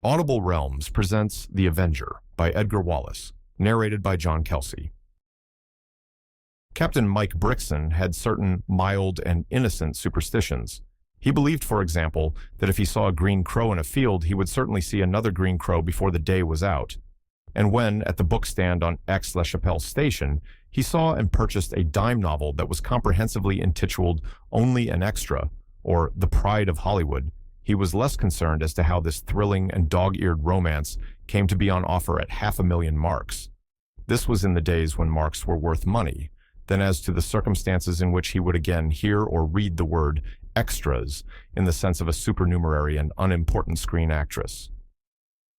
Audible Realms presents The Avenger by Edgar Wallace, narrated by John Kelsey. Captain Mike Brixton had certain mild and innocent superstitions. He believed, for example, that if he saw a green crow in a field, he would certainly see another green crow before the day was out. And when, at the bookstand on Aix-la-Chapelle station, he saw and purchased a dime novel that was comprehensively intituled Only an Extra, or The Pride of Hollywood, he was less concerned as to how this thrilling and dog-eared romance came to be on offer at $500,000 This was in the days when marks were worth money, than as to the circumstances in which he would again hear or read the word extras in the sense of a supernumerary and unimportant screen actress.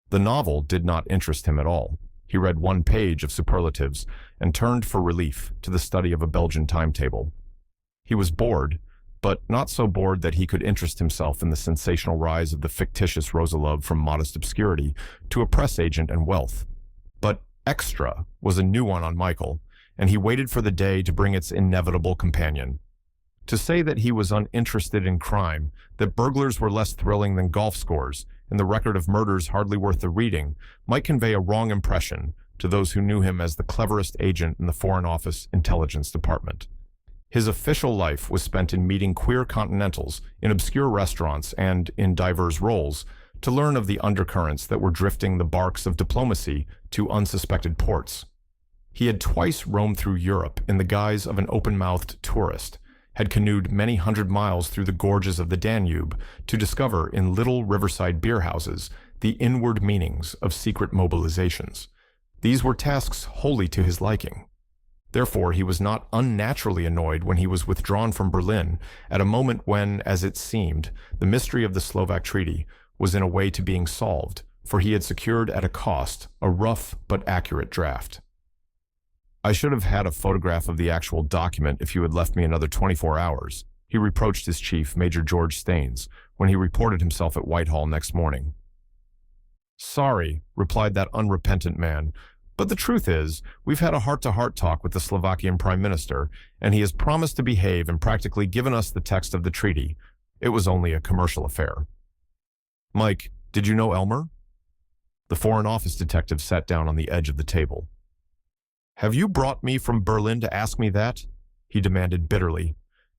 The novel did not interest him at all. He read one page of superlatives and turned for relief to the study of a Belgian timetable. He was bored, but not so bored that he could interest himself in the sensational rise of the fictitious Rosalove from modest obscurity to a press agent and wealth. But extra was a new one on Michael, and he waited for the day to bring its inevitable companion. To say that he was uninterested in crime, that burglars were less thrilling than golf scores, and the record of murders hardly worth the reading, might convey a wrong impression to those who knew him as the cleverest agent in the Foreign Office Intelligence Department. His official life was spent in meeting queer continentals in obscure restaurants and in diverse roles to learn of the undercurrents that were drifting the barks of diplomacy to unsuspected ports. He had twice roamed through Europe in the guise of an open-mouthed tourist, had canoed many hundred miles through the gorges of the Danube to discover in little riverside beerhouses the inward meanings of secret mobilizations. These were tasks wholly to his liking. Therefore, he was not unnaturally annoyed when he was withdrawn from Berlin at a moment when, as it seemed, the mystery of the Slovak Treaty was in a way to being solved, for he had secured at a cost a rough but accurate draft. "I should have had a photograph of the actual document if you had left me another 24 hours, he reproached his chief, Major George Staines, when he reported himself at Whitehall next morning. "Sorry," replied that unrepentant man, "but the truth is, we've had a heart-to-heart talk with the Slovakian Prime Minister, and he has promised to behave and practically given us the text of the treaty. It was only a commercial affair." "Mike, did you know Elmer?" The Foreign Office detective sat down on the edge of the table. "Have you brought me from Berlin to ask me that?" he demanded bitterly.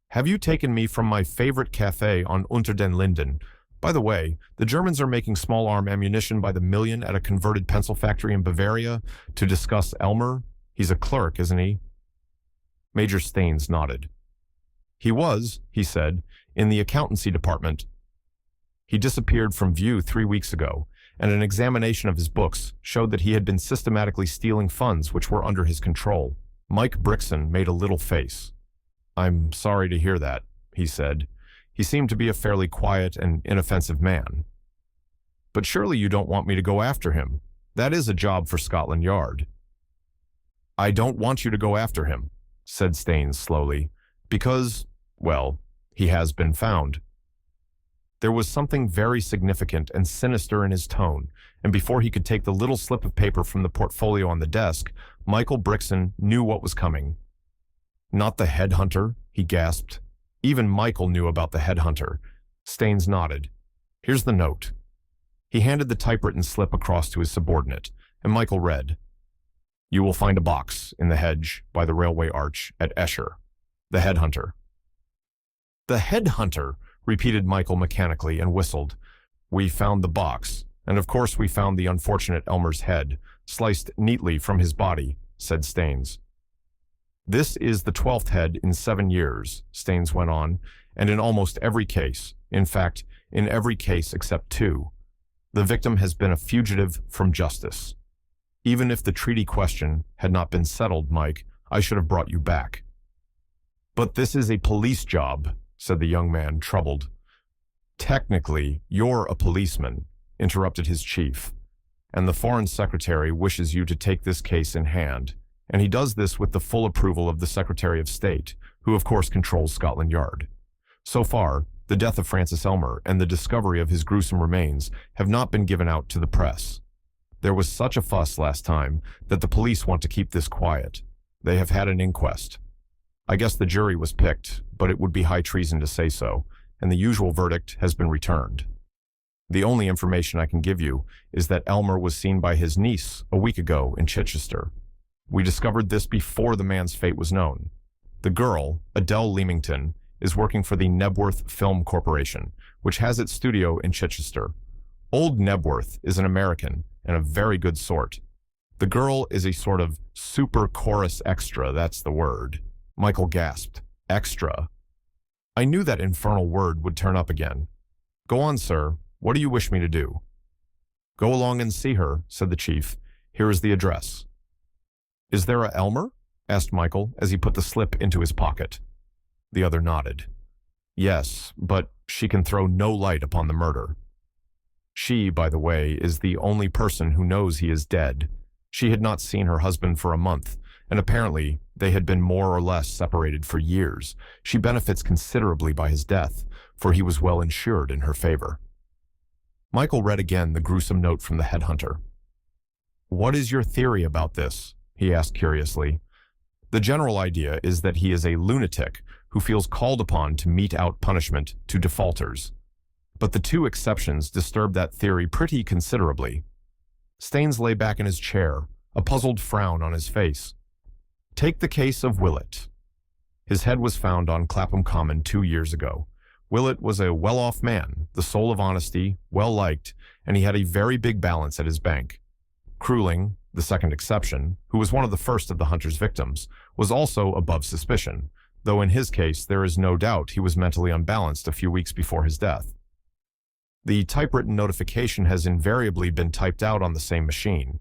"Have you taken me from my favorite cafe on Unter den Linden? By the way, the Germans are making small-arm ammunition by the million at a converted pencil factory in Bavaria to discuss Elmer. He's a clerk, isn't he?" Major Staines nodded. "He was," he said, "in the accountancy department. He disappeared from view 3 weeks ago, and an examination of his books showed that he had been systematically stealing funds which were under his control." Mike Brixton made a little face. "I'm sorry to hear that," he said. He seemed to be a fairly quiet and inoffensive man. "But surely you don't want me to go after him. That is a job for Scotland Yard." "I don't want you to go after him," said Staines slowly, "because, well, he has been found." There was something very significant and sinister in his tone, and before he could take the little slip of paper from the portfolio on the desk, Michael Brixton knew what was coming. "Not the headhunter?" he gasped. Even Michael knew about the headhunter. Staines nodded. "Here's the note." He handed the typewritten slip across to his subordinate, and Michael read, "You will find a box in the hedge by the railway arch at Escher. The headhunter." "The headhunter," repeated Michael mechanically and whistled. "We found the box, and of course we found the unfortunate Elmer's head, sliced neatly from his body," said Staines. "This is the 12th head in 7 years," Staines went on, "and in almost every case, in fact, in every case except 2, the victim has been a fugitive from justice. Even if the treaty question had not been settled, Mike, I should have brought you back." "But this is a police job," said the young man, troubled. "Technically, you're a policeman," interrupted his chief, "and the Foreign Secretary wishes you to take this case in hand. And he does this with the full approval of the Secretary of State, who of course controls Scotland Yard. So far, the death of Francis Elmer and the discovery of his gruesome remains have not been given out to the press. There was such a fuss last time that the police want to keep this quiet. They have had an inquest. I guess the jury was picked, but it would be high treason to say so, and the usual verdict has been returned." The only information I can give you is that Elmer was seen by his niece a week ago in Chichester. We discovered this before the man's fate was known. The girl, Adele Leamington, is working for the Nebworth Film Corporation, which has its studio in Chichester. Old Nebworth is an American and a very good sort. The girl is a sort of super chorus extra, that's the word. Michael gasped. Extra. I knew that infernal word would turn up again. Go on, sir. What do you wish me to do? Go along and see her, said the chief. Here is the address. Is there a Elmer? Asked Michael as he put the slip into his pocket. The other nodded. Yes, but she can throw no light upon the murder. She, by the way, is the only person who knows he is dead. She had not seen her husband for a month, and apparently they had been more or less separated for years. She benefits considerably by his death, for he was well insured in her favor. Michael read again the gruesome note from the headhunter. What is your theory about this? He asked curiously. The general idea is that he is a lunatic who feels called upon to mete out punishment to defaulters. But the two exceptions disturb that theory pretty considerably. Staines lay back in his chair, a puzzled frown on his face. Take the case of Willett. His head was found on Clapham Common 2 years ago. Willett was a well-off man, the soul of honesty, well-liked, and he had a very big balance at his bank. Cruling, the second exception, who was one of the first of the hunter's victims, was also above suspicion, though in his case there is no doubt he was mentally unbalanced a few weeks before his death. The typewritten notification has invariably been typed out on the same machine.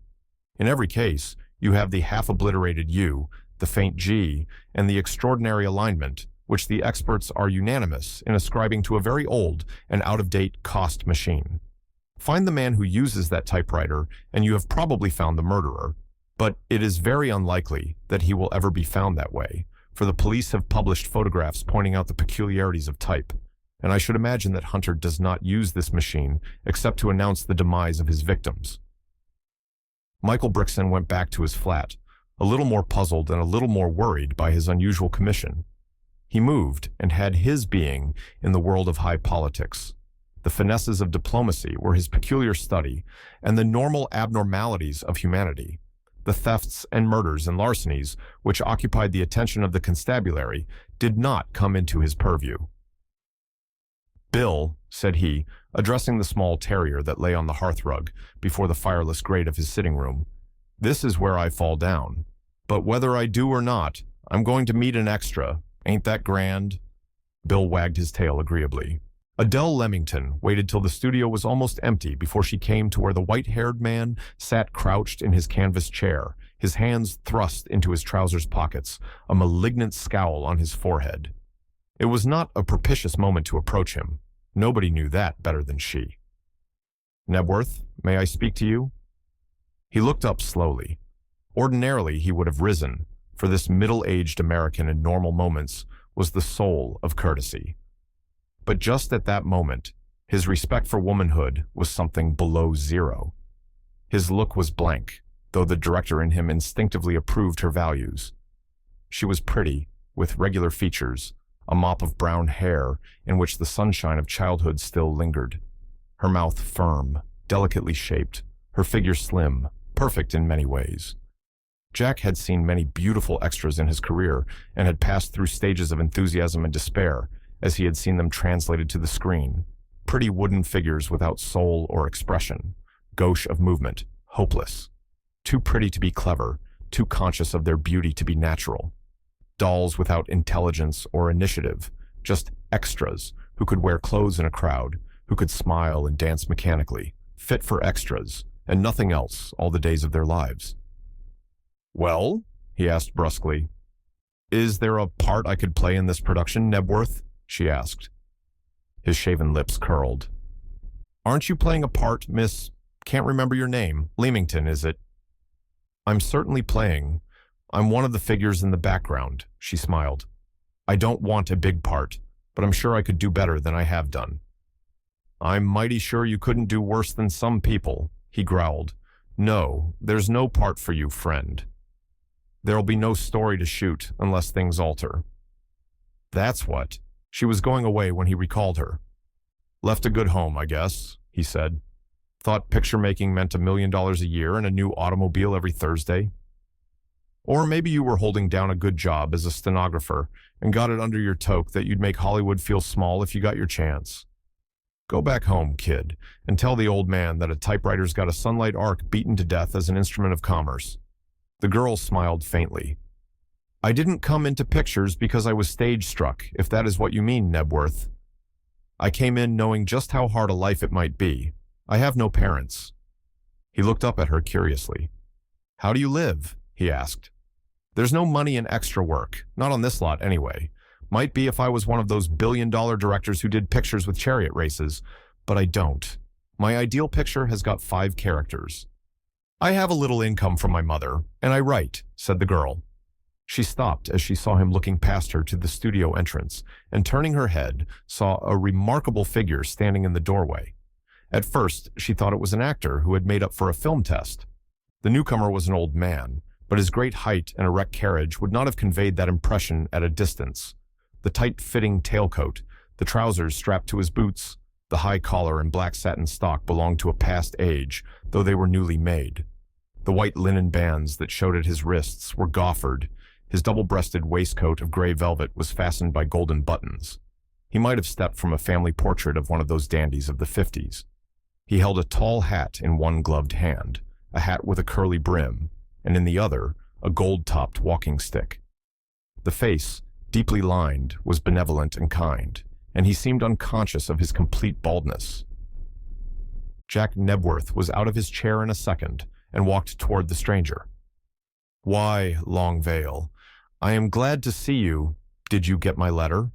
In every case, you have the half-obliterated U, the faint G, and the extraordinary alignment, which the experts are unanimous in ascribing to a very old and out-of-date cost machine. Find the man who uses that typewriter, and you have probably found the murderer. But it is very unlikely that he will ever be found that way, for the police have published photographs pointing out the peculiarities of type, and I should imagine that Hunter does not use this machine except to announce the demise of his victims. Michael Brixton went back to his flat, a little more puzzled and a little more worried by his unusual commission. He moved and had his being in the world of high politics. The finesses of diplomacy were his peculiar study, and the normal abnormalities of humanity, the thefts and murders and larcenies which occupied the attention of the constabulary, did not come into his purview. Bill, said he, addressing the small terrier that lay on the hearthrug before the fireless grate of his sitting room, this is where I fall down. But whether I do or not, I'm going to meet an extra. Ain't that grand? Bill wagged his tail agreeably. Adele Leamington waited till the studio was almost empty before she came to where the white-haired man sat crouched in his canvas chair, his hands thrust into his trousers pockets, a malignant scowl on his forehead. It was not a propitious moment to approach him. Nobody knew that better than she. Nebworth, may I speak to you? He looked up slowly. Ordinarily, he would have risen, for this middle-aged American in normal moments was the soul of courtesy. But just at that moment, his respect for womanhood was something below zero. His look was blank, though the director in him instinctively approved her values. She was pretty, with regular features, a mop of brown hair in which the sunshine of childhood still lingered. Her mouth firm, delicately shaped, her figure slim, perfect in many ways. Jack had seen many beautiful extras in his career and had passed through stages of enthusiasm and despair as he had seen them translated to the screen. Pretty wooden figures without soul or expression, gauche of movement, hopeless. Too pretty to be clever, too conscious of their beauty to be natural. Dolls without intelligence or initiative, just extras who could wear clothes in a crowd, who could smile and dance mechanically, fit for extras, and nothing else all the days of their lives. Well, he asked brusquely. Is there a part I could play in this production, Nebworth? She asked. His shaven lips curled. Aren't you playing a part, Miss... can't remember your name. Leamington, is it? I'm certainly playing. I'm one of the figures in the background, she smiled. I don't want a big part, but I'm sure I could do better than I have done. I'm mighty sure you couldn't do worse than some people, he growled. No, there's no part for you, friend. There'll be no story to shoot unless things alter. That's what. She was going away when he recalled her. Left a good home, I guess, he he said. Thought picture making meant $1 million a year and a new automobile every Thursday? Or maybe you were holding down a good job as a stenographer and got it under your toque that you'd make Hollywood feel small if you got your chance. Go back home, kid, and tell the old man that a typewriter's got a sunlight arc beaten to death as an instrument of commerce. The girl smiled faintly. I didn't come into pictures because I was stage-struck, if that is what you mean, Nebworth. I came in knowing just how hard a life it might be. I have no parents. He looked up at her curiously. How do you live? He asked. There's no money in extra work, not on this lot anyway. Might be if I was one of those billion-dollar directors who did pictures with chariot races, but I don't. My ideal picture has got 5 characters. I have a little income from my mother, and I write, said the girl. She stopped as she saw him looking past her to the studio entrance, and turning her head, saw a remarkable figure standing in the doorway. At first, she thought it was an actor who had made up for a film test. The newcomer was an old man, but his great height and erect carriage would not have conveyed that impression at a distance. The tight-fitting tailcoat, the trousers strapped to his boots, the high collar and black satin stock belonged to a past age, though they were newly made. The white linen bands that showed at his wrists were goffered. His double-breasted waistcoat of gray velvet was fastened by golden buttons. He might have stepped from a family portrait of one of those dandies of the 50s. He held a tall hat in one gloved hand, a hat with a curly brim, and in the other, a gold-topped walking stick. The face, deeply lined, was benevolent and kind, and he seemed unconscious of his complete baldness. Jack Nebworth was out of his chair in a second and walked toward the stranger. Why, Longvale, I am glad to see you. Did you get my letter?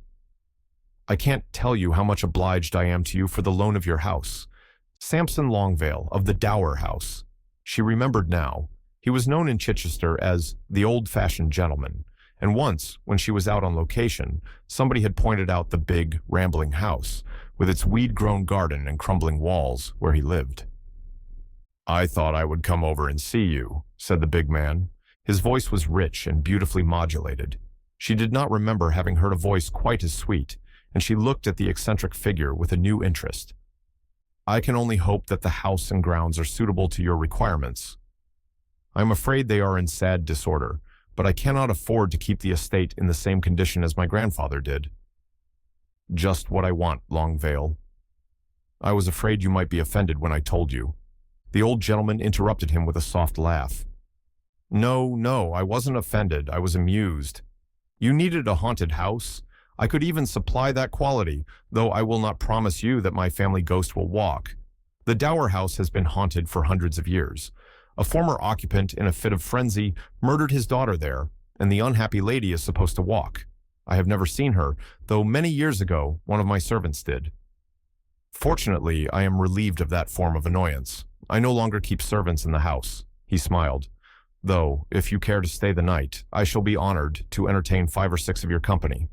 I can't tell you how much obliged I am to you for the loan of your house. Sampson Longvale of the Dower House. She remembered now. He was known in Chichester as the old-fashioned gentleman, and once, when she was out on location, somebody had pointed out the big, rambling house, with its weed-grown garden and crumbling walls, where he lived. I thought I would come over and see you, said the big man. His voice was rich and beautifully modulated. She did not remember having heard a voice quite as sweet, and she looked at the eccentric figure with a new interest. I can only hope that the house and grounds are suitable to your requirements. I am afraid they are in sad disorder, but I cannot afford to keep the estate in the same condition as my grandfather did. Just what I want, Longvale. I was afraid you might be offended when I told you. The old gentleman interrupted him with a soft laugh. No, I wasn't offended. I was amused. You needed a haunted house. I could even supply that quality, though I will not promise you that my family ghost will walk. The Dower House has been haunted for hundreds of years. A former occupant, in a fit of frenzy, murdered his daughter there, and the unhappy lady is supposed to walk. I have never seen her, though many years ago one of my servants did. Fortunately, I am relieved of that form of annoyance. I no longer keep servants in the house. He smiled. Though, if you care to stay the night, I shall be honored to entertain 5 or 6 of your company.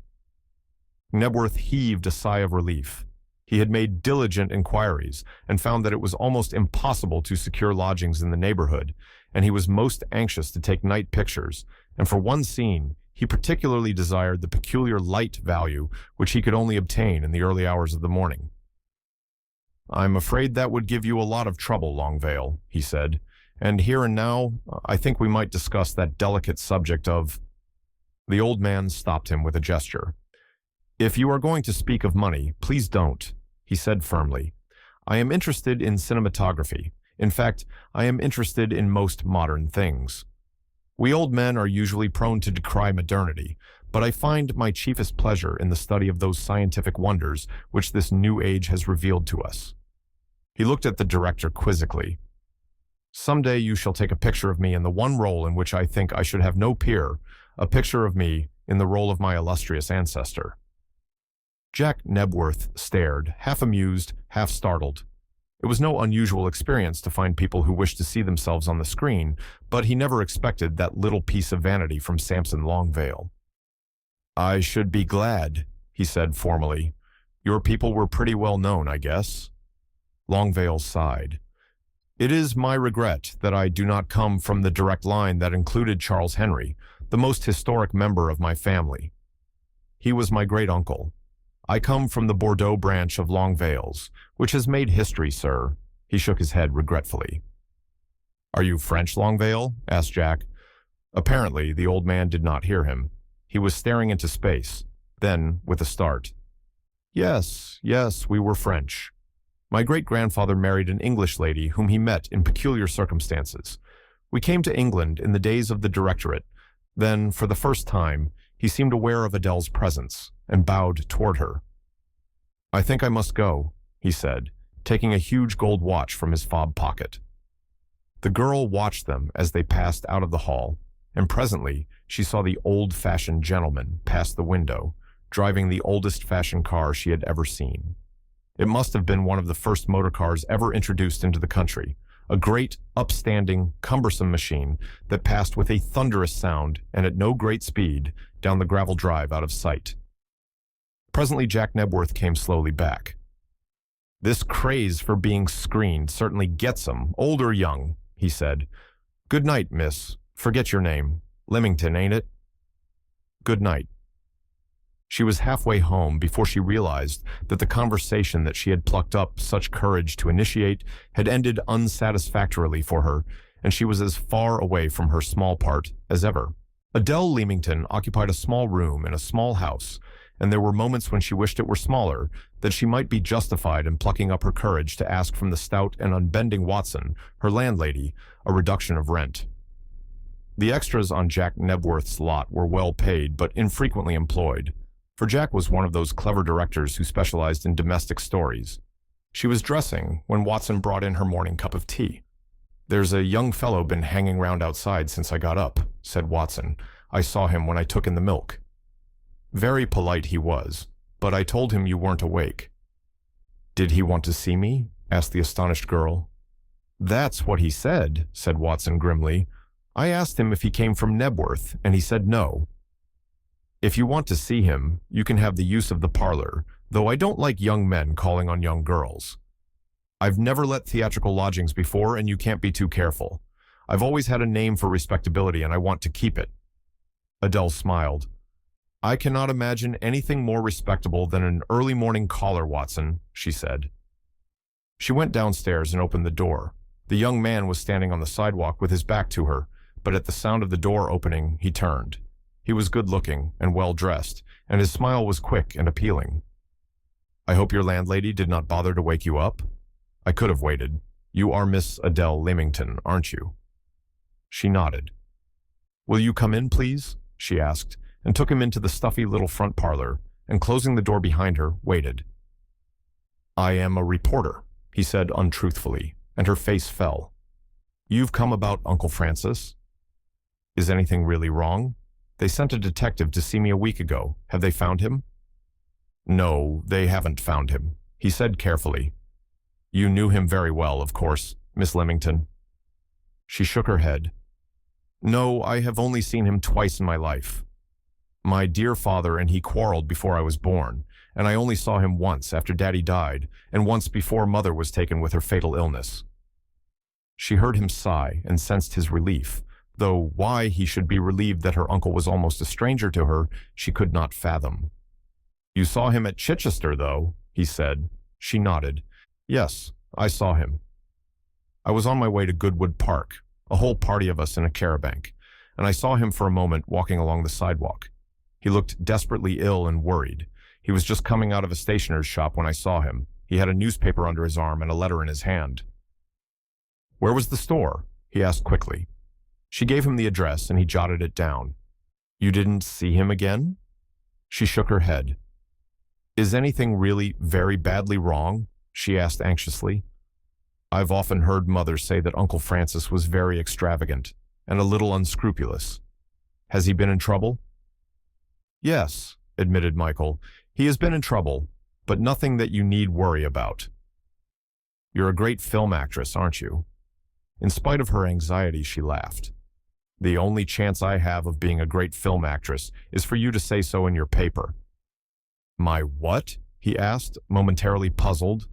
Nebworth heaved a sigh of relief. He had made diligent inquiries and found that it was almost impossible to secure lodgings in the neighborhood, and he was most anxious to take night pictures, and for one scene, he particularly desired the peculiar light value which he could only obtain in the early hours of the morning. I'm afraid that would give you a lot of trouble, Longvale, he said. And here and now, I think we might discuss that delicate subject of... The old man stopped him with a gesture. If you are going to speak of money, please don't, he said firmly. I am interested in cinematography. In fact, I am interested in most modern things. We old men are usually prone to decry modernity, but I find my chiefest pleasure in the study of those scientific wonders which this new age has revealed to us. He looked at the director quizzically. Someday you shall take a picture of me in the one role in which I think I should have no peer, a picture of me in the role of my illustrious ancestor. Jack Nebworth stared, half amused, half startled. It was no unusual experience to find people who wished to see themselves on the screen, but he never expected that little piece of vanity from Sampson Longvale. I should be glad, he said formally. Your people were pretty well known, I guess. Longvale sighed. It is my regret that I do not come from the direct line that included Charles Henry, the most historic member of my family. He was my great-uncle. I come from the Bordeaux branch of Long Vales, which has made history, sir. He shook his head regretfully. Are you French, Longvale? Asked Jack. Apparently, the old man did not hear him. He was staring into space. Then, with a start. Yes, we were French. My great-grandfather married an English lady whom he met in peculiar circumstances. We came to England in the days of the Directorate. Then, for the first time, he seemed aware of Adele's presence and bowed toward her. I think I must go, he said, taking a huge gold watch from his fob pocket. The girl watched them as they passed out of the hall, and presently she saw the old-fashioned gentleman pass the window, driving the oldest-fashioned car she had ever seen. It must have been one of the first motor cars ever introduced into the country, a great, upstanding, cumbersome machine that passed with a thunderous sound and at no great speed down the gravel drive out of sight. Presently Jack Nebworth came slowly back. This craze for being screened certainly gets 'em, old or young, he said. Good night, miss. Forget your name. Leamington, ain't it? Good night. She was halfway home before she realized that the conversation that she had plucked up such courage to initiate had ended unsatisfactorily for her, and she was as far away from her small part as ever. Adele Leamington occupied a small room in a small house, and there were moments when she wished it were smaller, that she might be justified in plucking up her courage to ask from the stout and unbending Watson, her landlady, a reduction of rent. The extras on Jack Nebworth's lot were well paid but infrequently employed, for Jack was one of those clever directors who specialized in domestic stories. She was dressing when Watson brought in her morning cup of tea. There's a young fellow been hanging round outside since I got up, said Watson. I saw him when I took in the milk. Very polite he was, but I told him you weren't awake. Did he want to see me? Asked the astonished girl. That's what he said, said Watson grimly. I asked him if he came from Nebworth, and he said no. If you want to see him, you can have the use of the parlor, though I don't like young men calling on young girls. I've never let theatrical lodgings before, and you can't be too careful. I've always had a name for respectability, and I want to keep it. Adele smiled. I cannot imagine anything more respectable than an early morning caller, Watson, she said. She went downstairs and opened the door. The young man was standing on the sidewalk with his back to her, but at the sound of the door opening, he turned. He was good-looking and well-dressed, and his smile was quick and appealing. I hope your landlady did not bother to wake you up? I could have waited. You are Miss Adele Leamington, aren't you? She nodded. Will you come in, please? She asked, and took him into the stuffy little front parlor, and closing the door behind her, waited. I am a reporter, he said untruthfully, and her face fell. You've come about Uncle Francis? Is anything really wrong? They sent a detective to see me a week ago. Have they found him? No, they haven't found him, he said carefully. You knew him very well, of course, Miss Leamington. She shook her head. No, I have only seen him twice in my life. My dear father and he quarreled before I was born, and I only saw him once after Daddy died, and once before Mother was taken with her fatal illness. She heard him sigh and sensed his relief, though why he should be relieved that her uncle was almost a stranger to her, she could not fathom. You saw him at Chichester, though, he said. She nodded. Yes, I saw him. I was on my way to Goodwood Park, a whole party of us in a carabanc, and I saw him for a moment walking along the sidewalk. He looked desperately ill and worried. He was just coming out of a stationer's shop when I saw him. He had a newspaper under his arm and a letter in his hand. Where was the store? He asked quickly. She gave him the address, and he jotted it down. You didn't see him again? She shook her head. Is anything really very badly wrong? She asked anxiously. I've often heard Mother say that Uncle Francis was very extravagant and a little unscrupulous. Has he been in trouble? Yes, admitted Michael. He has been in trouble, but nothing that you need worry about. You're a great film actress, aren't you? In spite of her anxiety, she laughed. The only chance I have of being a great film actress is for you to say so in your paper. My what? He asked, momentarily puzzled.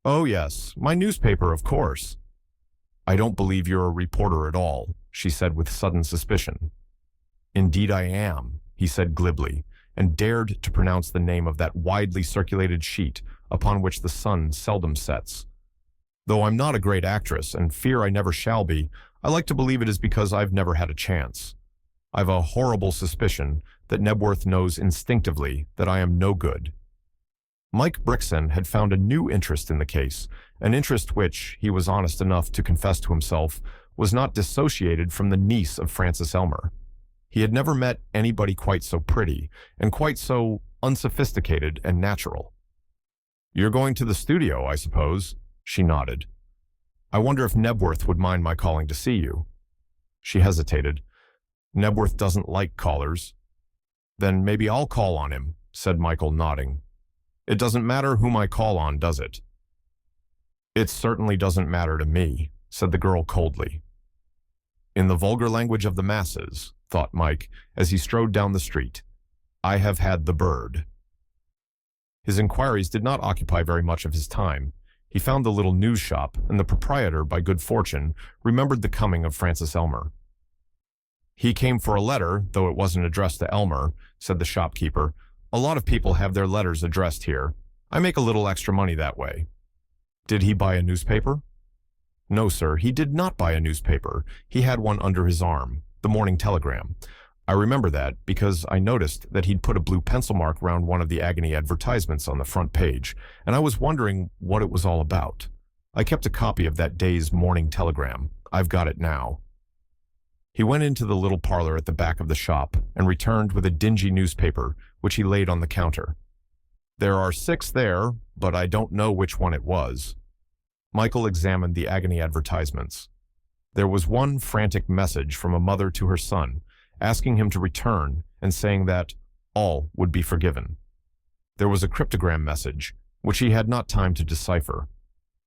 Oh yes, my newspaper, of course. I don't believe you're a reporter at all, she said with sudden suspicion. Indeed I am, he said glibly, and dared to pronounce the name of that widely circulated sheet upon which the sun seldom sets. Though I'm not a great actress, and fear I never shall be, I like to believe it is because I've never had a chance. I've a horrible suspicion that Nebworth knows instinctively that I am no good. Mike Brixton had found a new interest in the case, an interest which, he was honest enough to confess to himself, was not dissociated from the niece of Francis Elmer. He had never met anybody quite so pretty, and quite so unsophisticated and natural. "You're going to the studio, I suppose?" She nodded. "I wonder if Nebworth would mind my calling to see you." She hesitated. "Nebworth doesn't like callers." "Then maybe I'll call on him," said Michael, nodding. "It doesn't matter whom I call on, does it?" "It certainly doesn't matter to me," said the girl coldly. In the vulgar language of the masses, thought Mike, as he strode down the street, "I have had the bird." His inquiries did not occupy very much of his time. He found the little news shop, and the proprietor, by good fortune, remembered the coming of Francis Elmer. "He came for a letter, though it wasn't addressed to Elmer," said the shopkeeper. "A lot of people have their letters addressed here. I make a little extra money that way." "Did he buy a newspaper?" "No, sir, he did not buy a newspaper. He had one under his arm, the Morning Telegram. I remember that because I noticed that he'd put a blue pencil mark round one of the agony advertisements on the front page, and I was wondering what it was all about. I kept a copy of that day's Morning Telegram. I've got it now." He went into the little parlor at the back of the shop and returned with a dingy newspaper, which he laid on the counter. "There are 6 there, but I don't know which one it was." Michael examined the agony advertisements. There was one frantic message from a mother to her son, asking him to return and saying that all would be forgiven. There was a cryptogram message, which he had not time to decipher.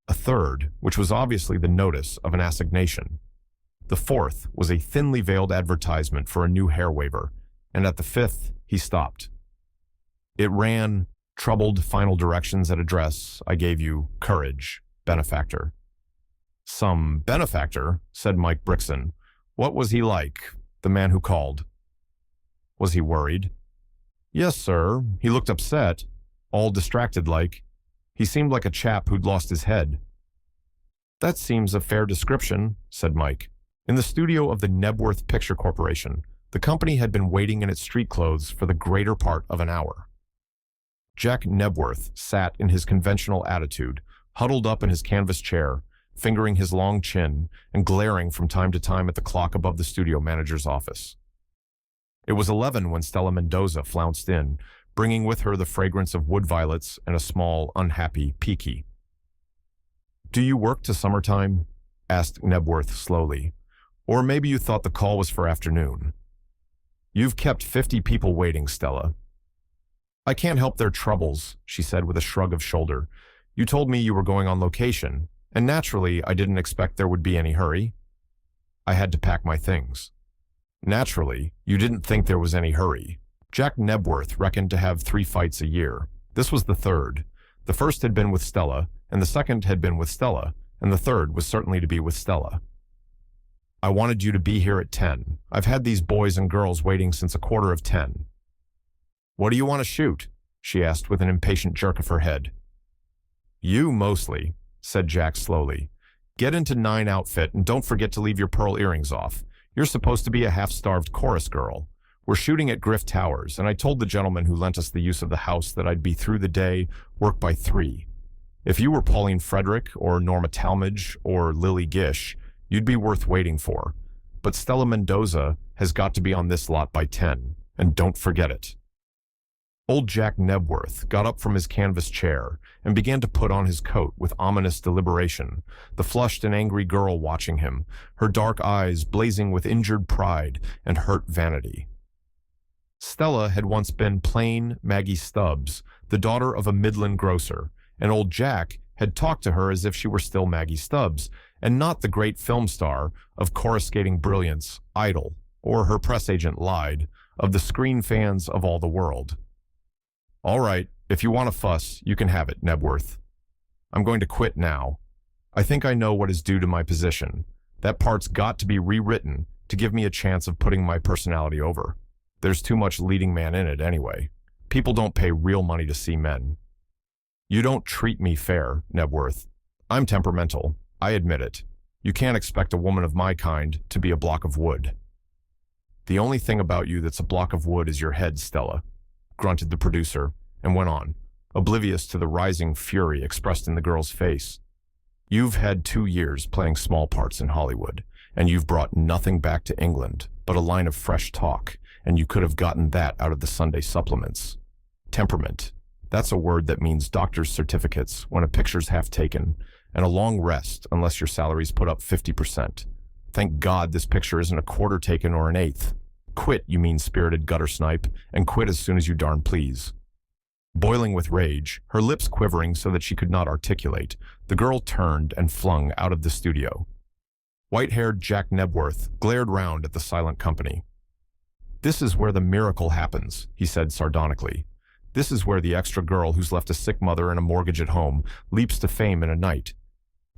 A third, which was obviously the notice of an assignation. The fourth was a thinly veiled advertisement for a new hair waver, and at the 5th, he stopped. It ran, "Troubled final directions at address I gave you, courage, benefactor." "Some benefactor," said Mike Brixton. "What was he like, the man who called?" "Was he worried?" "Yes, sir. He looked upset, all distracted like. He seemed like a chap who'd lost his head." "That seems a fair description," said Mike. In the studio of the Nebworth Picture Corporation, the company had been waiting in its street clothes for the greater part of an hour. Jack Nebworth sat in his conventional attitude, huddled up in his canvas chair, fingering his long chin and glaring from time to time at the clock above the studio manager's office. It was 11 when Stella Mendoza flounced in, bringing with her the fragrance of wood violets and a small, unhappy Peaky. "Do you work to summertime?" asked Nebworth slowly. "Or maybe you thought the call was for afternoon." "You've kept 50 people waiting, Stella." "I can't help their troubles," she said with a shrug of shoulder. "You told me you were going on location, and naturally I didn't expect there would be any hurry. I had to pack my things." "Naturally, you didn't think there was any hurry." Jack Nebworth reckoned to have 3 fights a year. This was the 3rd. The first had been with Stella, and the second had been with Stella, and the third was certainly to be with Stella. "I wanted you to be here at 10. I've had these boys and girls waiting since 9:45. "What do you want to shoot?" she asked with an impatient jerk of her head. "You mostly," said Jack slowly. "Get into 9 outfit and don't forget to leave your pearl earrings off. You're supposed to be a half-starved chorus girl. We're shooting at Griff Towers, and I told the gentleman who lent us the use of the house that I'd be through the day, work by 3. If you were Pauline Frederick or Norma Talmadge or Lily Gish, you'd be worth waiting for. But Stella Mendoza has got to be on this lot by 10, and don't forget it." Old Jack Nebworth got up from his canvas chair and began to put on his coat with ominous deliberation, the flushed and angry girl watching him, her dark eyes blazing with injured pride and hurt vanity. Stella had once been plain Maggie Stubbs, the daughter of a Midland grocer, and old Jack had talked to her as if she were still Maggie Stubbs, and not the great film star of coruscating brilliance, Idol, or her press agent lied, of the screen fans of all the world. "All right, if you want to fuss, you can have it, Nebworth. I'm going to quit now. I think I know what is due to my position. That part's got to be rewritten to give me a chance of putting my personality over. There's too much leading man in it anyway. People don't pay real money to see men. You don't treat me fair, Nebworth. I'm temperamental. I admit it. You can't expect a woman of my kind to be a block of wood. The only thing about you that's a block of wood is your head, Stella, grunted the producer, and went on, oblivious to the rising fury expressed in the girl's face. You've had 2 years playing small parts in Hollywood, and you've brought nothing back to England but a line of fresh talk, and you could have gotten that out of the Sunday supplements. Temperament. That's a word that means doctor's certificates when a picture's half taken, and a long rest unless your salary's put up 50%. Thank God this picture isn't a quarter taken or an eighth. Quit, you mean-spirited gutter snipe, and quit as soon as you darn please. Boiling with rage, her lips quivering so that she could not articulate, the girl turned and flung out of the studio. White-haired Jack Nebworth glared round at the silent company. This is where the miracle happens, he said sardonically. This is where the extra girl who's left a sick mother and a mortgage at home leaps to fame in a night.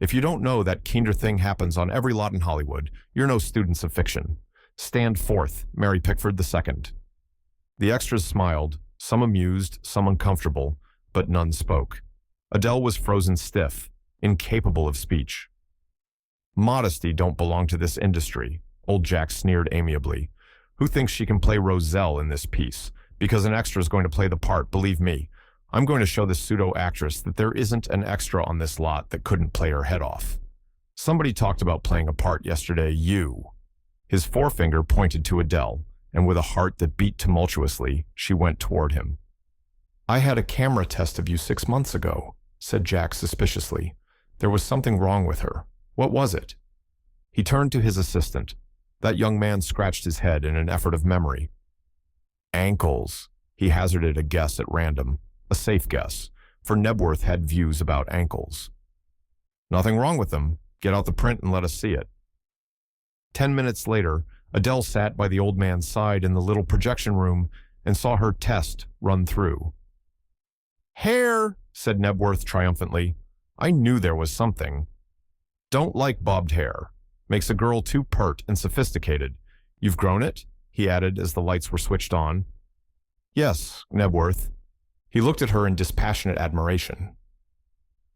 If you don't know that kinder thing happens on every lot in Hollywood, you're no students of fiction. Stand forth, Mary Pickford II. The extras smiled, some amused, some uncomfortable, but none spoke. Adele was frozen stiff, incapable of speech. Modesty don't belong to this industry, old Jack sneered amiably. Who thinks she can play Roselle in this piece? Because an extra is going to play the part, believe me. I'm going to show this pseudo-actress that there isn't an extra on this lot that couldn't play her head off. Somebody talked about playing a part yesterday, you. His forefinger pointed to Adele, and with a heart that beat tumultuously, she went toward him. I had a camera test of you 6 months ago, said Jack suspiciously. There was something wrong with her. What was it? He turned to his assistant. That young man scratched his head in an effort of memory. Ankles. He hazarded a guess at random. A safe guess, for Nebworth had views about ankles. Nothing wrong with them. Get out the print and let us see it. 10 minutes later, Adele sat by the old man's side in the little projection room and saw her test run through. Hair, said Nebworth triumphantly. I knew there was something. Don't like bobbed hair. Makes a girl too pert and sophisticated. You've grown it? He added as the lights were switched on. Yes, Nebworth. He looked at her in dispassionate admiration.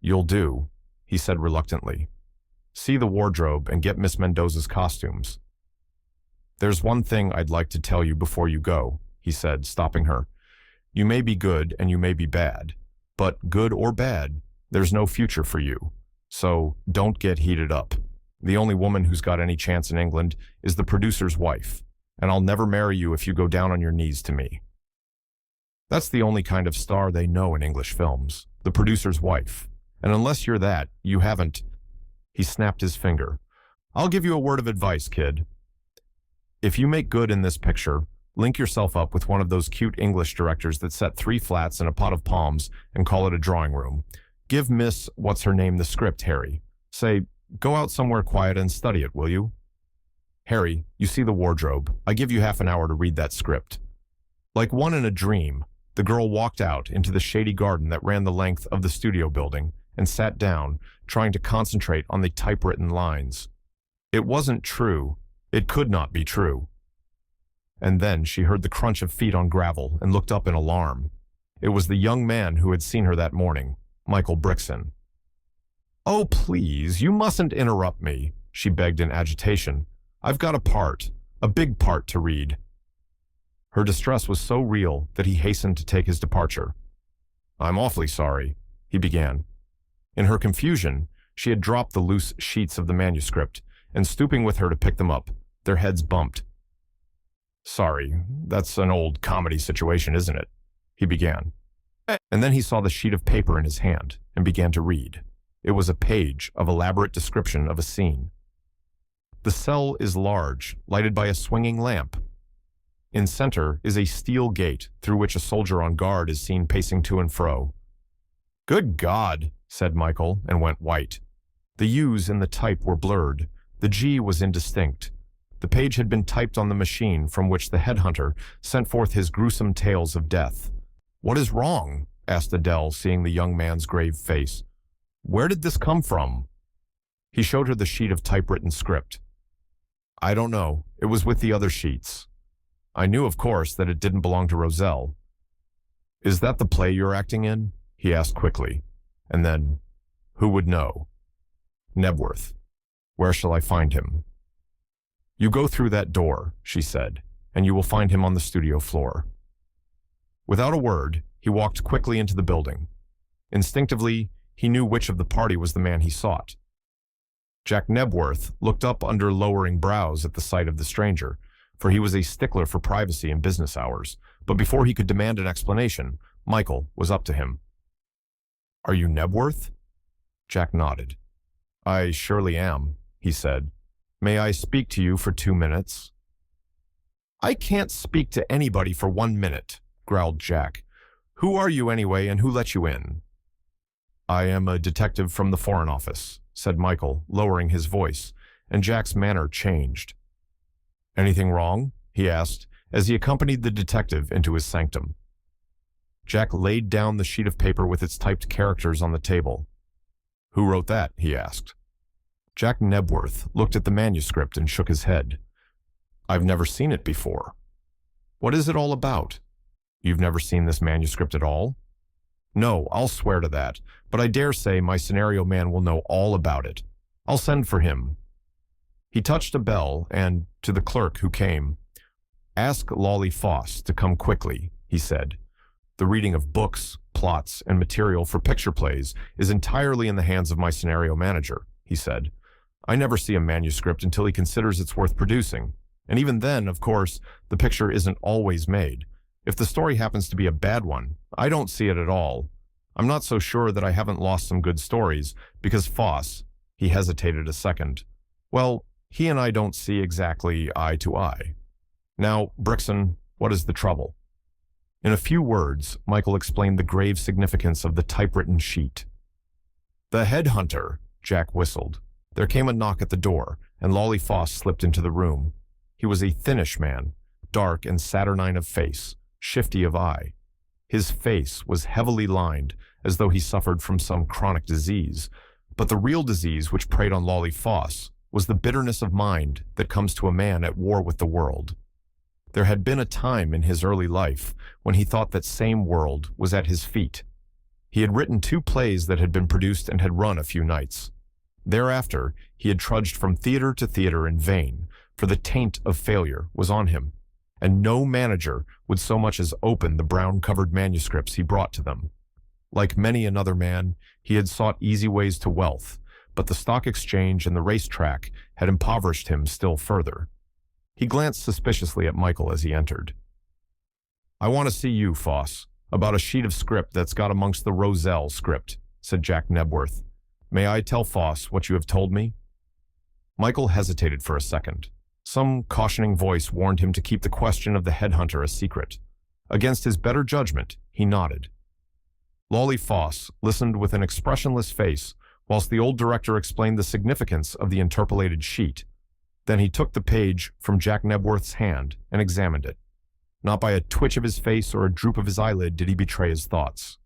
You'll do, he said reluctantly. See the wardrobe and get Miss Mendoza's costumes. There's one thing I'd like to tell you before you go, he said, stopping her. You may be good and you may be bad, but good or bad, there's no future for you. So don't get heated up. The only woman who's got any chance in England is the producer's wife, and I'll never marry you if you go down on your knees to me. That's the only kind of star they know in English films, the producer's wife. And unless you're that, you haven't. He snapped his finger. I'll give you a word of advice, kid. If you make good in this picture, link yourself up with one of those cute English directors that set 3 flats and a pot of palms and call it a drawing room. Give Miss What's-Her-Name the script, Harry. Say, go out somewhere quiet and study it, will you? Harry, you see the wardrobe. I give you half an hour to read that script. Like one in a dream, the girl walked out into the shady garden that ran the length of the studio building and sat down, trying to concentrate on the typewritten lines. It wasn't true. It could not be true. And then she heard the crunch of feet on gravel and looked up in alarm. It was the young man who had seen her that morning, Michael Brixton. Oh, please, you mustn't interrupt me, she begged in agitation. I've got a big part to read. Her distress was so real that he hastened to take his departure. I'm awfully sorry, he began. In her confusion, she had dropped the loose sheets of the manuscript, and stooping with her to pick them up, their heads bumped. Sorry, that's an old comedy situation, isn't it? He began. And then he saw the sheet of paper in his hand and began to read. It was a page of elaborate description of a scene. The cell is large, lighted by a swinging lamp. In center is a steel gate through which a soldier on guard is seen pacing to and fro. Good God, said Michael, and went white. The U's in the type were blurred. The G was indistinct. The page had been typed on the machine from which the headhunter sent forth his gruesome tales of death. What is wrong? Asked Adele, seeing the young man's grave face. Where did this come from? He showed her the sheet of typewritten script. I don't know. It was with the other sheets. I knew, of course, that it didn't belong to Roselle. Is that the play you're acting in? He asked quickly. And then, who would know? Nebworth. Where shall I find him? You go through that door, she said, and you will find him on the studio floor. Without a word, he walked quickly into the building. Instinctively, he knew which of the party was the man he sought. Jack Nebworth looked up under lowering brows at the sight of the stranger, for he was a stickler for privacy in business hours, but before he could demand an explanation, Michael was up to him. Are you Nebworth? Jack nodded. I surely am, he said. May I speak to you for 2 minutes? I can't speak to anybody for 1 minute, growled Jack. Who are you anyway, and who let you in? I am a detective from the Foreign Office, said Michael, lowering his voice, and Jack's manner changed. Anything wrong? He asked, as he accompanied the detective into his sanctum. Jack laid down the sheet of paper with its typed characters on the table. Who wrote that? He asked. Jack Nebworth looked at the manuscript and shook his head. I've never seen it before. What is it all about? You've never seen this manuscript at all? No, I'll swear to that, but I dare say my scenario man will know all about it. I'll send for him. He touched a bell and, to the clerk who came, Ask Lolly Foss to come quickly, he said. The reading of books, plots, and material for picture plays is entirely in the hands of my scenario manager, he said. I never see a manuscript until he considers it's worth producing, and even then, of course, the picture isn't always made. If the story happens to be a bad one, I don't see it at all. I'm not so sure that I haven't lost some good stories, because Foss, he hesitated a second. Well, he and I don't see exactly eye to eye. Now, Brixton, what is the trouble? In a few words, Michael explained the grave significance of the typewritten sheet. The headhunter, Jack whistled. There came a knock at the door, and Lolly Foss slipped into the room. He was a thinnish man, dark and saturnine of face, shifty of eye. His face was heavily lined, as though he suffered from some chronic disease, but the real disease which preyed on Lolly Foss was the bitterness of mind that comes to a man at war with the world. There had been a time in his early life when he thought that same world was at his feet. He had written 2 plays that had been produced and had run a few nights. Thereafter, he had trudged from theater to theater in vain, for the taint of failure was on him, and no manager would so much as open the brown-covered manuscripts he brought to them. Like many another man, he had sought easy ways to wealth, but the stock exchange and the racetrack had impoverished him still further. He glanced suspiciously at Michael as he entered. I want to see you, Foss, about a sheet of script that's got amongst the Roselle script, said Jack Nebworth. May I tell Foss what you have told me? Michael hesitated for a second. Some cautioning voice warned him to keep the question of the headhunter a secret. Against his better judgment, he nodded. Lolly Foss listened with an expressionless face whilst the old director explained the significance of the interpolated sheet. Then he took the page from Jack Nebworth's hand and examined it. Not by a twitch of his face or a droop of his eyelid did he betray his thoughts.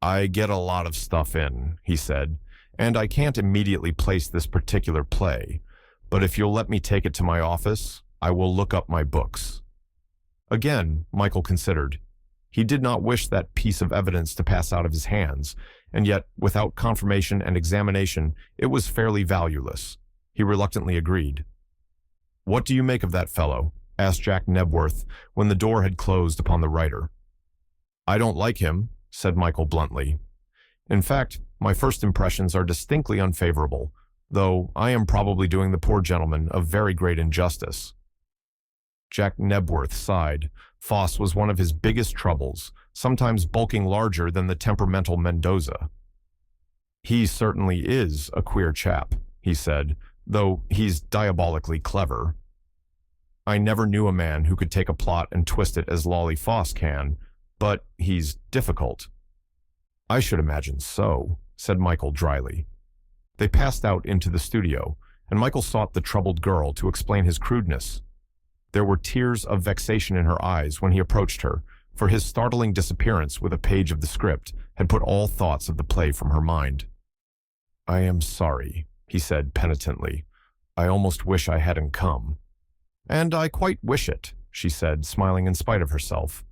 I get a lot of stuff in, he said, and I can't immediately place this particular play, but if you'll let me take it to my office, I will look up my books. Again, Michael considered. He did not wish that piece of evidence to pass out of his hands, and yet, without confirmation and examination, it was fairly valueless. He reluctantly agreed. What do you make of that fellow? Asked Jack Nebworth when the door had closed upon the writer. I don't like him, said Michael bluntly. In fact, my first impressions are distinctly unfavorable, though I am probably doing the poor gentleman a very great injustice. Jack Nebworth sighed. Foss was one of his biggest troubles, sometimes bulking larger than the temperamental Mendoza. He certainly is a queer chap, he said, though he's diabolically clever. I never knew a man who could take a plot and twist it as Lolly Foss can, but he's difficult. I should imagine so, said Michael dryly. They passed out into the studio, and Michael sought the troubled girl to explain his crudeness. There were tears of vexation in her eyes when he approached her, for his startling disappearance with a page of the script had put all thoughts of the play from her mind. I am sorry, he said penitently. I almost wish I hadn't come. And I quite wish it, she said, smiling in spite of herself.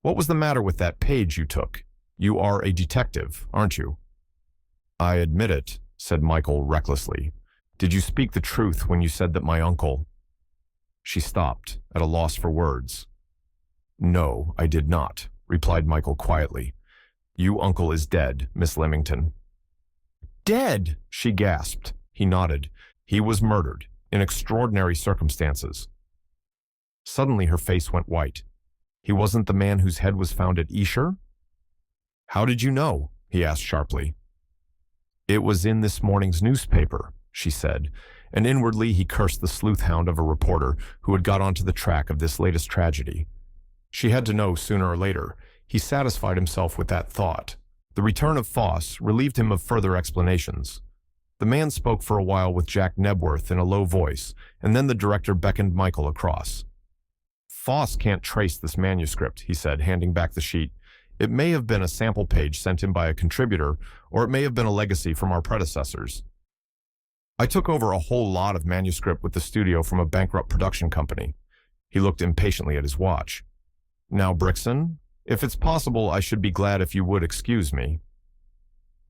What was the matter with that page you took? You are a detective, aren't you?" "I admit it," said Michael recklessly. "Did you speak the truth when you said that my uncle—" She stopped, at a loss for words. "No, I did not," replied Michael quietly. "Your uncle is dead, Miss Leamington." "Dead!" she gasped. He nodded. "He was murdered, in extraordinary circumstances." Suddenly her face went white. "He wasn't the man whose head was found at Esher?" "How did you know?" he asked sharply. "It was in this morning's newspaper," she said, and inwardly he cursed the sleuth-hound of a reporter who had got onto the track of this latest tragedy. She had to know sooner or later. He satisfied himself with that thought. The return of Foss relieved him of further explanations. The man spoke for a while with Jack Nebworth in a low voice, and then the director beckoned Michael across. "Foss can't trace this manuscript," he said, handing back the sheet. "It may have been a sample page sent in by a contributor, or it may have been a legacy from our predecessors. I took over a whole lot of manuscript with the studio from a bankrupt production company." He looked impatiently at his watch. "Now, Brixton, if it's possible, I should be glad if you would excuse me.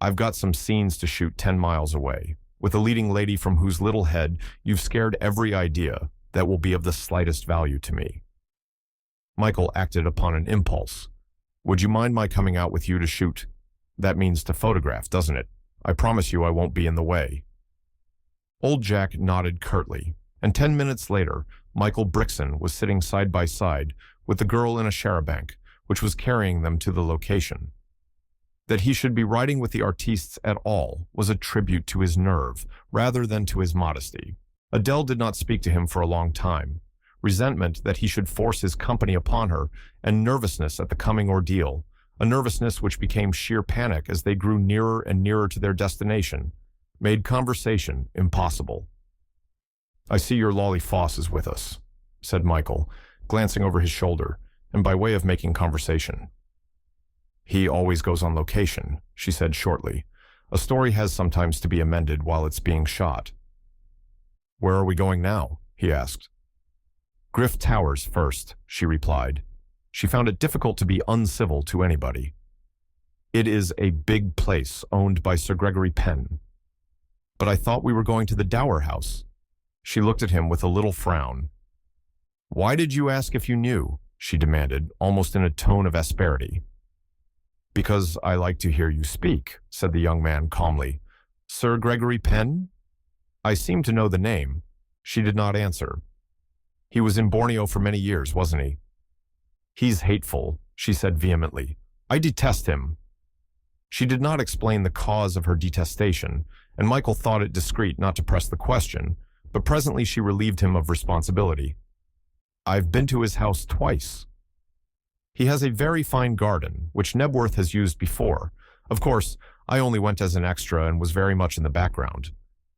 I've got some scenes to shoot 10 miles away, with a leading lady from whose little head you've scared every idea that will be of the slightest value to me." Michael acted upon an impulse. "Would you mind my coming out with you to shoot? That means to photograph, doesn't it? I promise you I won't be in the way." Old Jack nodded curtly, and 10 minutes later, Michael Brixton was sitting side by side with the girl in a charabanc, which was carrying them to the location. That he should be riding with the artistes at all was a tribute to his nerve, rather than to his modesty. Adele did not speak to him for a long time. Resentment that he should force his company upon her, and nervousness at the coming ordeal, a nervousness which became sheer panic as they grew nearer and nearer to their destination, made conversation impossible. "I see your Lolly Foss is with us," said Michael, glancing over his shoulder, and by way of making conversation. "He always goes on location," she said shortly. "A story has sometimes to be amended while it's being shot." "Where are we going now?" he asked. "Griff Towers first," she replied. She found it difficult to be uncivil to anybody. "It is a big place owned by Sir Gregory Penn." "But I thought we were going to the Dower House." She looked at him with a little frown. "Why did you ask if you knew?" she demanded, almost in a tone of asperity. "Because I like to hear you speak," said the young man calmly. "Sir Gregory Penn? I seem to know the name." She did not answer. "He was in Borneo for many years, wasn't he?" "He's hateful," she said vehemently. "I detest him." She did not explain the cause of her detestation, and Michael thought it discreet not to press the question, but presently she relieved him of responsibility. "I've been to his house twice. He has a very fine garden, which Nebworth has used before. Of course, I only went as an extra and was very much in the background.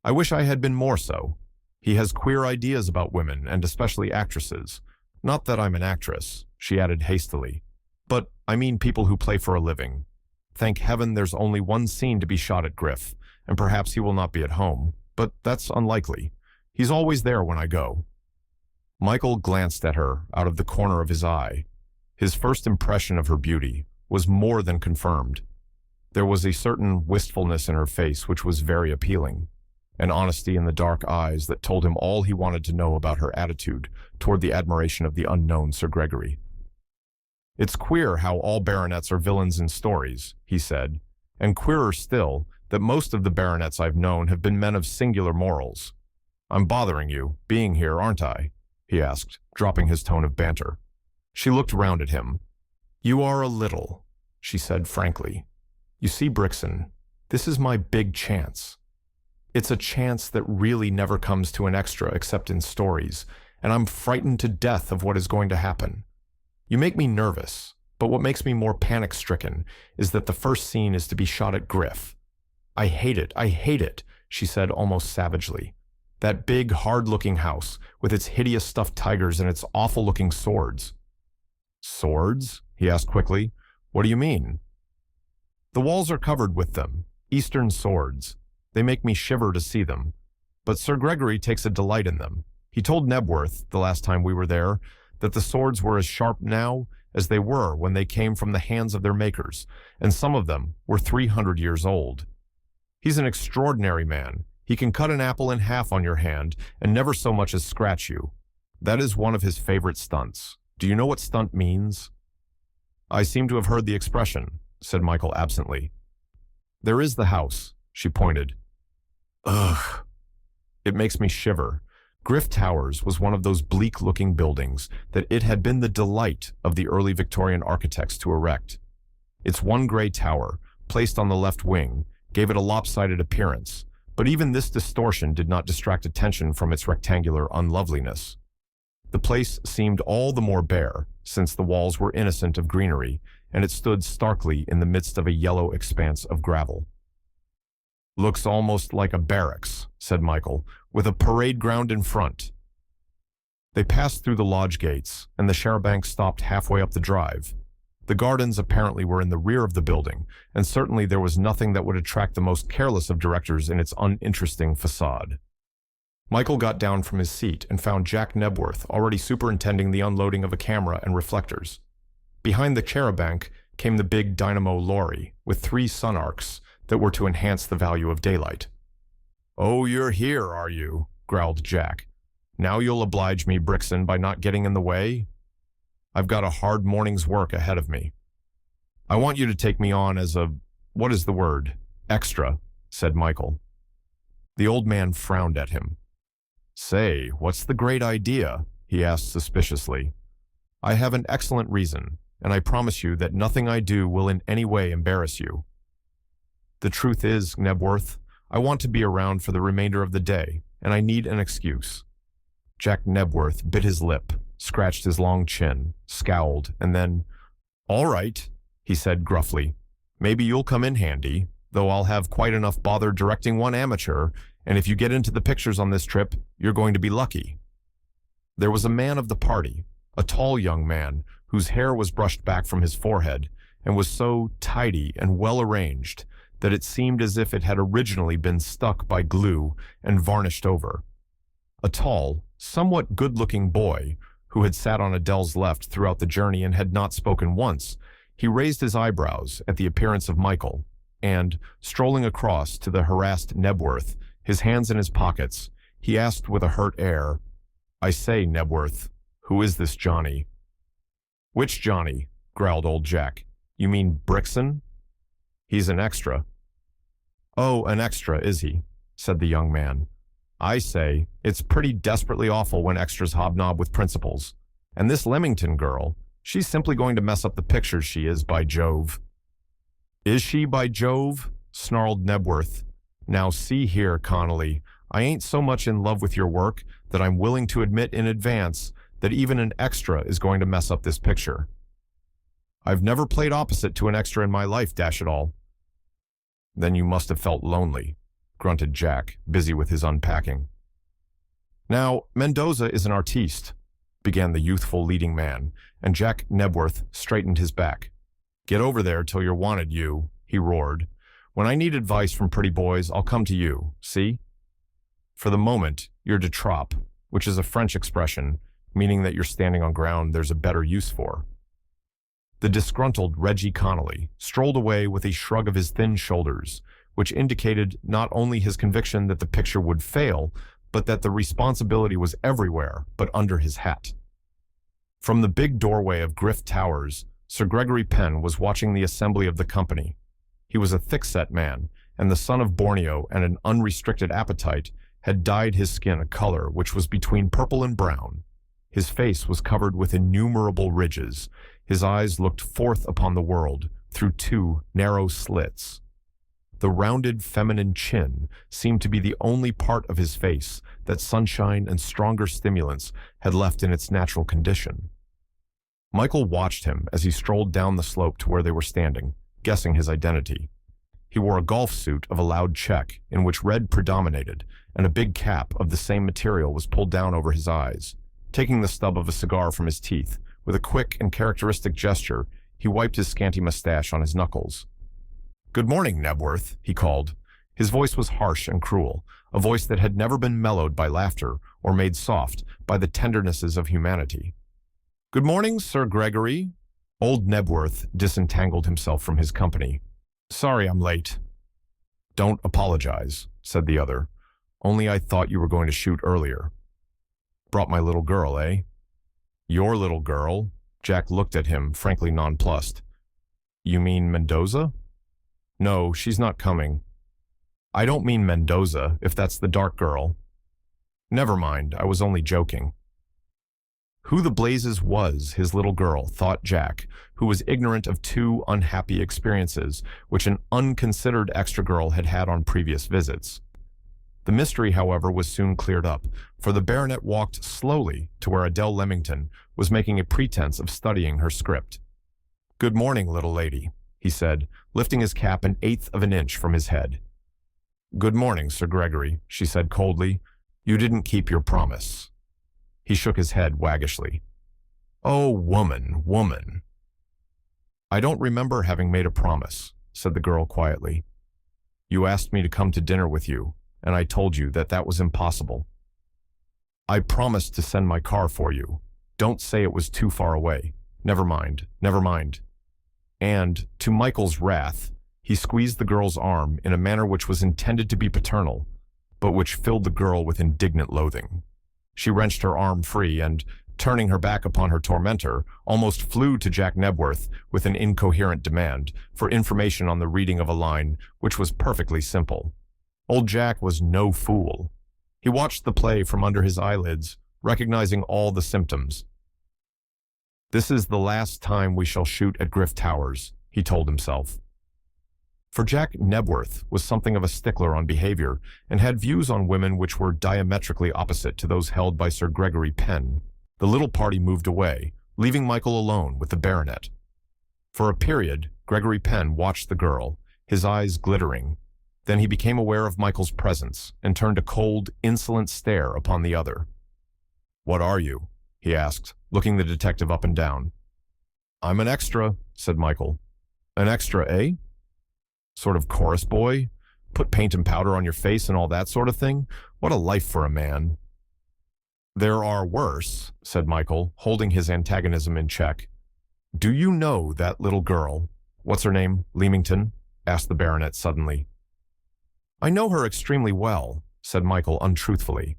I wish I had been more so. He has queer ideas about women, and especially actresses. Not that I'm an actress," she added hastily, "but I mean people who play for a living. Thank heaven there's only one scene to be shot at Griff, and perhaps he will not be at home, but that's unlikely. He's always there when I go." Michael glanced at her out of the corner of his eye. His first impression of her beauty was more than confirmed. There was a certain wistfulness in her face which was very appealing, an honesty in the dark eyes that told him all he wanted to know about her attitude toward the admiration of the unknown Sir Gregory. "It's queer how all baronets are villains in stories," he said, "and queerer still that most of the baronets I've known have been men of singular morals. I'm bothering you, being here, aren't I?" he asked, dropping his tone of banter. She looked round at him. "You are a little," she said frankly. "You see, Brixton, this is my big chance. It's a chance that really never comes to an extra except in stories, and I'm frightened to death of what is going to happen. You make me nervous, but what makes me more panic-stricken is that the first scene is to be shot at Griff. I hate it, she said almost savagely. That big, hard-looking house, with its hideous stuffed tigers and its awful-looking swords." "Swords?" he asked quickly. "What do you mean?" "The walls are covered with them, Eastern swords. They make me shiver to see them. But Sir Gregory takes a delight in them. He told Nebworth, the last time we were there, that the swords were as sharp now as they were when they came from the hands of their makers, and some of them were 300 years old. He's an extraordinary man. He can cut an apple in half on your hand and never so much as scratch you. That is one of his favorite stunts. Do you know what stunt means?" "I seem to have heard the expression," said Michael absently. "There is the house," she pointed. "Ugh. It makes me shiver." Griff Towers was one of those bleak-looking buildings that it had been the delight of the early Victorian architects to erect. Its one gray tower, placed on the left wing, gave it a lopsided appearance, but even this distortion did not distract attention from its rectangular unloveliness. The place seemed all the more bare, since the walls were innocent of greenery, and it stood starkly in the midst of a yellow expanse of gravel. "Looks almost like a barracks," said Michael, "with a parade ground in front." They passed through the lodge gates, and the charabanc stopped halfway up the drive. The gardens apparently were in the rear of the building, and certainly there was nothing that would attract the most careless of directors in its uninteresting facade. Michael got down from his seat and found Jack Nebworth already superintending the unloading of a camera and reflectors. Behind the charabanc came the big dynamo lorry, with 3 sun arcs that were to enhance the value of daylight. "Oh, you're here, are you?" growled Jack. "Now you'll oblige me, Brixton, by not getting in the way? I've got a hard morning's work ahead of me." "I want you to take me on as what is the word? Extra," said Michael. The old man frowned at him. "Say, what's the great idea?" he asked suspiciously. "I have an excellent reason, and I promise you that nothing I do will in any way embarrass you. The truth is, Nebworth, I want to be around for the remainder of the day, and I need an excuse." Jack Nebworth bit his lip, scratched his long chin, scowled, and then, "All right," he said gruffly. "Maybe you'll come in handy, though I'll have quite enough bother directing one amateur, and if you get into the pictures on this trip, you're going to be lucky." There was a man of the party, a tall young man, whose hair was brushed back from his forehead, and was so tidy and well arranged that it seemed as if it had originally been stuck by glue and varnished over. A tall, somewhat good-looking boy, who had sat on Adele's left throughout the journey and had not spoken once, he raised his eyebrows at the appearance of Michael, and, strolling across to the harassed Nebworth, his hands in his pockets, he asked with a hurt air, "I say, Nebworth, who is this Johnny?" "Which Johnny?" growled old Jack. "You mean Brixton?" "He's an extra." "Oh, an extra, is he?" said the young man. "I say, it's pretty desperately awful when extras hobnob with principals. And this Leamington girl, she's simply going to mess up the pictures, she is, by Jove." "Is she, by Jove?" snarled Nebworth. "Now see here, Connolly, I ain't so much in love with your work that I'm willing to admit in advance that even an extra is going to mess up this picture." "I've never played opposite to an extra in my life, dash it all." "Then you must have felt lonely," grunted Jack, busy with his unpacking. "Now, Mendoza is an artiste," began the youthful leading man, and Jack Nebworth straightened his back. "Get over there till you're wanted, you," he roared. "When I need advice from pretty boys, I'll come to you, see? For the moment, you're de trop, which is a French expression, meaning that you're standing on ground there's a better use for." The disgruntled Reggie Connolly strolled away with a shrug of his thin shoulders, which indicated not only his conviction that the picture would fail, but that the responsibility was everywhere but under his hat. From the big doorway of Griff Towers, Sir Gregory Penn was watching the assembly of the company. He was a thick-set man, and the son of Borneo and an unrestricted appetite had dyed his skin a color which was between purple and brown. His face was covered with innumerable ridges. His eyes looked forth upon the world through 2 narrow slits. The rounded feminine chin seemed to be the only part of his face that sunshine and stronger stimulants had left in its natural condition. Michael watched him as he strolled down the slope to where they were standing, guessing his identity. He wore a golf suit of a loud check in which red predominated, and a big cap of the same material was pulled down over his eyes. Taking the stub of a cigar from his teeth, with a quick and characteristic gesture, he wiped his scanty mustache on his knuckles. "Good morning, Nebworth," he called. His voice was harsh and cruel, a voice that had never been mellowed by laughter or made soft by the tendernesses of humanity. "Good morning, Sir Gregory," Old Nebworth disentangled himself from his company. "Sorry I'm late." "Don't apologize," said the other. "Only I thought you were going to shoot earlier." "Brought my little girl, eh?" "Your little girl?" Jack looked at him, frankly nonplussed. "You mean Mendoza?" "No, she's not coming." "I don't mean Mendoza, if that's the dark girl." "Never mind, I was only joking." Who the blazes was his little girl, thought Jack, who was ignorant of two unhappy experiences which an unconsidered extra girl had had on previous visits. The mystery, however, was soon cleared up, for the baronet walked slowly to where Adele Leamington was making a pretense of studying her script. "Good morning, little lady," he said, lifting his cap an eighth of an inch from his head. "Good morning, Sir Gregory," she said coldly. "You didn't keep your promise." He shook his head waggishly. "Oh, woman, woman." "I don't remember having made a promise," said the girl quietly. "You asked me to come to dinner with you, and I told you that that was impossible. I promised to send my car for you. Don't say it was too far away. Never mind, never mind." And, to Michael's wrath, he squeezed the girl's arm in a manner which was intended to be paternal, but which filled the girl with indignant loathing. She wrenched her arm free and, turning her back upon her tormentor, almost flew to Jack Nebworth with an incoherent demand for information on the reading of a line which was perfectly simple. Old Jack was no fool. He watched the play from under his eyelids, recognizing all the symptoms. "This is the last time we shall shoot at Griff Towers," he told himself. For Jack Nebworth was something of a stickler on behavior and had views on women which were diametrically opposite to those held by Sir Gregory Penn. The little party moved away, leaving Michael alone with the baronet. For a period, Gregory Penn watched the girl, his eyes glittering. Then he became aware of Michael's presence and turned a cold, insolent stare upon the other. "What are you?" he asked, looking the detective up and down. "I'm an extra," said Michael. "An extra, eh? Sort of chorus boy? Put paint and powder on your face and all that sort of thing? What a life for a man." "There are worse," said Michael, holding his antagonism in check. "Do you know that little girl? What's her name? Leamington?" asked the baronet suddenly. "I know her extremely well," said Michael untruthfully.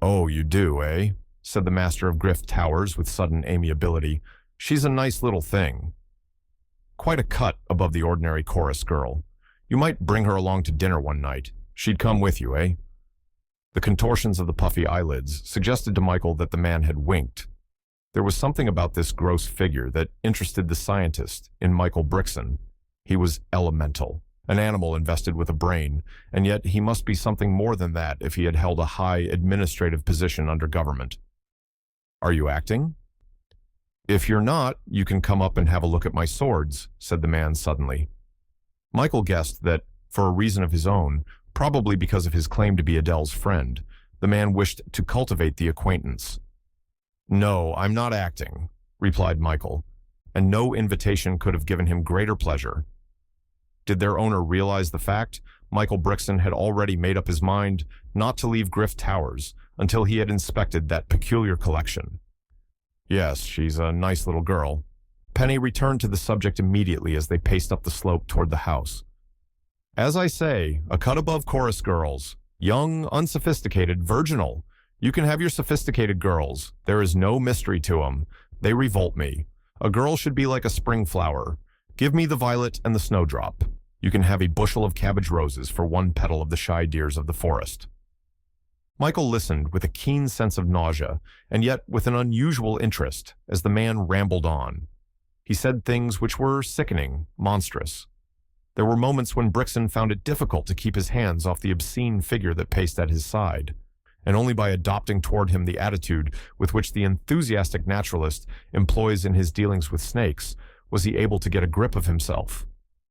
"Oh, you do, eh?" said the master of Griff Towers with sudden amiability. "She's a nice little thing. Quite a cut above the ordinary chorus girl. You might bring her along to dinner one night. She'd come with you, eh?" The contortions of the puffy eyelids suggested to Michael that the man had winked. There was something about this gross figure that interested the scientist in Michael Brixton. He was elemental, an animal invested with a brain, and yet he must be something more than that if he had held a high administrative position under government. "Are you acting?" "If you're not, you can come up and have a look at my swords," said the man suddenly. Michael guessed that, for a reason of his own, probably because of his claim to be Adele's friend, the man wished to cultivate the acquaintance. "No, I'm not acting," replied Michael, and no invitation could have given him greater pleasure. Did their owner realize the fact? Michael Brixton had already made up his mind not to leave Griff Towers until he had inspected that peculiar collection. "Yes, she's a nice little girl." Penny returned to the subject immediately as they paced up the slope toward the house. "As I say, a cut above chorus girls. Young, unsophisticated, virginal. You can have your sophisticated girls. There is no mystery to 'em. They revolt me. A girl should be like a spring flower. Give me the violet and the snowdrop. You can have a bushel of cabbage roses for one petal of the shy deers of the forest." Michael listened with a keen sense of nausea, and yet with an unusual interest, as the man rambled on. He said things which were sickening, monstrous. There were moments when Brixton found it difficult to keep his hands off the obscene figure that paced at his side, and only by adopting toward him the attitude with which the enthusiastic naturalist employs in his dealings with snakes was he able to get a grip of himself.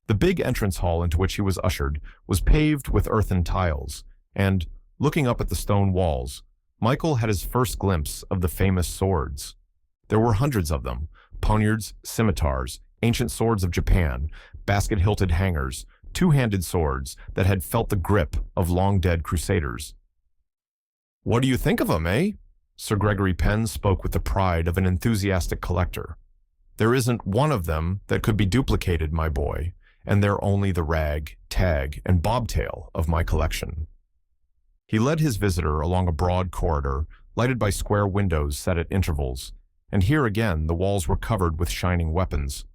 The big entrance hall into which he was ushered was paved with earthen tiles, and, looking up at the stone walls, Michael had his first glimpse of the famous swords. There were hundreds of them: poniards, scimitars, ancient swords of Japan, basket-hilted hangers, two-handed swords that had felt the grip of long-dead crusaders. "What do you think of 'em, eh?" Sir Gregory Penn spoke with the pride of an enthusiastic collector. There isn't one of them that could be duplicated, my boy, and they're only the rag, tag, and bobtail of my collection. He led his visitor along a broad corridor, lighted by square windows set at intervals, and here again the walls were covered with shining weapons.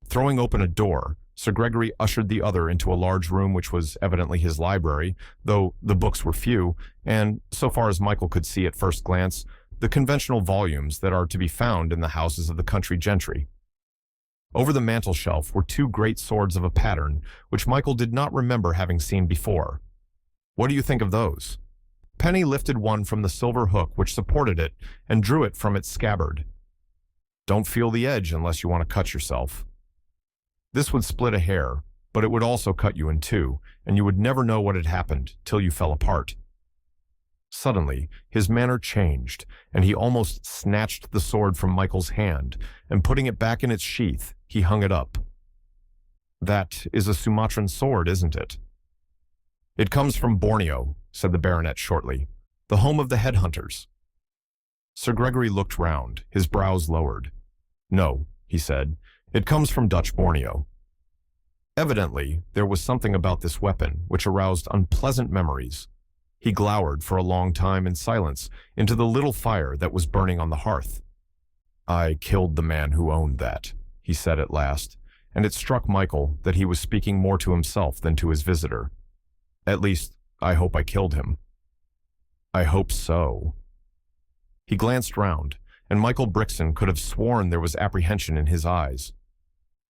Throwing open a door, Sir Gregory ushered the other into a large room which was evidently his library, though the books were few, and, so far as Michael could see at first glance, the conventional volumes that are to be found in the houses of the country gentry. Over the mantel-shelf were two great swords of a pattern which Michael did not remember having seen before. What do you think of those? Penny lifted one from the silver hook which supported it and drew it from its scabbard. Don't feel the edge unless you want to cut yourself. This would split a hair, but it would also cut you in two, and you would never know what had happened till you fell apart. Suddenly, his manner changed, and he almost snatched the sword from Michael's hand, and putting it back in its sheath, he hung it up. That is a Sumatran sword, isn't it? It comes from Borneo, said the baronet shortly, the home of the headhunters. Sir Gregory looked round, his brows lowered. No, he said, it comes from Dutch Borneo. Evidently, there was something about this weapon which aroused unpleasant memories. He glowered for a long time in silence into the little fire that was burning on the hearth. I killed the man who owned that, he said at last, and it struck Michael that he was speaking more to himself than to his visitor. At least, I hope I killed him. I hope so. He glanced round, and Michael Brixton could have sworn there was apprehension in his eyes.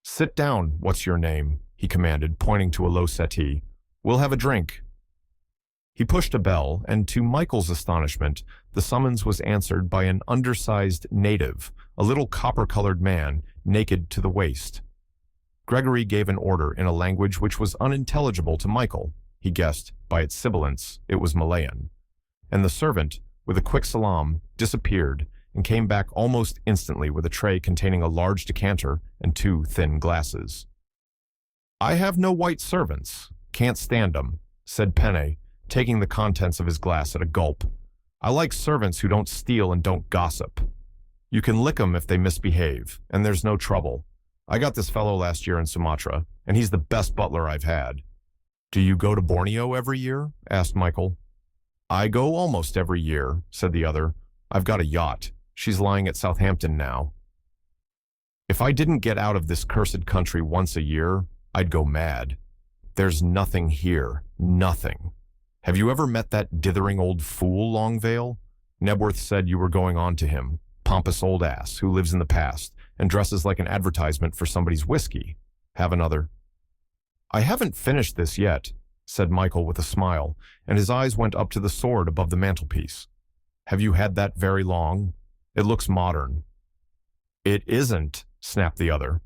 Sit down, what's your name? He commanded, pointing to a low settee. We'll have a drink. He pushed a bell, and to Michael's astonishment, the summons was answered by an undersized native, a little copper-colored man, naked to the waist. Gregory gave an order in a language which was unintelligible to Michael. He guessed, by its sibilance, it was Malayan. And the servant, with a quick salaam, disappeared and came back almost instantly with a tray containing a large decanter and two thin glasses. I have no white servants. Can't stand 'em, said Penne, taking the contents of his glass at a gulp. I like servants who don't steal and don't gossip. You can lick 'em if they misbehave, and there's no trouble. I got this fellow last year in Sumatra, and he's the best butler I've had. Do you go to Borneo every year? Asked Michael. I go almost every year, said the other. I've got a yacht. She's lying at Southampton now. If I didn't get out of this cursed country once a year, I'd go mad. There's nothing here, nothing. Have you ever met that dithering old fool, Longvale? Nebworth said you were going on to him, pompous old ass who lives in the past and dresses like an advertisement for somebody's whiskey. Have another? I haven't finished this yet, said Michael with a smile, and his eyes went up to the sword above the mantelpiece. Have you had that very long? It looks modern. It isn't, snapped the other.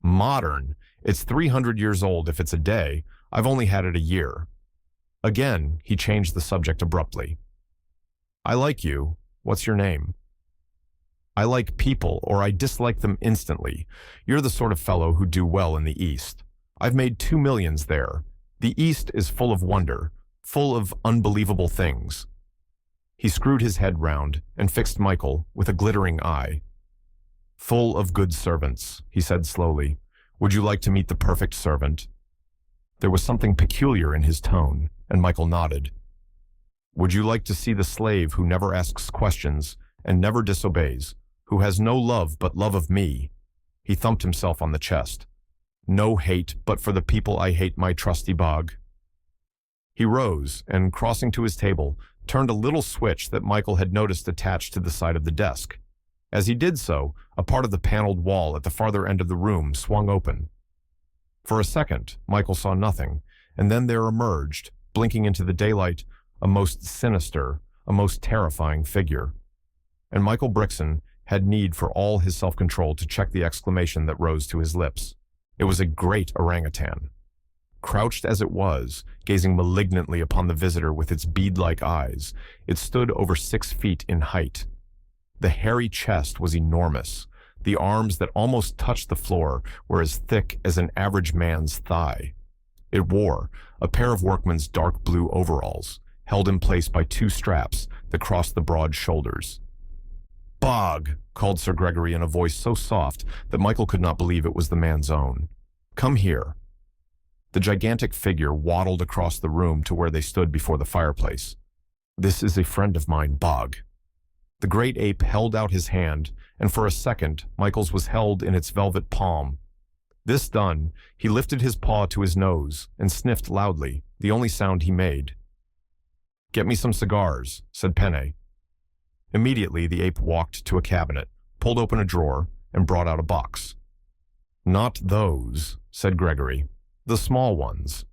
Modern? It's 300 years old if it's a day. I've only had it a year. Again, he changed the subject abruptly. I like you. What's your name? I like people, or I dislike them instantly. You're the sort of fellow who'd do well in the East. I've made 2 millions there. The East is full of wonder, full of unbelievable things. He screwed his head round and fixed Michael with a glittering eye. Full of good servants, he said slowly. Would you like to meet the perfect servant? There was something peculiar in his tone, and Michael nodded. Would you like to see the slave who never asks questions and never disobeys, who has no love but love of me? He thumped himself on the chest. No hate but for the people I hate, my trusty bog. He rose and, crossing to his table, turned a little switch that Michael had noticed attached to the side of the desk. As he did so, a part of the paneled wall at the farther end of the room swung open. For a second, Michael saw nothing, and then there emerged, blinking into the daylight, a most sinister, a most terrifying figure. And Michael Brixton had need for all his self-control to check the exclamation that rose to his lips. It was a great orangutan. Crouched as it was, gazing malignantly upon the visitor with its bead-like eyes, it stood over 6 feet in height. The hairy chest was enormous. The arms that almost touched the floor were as thick as an average man's thigh. It wore a pair of workman's dark blue overalls, held in place by 2 straps that crossed the broad shoulders. "Bog," called Sir Gregory in a voice so soft that Michael could not believe it was the man's own. "Come here." The gigantic figure waddled across the room to where they stood before the fireplace. "This is a friend of mine, Bog." The great ape held out his hand, and for a second, Michael's was held in its velvet palm. This done, he lifted his paw to his nose and sniffed loudly, the only sound he made. "Get me some cigars," said Penne. Immediately, the ape walked to a cabinet, pulled open a drawer, and brought out a box. "Not those," said Gregory. "The small ones."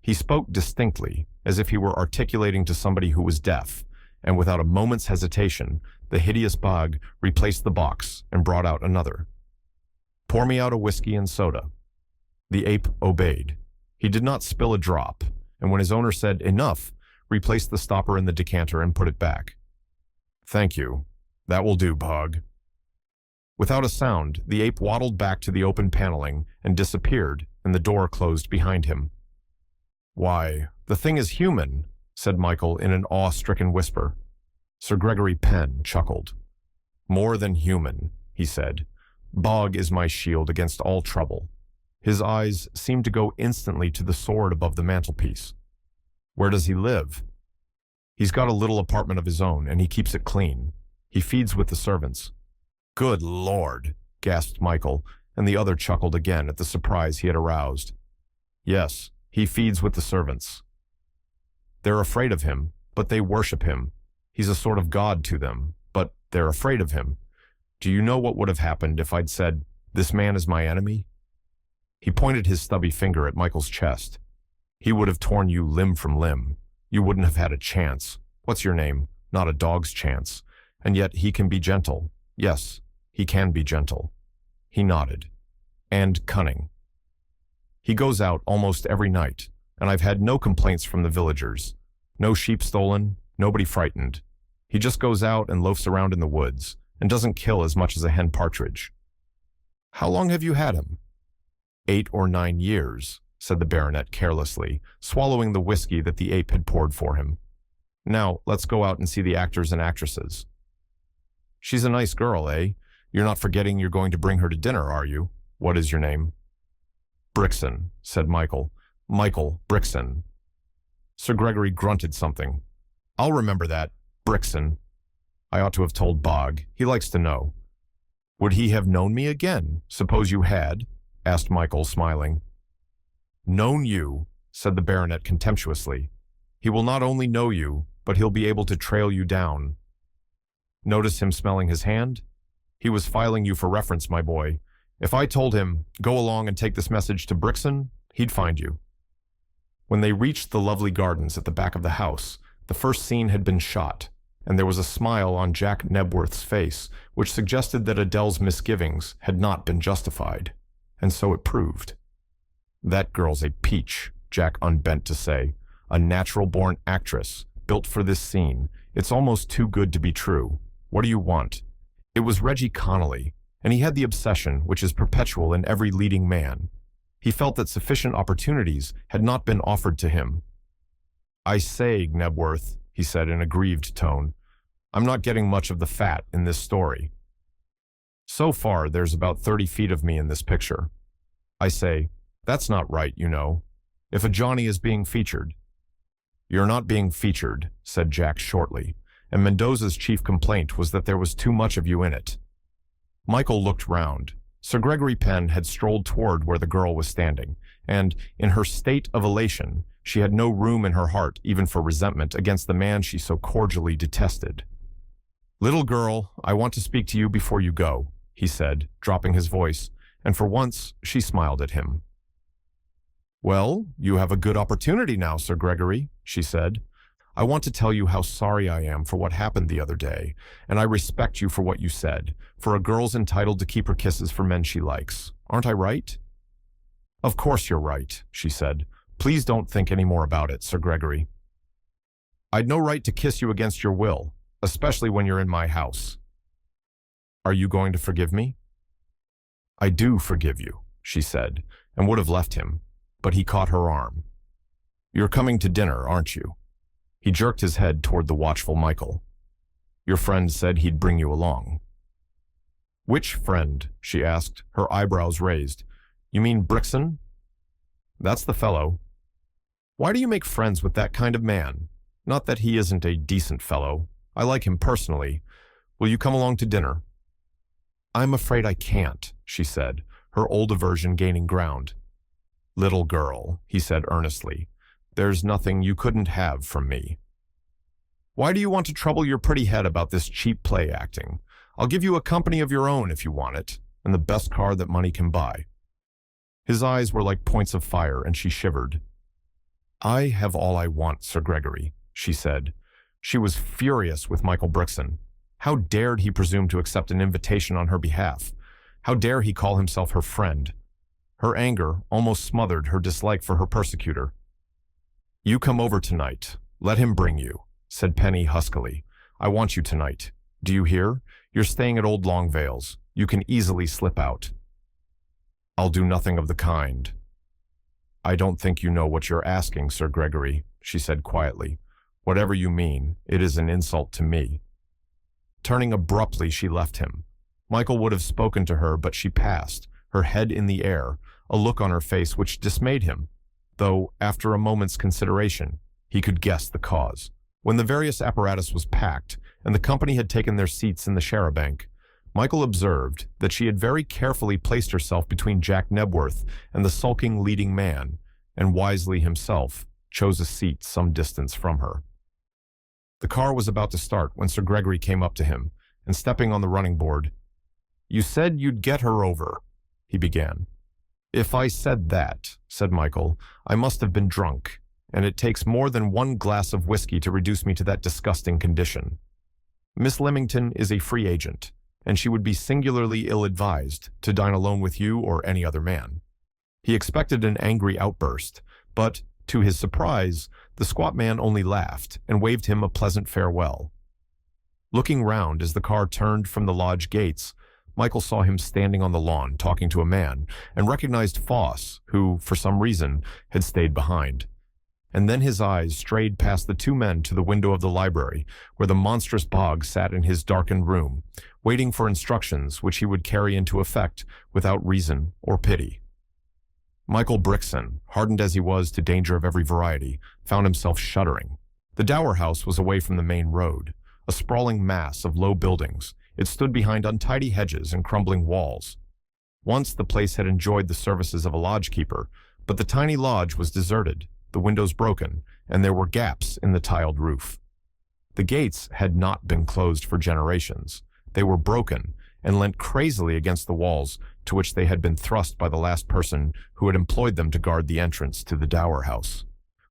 He spoke distinctly, as if he were articulating to somebody who was deaf, and without a moment's hesitation, the hideous Bog replaced the box and brought out another. "Pour me out a whiskey and soda." The ape obeyed. He did not spill a drop, and when his owner said, "Enough," replaced the stopper in the decanter and put it back. "Thank you. That will do, Bog." Without a sound, the ape waddled back to the open paneling and disappeared, and the door closed behind him. "Why, the thing is human," said Michael in an awe-stricken whisper. Sir Gregory Penn chuckled. "More than human," he said. "Bog is my shield against all trouble." His eyes seemed to go instantly to the sword above the mantelpiece. "Where does he live?" "He's got a little apartment of his own, and he keeps it clean. He feeds with the servants." "Good Lord," gasped Michael, and the other chuckled again at the surprise he had aroused. "Yes, he feeds with the servants. They're afraid of him, but they worship him. He's a sort of god to them, but they're afraid of him. Do you know what would have happened if I'd said, 'This man is my enemy'?" He pointed his stubby finger at Michael's chest. "He would have torn you limb from limb. You wouldn't have had a chance. What's your name? Not a dog's chance. And yet he can be gentle. Yes, he can be gentle." He nodded. "And cunning. He goes out almost every night, and I've had no complaints from the villagers. No sheep stolen, nobody frightened. He just goes out and loafs around in the woods, and doesn't kill as much as a hen partridge." "How long have you had him?" 8 or 9 years, said the baronet carelessly, swallowing the whiskey that the ape had poured for him. "Now, let's go out and see the actors and actresses." "She's a nice girl, eh? You're not forgetting you're going to bring her to dinner, are you? What is your name?" "Brixen," said Michael. "Michael Brixen." Sir Gregory grunted something. "I'll remember that. Brixen. I ought to have told Bog. He likes to know." "Would he have known me again? Suppose you had?" asked Michael, smiling. "Known you," said the baronet contemptuously. "He will not only know you, but he'll be able to trail you down. Notice him smelling his hand? He was filing you for reference, my boy. If I told him, 'Go along and take this message to Brixen,' he'd find you." When they reached the lovely gardens at the back of the house, the first scene had been shot, and there was a smile on Jack Nebworth's face which suggested that Adele's misgivings had not been justified. And so it proved. "That girl's a peach," Jack unbent to say. "A natural-born actress, built for this scene. It's almost too good to be true. What do you want?" It was Reggie Connolly, and he had the obsession which is perpetual in every leading man. He felt that sufficient opportunities had not been offered to him. "I say, Nebworth," he said in a grieved tone, "I'm not getting much of the fat in this story. So far, there's about 30 feet of me in this picture. I say, that's not right, you know. If a Johnny is being featured." "You're not being featured," said Jack shortly, and Mendoza's chief complaint was that there was too much of you in it. Michael looked round. Sir Gregory Penn had strolled toward where the girl was standing, and, in her state of elation, she had no room in her heart even for resentment against the man she so cordially detested. "Little girl, I want to speak to you before you go," he said, dropping his voice, and for once she smiled at him. "Well, you have a good opportunity now, Sir Gregory," she said. "I want to tell you how sorry I am for what happened the other day, and I respect you for what you said, for a girl's entitled to keep her kisses for men she likes. Aren't I right?" "Of course you're right," she said. "Please don't think any more about it, Sir Gregory. I'd no right to kiss you against your will, especially when you're in my house. Are you going to forgive me?" "I do forgive you," she said, and would have left him, but he caught her arm. "You're coming to dinner, aren't you?" He jerked his head toward the watchful Michael. Your friend said he'd bring you along." "Which friend?" she asked, her eyebrows raised. "You mean Brixton?" "That's the fellow." "Why do you make friends with that kind of man? Not that he isn't a decent fellow. I like him personally. Will you come along to dinner?" "I'm afraid I can't," she said, her old aversion gaining ground. "Little girl," he said earnestly, "there's nothing you couldn't have from me." "Why do you want to trouble your pretty head about this cheap play acting? I'll give you a company of your own if you want it, and the best car that money can buy." His eyes were like points of fire, and she shivered. "I have all I want, Sir Gregory," she said. She was furious with Michael Brixton. How dared he presume to accept an invitation on her behalf? How dare he call himself her friend? Her anger almost smothered her dislike for her persecutor. "You come over tonight. Let him bring you," said Penny huskily. "I want you tonight. Do you hear? You're staying at Old Longvale's. You can easily slip out." "I'll do nothing of the kind." "I don't think you know what you're asking, Sir Gregory," she said quietly. "Whatever you mean, it is an insult to me." Turning abruptly, she left him. Michael would have spoken to her, but she passed, her head in the air, a look on her face which dismayed him, though, after a moment's consideration, he could guess the cause. When the various apparatus was packed, and the company had taken their seats in the charabanc, Michael observed that she had very carefully placed herself between Jack Nebworth and the sulking leading man, and wisely himself chose a seat some distance from her. The car was about to start when Sir Gregory came up to him, and stepping on the running board, "You said you'd get her over," he began. "If I said that," said Michael, "I must have been drunk, and it takes more than one glass of whiskey to reduce me to that disgusting condition. Miss Leamington is a free agent, and she would be singularly ill-advised to dine alone with you or any other man." He expected an angry outburst, but, to his surprise, the squat man only laughed and waved him a pleasant farewell. Looking round as the car turned from the lodge gates, Michael saw him standing on the lawn talking to a man, and recognized Foss, who, for some reason, had stayed behind. And then his eyes strayed past the two men to the window of the library, where the monstrous Boggs sat in his darkened room, waiting for instructions which he would carry into effect without reason or pity. Michael Brixton, hardened as he was to danger of every variety, found himself shuddering. The Dower House was away from the main road, a sprawling mass of low buildings. It stood behind untidy hedges and crumbling walls. Once the place had enjoyed the services of a lodgekeeper, but the tiny lodge was deserted, the windows broken, and there were gaps in the tiled roof. The gates had not been closed for generations. They were broken and leant crazily against the walls to which they had been thrust by the last person who had employed them to guard the entrance to the Dower House.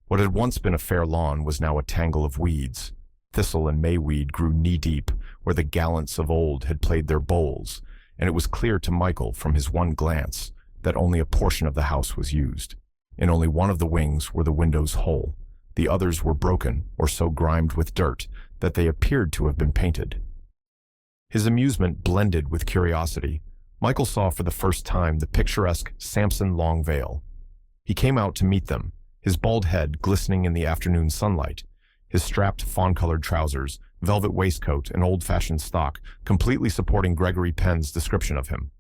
What had once been a fair lawn was now a tangle of weeds. Thistle and mayweed grew knee-deep where the gallants of old had played their bowls, and it was clear to Michael from his one glance that only a portion of the house was used. In only one of the wings were the windows whole. The others were broken or so grimed with dirt that they appeared to have been painted. His amusement blended with curiosity. Michael saw for the first time the picturesque Samson Longvale. He came out to meet them, his bald head glistening in the afternoon sunlight, his strapped fawn-colored trousers, velvet waistcoat, and old-fashioned stock completely supporting Gregory Penn's description of him.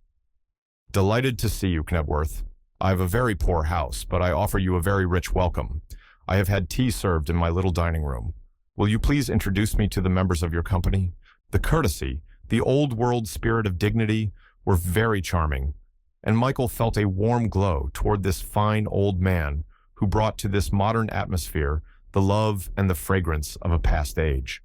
"Delighted to see you, Knebworth. I have a very poor house, but I offer you a very rich welcome. I have had tea served in my little dining room. Will you please introduce me to the members of your company? The courtesy, the old-world spirit of dignity were very charming, and Michael felt a warm glow toward this fine old man who brought to this modern atmosphere the love and the fragrance of a past age.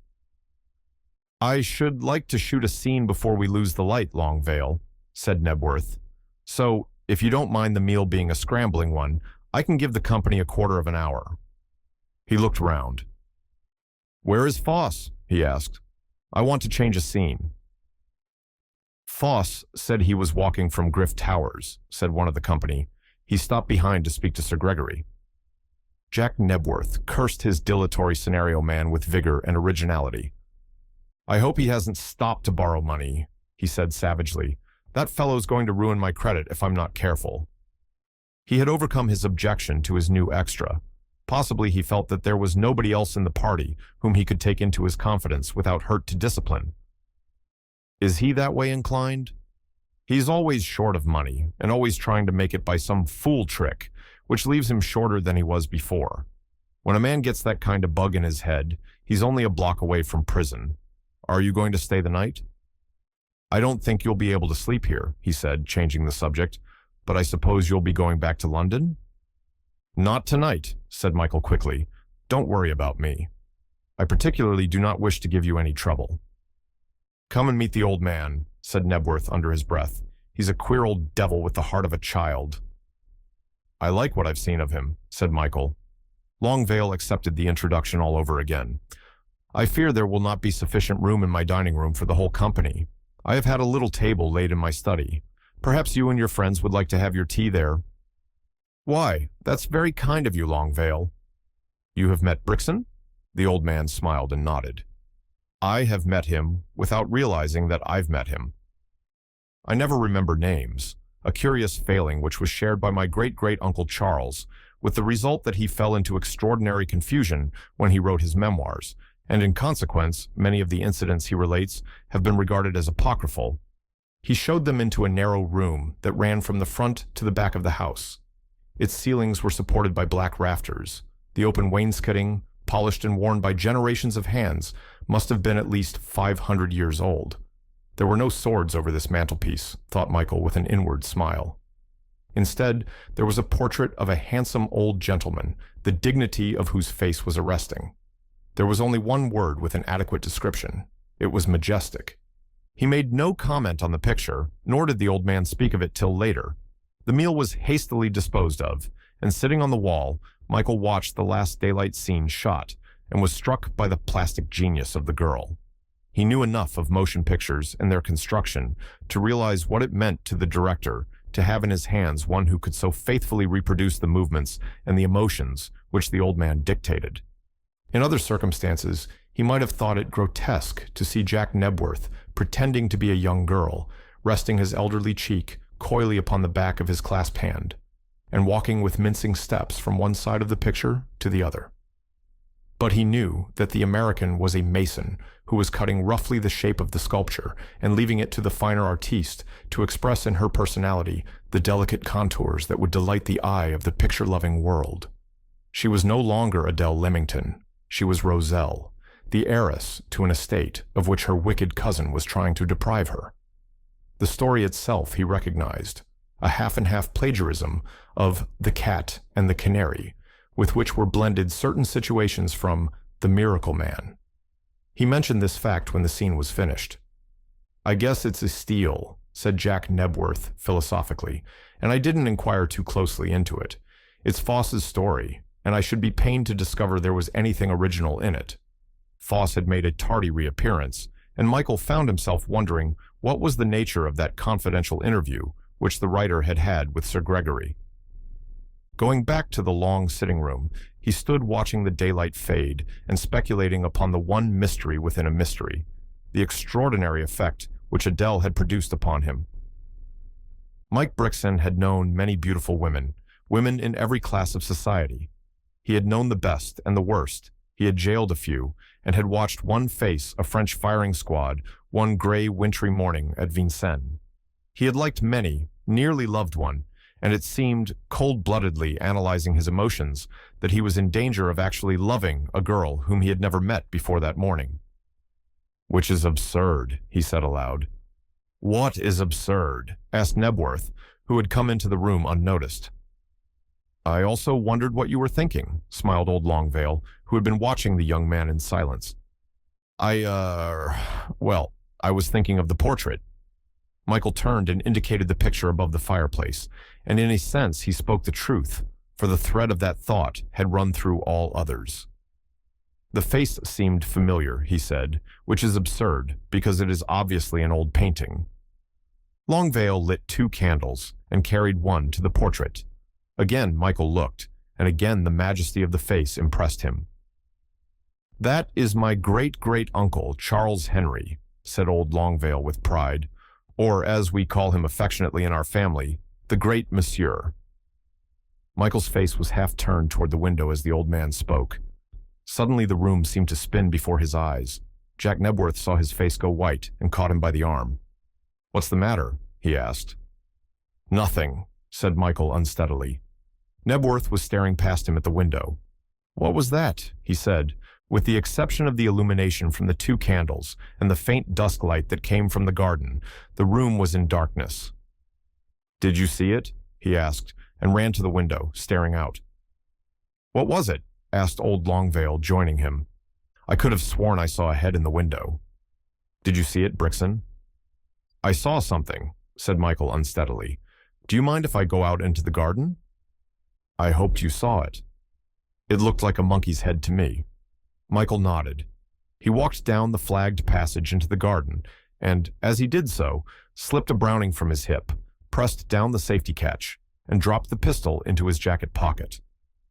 "I should like to shoot a scene before we lose the light, Longvale," said Nebworth. "So, if you don't mind the meal being a scrambling one, I can give the company a quarter of an hour." He looked round. "Where is Foss?" he asked. "I want to change a scene." "Foss said he was walking from Griff Towers," said one of the company. "He stopped behind to speak to Sir Gregory." Jack Nebworth cursed his dilatory scenario man with vigor and originality. "I hope he hasn't stopped to borrow money," he said savagely. "That fellow's going to ruin my credit if I'm not careful." He had overcome his objection to his new extra. Possibly he felt that there was nobody else in the party whom he could take into his confidence without hurt to discipline. Is he that way inclined? He's always short of money and always trying to make it by some fool trick, which leaves him shorter than he was before. When a man gets that kind of bug in his head, he's only a block away from prison. Are you going to stay the night? I don't think you'll be able to sleep here, he said, changing the subject, but I suppose you'll be going back to London? Not tonight, said Michael quickly. Don't worry about me. I particularly do not wish to give you any trouble. Come and meet the old man, said Nebworth under his breath. He's a queer old devil with the heart of a child. I like what I've seen of him, said Michael. Longvale accepted the introduction all over again. I fear there will not be sufficient room in my dining room for the whole company. I have had a little table laid in my study. Perhaps you and your friends would like to have your tea there. Why, that's very kind of you, Longvale. You have met Brixton? The old man smiled and nodded. I have met him without realizing that I've met him. I never remember names, a curious failing which was shared by my great-great-uncle Charles, with the result that he fell into extraordinary confusion when he wrote his memoirs, and in consequence, many of the incidents he relates have been regarded as apocryphal. He showed them into a narrow room that ran from the front to the back of the house. Its ceilings were supported by black rafters. The open wainscoting, polished and worn by generations of hands, must have been at least 500 years old. There were no swords over this mantelpiece, thought Michael with an inward smile. Instead, there was a portrait of a handsome old gentleman, the dignity of whose face was arresting. There was only one word with an adequate description. It was majestic. He made no comment on the picture, nor did the old man speak of it till later. The meal was hastily disposed of, and sitting on the wall, Michael watched the last daylight scene shot and was struck by the plastic genius of the girl. He knew enough of motion pictures and their construction to realize what it meant to the director to have in his hands one who could so faithfully reproduce the movements and the emotions which the old man dictated. In other circumstances, he might have thought it grotesque to see Jack Nebworth pretending to be a young girl, resting his elderly cheek coyly upon the back of his clasped hand, and walking with mincing steps from one side of the picture to the other. But he knew that the American was a mason who was cutting roughly the shape of the sculpture and leaving it to the finer artiste to express in her personality the delicate contours that would delight the eye of the picture-loving world. She was no longer Adele Leamington. She was Roselle, the heiress to an estate of which her wicked cousin was trying to deprive her. The story itself he recognized, a half-and-half plagiarism of The Cat and the Canary, with which were blended certain situations from The Miracle Man. He mentioned this fact when the scene was finished. I guess it's a steal, said Jack Nebworth philosophically, and I didn't inquire too closely into it. It's Foss's story, and I should be pained to discover there was anything original in it. Foss had made a tardy reappearance, and Michael found himself wondering what was the nature of that confidential interview which the writer had had with Sir Gregory. Going back to the long sitting room, he stood watching the daylight fade and speculating upon the one mystery within a mystery, the extraordinary effect which Adele had produced upon him. Mike Brixton had known many beautiful women, women in every class of society. He had known the best and the worst. He had jailed a few, and had watched one face a French firing squad one gray, wintry morning at Vincennes. He had liked many, nearly loved one, and it seemed, cold-bloodedly analyzing his emotions, that he was in danger of actually loving a girl whom he had never met before that morning. Which is absurd, he said aloud. What is absurd? Asked Nebworth, who had come into the room unnoticed. I also wondered what you were thinking, smiled old Longvale, who had been watching the young man in silence. Well, I was thinking of the portrait. Michael turned and indicated the picture above the fireplace, and in a sense he spoke the truth, for the thread of that thought had run through all others. The face seemed familiar, he said, which is absurd, because it is obviously an old painting. Longvale lit 2 candles and carried one to the portrait. Again Michael looked, and again the majesty of the face impressed him. That is my great-great-uncle, Charles Henry, said old Longvale with pride, or, as we call him affectionately in our family, the great Monsieur. Michael's face was half turned toward the window as the old man spoke. Suddenly the room seemed to spin before his eyes. Jack Nebworth saw his face go white and caught him by the arm. "What's the matter?" he asked. "Nothing," said Michael unsteadily. Nebworth was staring past him at the window. "What was that?" he said. With the exception of the illumination from the 2 candles and the faint dusk light that came from the garden, the room was in darkness. "Did you see it?" he asked, and ran to the window, staring out. "What was it?" asked old Longvale, joining him. "I could have sworn I saw a head in the window." "Did you see it, Brixton?" "I saw something," said Michael unsteadily. "Do you mind if I go out into the garden?" "I hoped you saw it." "It looked like a monkey's head to me." Michael nodded. He walked down the flagged passage into the garden, and, as he did so, slipped a Browning from his hip, pressed down the safety catch, and dropped the pistol into his jacket pocket.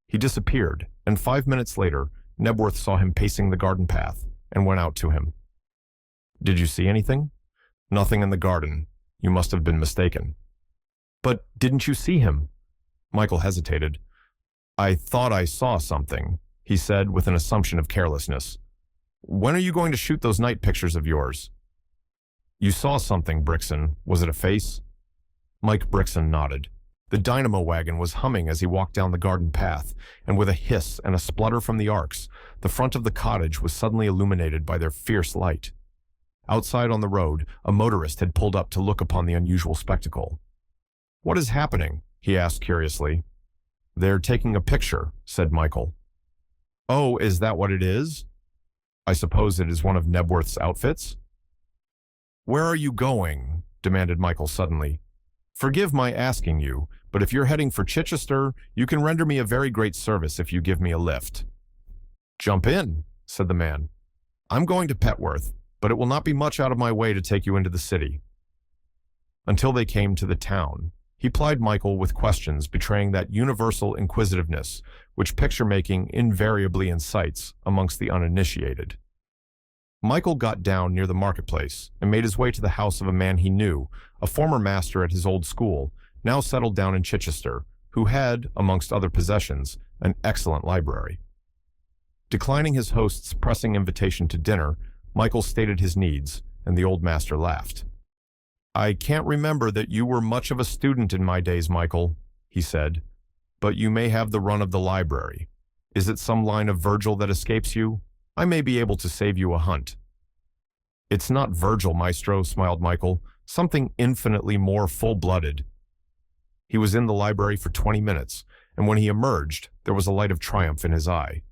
He disappeared, and 5 minutes later, Nebworth saw him pacing the garden path and went out to him. "Did you see anything?" "Nothing in the garden. You must have been mistaken." "But didn't you see him?" Michael hesitated. "I thought I saw something," he said with an assumption of carelessness. "When are you going to shoot those night pictures of yours?" "You saw something, Brixton. Was it a face?" Mike Brixton nodded. The dynamo wagon was humming as he walked down the garden path, and with a hiss and a splutter from the arcs, the front of the cottage was suddenly illuminated by their fierce light. Outside on the road, a motorist had pulled up to look upon the unusual spectacle. "What is happening?" he asked curiously. "They're taking a picture," said Michael. "Oh, is that what it is? I suppose it is one of Nebworth's outfits?" "Where are you going?" demanded Michael suddenly. "Forgive my asking you, but if you're heading for Chichester, you can render me a very great service if you give me a lift." "Jump in," said the man. "I'm going to Petworth, but it will not be much out of my way to take you into the city." Until they came to the town, he plied Michael with questions betraying that universal inquisitiveness which picture-making invariably incites amongst the uninitiated. Michael got down near the marketplace and made his way to the house of a man he knew, a former master at his old school, now settled down in Chichester, who had, amongst other possessions, an excellent library. Declining his host's pressing invitation to dinner, Michael stated his needs, and the old master laughed. "I can't remember that you were much of a student in my days, Michael," he said, "but you may have the run of the library. Is it some line of Virgil that escapes you? I may be able to save you a hunt." "It's not Virgil, maestro," smiled Michael. "Something infinitely more full-blooded." He was in the library for 20 minutes, and when he emerged, there was a light of triumph in his eye.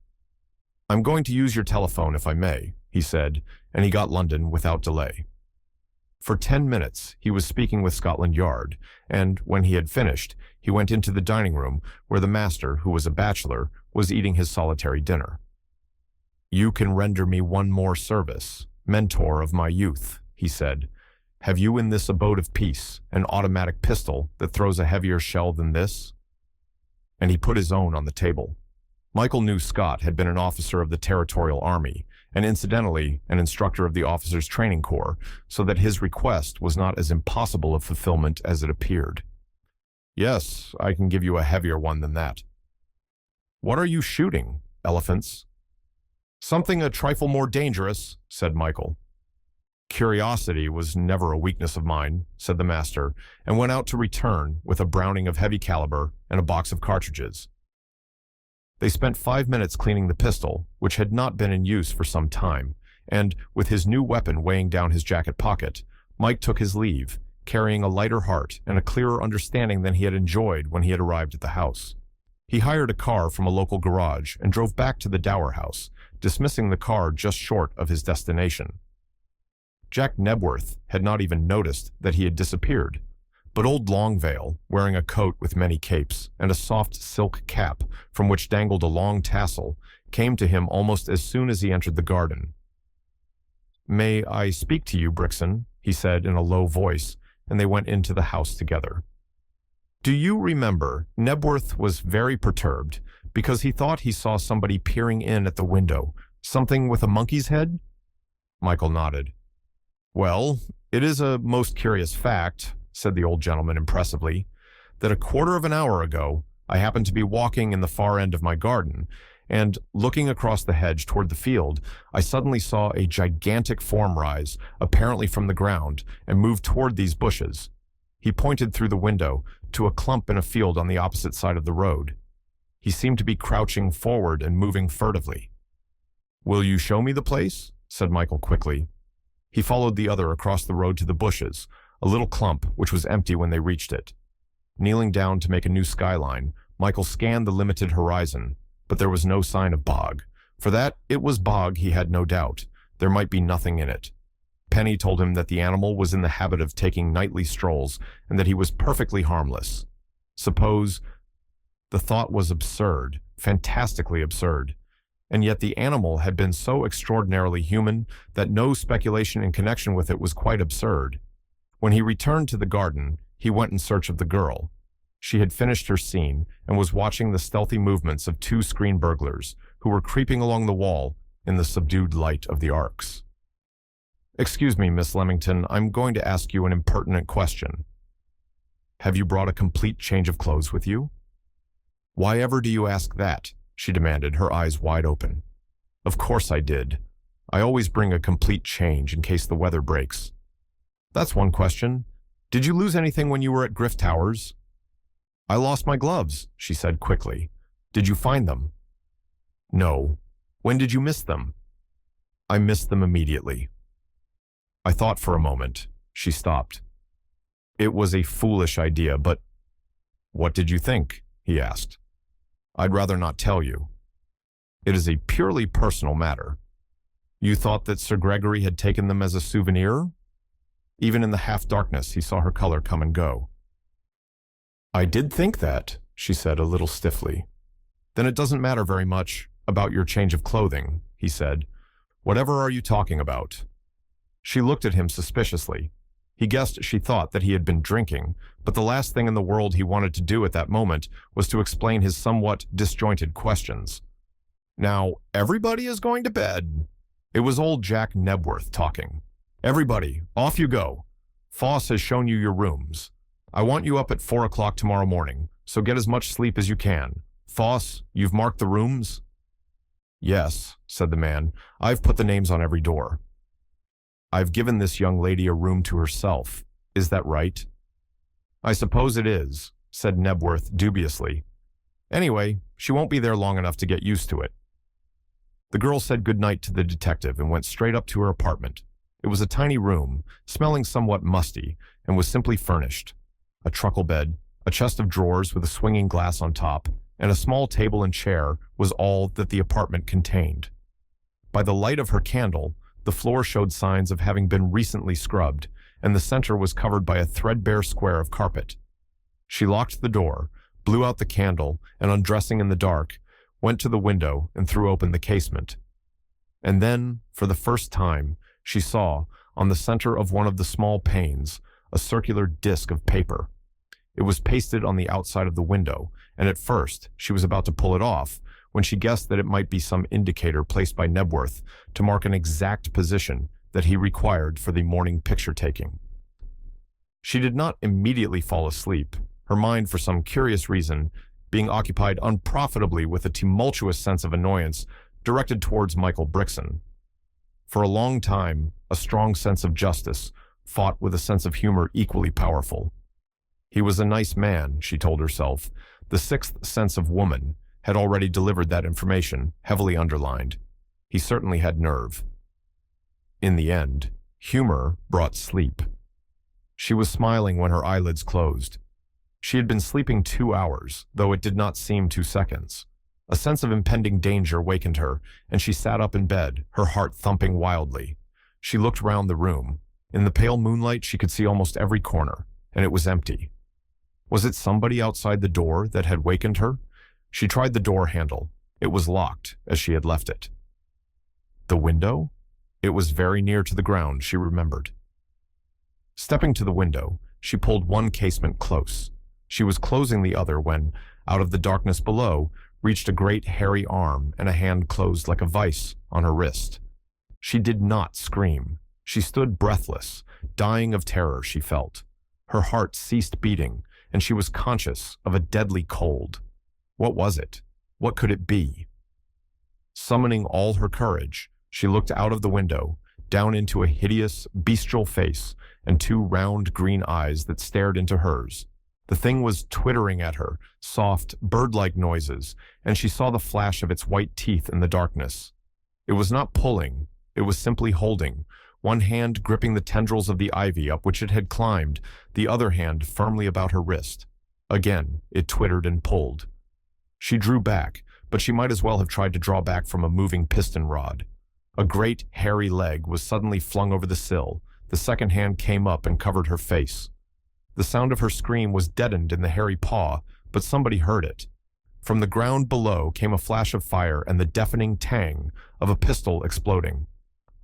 "I'm going to use your telephone, if I may," he said, and he got London without delay. For 10 minutes, he was speaking with Scotland Yard, and when he had finished, he went into the dining room where the master, who was a bachelor, was eating his solitary dinner. "You can render me one more service, mentor of my youth," he said. "Have you in this abode of peace an automatic pistol that throws a heavier shell than this?" And he put his own on the table. Michael knew Scott had been an officer of the Territorial Army, and incidentally an instructor of the Officers' Training Corps, so that his request was not as impossible of fulfillment as it appeared. "Yes, I can give you a heavier one than that." "What are you shooting? Elephants?" "Something a trifle more dangerous," said Michael. "Curiosity was never a weakness of mine," said the master, and went out to return with a Browning of heavy caliber and a box of cartridges. They spent 5 minutes cleaning the pistol, which had not been in use for some time, and, with his new weapon weighing down his jacket pocket, Mike took his leave, carrying a lighter heart and a clearer understanding than he had enjoyed when he had arrived at the house. He hired a car from a local garage and drove back to the Dower House, dismissing the car just short of his destination. Jack Nebworth had not even noticed that he had disappeared, but old Longvale, wearing a coat with many capes and a soft silk cap from which dangled a long tassel, came to him almost as soon as he entered the garden. "May I speak to you, Brixton?" he said in a low voice, and they went into the house together. "Do you remember, Nebworth was very perturbed because he thought he saw somebody peering in at the window, something with a monkey's head?" Michael nodded. "Well, it is a most curious fact," said the old gentleman impressively, "that a quarter of an hour ago I happened to be walking in the far end of my garden, and looking across the hedge toward the field, I suddenly saw a gigantic form rise, apparently from the ground, and move toward these bushes. He pointed through the window to a clump in a field on the opposite side of the road. He seemed to be crouching forward and moving furtively. "Will you show me the place?" said Michael quickly. He followed the other across the road to the bushes, a little clump which was empty when they reached it. Kneeling down to make a new skyline, Michael scanned the limited horizon, but there was no sign of bog. For that it was bog, he had no doubt. There might be nothing in it. Penny told him that the animal was in the habit of taking nightly strolls and that he was perfectly harmless. Suppose... The thought was absurd, fantastically absurd. And yet the animal had been so extraordinarily human that no speculation in connection with it was quite absurd. When he returned to the garden, he went in search of the girl. She had finished her scene and was watching the stealthy movements of two screen burglars who were creeping along the wall in the subdued light of the arcs. "Excuse me, Miss Leamington, I'm going to ask you an impertinent question. Have you brought a complete change of clothes with you?" "Why ever do you ask that?" she demanded, her eyes wide open. "Of course I did. I always bring a complete change in case the weather breaks." "That's one question. Did you lose anything when you were at Griff Towers?" "I lost my gloves," she said quickly. "Did you find them?" "No. When did you miss them?" "I missed them immediately." I thought for a moment. She stopped. "It was a foolish idea, but—" "What did you think?" he asked. "I'd rather not tell you. It is a purely personal matter. You thought that Sir Gregory had taken them as a souvenir?" Even in the half-darkness, he saw her color come and go. "I did think that," she said a little stiffly. "Then it doesn't matter very much about your change of clothing," he said. "Whatever are you talking about?" She looked at him suspiciously. He guessed she thought that he had been drinking, but the last thing in the world he wanted to do at that moment was to explain his somewhat disjointed questions. "Now, everybody is going to bed." It was old Jack Nebworth talking. "Everybody, off you go. Foss has shown you your rooms. I want you up at 4 o'clock tomorrow morning, so get as much sleep as you can. Foss, you've marked the rooms?" "Yes," said the man. "I've put the names on every door." "I've given this young lady a room to herself. Is that right?" "I suppose it is," said Nebworth dubiously. "Anyway, she won't be there long enough to get used to it." The girl said good night to the detective and went straight up to her apartment. It was a tiny room, smelling somewhat musty, and was simply furnished. A truckle bed, a chest of drawers with a swinging glass on top, and a small table and chair was all that the apartment contained. By the light of her candle, the floor showed signs of having been recently scrubbed, and the center was covered by a threadbare square of carpet. She locked the door, blew out the candle, and undressing in the dark, went to the window and threw open the casement. And then, for the first time, she saw, on the center of one of the small panes, a circular disc of paper. It was pasted on the outside of the window, and at first she was about to pull it off, when she guessed that it might be some indicator placed by Nebworth to mark an exact position that he required for the morning picture-taking. She did not immediately fall asleep, her mind, for some curious reason, being occupied unprofitably with a tumultuous sense of annoyance directed towards Michael Brixton. For a long time, a strong sense of justice fought with a sense of humor equally powerful. He was a nice man, she told herself. The sixth sense of woman had already delivered that information, heavily underlined. He certainly had nerve. In the end, humor brought sleep. She was smiling when her eyelids closed. She had been sleeping 2 hours, though it did not seem 2 seconds. A sense of impending danger wakened her, and she sat up in bed, her heart thumping wildly. She looked round the room. In the pale moonlight, she could see almost every corner, and it was empty. Was it somebody outside the door that had wakened her? She tried the door handle. It was locked, as she had left it. The window? It was very near to the ground, she remembered. Stepping to the window, she pulled one casement close. She was closing the other when, out of the darkness below, reached a great hairy arm, and a hand closed like a vice on her wrist. She did not scream. She stood breathless, dying of terror, she felt. Her heart ceased beating, and she was conscious of a deadly cold. What was it? What could it be? Summoning all her courage, she looked out of the window, down into a hideous, bestial face and two round green eyes that stared into hers. The thing was twittering at her, soft, bird-like noises, and she saw the flash of its white teeth in the darkness. It was not pulling, it was simply holding, one hand gripping the tendrils of the ivy up which it had climbed, the other hand firmly about her wrist. Again, it twittered and pulled. She drew back, but she might as well have tried to draw back from a moving piston rod. A great, hairy leg was suddenly flung over the sill. The second hand came up and covered her face. The sound of her scream was deadened in the hairy paw, but somebody heard it. From the ground below came a flash of fire and the deafening tang of a pistol exploding.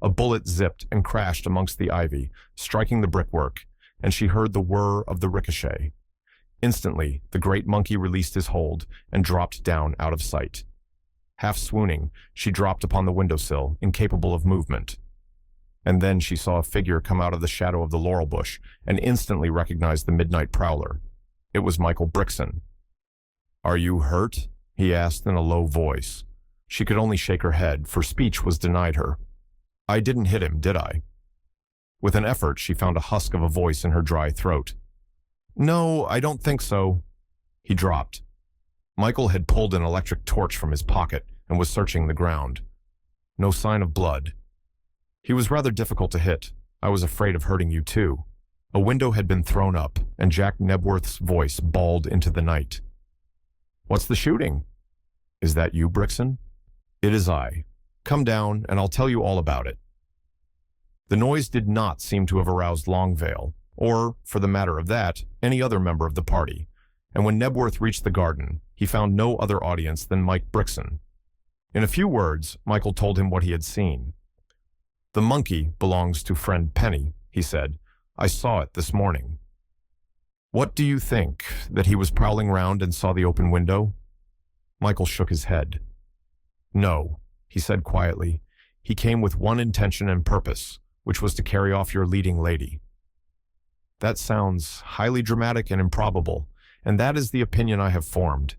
A bullet zipped and crashed amongst the ivy, striking the brickwork, and she heard the whir of the ricochet. Instantly, the great monkey released his hold and dropped down out of sight. Half swooning, she dropped upon the windowsill, incapable of movement. And then she saw a figure come out of the shadow of the laurel bush and instantly recognized the midnight prowler. It was Michael Brixton. "Are you hurt?" he asked in a low voice. She could only shake her head, for speech was denied her. "I didn't hit him, did I?" With an effort, she found a husk of a voice in her dry throat. "No, I don't think so." He dropped. Michael had pulled an electric torch from his pocket and was searching the ground. No sign of blood. "He was rather difficult to hit. I was afraid of hurting you too." A window had been thrown up, and Jack Nebworth's voice bawled into the night. "What's the shooting?" "Is that you, Brixton?" "It is I. Come down, and I'll tell you all about it." The noise did not seem to have aroused Longvale, or, for the matter of that, any other member of the party, and when Nebworth reached the garden, he found no other audience than Mike Brixton. In a few words, Michael told him what he had seen. "The monkey belongs to friend Penny," he said. "I saw it this morning." "What do you think, that he was prowling round and saw the open window?" Michael shook his head. "No," he said quietly. "He came with one intention and purpose, which was to carry off your leading lady." "That sounds highly dramatic and improbable, and that is the opinion I have formed.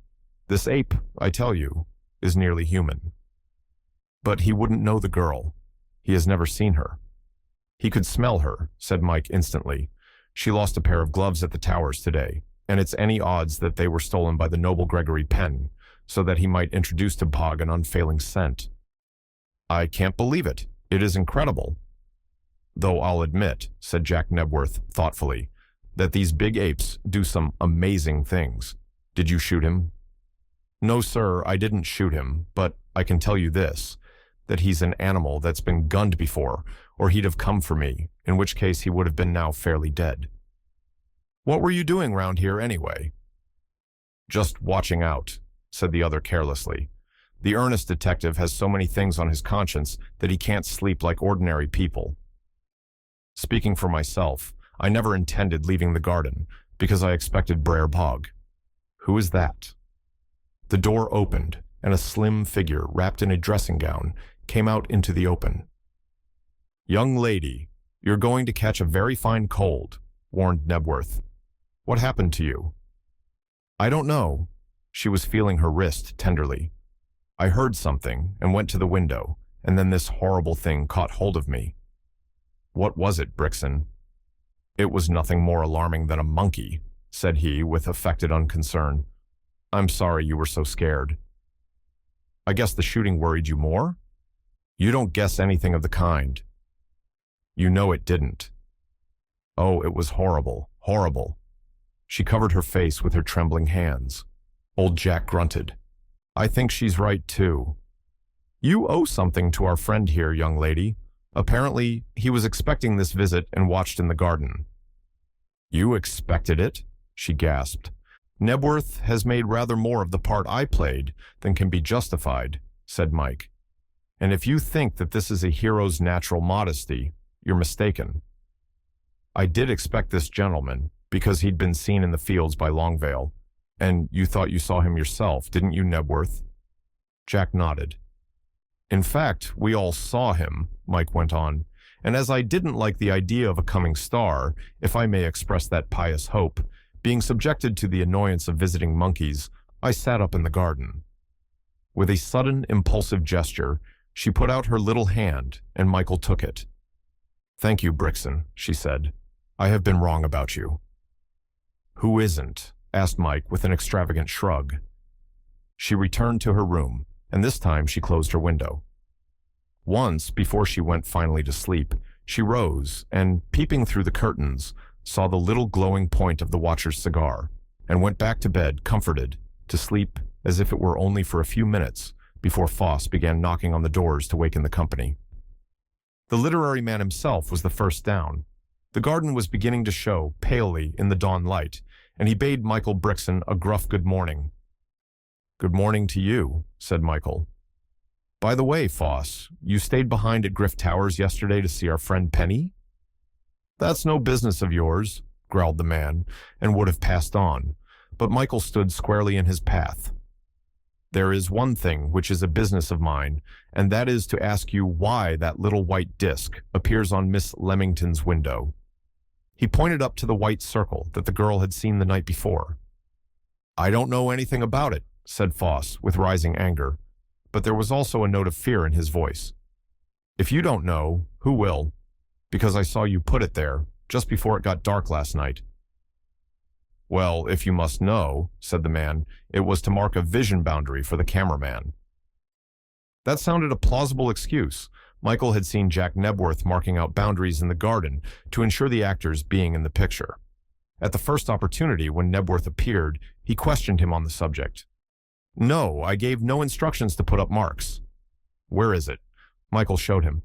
This ape, I tell you, is nearly human." "But he wouldn't know the girl. He has never seen her." "He could smell her," said Mike instantly. "She lost a pair of gloves at the towers today, and it's any odds that they were stolen by the noble Gregory Penn, so that he might introduce to Bog an unfailing scent." "I can't believe it. It is incredible." "Though I'll admit," said Jack Nebworth thoughtfully, "that these big apes do some amazing things. Did you shoot him?" "No, sir, I didn't shoot him, but I can tell you this, that he's an animal that's been gunned before, or he'd have come for me, in which case he would have been now fairly dead." "What were you doing round here anyway?" "Just watching out," said the other carelessly. "The earnest detective has so many things on his conscience that he can't sleep like ordinary people. Speaking for myself, I never intended leaving the garden, because I expected Brer Bog. Who is that?" The door opened, and a slim figure wrapped in a dressing gown came out into the open. "Young lady, you're going to catch a very fine cold," warned Nebworth. "What happened to you?" "I don't know." She was feeling her wrist tenderly. "I heard something and went to the window, and then this horrible thing caught hold of me." "What was it, Brixton?" "It was nothing more alarming than a monkey," said he with affected unconcern. "I'm sorry you were so scared." "I guess the shooting worried you more?" "You don't guess anything of the kind." "You know it didn't." "Oh, it was horrible, horrible." She covered her face with her trembling hands. Old Jack grunted. "I think she's right, too. You owe something to our friend here, young lady. Apparently, he was expecting this visit and watched in the garden." "You expected it?" she gasped. "Nebworth has made rather more of the part I played than can be justified," said Mike. "And if you think that this is a hero's natural modesty, you're mistaken. I did expect this gentleman, because he'd been seen in the fields by Longvale. And you thought you saw him yourself, didn't you, Nebworth?" Jack nodded. "In fact, we all saw him," Mike went on, "and as I didn't like the idea of a coming star, if I may express that pious hope, being subjected to the annoyance of visiting monkeys, I sat up in the garden." With a sudden, impulsive gesture, she put out her little hand, and Michael took it. "Thank you, Brixton," she said. "I have been wrong about you." "Who isn't?" asked Mike with an extravagant shrug. She returned to her room, and this time she closed her window. Once, before she went finally to sleep, she rose and, peeping through the curtains, saw the little glowing point of the watcher's cigar, and went back to bed comforted, to sleep as if it were only for a few minutes before Foss began knocking on the doors to waken the company. The literary man himself was the first down. The garden was beginning to show palely in the dawn light, and he bade Michael Brixton a gruff good morning. "Good morning to you," said Michael. "By the way, Foss, you stayed behind at Griff Towers yesterday to see our friend Penny?" "That's no business of yours," growled the man, and would have passed on, but Michael stood squarely in his path. "There is one thing which is a business of mine, and that is to ask you why that little white disc appears on Miss Leamington's window." He pointed up to the white circle that the girl had seen the night before. "I don't know anything about it," said Foss with rising anger, but there was also a note of fear in his voice. "If you don't know, who will? Because I saw you put it there, just before it got dark last night." "Well, if you must know," said the man, "it was to mark a vision boundary for the cameraman." That sounded a plausible excuse. Michael had seen Jack Nebworth marking out boundaries in the garden to ensure the actors being in the picture. At the first opportunity, when Nebworth appeared, he questioned him on the subject. "No, I gave no instructions to put up marks." "Where is it?" Michael showed him.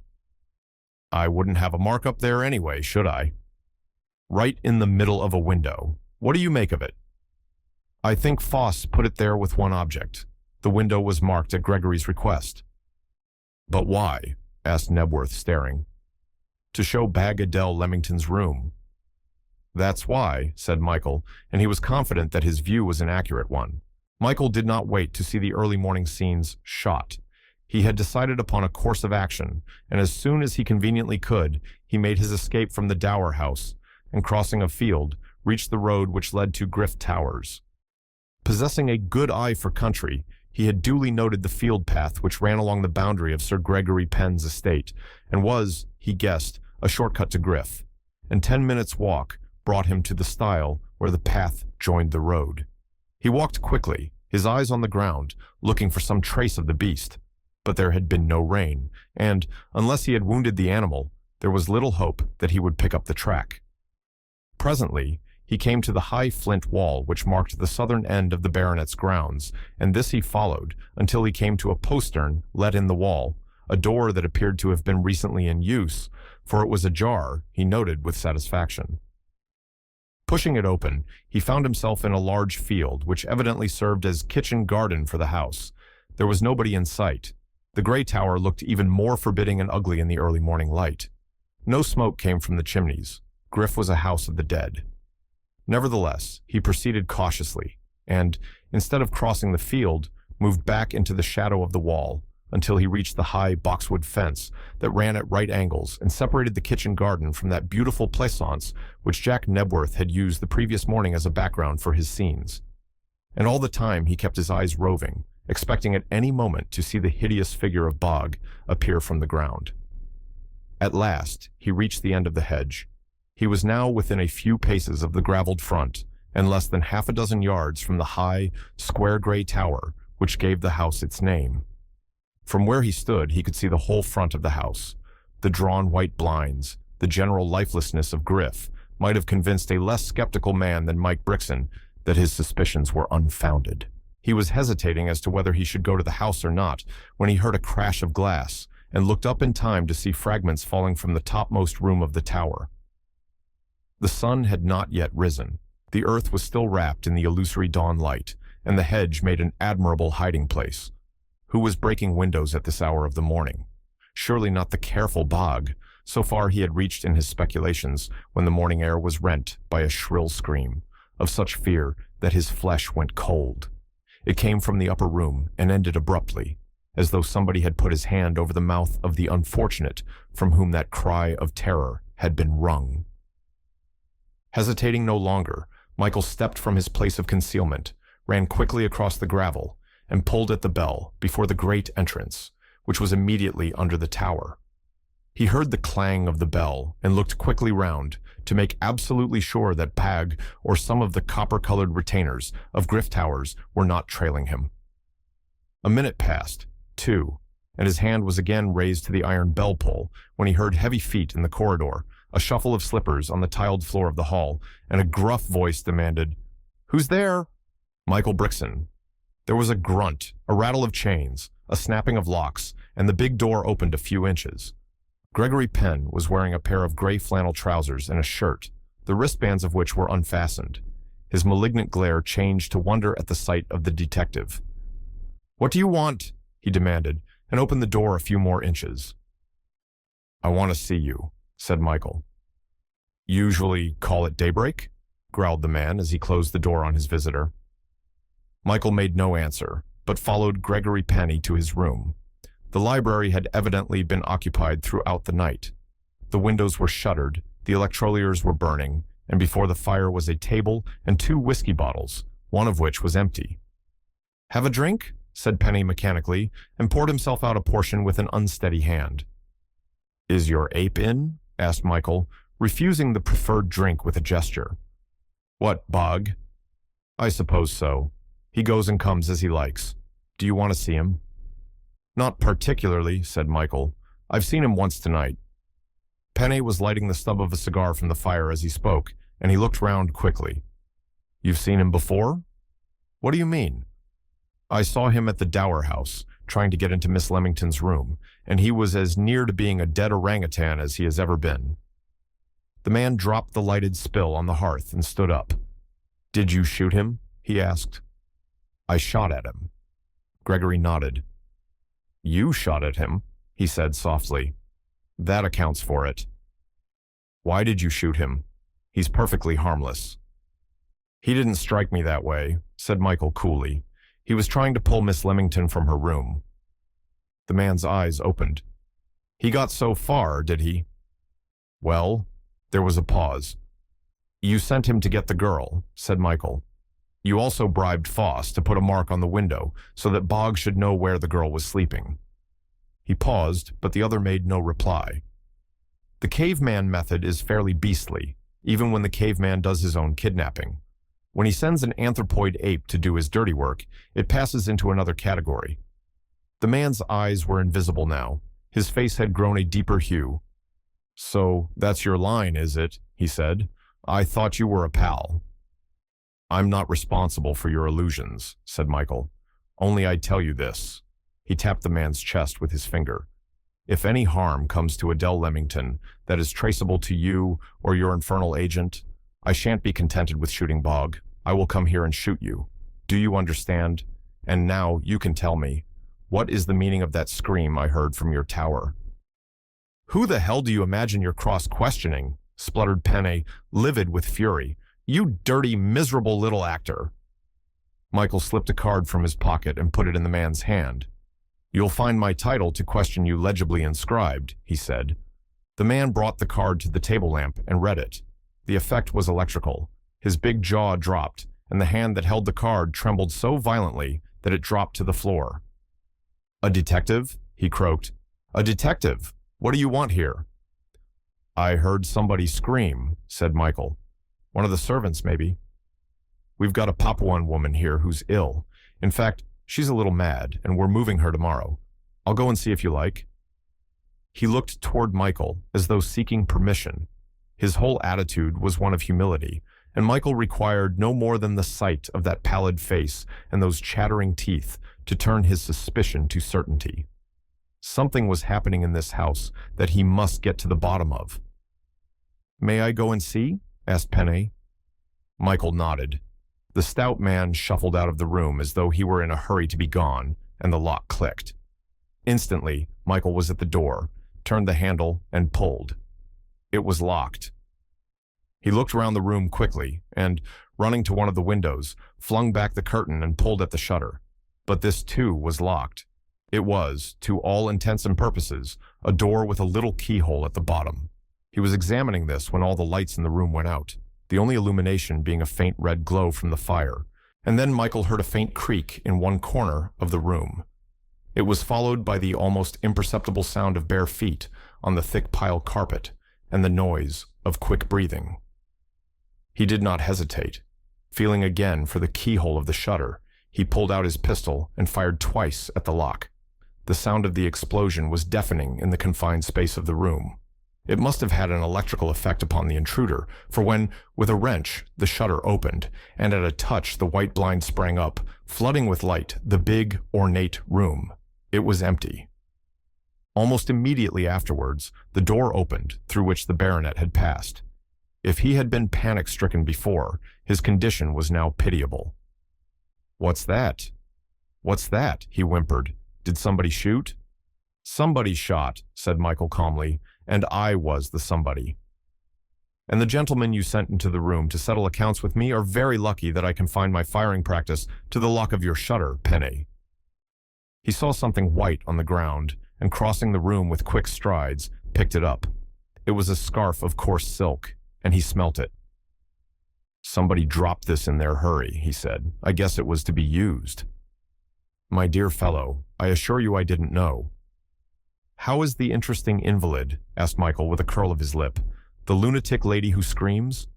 "I wouldn't have a mark up there anyway, should I?" "Right in the middle of a window. What do you make of it?" "I think Foss put it there with one object. The window was marked at Gregory's request." "But why?" asked Nebworth, staring. "To show Bag Adele Leamington's room." "That's why," said Michael, and he was confident that his view was an accurate one. Michael did not wait to see the early morning scenes shot. He had decided upon a course of action, and as soon as he conveniently could, he made his escape from the Dower house, and crossing a field, reached the road which led to Griff Towers. Possessing a good eye for country, he had duly noted the field path which ran along the boundary of Sir Gregory Penn's estate, and was, he guessed, a shortcut to Griff, and 10 minutes' walk brought him to the stile where the path joined the road. He walked quickly, his eyes on the ground, looking for some trace of the beast, but there had been no rain, and, unless he had wounded the animal, there was little hope that he would pick up the track. Presently, he came to the high flint wall which marked the southern end of the baronet's grounds, and this he followed until he came to a postern let in the wall, a door that appeared to have been recently in use, for it was ajar, he noted with satisfaction. Pushing it open, he found himself in a large field which evidently served as kitchen garden for the house. There was nobody in sight. The gray tower looked even more forbidding and ugly in the early morning light. No smoke came from the chimneys. Griff was a house of the dead. Nevertheless, he proceeded cautiously, and, instead of crossing the field, moved back into the shadow of the wall until he reached the high boxwood fence that ran at right angles and separated the kitchen garden from that beautiful pleasaunce which Jack Nebworth had used the previous morning as a background for his scenes. And all the time he kept his eyes roving, expecting at any moment to see the hideous figure of Bog appear from the ground. At last, he reached the end of the hedge. He was now within a few paces of the gravelled front, and less than half a dozen yards from the high, square gray tower which gave the house its name. From where he stood, he could see the whole front of the house. The drawn white blinds, the general lifelessness of Griff, might have convinced a less skeptical man than Mike Brixton that his suspicions were unfounded. He was hesitating as to whether he should go to the house or not when he heard a crash of glass and looked up in time to see fragments falling from the topmost room of the tower. The sun had not yet risen. The earth was still wrapped in the illusory dawn light, and the hedge made an admirable hiding place. Who was breaking windows at this hour of the morning? Surely not the careful Bog. So far he had reached in his speculations when the morning air was rent by a shrill scream, of such fear that his flesh went cold. It came from the upper room and ended abruptly, as though somebody had put his hand over the mouth of the unfortunate from whom that cry of terror had been wrung. Hesitating no longer, Michael stepped from his place of concealment, ran quickly across the gravel and pulled at the bell before the great entrance, which was immediately under the tower. He heard the clang of the bell and looked quickly round to make absolutely sure that Pag or some of the copper-colored retainers of Griff Towers were not trailing him. A minute passed, 2, and his hand was again raised to the iron bell pull when he heard heavy feet in the corridor, a shuffle of slippers on the tiled floor of the hall, and a gruff voice demanded, "Who's there?" Michael Brixton. There was a grunt, a rattle of chains, a snapping of locks, and the big door opened a few inches. Gregory Penn was wearing a pair of gray flannel trousers and a shirt, the wristbands of which were unfastened. His malignant glare changed to wonder at the sight of the detective. "What do you want?" he demanded, and opened the door a few more inches. "I want to see you," said Michael. "Usually call at daybreak?" growled the man as he closed the door on his visitor. Michael made no answer, but followed Gregory Penny to his room. The library had evidently been occupied throughout the night. The windows were shuttered, the electroliers were burning, and before the fire was a table and 2 whiskey bottles, one of which was empty. "Have a drink?" said Penny mechanically, and poured himself out a portion with an unsteady hand. "Is your ape in?" asked Michael, refusing the preferred drink with a gesture. "What, Bog?" "I suppose so. He goes and comes as he likes. Do you want to see him?" "Not particularly," said Michael. "I've seen him once tonight." Penny was lighting the stub of a cigar from the fire as he spoke, and he looked round quickly. "You've seen him before?" "What do you mean?" "I saw him at the Dower House, trying to get into Miss Leamington's room, and he was as near to being a dead orangutan as he has ever been." The man dropped the lighted spill on the hearth and stood up. "Did you shoot him?" he asked. "I shot at him." Gregory nodded. "You shot at him," he said softly. "That accounts for it." "Why did you shoot him? He's perfectly harmless." "He didn't strike me that way," said Michael coolly. "He was trying to pull Miss Leamington from her room." The man's eyes opened. "He got so far, did he?" "Well," there was a pause. "You sent him to get the girl," said Michael. "You also bribed Foss to put a mark on the window so that Boggs should know where the girl was sleeping." He paused, but the other made no reply. The caveman method is fairly beastly, even when the caveman does his own kidnapping. When he sends an anthropoid ape to do his dirty work, it passes into another category. The man's eyes were invisible now. His face had grown a deeper hue. "So that's your line, is it?" he said. "I thought you were a pal." "I'm not responsible for your illusions," said Michael. "Only I tell you this." He tapped the man's chest with his finger. "If any harm comes to Adele Leamington that is traceable to you or your infernal agent, I shan't be contented with shooting Bog. I will come here and shoot you. Do you understand? And now you can tell me, what is the meaning of that scream I heard from your tower?" "Who the hell do you imagine you're cross-questioning?" spluttered Penne, livid with fury. "You dirty, miserable little actor." Michael slipped a card from his pocket and put it in the man's hand. "You'll find my title to question you legibly inscribed," he said. The man brought the card to the table lamp and read it. The effect was electrical. His big jaw dropped, and the hand that held the card trembled so violently that it dropped to the floor. "A detective?" he croaked. "A detective? What do you want here?" "I heard somebody scream," said Michael. "One of the servants, maybe." "We've got a Papuan woman here who's ill. In fact, she's a little mad, and we're moving her tomorrow. I'll go and see if you like." He looked toward Michael as though seeking permission. His whole attitude was one of humility, and Michael required no more than the sight of that pallid face and those chattering teeth to turn his suspicion to certainty. Something was happening in this house that he must get to the bottom of. "May I go and see?" asked Penne. Michael nodded. The stout man shuffled out of the room as though he were in a hurry to be gone, and the lock clicked. Instantly, Michael was at the door, turned the handle, and pulled. It was locked. He looked around the room quickly and, running to one of the windows, flung back the curtain and pulled at the shutter. But this, too, was locked. It was, to all intents and purposes, a door with a little keyhole at the bottom. He was examining this when all the lights in the room went out, the only illumination being a faint red glow from the fire, And then Michael heard a faint creak in one corner of the room. It was followed by the almost imperceptible sound of bare feet on the thick pile carpet and the noise of quick breathing. He did not hesitate. Feeling again for the keyhole of the shutter, he pulled out his pistol and fired twice at the lock. The sound of the explosion was deafening in the confined space of the room. It must have had an electrical effect upon the intruder, for when, with a wrench, the shutter opened, and at a touch the white blind sprang up, flooding with light the big, ornate room. It was empty. Almost immediately afterwards, the door opened through which the baronet had passed. If he had been panic-stricken before, his condition was now pitiable. "What's that? What's that?" he whimpered. "Did somebody shoot?" "Somebody shot," said Michael calmly, "and I was the somebody. And the gentlemen you sent into the room to settle accounts with me are very lucky that I confined my firing practice to the lock of your shutter, Penny." He saw something white on the ground, and crossing the room with quick strides, picked it up. It was a scarf of coarse silk, and he smelt it. "Somebody dropped this in their hurry," he said. "I guess it was to be used." "My dear fellow, I assure you I didn't know." "How is the interesting invalid?" asked Michael with a curl of his lip. "The lunatic lady who screams?"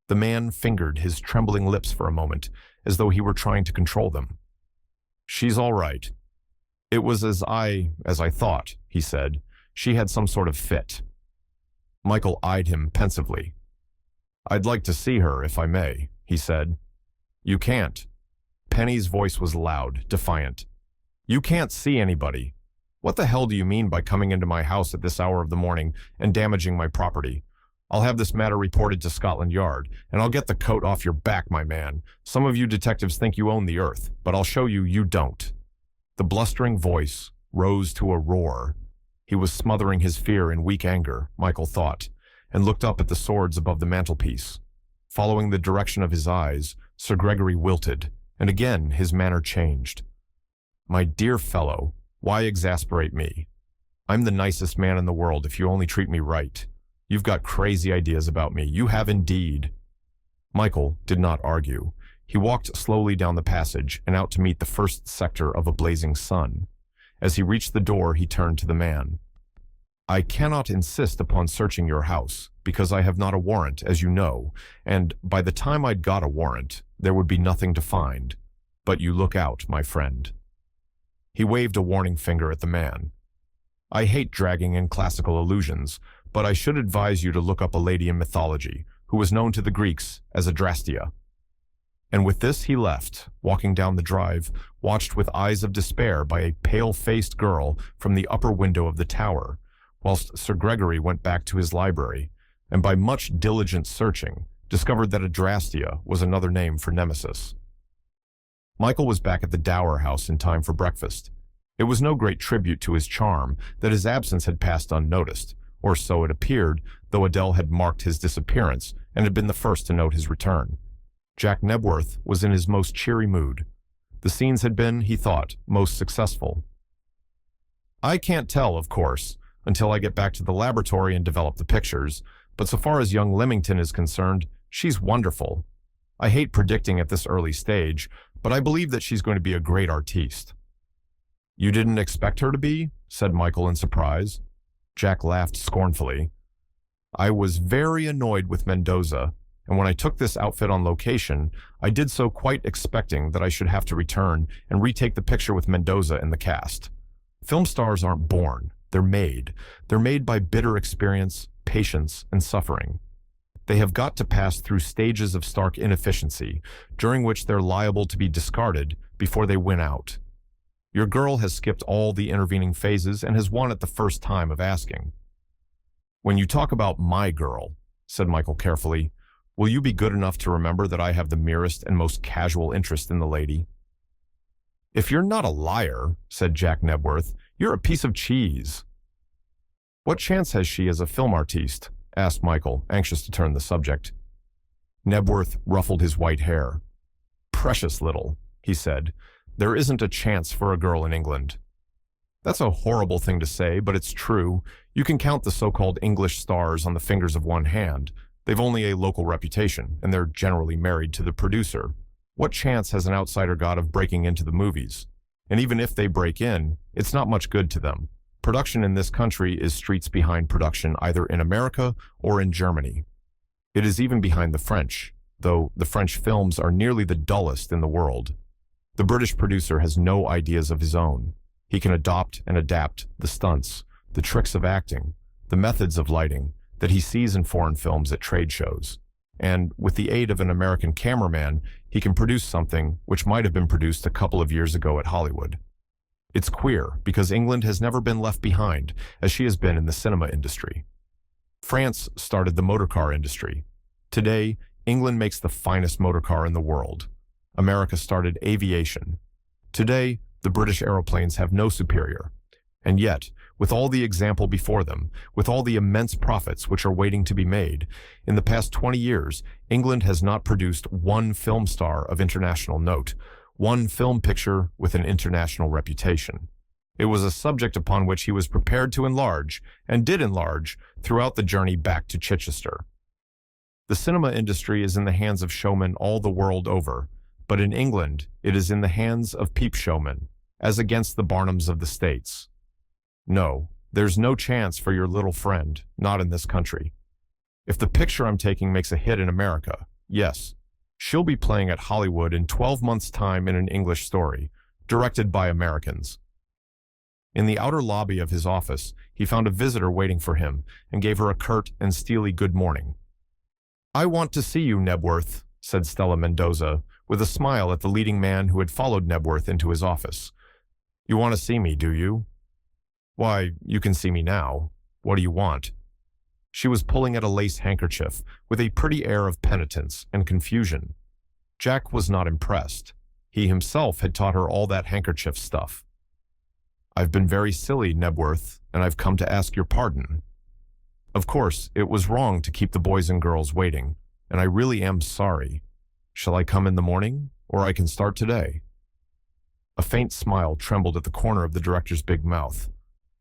The man fingered his trembling lips for a moment, as though he were trying to control them. "She's all right. It was as I thought," he said. "She had some sort of fit." Michael eyed him pensively. "I'd like to see her, if I may," he said. "You can't." Penny's voice was loud, defiant. "You can't see anybody. What the hell do you mean by coming into my house at this hour of the morning and damaging my property? I'll have this matter reported to Scotland Yard, and I'll get the coat off your back, my man. Some of you detectives think you own the earth, but I'll show you you don't." The blustering voice rose to a roar. He was smothering his fear in weak anger, Michael thought, and looked up at the swords above the mantelpiece. Following the direction of his eyes, Sir Gregory wilted, and again his manner changed. "My dear fellow, why exasperate me? I'm the nicest man in the world if you only treat me right. You've got crazy ideas about me. You have indeed." Michael did not argue. He walked slowly down the passage and out to meet the first sector of a blazing sun. As he reached the door, he turned to the man. "I cannot insist upon searching your house, because I have not a warrant, as you know, and by the time I'd got a warrant, there would be nothing to find. But you look out, my friend." He waved a warning finger at the man. "I hate dragging in classical allusions, but I should advise you to look up a lady in mythology, who was known to the Greeks as Adrastia." And with this he left, walking down the drive, watched with eyes of despair by a pale-faced girl from the upper window of the tower, whilst Sir Gregory went back to his library, and by much diligent searching, discovered that Adrastia was another name for Nemesis. Michael was back at the Dower House in time for breakfast. It was no great tribute to his charm that his absence had passed unnoticed, or so it appeared, though Adele had marked his disappearance and had been the first to note his return. Jack Nebworth was in his most cheery mood. The scenes had been, he thought, most successful. "I can't tell, of course, until I get back to the laboratory and develop the pictures, but so far as young Leamington is concerned, she's wonderful. I hate predicting at this early stage, but I believe that she's going to be a great artiste." "You didn't expect her to be?" said Michael in surprise. Jack laughed scornfully. "I was very annoyed with Mendoza, and when I took this outfit on location, I did so quite expecting that I should have to return and retake the picture with Mendoza in the cast. Film stars aren't born, they're made. They're made by bitter experience, patience, and suffering. They have got to pass through stages of stark inefficiency, during which they're liable to be discarded before they win out. Your girl has skipped all the intervening phases and has won at the first time of asking." "When you talk about my girl," said Michael carefully, "will you be good enough to remember that I have the merest and most casual interest in the lady?" "If you're not a liar," said Jack Nebworth, "you're a piece of cheese." "What chance has she as a film artiste?" asked Michael, anxious to turn the subject. Nebworth ruffled his white hair. "Precious little," he said. "There isn't a chance for a girl in England." "That's a horrible thing to say, but it's true. You can count the so-called English stars on the fingers of one hand. They've only a local reputation, and they're generally married to the producer. What chance has an outsider got of breaking into the movies? And even if they break in, it's not much good to them. Production in this country is streets behind production either in America or in Germany. It is even behind the French, though the French films are nearly the dullest in the world. The British producer has no ideas of his own. He can adopt and adapt the stunts, the tricks of acting, the methods of lighting that he sees in foreign films at trade shows. And with the aid of an American cameraman, he can produce something which might have been produced a couple of years ago at Hollywood. It's queer because England has never been left behind as she has been in the cinema industry. France started the motorcar industry. Today, England makes the finest motorcar in the world. America started aviation. Today, the British aeroplanes have no superior. And yet, with all the example before them, with all the immense profits which are waiting to be made, in the past 20 years, England has not produced one film star of international note, one film picture with an international reputation. It was a subject upon which he was prepared to enlarge, and did enlarge, throughout the journey back to Chichester. The cinema industry is in the hands of showmen all the world over, but in England it is in the hands of peep showmen, as against the Barnums of the States. No, there's no chance for your little friend, not in this country. If the picture I'm taking makes a hit in America, yes, she'll be playing at Hollywood in 12 months' time in an English story, directed by Americans. In the outer lobby of his office, he found a visitor waiting for him and gave her a curt and steely good morning. "I want to see you, Nebworth," said Stella Mendoza, with a smile at the leading man who had followed Nebworth into his office. "You want to see me, do you?" "Why, you can see me now. What do you want?" She was pulling at a lace handkerchief with a pretty air of penitence and confusion. Jack was not impressed. He himself had taught her all that handkerchief stuff. "I've been very silly, Nebworth, and I've come to ask your pardon. Of course, it was wrong to keep the boys and girls waiting, and I really am sorry. Shall I come in the morning, or I can start today?" A faint smile trembled at the corner of the director's big mouth.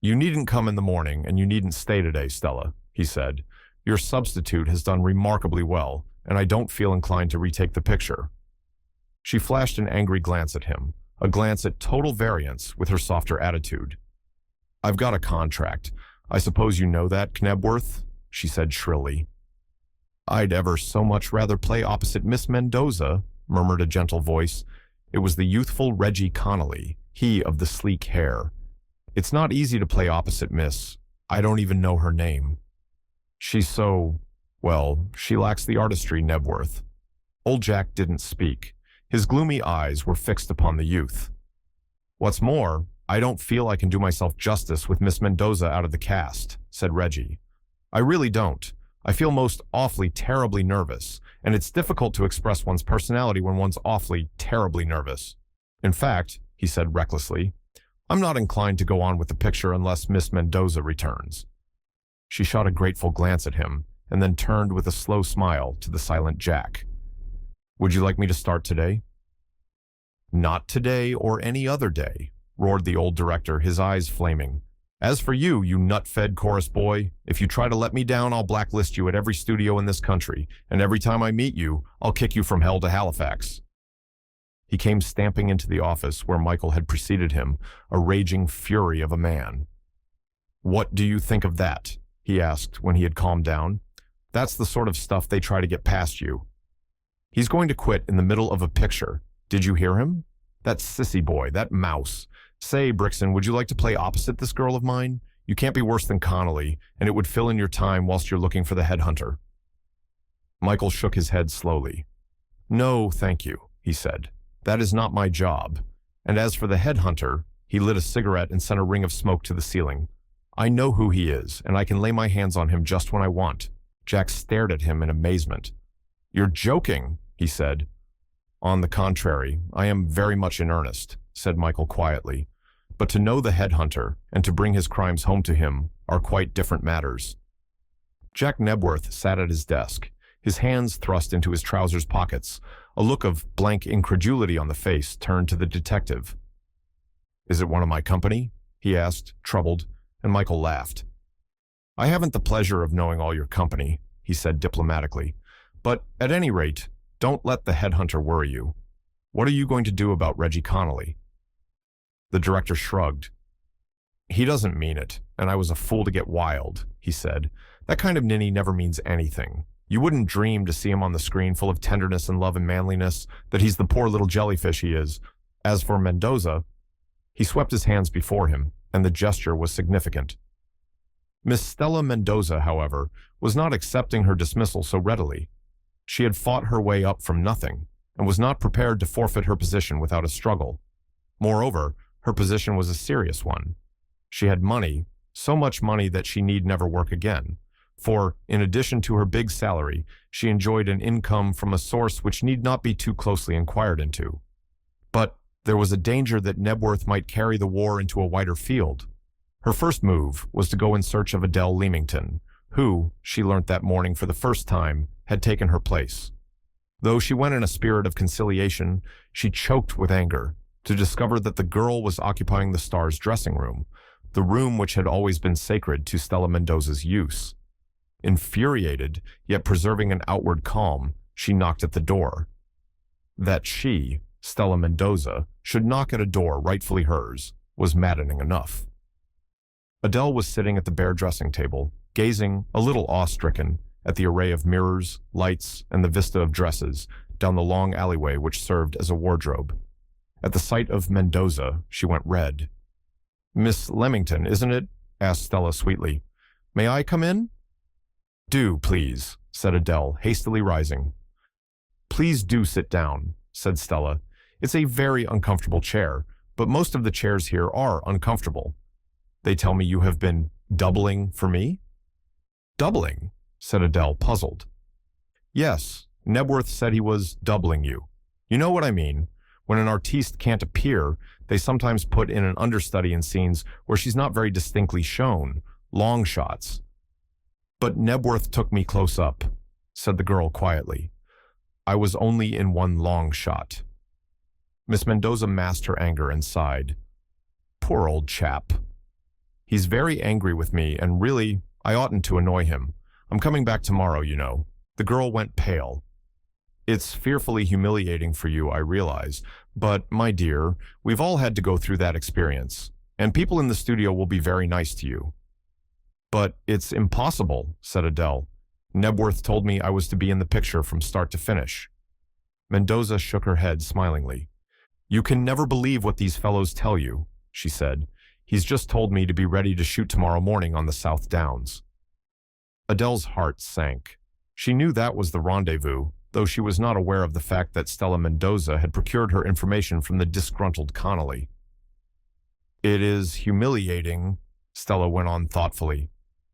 "You needn't come in the morning, and you needn't stay today, Stella," he said. "Your substitute has done remarkably well, and I don't feel inclined to retake the picture." She flashed an angry glance at him, a glance at total variance with her softer attitude. "I've got a contract. I suppose you know that, Knebworth?" she said shrilly. "I'd ever so much rather play opposite Miss Mendoza," murmured a gentle voice. It was the youthful Reggie Connolly, he of the sleek hair. "It's not easy to play opposite Miss. I don't even know her name. She's so, well, she lacks the artistry, Nebworth." Old Jack didn't speak. His gloomy eyes were fixed upon the youth. "What's more, I don't feel I can do myself justice with Miss Mendoza out of the cast," said Reggie. "I really don't. I feel most awfully terribly nervous, and it's difficult to express one's personality when one's awfully terribly nervous. In fact," he said recklessly, "I'm not inclined to go on with the picture unless Miss Mendoza returns." She shot a grateful glance at him, and then turned with a slow smile to the silent Jack. "Would you like me to start today?" "Not today or any other day," roared the old director, his eyes flaming. "As for you, you nut-fed chorus boy, if you try to let me down, I'll blacklist you at every studio in this country, and every time I meet you, I'll kick you from hell to Halifax." He came stamping into the office where Michael had preceded him, a raging fury of a man. "What do you think of that?" he asked when he had calmed down. "That's the sort of stuff they try to get past you. He's going to quit in the middle of a picture. Did you hear him? That sissy boy, that mouse. Say, Brixton, would you like to play opposite this girl of mine? You can't be worse than Connolly, and it would fill in your time whilst you're looking for the headhunter." Michael shook his head slowly. "No, thank you," he said. "That is not my job. And as for the headhunter," he lit a cigarette and sent a ring of smoke to the ceiling. "I know who he is, and I can lay my hands on him just when I want." Jack stared at him in amazement. "You're joking," he said. "On the contrary, I am very much in earnest," said Michael quietly. "But to know the headhunter and to bring his crimes home to him are quite different matters." Jack Nebworth sat at his desk, his hands thrust into his trousers pockets, a look of blank incredulity on the face turned to the detective. "Is it one of my company?" he asked, troubled, and Michael laughed. "I haven't the pleasure of knowing all your company," he said diplomatically. "But at any rate, don't let the headhunter worry you. What are you going to do about Reggie Connolly? The director shrugged. He doesn't mean it, and I was a fool to get wild, he said. That kind of ninny never means anything. You wouldn't dream to see him on the screen full of tenderness and love and manliness, that he's the poor little jellyfish he is. As for Mendoza, he swept his hands before him, and the gesture was significant. Miss Stella Mendoza, however, was not accepting her dismissal so readily. She had fought her way up from nothing, and was not prepared to forfeit her position without a struggle. Moreover, her position was a serious one. She had money, so much money that she need never work again, for, in addition to her big salary, she enjoyed an income from a source which need not be too closely inquired into. But there was a danger that Nebworth might carry the war into a wider field. Her first move was to go in search of Adele Leamington, who, she learnt that morning for the first time, had taken her place. Though she went in a spirit of conciliation, she choked with anger to discover that the girl was occupying the star's dressing room, the room which had always been sacred to Stella Mendoza's use. Infuriated, yet preserving an outward calm, she knocked at the door. That she, Stella Mendoza, should knock at a door rightfully hers was maddening enough. Adele was sitting at the bare dressing table, gazing, a little awe-stricken, at the array of mirrors, lights, and the vista of dresses down the long alleyway which served as a wardrobe. At the sight of Mendoza, she went red. "Miss Leamington, isn't it?" asked Stella sweetly. "May I come in?" "Do, please," said Adele, hastily rising. "Please do sit down," said Stella. "It's a very uncomfortable chair, but most of the chairs here are uncomfortable. They tell me you have been doubling for me?" "Doubling?" said Adele, puzzled. "Yes, Nebworth said he was doubling you. You know what I mean. When an artiste can't appear, they sometimes put in an understudy in scenes where she's not very distinctly shown, long shots." "But Nebworth took me close up," said the girl quietly. "I was only in one long shot." Miss Mendoza masked her anger and sighed. "Poor old chap. He's very angry with me, and really, I oughtn't to annoy him. I'm coming back tomorrow, you know." The girl went pale. "It's fearfully humiliating for you, I realize, but, my dear, we've all had to go through that experience, and people in the studio will be very nice to you." "But it's impossible," said Adele. "Nebworth told me I was to be in the picture from start to finish." Mendoza shook her head smilingly. "You can never believe what these fellows tell you," she said. "He's just told me to be ready to shoot tomorrow morning on the South Downs." Adele's heart sank. She knew that was the rendezvous, though she was not aware of the fact that Stella Mendoza had procured her information from the disgruntled Connolly. "It is humiliating," Stella went on thoughtfully.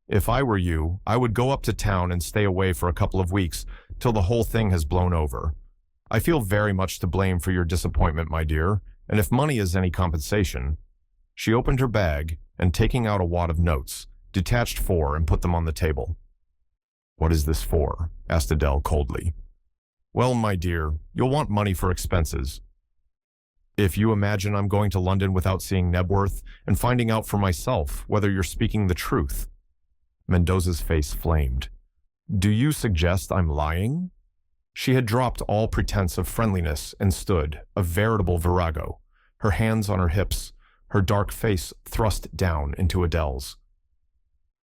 "If I were you, I would go up to town and stay away for a couple of weeks till the whole thing has blown over. I feel very much to blame for your disappointment, my dear, and if money is any compensation—" She opened her bag and, taking out a wad of notes, detached 4 and put them on the table. "What is this for?" asked Adele coldly. "Well, my dear, you'll want money for expenses. If you imagine I'm going to London without seeing Nebworth and finding out for myself whether you're speaking the truth." Mendoza's face flamed. "Do you suggest I'm lying?" She had dropped all pretense of friendliness and stood, a veritable virago, her hands on her hips, her dark face thrust down into Adele's.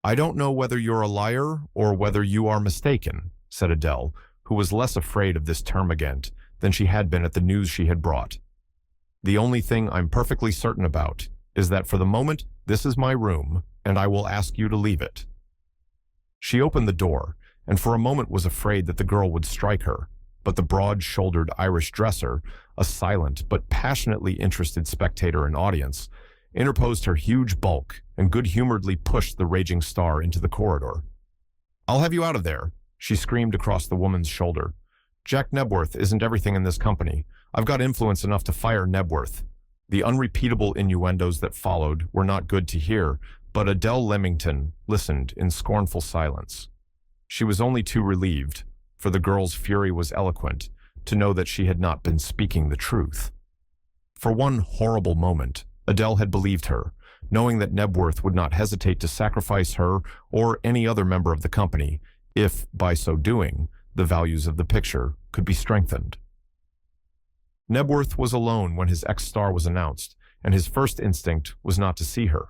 "I don't know whether you're a liar or whether you are mistaken," said Adele, who was less afraid of this termagant than she had been at the news she had brought. "The only thing I'm perfectly certain about is that for the moment this is my room, and I will ask you to leave it." She opened the door, and for a moment was afraid that the girl would strike her, but the broad-shouldered Irish dresser, a silent but passionately interested spectator and audience, interposed her huge bulk and good-humoredly pushed the raging star into the corridor. "I'll have you out of there," she screamed across the woman's shoulder. "Jack Nebworth isn't everything in this company. I've got influence enough to fire Nebworth." The unrepeatable innuendos that followed were not good to hear, but Adele Leamington listened in scornful silence. She was only too relieved, for the girl's fury was eloquent, to know that she had not been speaking the truth. For one horrible moment, Adele had believed her, knowing that Nebworth would not hesitate to sacrifice her or any other member of the company, if, by so doing, the values of the picture could be strengthened. Nebworth was alone when his ex-star was announced, and his first instinct was not to see her.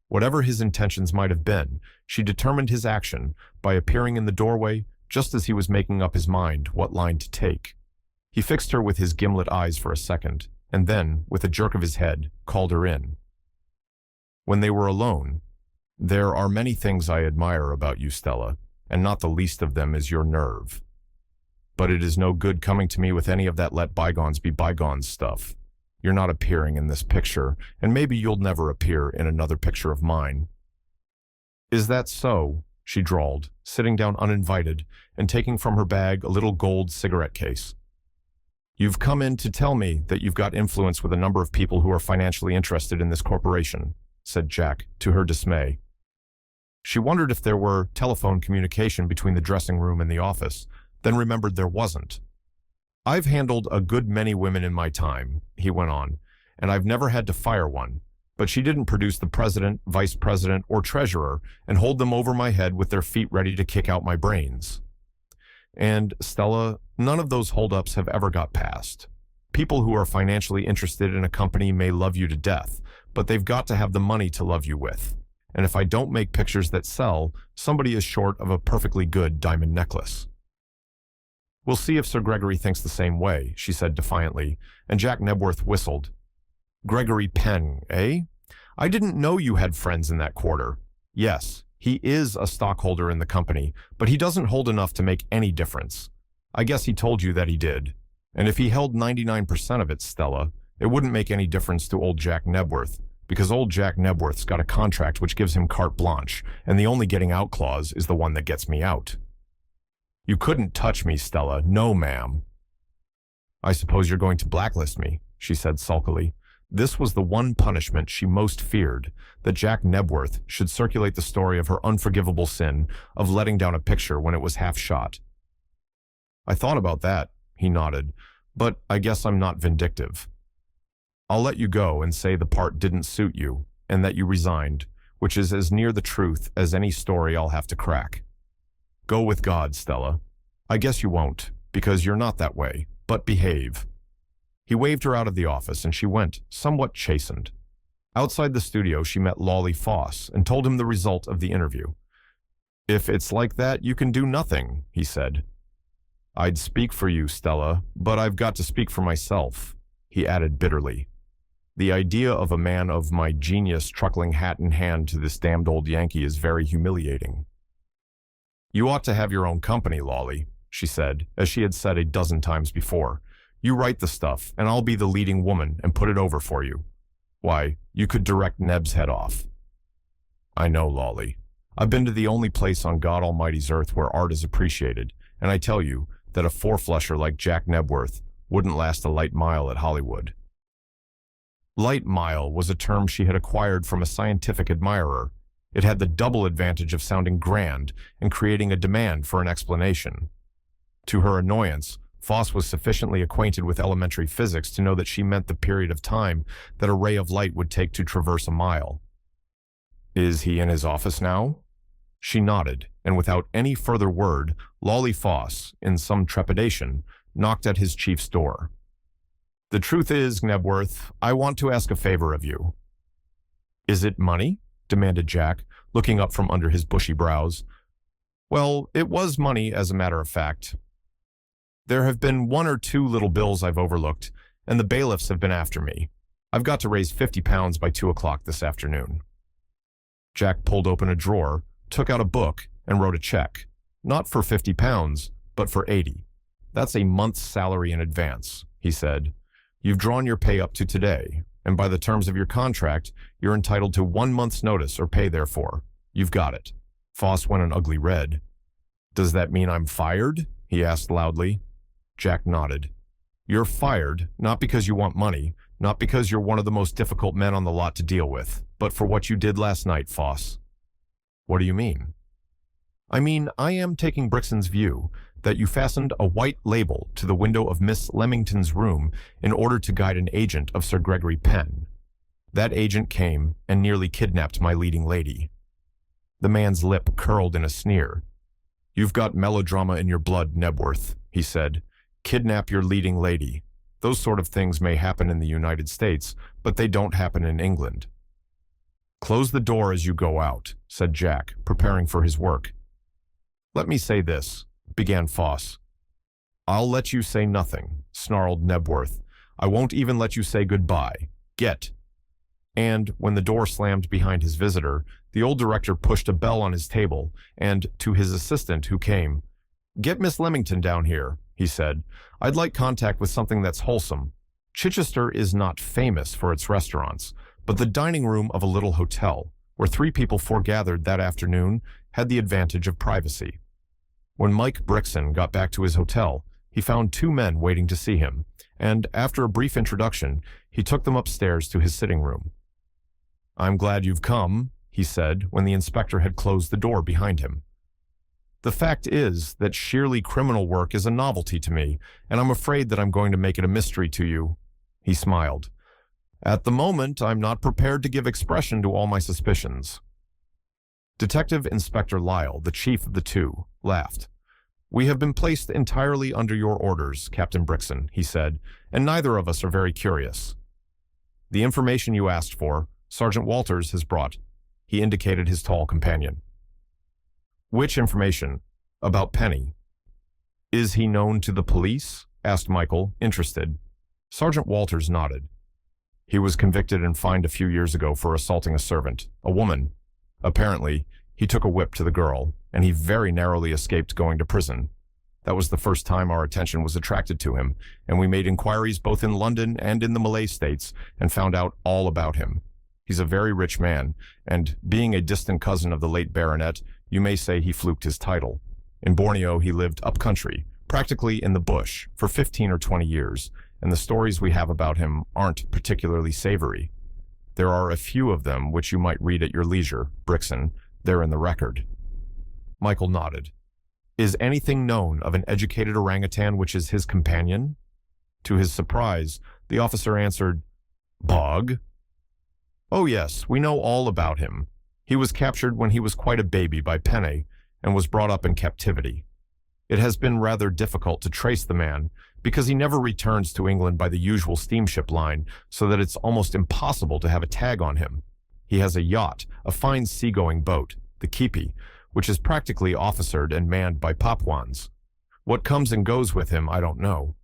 Whatever his intentions might have been, she determined his action by appearing in the doorway just as he was making up his mind what line to take. He fixed her with his gimlet eyes for a second, and then, with a jerk of his head, called her in. When they were alone, "There are many things I admire about you, Stella, and not the least of them is your nerve. But it is no good coming to me with any of that let bygones be bygones stuff. You're not appearing in this picture, and maybe you'll never appear in another picture of mine." "Is that so?" she drawled, sitting down uninvited and taking from her bag a little gold cigarette case. "You've come in to tell me that you've got influence with a number of people who are financially interested in this corporation," said Jack, to her dismay. She wondered if there were telephone communication between the dressing room and the office, then remembered there wasn't. "I've handled a good many women in my time," he went on, "and I've never had to fire one, but she didn't produce the president, vice president, or treasurer and hold them over my head with their feet ready to kick out my brains. And, Stella, none of those holdups have ever got past. People who are financially interested in a company may love you to death, but they've got to have the money to love you with. And if I don't make pictures that sell, somebody is short of a perfectly good diamond necklace." "We'll see if Sir Gregory thinks the same way," she said defiantly, and Jack Nebworth whistled. "Gregory Penn, eh? I didn't know you had friends in that quarter. Yes, he is a stockholder in the company, but he doesn't hold enough to make any difference. I guess he told you that he did. And if he held 99% of it, Stella, it wouldn't make any difference to old Jack Nebworth, because old Jack Nebworth's got a contract which gives him carte blanche, and the only getting out clause is the one that gets me out." "You couldn't touch me, Stella. No, ma'am." "I suppose you're going to blacklist me," she said sulkily. This was the one punishment she most feared, that Jack Nebworth should circulate the story of her unforgivable sin of letting down a picture when it was half shot. "I thought about that," he nodded, "but I guess I'm not vindictive. I'll let you go and say the part didn't suit you, and that you resigned, which is as near the truth as any story I'll have to crack. Go with God, Stella. I guess you won't, because you're not that way, but behave." He waved her out of the office, and she went, somewhat chastened. Outside the studio, she met Lolly Foss and told him the result of the interview. "If it's like that, you can do nothing," he said. "I'd speak for you, Stella, but I've got to speak for myself," he added bitterly. "The idea of a man of my genius truckling hat in hand to this damned old Yankee is very humiliating." "You ought to have your own company, Lolly," she said, as she had said a dozen times before. "You write the stuff, and I'll be the leading woman and put it over for you. Why, you could direct Neb's head off." "I know, Lolly. I've been to the only place on God Almighty's earth where art is appreciated, and I tell you that a four-flusher like Jack Nebworth wouldn't last a light mile at Hollywood." Light mile was a term she had acquired from a scientific admirer. It had the double advantage of sounding grand and creating a demand for an explanation. To her annoyance, Foss was sufficiently acquainted with elementary physics to know that she meant the period of time that a ray of light would take to traverse a mile. "Is he in his office now?" She nodded, and without any further word, Lolly Foss, in some trepidation, knocked at his chief's door. "The truth is, Nebworth, I want to ask a favor of you." "Is it money?" demanded Jack, looking up from under his bushy brows. "Well, it was money, as a matter of fact. There have been one or two little bills I've overlooked, and the bailiffs have been after me. I've got to raise £50 by 2 o'clock this afternoon." Jack pulled open a drawer, took out a book, and wrote a check. Not for £50, but for 80. "That's a month's salary in advance," he said. "You've drawn your pay up to today, and by the terms of your contract, you're entitled to 1 month's notice or pay therefor. You've got it." Foss went an ugly red. "Does that mean I'm fired?" he asked loudly. Jack nodded. "You're fired, not because you want money, not because you're one of the most difficult men on the lot to deal with, but for what you did last night, Foss." "What do you mean?" "I mean, I am taking Brixton's view that you fastened a white label to the window of Miss Leamington's room in order to guide an agent of Sir Gregory Penn. That agent came and nearly kidnapped my leading lady." The man's lip curled in a sneer. "You've got melodrama in your blood, Nebworth," he said. "Kidnap your leading lady. Those sort of things may happen in the United States, but they don't happen in England. Close the door as you go out, said Jack, preparing for his work. Let me say this, began Foss. I'll let you say nothing, snarled Nebworth. I won't even let you say goodbye. Get. And when the door slammed behind his visitor, the old director pushed a bell on his table, and to his assistant who came, Get Miss Leamington down here, he said. I'd like contact with something that's wholesome. Chichester is not famous for its restaurants, but the dining room of a little hotel, where 3 people foregathered that afternoon, had the advantage of privacy. When Mike Brixton got back to his hotel, he found 2 men waiting to see him, and after a brief introduction, he took them upstairs to his sitting room. I'm glad you've come, he said when the inspector had closed the door behind him. The fact is that sheerly criminal work is a novelty to me, and I'm afraid that I'm going to make it a mystery to you. He smiled. At the moment, I'm not prepared to give expression to all my suspicions. Detective Inspector Lyle, the chief of the 2, laughed. We have been placed entirely under your orders, Captain Brixton, he said, and neither of us are very curious. The information you asked for, Sergeant Walters has brought. He indicated his tall companion. Which information? About Penny. Is he known to the police? Asked Michael, interested. Sergeant Walters nodded. He was convicted and fined a few years ago for assaulting a servant, a woman. Apparently, he took a whip to the girl, and he very narrowly escaped going to prison. That was the first time our attention was attracted to him, and we made inquiries both in London and in the Malay states and found out all about him. He's a very rich man, and being a distant cousin of the late baronet, you may say he fluked his title. In Borneo, he lived up country, practically in the bush, for 15 or 20 years, and the stories we have about him aren't particularly savory. There are a few of them which you might read at your leisure, Brixton. They're in the record. Michael nodded. Is anything known of an educated orangutan which is his companion? To his surprise, the officer answered, Bog? Oh yes, we know all about him. He was captured when he was quite a baby by Penny and was brought up in captivity. It has been rather difficult to trace the man because he never returns to England by the usual steamship line, so that it's almost impossible to have a tag on him. He has a yacht, a fine seagoing boat, the Keepy, which is practically officered and manned by Papuans. What comes and goes with him, I don't know.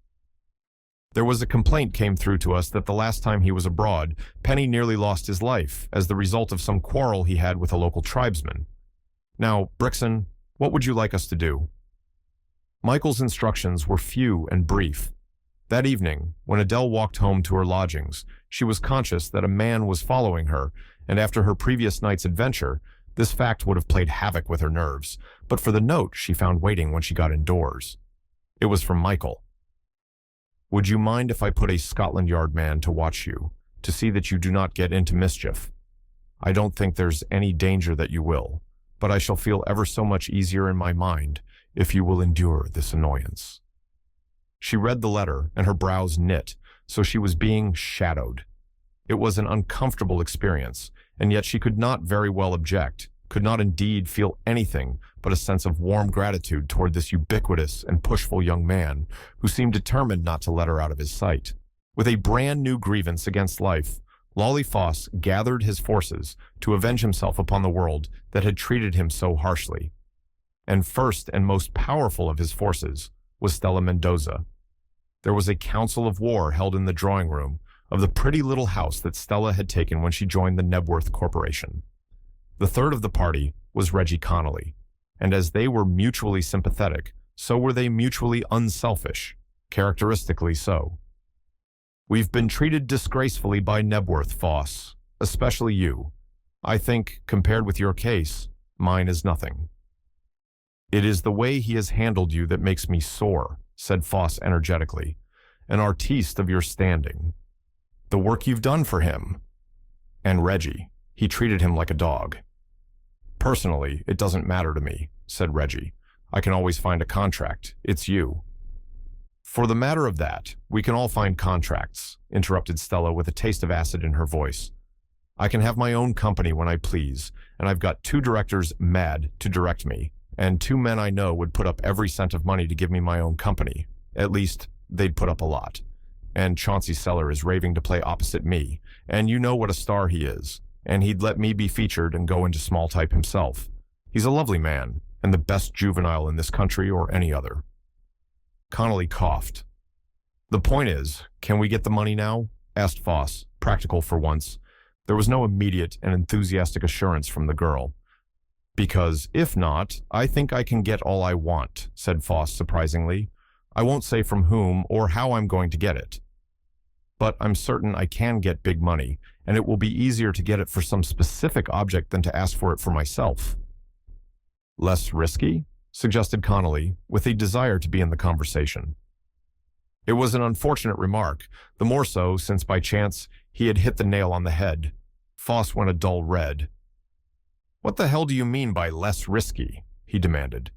There was a complaint came through to us that the last time he was abroad, Penny nearly lost his life as the result of some quarrel he had with a local tribesman. Now, Brixton, what would you like us to do? Michael's instructions were few and brief. That evening, when Adele walked home to her lodgings, she was conscious that a man was following her, and after her previous night's adventure, this fact would have played havoc with her nerves, but for the note she found waiting when she got indoors. It was from Michael. Would you mind if I put a Scotland Yard man to watch you, to see that you do not get into mischief? I don't think there's any danger that you will, but I shall feel ever so much easier in my mind if you will endure this annoyance. She read the letter, and her brows knit, so she was being shadowed. It was an uncomfortable experience, and yet she could not very well object, could not indeed feel anything but a sense of warm gratitude toward this ubiquitous and pushful young man who seemed determined not to let her out of his sight. With a brand new grievance against life, Lolly Foss gathered his forces to avenge himself upon the world that had treated him so harshly. And first and most powerful of his forces was Stella Mendoza. There was a council of war held in the drawing room of the pretty little house that Stella had taken when she joined the Nebworth Corporation. The third of the party was Reggie Connolly, and as they were mutually sympathetic, so were they mutually unselfish, characteristically so. We've been treated disgracefully by Nebworth, Foss, especially you. I think, compared with your case, mine is nothing. It is the way he has handled you that makes me sore, said Foss energetically, an artiste of your standing. The work you've done for him. And Reggie, he treated him like a dog. Personally, it doesn't matter to me, said Reggie. I can always find a contract. It's you. For the matter of that, we can all find contracts, interrupted Stella with a taste of acid in her voice. I can have my own company when I please, and I've got 2 directors mad to direct me, and 2 men I know would put up every cent of money to give me my own company. At least, they'd put up a lot. and Chauncey Seller is raving to play opposite me, and you know what a star he is, and he'd let me be featured and go into small type himself. He's a lovely man, and the best juvenile in this country or any other." Connolly coughed. "The point is, can we get the money now?" asked Foss, practical for once. There was no immediate and enthusiastic assurance from the girl. "Because if not, I think I can get all I want," said Foss surprisingly. "I won't say from whom or how I'm going to get it. But I'm certain I can get big money, and it will be easier to get it for some specific object than to ask for it for myself." "Less risky?" suggested Connolly, with a desire to be in the conversation. It was an unfortunate remark, the more so since by chance he had hit the nail on the head. Foss went a dull red. "What the hell do you mean by less risky?" he demanded.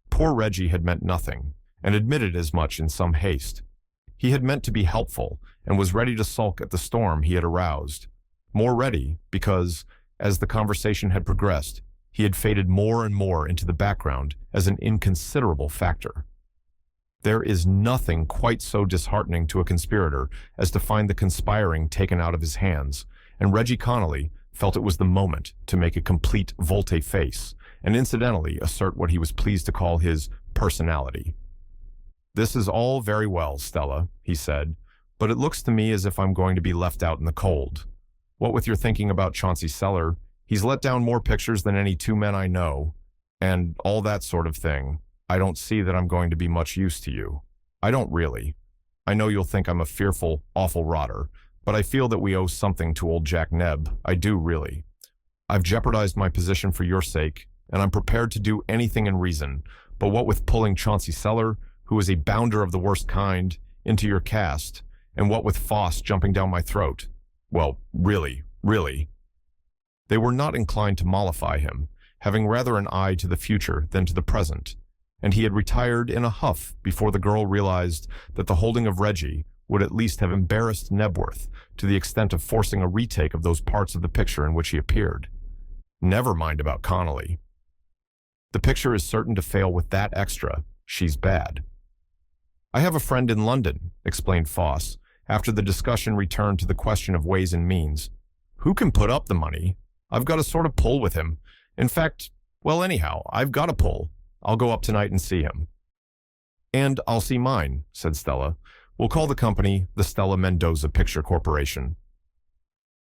Poor Reggie had meant nothing, and admitted as much in some haste. He had meant to be helpful, and was ready to sulk at the storm he had aroused. More ready, because, as the conversation had progressed, he had faded more and more into the background as an inconsiderable factor. There is nothing quite so disheartening to a conspirator as to find the conspiring taken out of his hands, and Reggie Connolly felt it was the moment to make a complete volte-face, and incidentally assert what he was pleased to call his personality. "This is all very well, Stella," he said, "but it looks to me as if I'm going to be left out in the cold. What with your thinking about Chauncey Seller, he's let down more pictures than any two men I know, and all that sort of thing. I don't see that I'm going to be much use to you. I don't really. I know you'll think I'm a fearful, awful rotter, but I feel that we owe something to old Jack Nebb. I do, really. I've jeopardized my position for your sake, and I'm prepared to do anything in reason, but what with pulling Chauncey Seller, who is a bounder of the worst kind, into your cast, and what with Foss jumping down my throat, well, really. They were not inclined to mollify him, having rather an eye to the future than to the present, and he had retired in a huff before the girl realized that the holding of Reggie would at least have embarrassed Nebworth to the extent of forcing a retake of those parts of the picture in which he appeared. Never mind about Connolly. The picture is certain to fail with that extra. She's bad. "I have a friend in London," explained Foss, after the discussion returned to the question of ways and means. "Who can put up the money? I've got a sort of pull with him. In fact, well, anyhow, I've got a pull. I'll go up tonight and see him." "And I'll see mine," said Stella. "We'll call the company the Stella Mendoza Picture Corporation."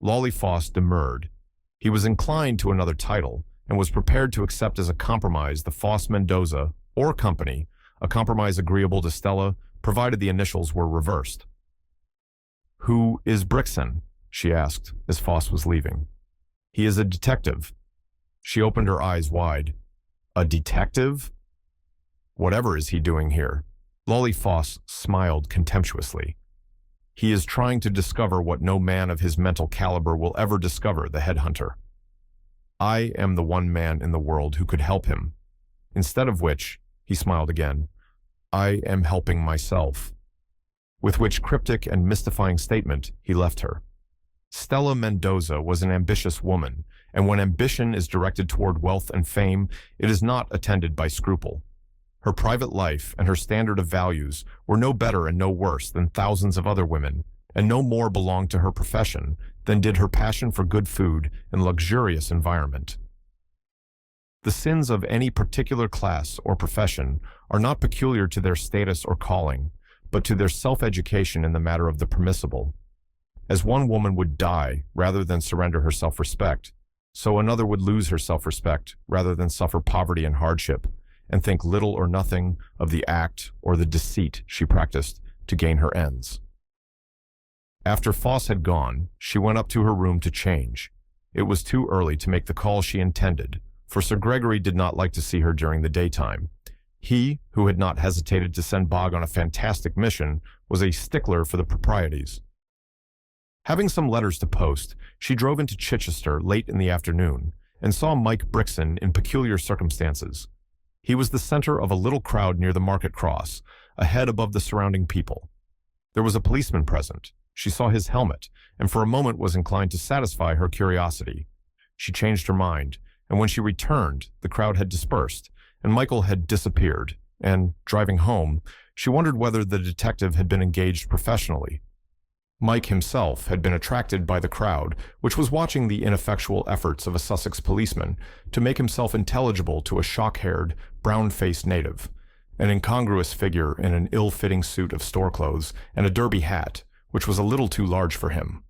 Lolly Foss demurred. He was inclined to another title, and was prepared to accept as a compromise the Foss Mendoza, or company, a compromise agreeable to Stella, provided the initials were reversed. "Who is Brixton?" she asked, as Foss was leaving. "He is a detective." She opened her eyes wide. "A detective? Whatever is he doing here?" Lolly Foss smiled contemptuously. "He is trying to discover what no man of his mental caliber will ever discover, the headhunter. I am the one man in the world who could help him. Instead of which," he smiled again, "I am helping myself." With which cryptic and mystifying statement, he left her. Stella Mendoza was an ambitious woman, and when ambition is directed toward wealth and fame, it is not attended by scruple. Her private life and her standard of values were no better and no worse than thousands of other women, and no more belonged to her profession than did her passion for good food and luxurious environment. The sins of any particular class or profession are not peculiar to their status or calling, but to their self-education in the matter of the permissible. As one woman would die rather than surrender her self-respect, so another would lose her self-respect rather than suffer poverty and hardship, and think little or nothing of the act or the deceit she practiced to gain her ends. After Foss had gone, she went up to her room to change. It was too early to make the call she intended, for Sir Gregory did not like to see her during the daytime. He, who had not hesitated to send Bog on a fantastic mission, was a stickler for the proprieties. Having some letters to post, she drove into Chichester late in the afternoon, and saw Mike Brixton in peculiar circumstances. He was the center of a little crowd near the market cross, a head above the surrounding people. There was a policeman present. She saw his helmet, and for a moment was inclined to satisfy her curiosity. She changed her mind, and when she returned, the crowd had dispersed, and Michael had disappeared, and, driving home, She wondered whether the detective had been engaged professionally. Mike himself had been attracted by the crowd, which was watching the ineffectual efforts of a Sussex policeman to make himself intelligible to a shock-haired, brown-faced native, an incongruous figure in an ill-fitting suit of store clothes and a derby hat, which was a little too large for him.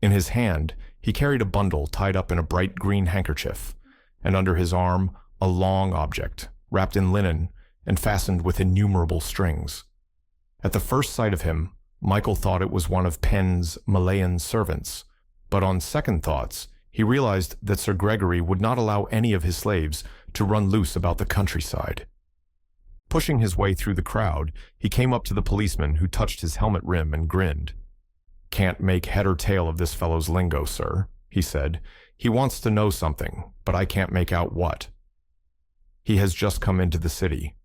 In his hand, he carried a bundle tied up in a bright green handkerchief, and under his arm, a long object, wrapped in linen and fastened with innumerable strings. At the first sight of him, Michael thought it was one of Penn's Malayan servants, but on second thoughts, he realized that Sir Gregory would not allow any of his slaves to run loose about the countryside. Pushing his way through the crowd, he came up to the policeman, who touched his helmet rim and grinned. "Can't make head or tail of this fellow's lingo, sir," he said. "He wants to know something, but I can't make out what. He has just come into the city."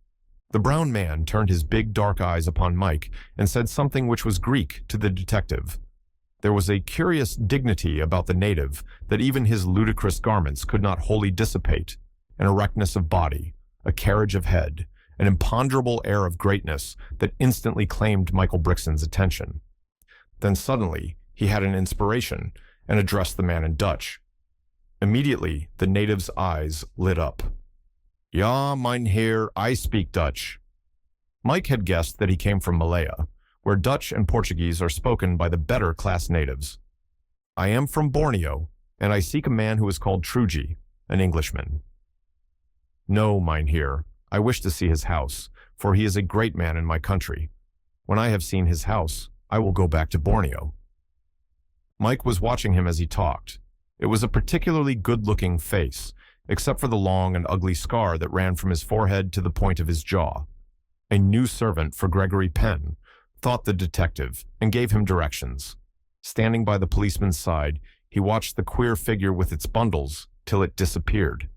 The brown man turned his big dark eyes upon Mike and said something which was Greek to the detective. There was a curious dignity about the native that even his ludicrous garments could not wholly dissipate, an erectness of body, a carriage of head, an imponderable air of greatness that instantly claimed Michael Brixton's attention. Then suddenly he had an inspiration and addressed the man in Dutch. Immediately the native's eyes lit up. "Ja, mynheer, I speak Dutch." Mike had guessed that he came from Malaya, where Dutch and Portuguese are spoken by the better class natives. "I am from Borneo, and I seek a man who is called Truji, an Englishman." "No, mynheer, I wish to see his house, for he is a great man in my country. When I have seen his house, I will go back to Borneo." Mike was watching him as he talked. It was a particularly good-looking face, except for the long and ugly scar that ran from his forehead to the point of his jaw. A new servant for Gregory Penn, thought the detective, and gave him directions. Standing by the policeman's side, he watched the queer figure with its bundles till it disappeared.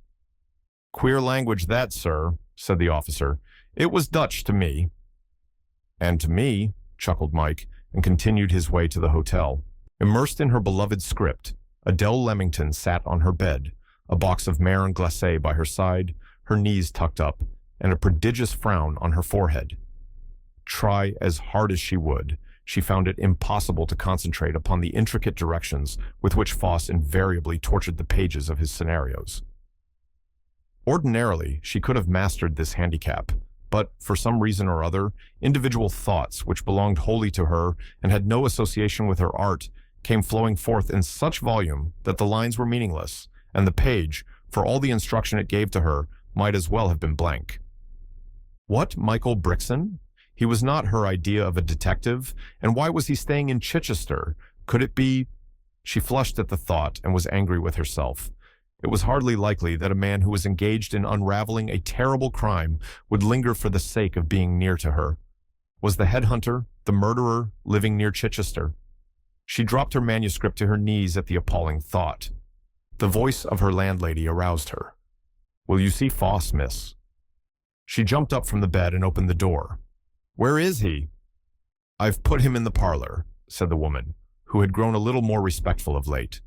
"Queer language that, sir," said the officer. "It was Dutch to me." "And to me," chuckled Mike, and continued his way to the hotel. Immersed in her beloved script, Adele Leamington sat on her bed, a box of marron glacé by her side, her knees tucked up, and a prodigious frown on her forehead. Try as hard as she would, she found it impossible to concentrate upon the intricate directions with which Foss invariably tortured the pages of his scenarios. Ordinarily, she could have mastered this handicap, but for some reason or other, individual thoughts which belonged wholly to her and had no association with her art came flowing forth in such volume that the lines were meaningless, and the page, for all the instruction it gave to her, might as well have been blank. What, Michael Brixton? He was not her idea of a detective, and why was he staying in Chichester? Could it be? She flushed at the thought and was angry with herself. It was hardly likely that a man who was engaged in unraveling a terrible crime would linger for the sake of being near to her. Was the headhunter, the murderer, living near Chichester? She dropped her manuscript to her knees at the appalling thought. The voice of her landlady aroused her. "Will you see Foss, miss?" She jumped up from the bed and opened the door. "Where is he?" "I've put him in the parlor," said the woman, who had grown a little more respectful of late.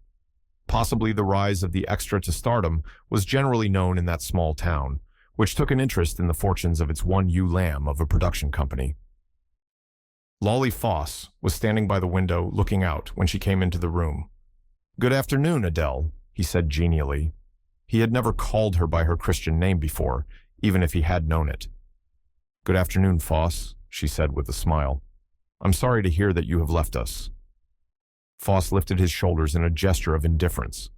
Possibly the rise of the extra to stardom was generally known in that small town, which took an interest in the fortunes of its one ewe lamb of a production company. Lolly Foss was standing by the window looking out when she came into the room. "Good afternoon, Adele," he said genially. He had never called her by her Christian name before, even if he had known it. "Good afternoon, Foss," she said with a smile. "I'm sorry to hear that you have left us." Foss lifted his shoulders in a gesture of indifference.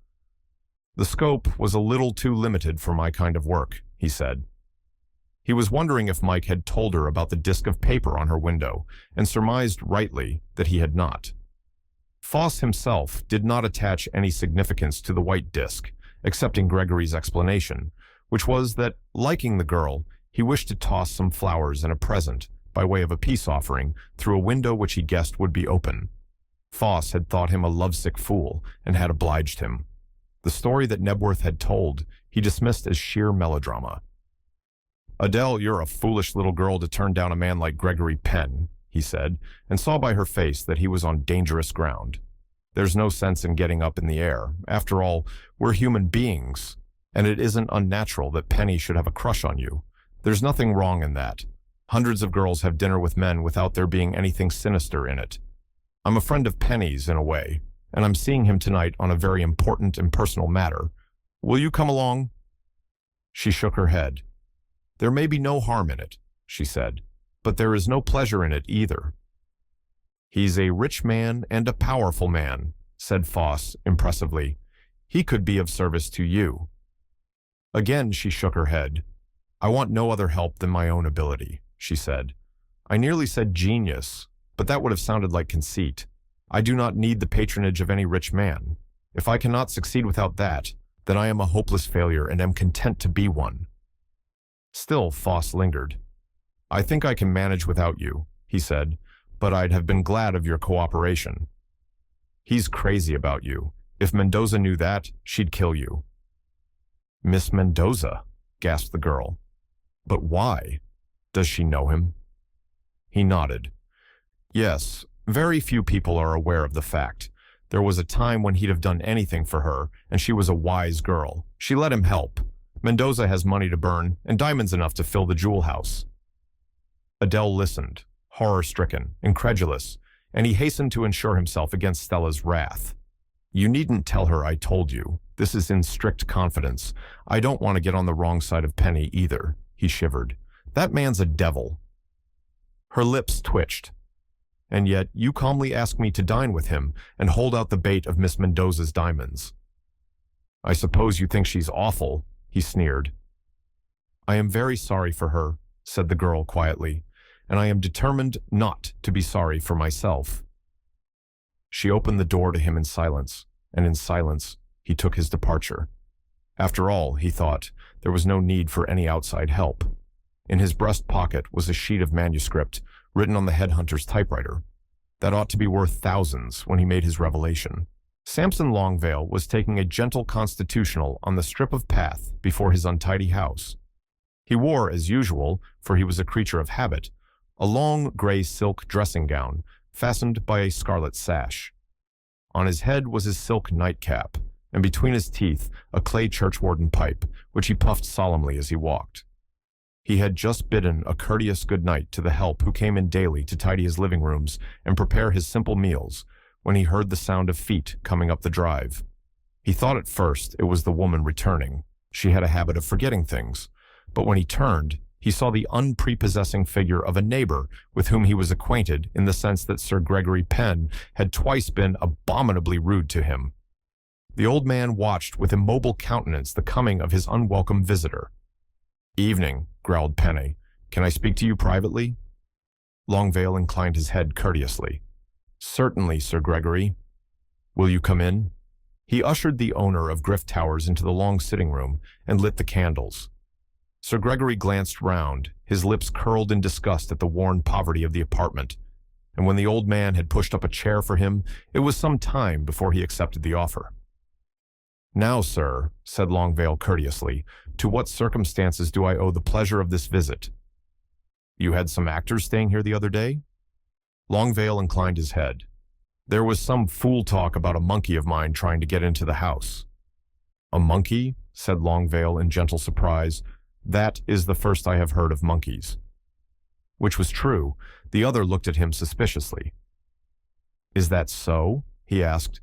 "The scope was a little too limited for my kind of work," he said. He was wondering if Mike had told her about the disc of paper on her window, and surmised rightly that he had not. Foss himself did not attach any significance to the white disc, accepting Gregory's explanation, which was that, liking the girl, he wished to toss some flowers and a present, by way of a peace offering, through a window which he guessed would be open. Foss had thought him a lovesick fool, and had obliged him. The story that Nebworth had told, he dismissed as sheer melodrama. "Adele, you're a foolish little girl to turn down a man like Gregory Penn," he said, and saw by her face that he was on dangerous ground. "There's no sense in getting up in the air. After all, we're human beings, and it isn't unnatural that Penny should have a crush on you. There's nothing wrong in that. Hundreds of girls have dinner with men without there being anything sinister in it. I'm a friend of Penny's in a way, and I'm seeing him tonight on a very important and personal matter. Will you come along?" She shook her head. "There may be no harm in it," she said, "but there is no pleasure in it either." "He's a rich man and a powerful man," said Foss impressively. "He could be of service to you." Again she shook her head. "I want no other help than my own ability," she said. "I nearly said genius, but that would have sounded like conceit. I do not need the patronage of any rich man. If I cannot succeed without that, then I am a hopeless failure and am content to be one." Still Foss lingered. "I think I can manage without you," he said, "but I'd have been glad of your cooperation." "He's crazy about you. If Mendoza knew that, she'd kill you." "Miss Mendoza?" gasped the girl. "But why? Does she know him?" He nodded. "Yes, very few people are aware of the fact. There was a time when he'd have done anything for her, and she was a wise girl. She let him help. Mendoza has money to burn, and diamonds enough to fill the jewel house." Adele listened, horror-stricken, incredulous, and he hastened to insure himself against Stella's wrath. "You needn't tell her I told you. This is in strict confidence. I don't want to get on the wrong side of Penny either," he shivered. "That man's a devil." Her lips twitched. "And yet you calmly ask me to dine with him and hold out the bait of Miss Mendoza's diamonds." "I suppose you think she's awful," he sneered. "I am very sorry for her," said the girl quietly, "and I am determined not to be sorry for myself." She opened the door to him in silence, and in silence he took his departure. After all, he thought, there was no need for any outside help. In his breast pocket was a sheet of manuscript written on the headhunter's typewriter. That ought to be worth thousands when he made his revelation. Samson Longvale was taking a gentle constitutional on the strip of path before his untidy house. He wore, as usual, for he was a creature of habit, a long gray silk dressing gown fastened by a scarlet sash. On his head was his silk nightcap, and between his teeth a clay churchwarden pipe, which he puffed solemnly as he walked. He had just bidden a courteous good night to the help who came in daily to tidy his living rooms and prepare his simple meals, when he heard the sound of feet coming up the drive. He thought at first it was the woman returning. She had a habit of forgetting things. But when he turned, he saw the unprepossessing figure of a neighbor with whom he was acquainted in the sense that Sir Gregory Penn had twice been abominably rude to him. The old man watched with immobile countenance the coming of his unwelcome visitor. "Evening," growled Penny. "Can I speak to you privately?" Longvale inclined his head courteously. "Certainly, Sir Gregory." "Will you come in?" He ushered the owner of Griff Towers into the long sitting room and lit the candles. Sir Gregory glanced round, his lips curled in disgust at the worn poverty of the apartment, and when the old man had pushed up a chair for him, it was some time before he accepted the offer. "Now, sir," said Longvale courteously, "to what circumstances do I owe the pleasure of this visit?" "You had some actors staying here the other day?" Longvale inclined his head. "There was some fool talk about a monkey of mine trying to get into the house." "A monkey?" said Longvale in gentle surprise. "That is the first I have heard of monkeys." Which was true. The other looked at him suspiciously. "Is that so?" he asked.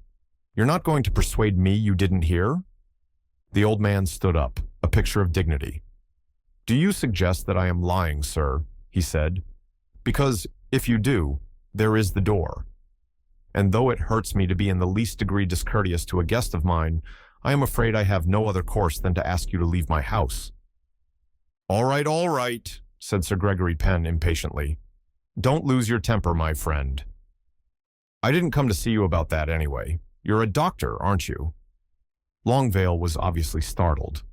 "You're not going to persuade me you didn't hear?" The old man stood up, a picture of dignity. "Do you suggest that I am lying, sir?" he said. "Because, if you do, there is the door. And though it hurts me to be in the least degree discourteous to a guest of mine, I am afraid I have no other course than to ask you to leave my house." All right, said Sir Gregory Penn impatiently. "Don't lose your temper, my friend. I didn't come to see you about that anyway. You're a doctor, aren't you?" Longvale was obviously startled.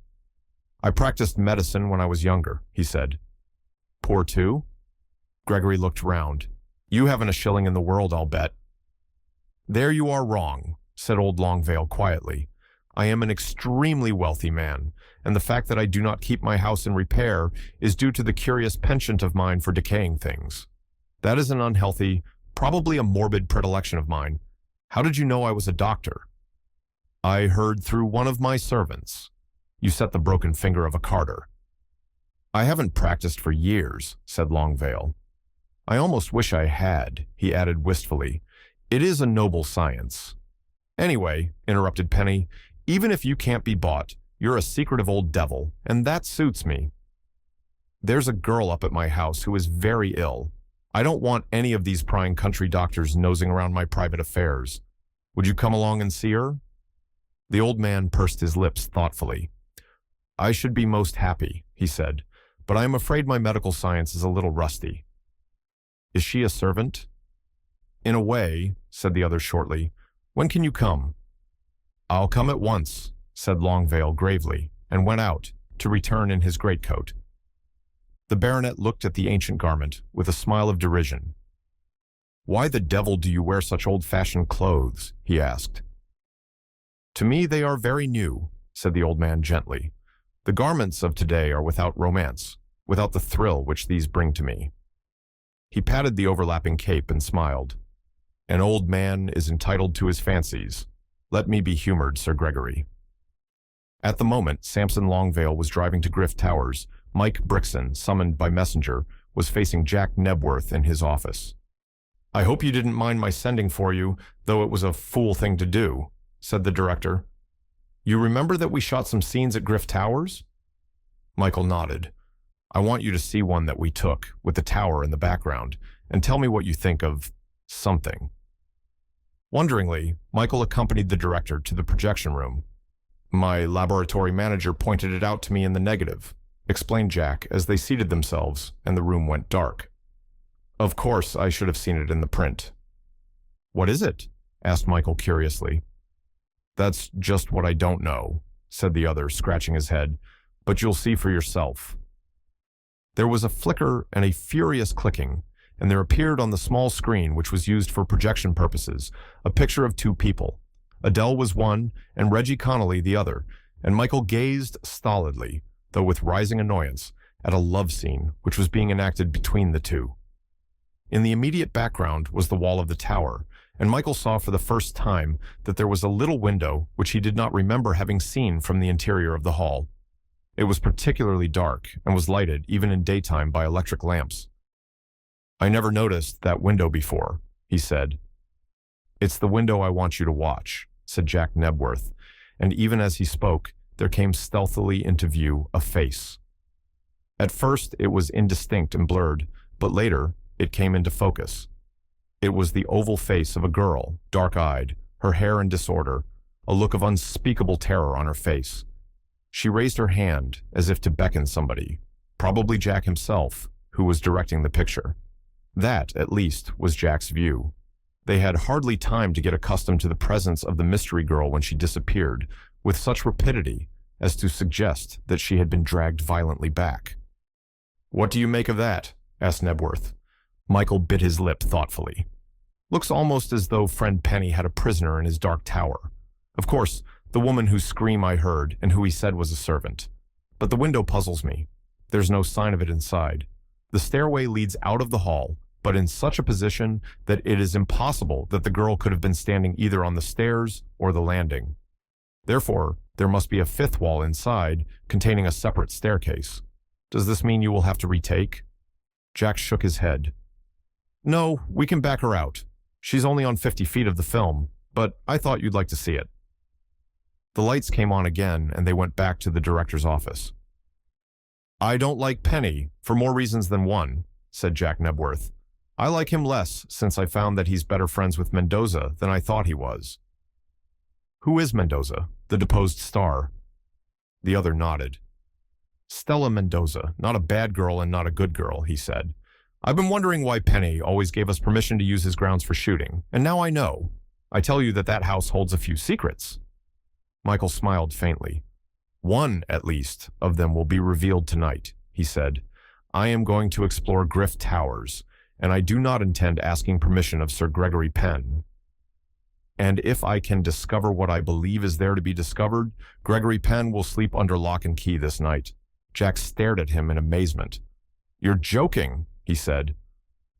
"I practiced medicine when I was younger," he said. "Poor too?" Gregory looked round. "You haven't a shilling in the world, I'll bet." "There you are wrong," said old Longvale quietly. "I am an extremely wealthy man, and the fact that I do not keep my house in repair is due to the curious penchant of mine for decaying things. That is an unhealthy, probably a morbid predilection of mine. How did you know I was a doctor?" "I heard through one of my servants. You set the broken finger of a carter." I haven't practiced for years, said Longvale. I almost wish I had, he added wistfully. It is a noble science. Anyway, interrupted Penny, even if you can't be bought, you're a secretive old devil, and that suits me. There's a girl up at my house who is very ill. I don't want any of these prying country doctors nosing around my private affairs. Would you come along and see her? The old man pursed his lips thoughtfully. I should be most happy, he said, but I am afraid my medical science is a little rusty. Is she a servant? In a way, said the other shortly. When can you come? I'll come at once, said Longvale gravely, and went out, to return in his greatcoat. The baronet looked at the ancient garment with a smile of derision. Why the devil do you wear such old-fashioned clothes? He asked. To me they are very new, said the old man gently. The garments of today are without romance, without the thrill which these bring to me. He patted the overlapping cape and smiled. An old man is entitled to his fancies. Let me be humored, Sir Gregory. At the moment Samson Longvale was driving to Griff Towers, Mike Brixton, summoned by messenger, was facing Jack Nebworth in his office. I hope you didn't mind my sending for you, though it was a fool thing to do, said the director. You remember that we shot some scenes at Griff Towers? Michael nodded. I want you to see one that we took, with the tower in the background, and tell me what you think of something. Wonderingly, Michael accompanied the director to the projection room. My laboratory manager pointed it out to me in the negative, explained Jack as they seated themselves and the room went dark. Of course, I should have seen it in the print. What is it? Asked Michael curiously. That's just what I don't know, said the other, scratching his head, but you'll see for yourself. There was a flicker and a furious clicking, and there appeared on the small screen, which was used for projection purposes, a picture of two people. Adele was one, and Reggie Connolly the other, and Michael gazed stolidly, though with rising annoyance, at a love scene which was being enacted between the two. In the immediate background was the wall of the tower, and Michael saw for the first time that there was a little window which he did not remember having seen from the interior of the hall. It was particularly dark and was lighted even in daytime by electric lamps. I never noticed that window before, he said. It's the window I want you to watch, said Jack Nebworth, and even as he spoke, there came stealthily into view a face. At first it was indistinct and blurred, but later it came into focus. It was the oval face of a girl, dark-eyed, her hair in disorder, a look of unspeakable terror on her face. She raised her hand as if to beckon somebody, probably Jack himself, who was directing the picture. That, at least, was Jack's view. They had hardly time to get accustomed to the presence of the mystery girl when she disappeared, with such rapidity as to suggest that she had been dragged violently back. What do you make of that? Asked Nebworth. Michael bit his lip thoughtfully. Looks almost as though friend Penny had a prisoner in his dark tower. Of course, the woman whose scream I heard and who he said was a servant. But the window puzzles me. There's no sign of it inside. The stairway leads out of the hall, but in such a position that it is impossible that the girl could have been standing either on the stairs or the landing. Therefore, there must be a fifth wall inside, containing a separate staircase. Does this mean you will have to retake? Jack shook his head. No, we can back her out. She's only on 50 feet of the film, but I thought you'd like to see it. The lights came on again, and they went back to the director's office. I don't like Penny, for more reasons than one, said Jack Nebworth. I like him less, since I found that he's better friends with Mendoza than I thought he was. Who is Mendoza, the deposed star? The other nodded. Stella Mendoza, not a bad girl and not a good girl, he said. I've been wondering why Penny always gave us permission to use his grounds for shooting, and now I know. I tell you that that house holds a few secrets. Michael smiled faintly. One, at least, of them will be revealed tonight, he said. I am going to explore Griff Towers, and I do not intend asking permission of Sir Gregory Penn. And if I can discover what I believe is there to be discovered, Gregory Penn will sleep under lock and key this night. Jack stared at him in amazement. You're joking, he said.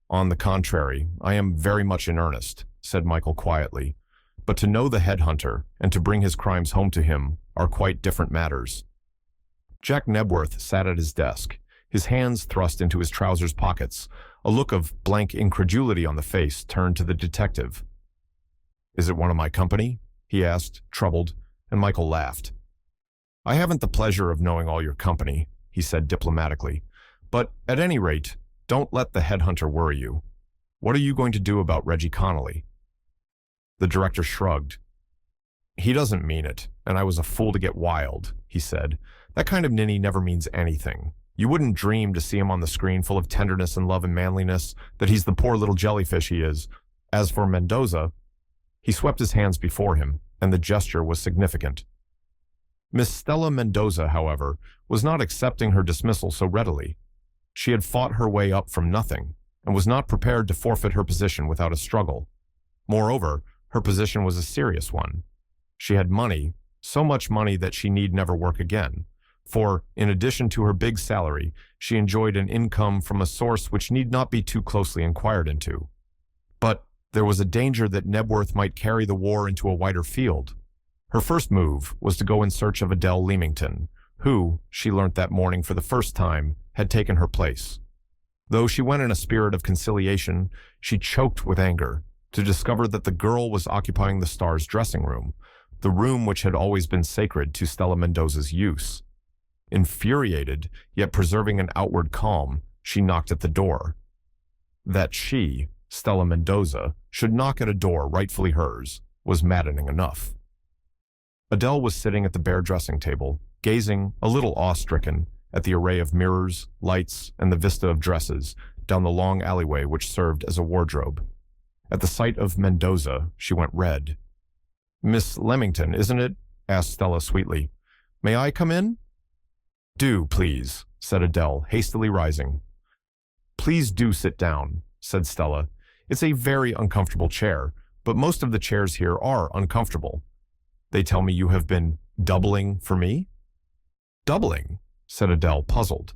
On the contrary, I am very much in earnest, said Michael quietly. But to know the headhunter and to bring his crimes home to him are quite different matters. Jack Nebworth sat at his desk, his hands thrust into his trousers pockets. A look of blank incredulity on the face turned to the detective. "Is it one of my company?" he asked, troubled, and Michael laughed. "I haven't the pleasure of knowing all your company," he said diplomatically. "But at any rate, don't let the headhunter worry you. What are you going to do about Reggie Connolly?" The director shrugged. "He doesn't mean it, and I was a fool to get wild," he said. "That kind of ninny never means anything. You wouldn't dream to see him on the screen full of tenderness and love and manliness, that he's the poor little jellyfish he is. As for Mendoza—" He swept his hands before him, and the gesture was significant. Miss Stella Mendoza, however, was not accepting her dismissal so readily. She had fought her way up from nothing, and was not prepared to forfeit her position without a struggle. Moreover, her position was a serious one. She had money, so much money that she need never work again, for, in addition to her big salary, she enjoyed an income from a source which need not be too closely inquired into. But there was a danger that Nebworth might carry the war into a wider field. Her first move was to go in search of Adele Leamington, who, she learnt that morning for the first time, had taken her place. Though she went in a spirit of conciliation, she choked with anger to discover that the girl was occupying the star's dressing room, the room which had always been sacred to Stella Mendoza's use. Infuriated, yet preserving an outward calm, she knocked at the door. That she, Stella Mendoza, should knock at a door rightfully hers was maddening enough. Adele was sitting at the bare dressing table, gazing, a little awe-stricken, at the array of mirrors, lights, and the vista of dresses down the long alleyway which served as a wardrobe. At the sight of Mendoza, she went red. "Miss Leamington, isn't it?" asked Stella sweetly. "May I come in?" "Do, please," said Adele, hastily rising. "Please do sit down," said Stella. "It's a very uncomfortable chair, but most of the chairs here are uncomfortable. They tell me you have been doubling for me?" "Doubling?" said Adele, puzzled.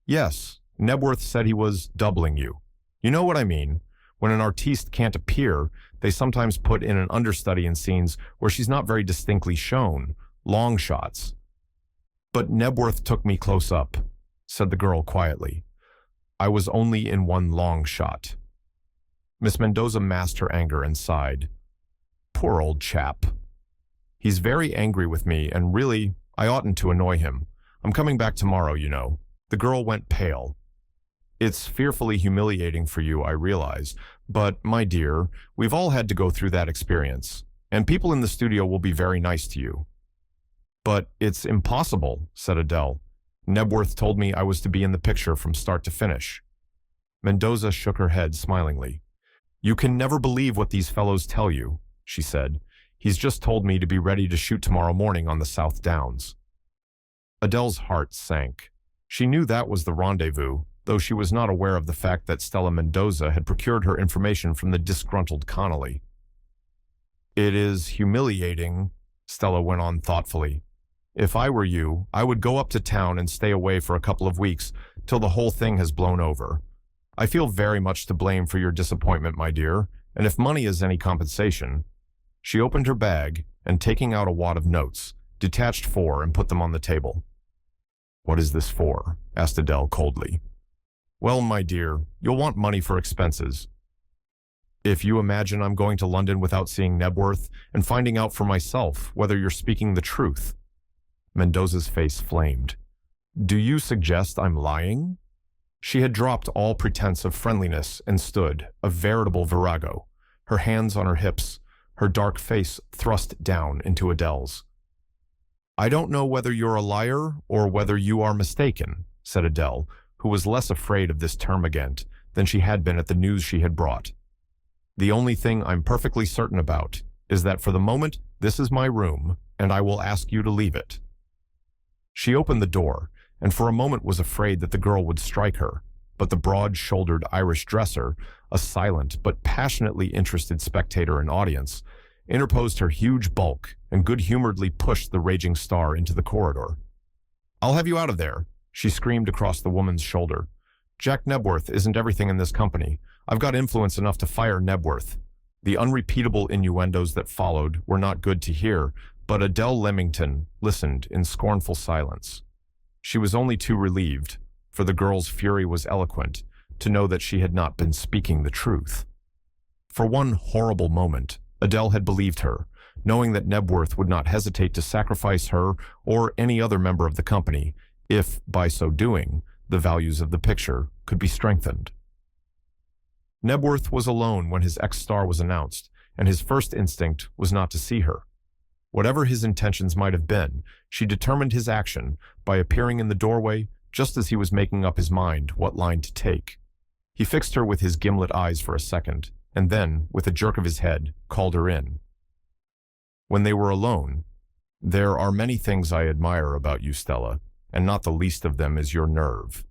"Yes, Nebworth said he was doubling you. You know what I mean. When an artiste can't appear, they sometimes put in an understudy in scenes where she's not very distinctly shown, long shots." "But Nebworth took me close up," said the girl quietly. "I was only in one long shot." Miss Mendoza masked her anger and sighed. "Poor old chap. He's very angry with me, and really, I oughtn't to annoy him. I'm coming back tomorrow, you know." The girl went pale. "It's fearfully humiliating for you, I realize, but, my dear, we've all had to go through that experience, and people in the studio will be very nice to you." "But it's impossible," said Adele. "Nebworth told me I was to be in the picture from start to finish." Mendoza shook her head smilingly. "You can never believe what these fellows tell you," she said. "He's just told me to be ready to shoot tomorrow morning on the South Downs." Adele's heart sank. She knew that was the rendezvous, though she was not aware of the fact that Stella Mendoza had procured her information from the disgruntled Connolly. "It is humiliating," Stella went on thoughtfully. "If I were you, I would go up to town and stay away for a couple of weeks till the whole thing has blown over. I feel very much to blame for your disappointment, my dear, and if money is any compensation—" She opened her bag and, taking out a wad of notes, detached 4 and put them on the table. "What is this for?" asked Adele coldly. "Well, my dear, you'll want money for expenses. If you imagine I'm going to London without seeing Nebworth and finding out for myself whether you're speaking the truth—" Mendoza's face flamed. "Do you suggest I'm lying?" She had dropped all pretense of friendliness and stood, a veritable virago, her hands on her hips, her dark face thrust down into Adele's. "I don't know whether you're a liar or whether you are mistaken," said Adele, who was less afraid of this termagant than she had been at the news she had brought. "The only thing I'm perfectly certain about is that for the moment this is my room, and I will ask you to leave it." She opened the door, and for a moment was afraid that the girl would strike her, but the broad-shouldered Irish dresser, a silent but passionately interested spectator and audience, interposed her huge bulk and good-humoredly pushed the raging star into the corridor. "I'll have you out of there," she screamed across the woman's shoulder. "Jack Nebworth isn't everything in this company. I've got influence enough to fire Nebworth." The unrepeatable innuendos that followed were not good to hear, but Adele Leamington listened in scornful silence. She was only too relieved, for the girl's fury was eloquent, to know that she had not been speaking the truth. For one horrible moment, Adele had believed her, knowing that Nebworth would not hesitate to sacrifice her or any other member of the company if, by so doing, the values of the picture could be strengthened. Nebworth was alone when his ex-star was announced, and his first instinct was not to see her. Whatever his intentions might have been, she determined his action by appearing in the doorway just as he was making up his mind what line to take. He fixed her with his gimlet eyes for a second, and then, with a jerk of his head, called her in. When they were alone, "There are many things I admire about you, Stella, and not the least of them is your nerve.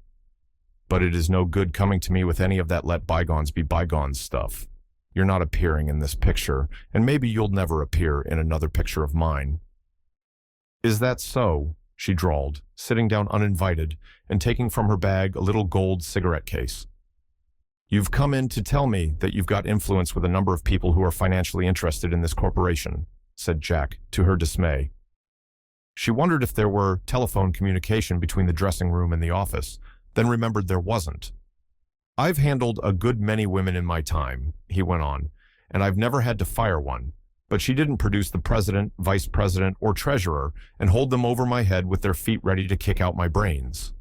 But it is no good coming to me with any of that let bygones be bygones stuff. You're not appearing in this picture, and maybe you'll never appear in another picture of mine." "Is that so?" she drawled, sitting down uninvited and taking from her bag a little gold cigarette case. "You've come in to tell me that you've got influence with a number of people who are financially interested in this corporation," said Jack, to her dismay. She wondered if there were telephone communication between the dressing room and the office, then remembered there wasn't. "I've handled a good many women in my time," he went on, "and I've never had to fire one, but she didn't produce the president, vice president, or treasurer and hold them over my head with their feet ready to kick out my brains.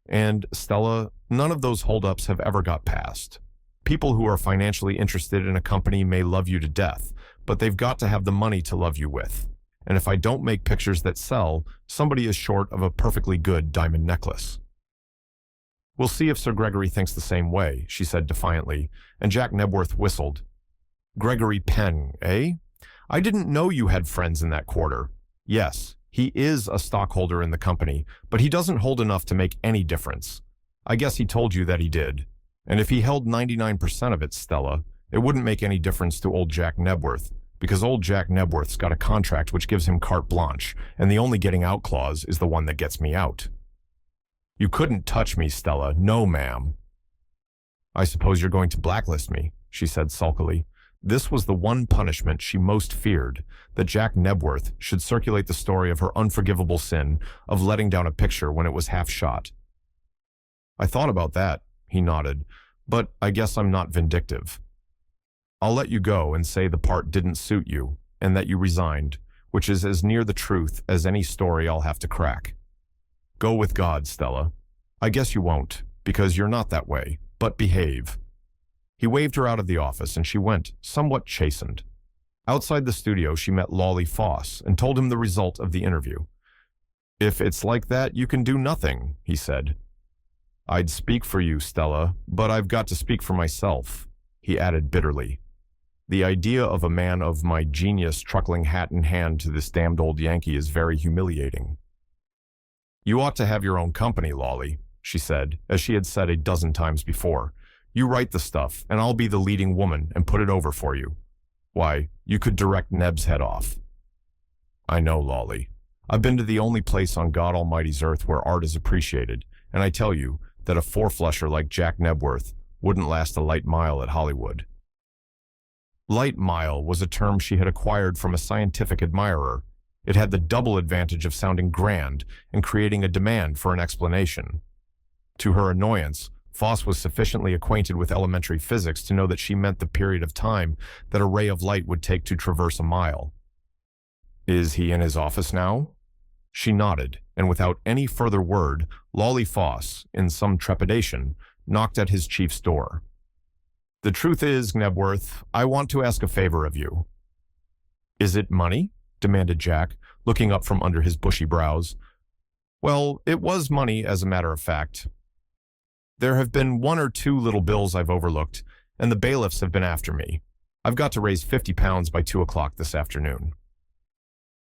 And, Stella, none of those holdups have ever got past. People who are financially interested in a company may love you to death, but they've got to have the money to love you with. And if I don't make pictures that sell, somebody is short of a perfectly good diamond necklace." "We'll see if Sir Gregory thinks the same way," she said defiantly, and Jack Nebworth whistled. "Gregory Penn, eh? I didn't know you had friends in that quarter. Yes, he is a stockholder in the company, but he doesn't hold enough to make any difference. I guess he told you that he did. And if he held 99% of it, Stella, it wouldn't make any difference to old Jack Nebworth, because old Jack Nebworth's got a contract which gives him carte blanche, and the only getting out clause is the one that gets me out." "You couldn't touch me, Stella. No, ma'am." "I suppose you're going to blacklist me," she said sulkily. This was the one punishment she most feared, that Jack Nebworth should circulate the story of her unforgivable sin of letting down a picture when it was half shot. "I thought about that," he nodded, "but I guess I'm not vindictive. I'll let you go and say the part didn't suit you, and that you resigned, which is as near the truth as any story I'll have to crack. Go with God, Stella. I guess you won't, because you're not that way, but behave." He waved her out of the office, and she went, somewhat chastened. Outside the studio, she met Lawley Foss and told him the result of the interview. "If it's like that, you can do nothing," he said. "I'd speak for you, Stella, but I've got to speak for myself," he added bitterly. "The idea of a man of my genius truckling hat in hand to this damned old Yankee is very humiliating." "You ought to have your own company, Lawley," she said, as she had said a dozen times before. "You write the stuff, and I'll be the leading woman and put it over for you. Why, you could direct Neb's head off." "I know, Lawley. I've been to the only place on God Almighty's earth where art is appreciated, and I tell you that a four-flusher like Jack Nebworth wouldn't last a light mile at Hollywood." Light mile was a term she had acquired from a scientific admirer. It had the double advantage of sounding grand and creating a demand for an explanation. To her annoyance, Foss was sufficiently acquainted with elementary physics to know that she meant the period of time that a ray of light would take to traverse a mile. "Is he in his office now?" She nodded, and without any further word, Lawley Foss, in some trepidation, knocked at his chief's door. "The truth is, Nebworth, I want to ask a favor of you." "Is it money?" demanded Jack, looking up from under his bushy brows. "Well, it was money, as a matter of fact. There have been one or two little bills I've overlooked, and the bailiffs have been after me. I've got to raise £50 by 2 o'clock this afternoon."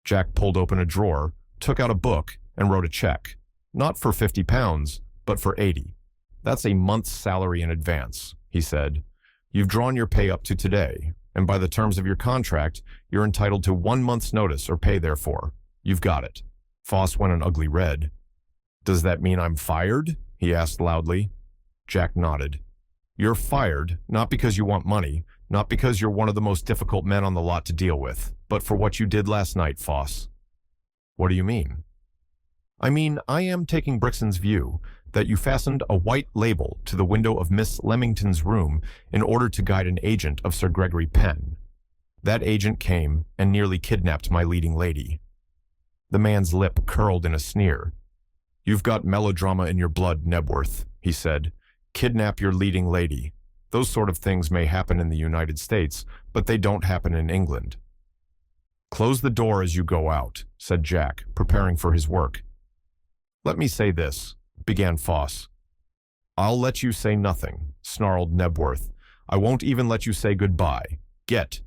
Jack pulled open a drawer, took out a book, and wrote a check. Not for £50, but for 80. "That's a month's salary in advance," he said. "You've drawn your pay up to today, and by the terms of your contract, you're entitled to 1 month's notice or pay therefor. You've got it." Foss went an ugly red. "Does that mean I'm fired?" he asked loudly. Jack nodded. "You're fired, not because you want money, not because you're one of the most difficult men on the lot to deal with, but for what you did last night, Foss." "What do you mean?" "I mean, I am taking Brixton's view, that you fastened a white label to the window of Miss Leamington's room in order to guide an agent of Sir Gregory Penn. That agent came and nearly kidnapped my leading lady." The man's lip curled in a sneer. "You've got melodrama in your blood, Nebworth," he said. "Kidnap your leading lady. Those sort of things may happen in the United States, but they don't happen in England." "Close the door as you go out," said Jack, preparing for his work. "Let me say this," began Foss. "I'll let you say nothing," snarled Nebworth. "I won't even let you say goodbye. Get."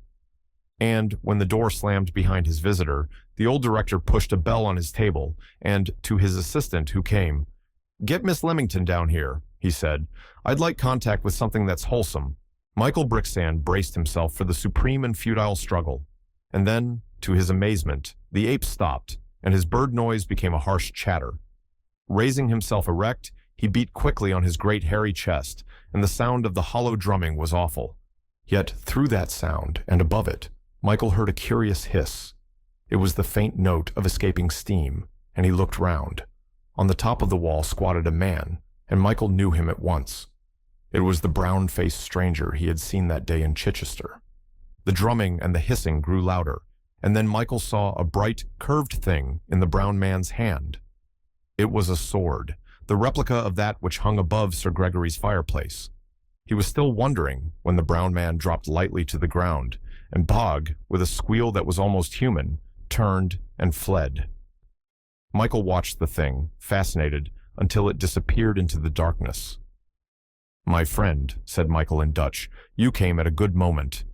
And when the door slammed behind his visitor, the old director pushed a bell on his table, and to his assistant who came, "Get Miss Leamington down here," he said. "I'd like contact with something that's wholesome." Michael Bricksand braced himself for the supreme and futile struggle. And then, to his amazement, the ape stopped, and his bird noise became a harsh chatter. Raising himself erect, he beat quickly on his great hairy chest, and the sound of the hollow drumming was awful. Yet through that sound, and above it, Michael heard a curious hiss. It was the faint note of escaping steam, and he looked round. On the top of the wall squatted a man, and Michael knew him at once. It was the brown-faced stranger he had seen that day in Chichester. The drumming and the hissing grew louder, and then Michael saw a bright, curved thing in the brown man's hand. It was a sword, the replica of that which hung above Sir Gregory's fireplace. He was still wondering when the brown man dropped lightly to the ground, and Bog, with a squeal that was almost human, turned and fled. Michael watched the thing, fascinated, until it disappeared into the darkness. "My friend," said Michael in Dutch, "you came at a good moment."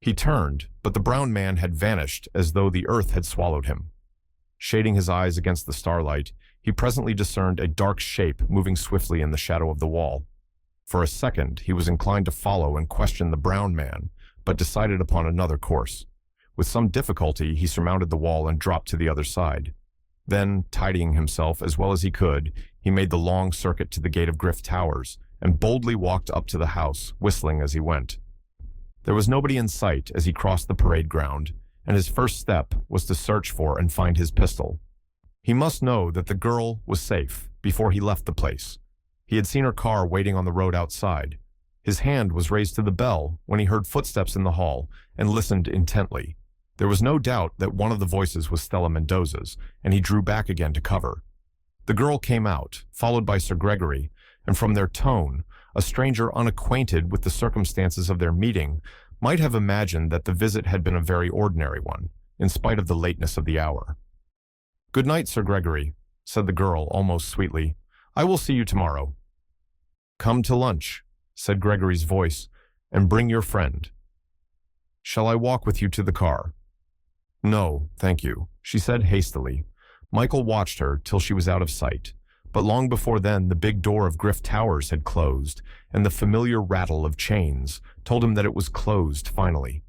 He turned, but the brown man had vanished as though the earth had swallowed him. Shading his eyes against the starlight, he presently discerned a dark shape moving swiftly in the shadow of the wall. For a second, he was inclined to follow and question the brown man, but decided upon another course. With some difficulty, he surmounted the wall and dropped to the other side. Then, tidying himself as well as he could, he made the long circuit to the gate of Griff Towers and boldly walked up to the house, whistling as he went. There was nobody in sight as he crossed the parade ground, and his first step was to search for and find his pistol. He must know that the girl was safe before he left the place. He had seen her car waiting on the road outside. His hand was raised to the bell when he heard footsteps in the hall and listened intently. There was no doubt that one of the voices was Stella Mendoza's, and he drew back again to cover. The girl came out, followed by Sir Gregory, and from their tone, a stranger unacquainted with the circumstances of their meeting might have imagined that the visit had been a very ordinary one, in spite of the lateness of the hour. "Good night, Sir Gregory," said the girl almost sweetly. "I will see you tomorrow." "Come to lunch," said Gregory's voice, "and bring your friend." "Shall I walk with you to the car?" "No, thank you," she said hastily. Michael watched her till she was out of sight, but long before then the big door of Griff Towers had closed, and the familiar rattle of chains told him that it was closed finally.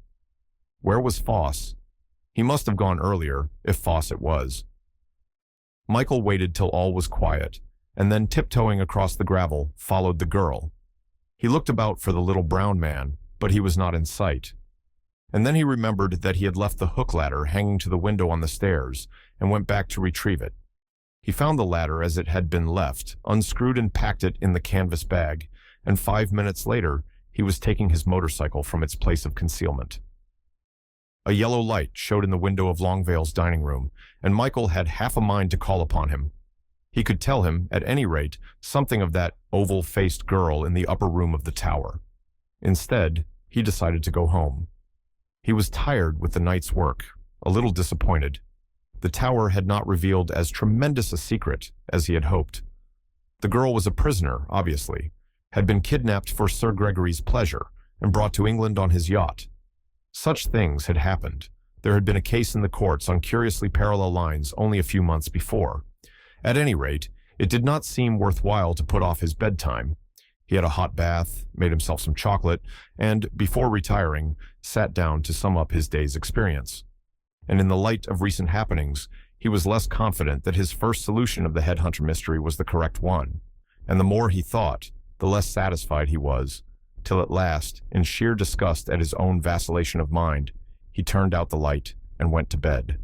Where was Foss? He must have gone earlier, if Foss it was. Michael waited till all was quiet, and then tiptoeing across the gravel, followed the girl. He looked about for the little brown man, but he was not in sight. And then he remembered that he had left the hook ladder hanging to the window on the stairs, and went back to retrieve it. He found the ladder as it had been left, unscrewed and packed it in the canvas bag, and 5 minutes later, he was taking his motorcycle from its place of concealment. A yellow light showed in the window of Longvale's dining room, and Michael had half a mind to call upon him. He could tell him, at any rate, something of that oval-faced girl in the upper room of the tower. Instead, he decided to go home. He was tired with the night's work, a little disappointed. The tower had not revealed as tremendous a secret as he had hoped. The girl was a prisoner, obviously, had been kidnapped for Sir Gregory's pleasure and brought to England on his yacht. Such things had happened. There had been a case in the courts on curiously parallel lines only a few months before. At any rate, it did not seem worthwhile to put off his bedtime. He had a hot bath, made himself some chocolate, and, before retiring, sat down to sum up his day's experience. And in the light of recent happenings, he was less confident that his first solution of the headhunter mystery was the correct one. And the more he thought, the less satisfied he was, till at last, in sheer disgust at his own vacillation of mind, he turned out the light and went to bed.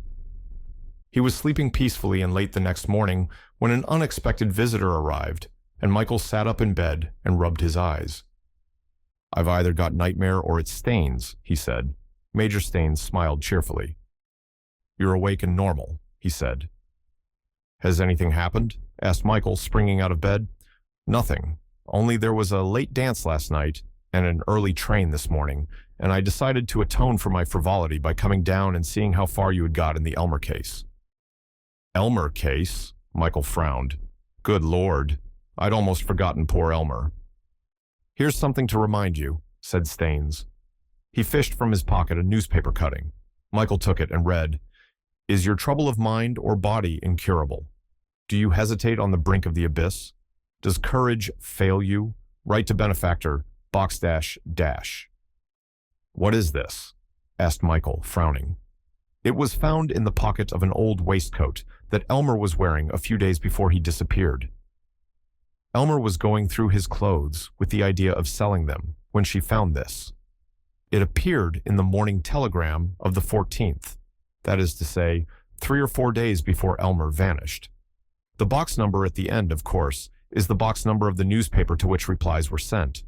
He was sleeping peacefully and late the next morning when an unexpected visitor arrived, and Michael sat up in bed and rubbed his eyes. "I've either got nightmare or it's Staines," he said. Major Staines smiled cheerfully. "You're awake and normal," he said. "Has anything happened?" asked Michael, springing out of bed. "Nothing. Only there was a late dance last night and an early train this morning, and I decided to atone for my frivolity by coming down and seeing how far you had got in the Elmer case." "Elmer case?" Michael frowned. "Good Lord. I'd almost forgotten poor Elmer." "Here's something to remind you," said Staines. He fished from his pocket a newspaper cutting. Michael took it and read, "Is your trouble of mind or body incurable? Do you hesitate on the brink of the abyss? Does courage fail you? Write to benefactor, box dash. "What is this?" asked Michael, frowning. It was found in the pocket of an old waistcoat that Elmer was wearing a few days before he disappeared. Elmer was going through his clothes with the idea of selling them when she found this. It appeared in the Morning Telegram of the 14th, that is to say, 3 or 4 days before Elmer vanished. The box number at the end, of course, is the box number of the newspaper to which replies were sent.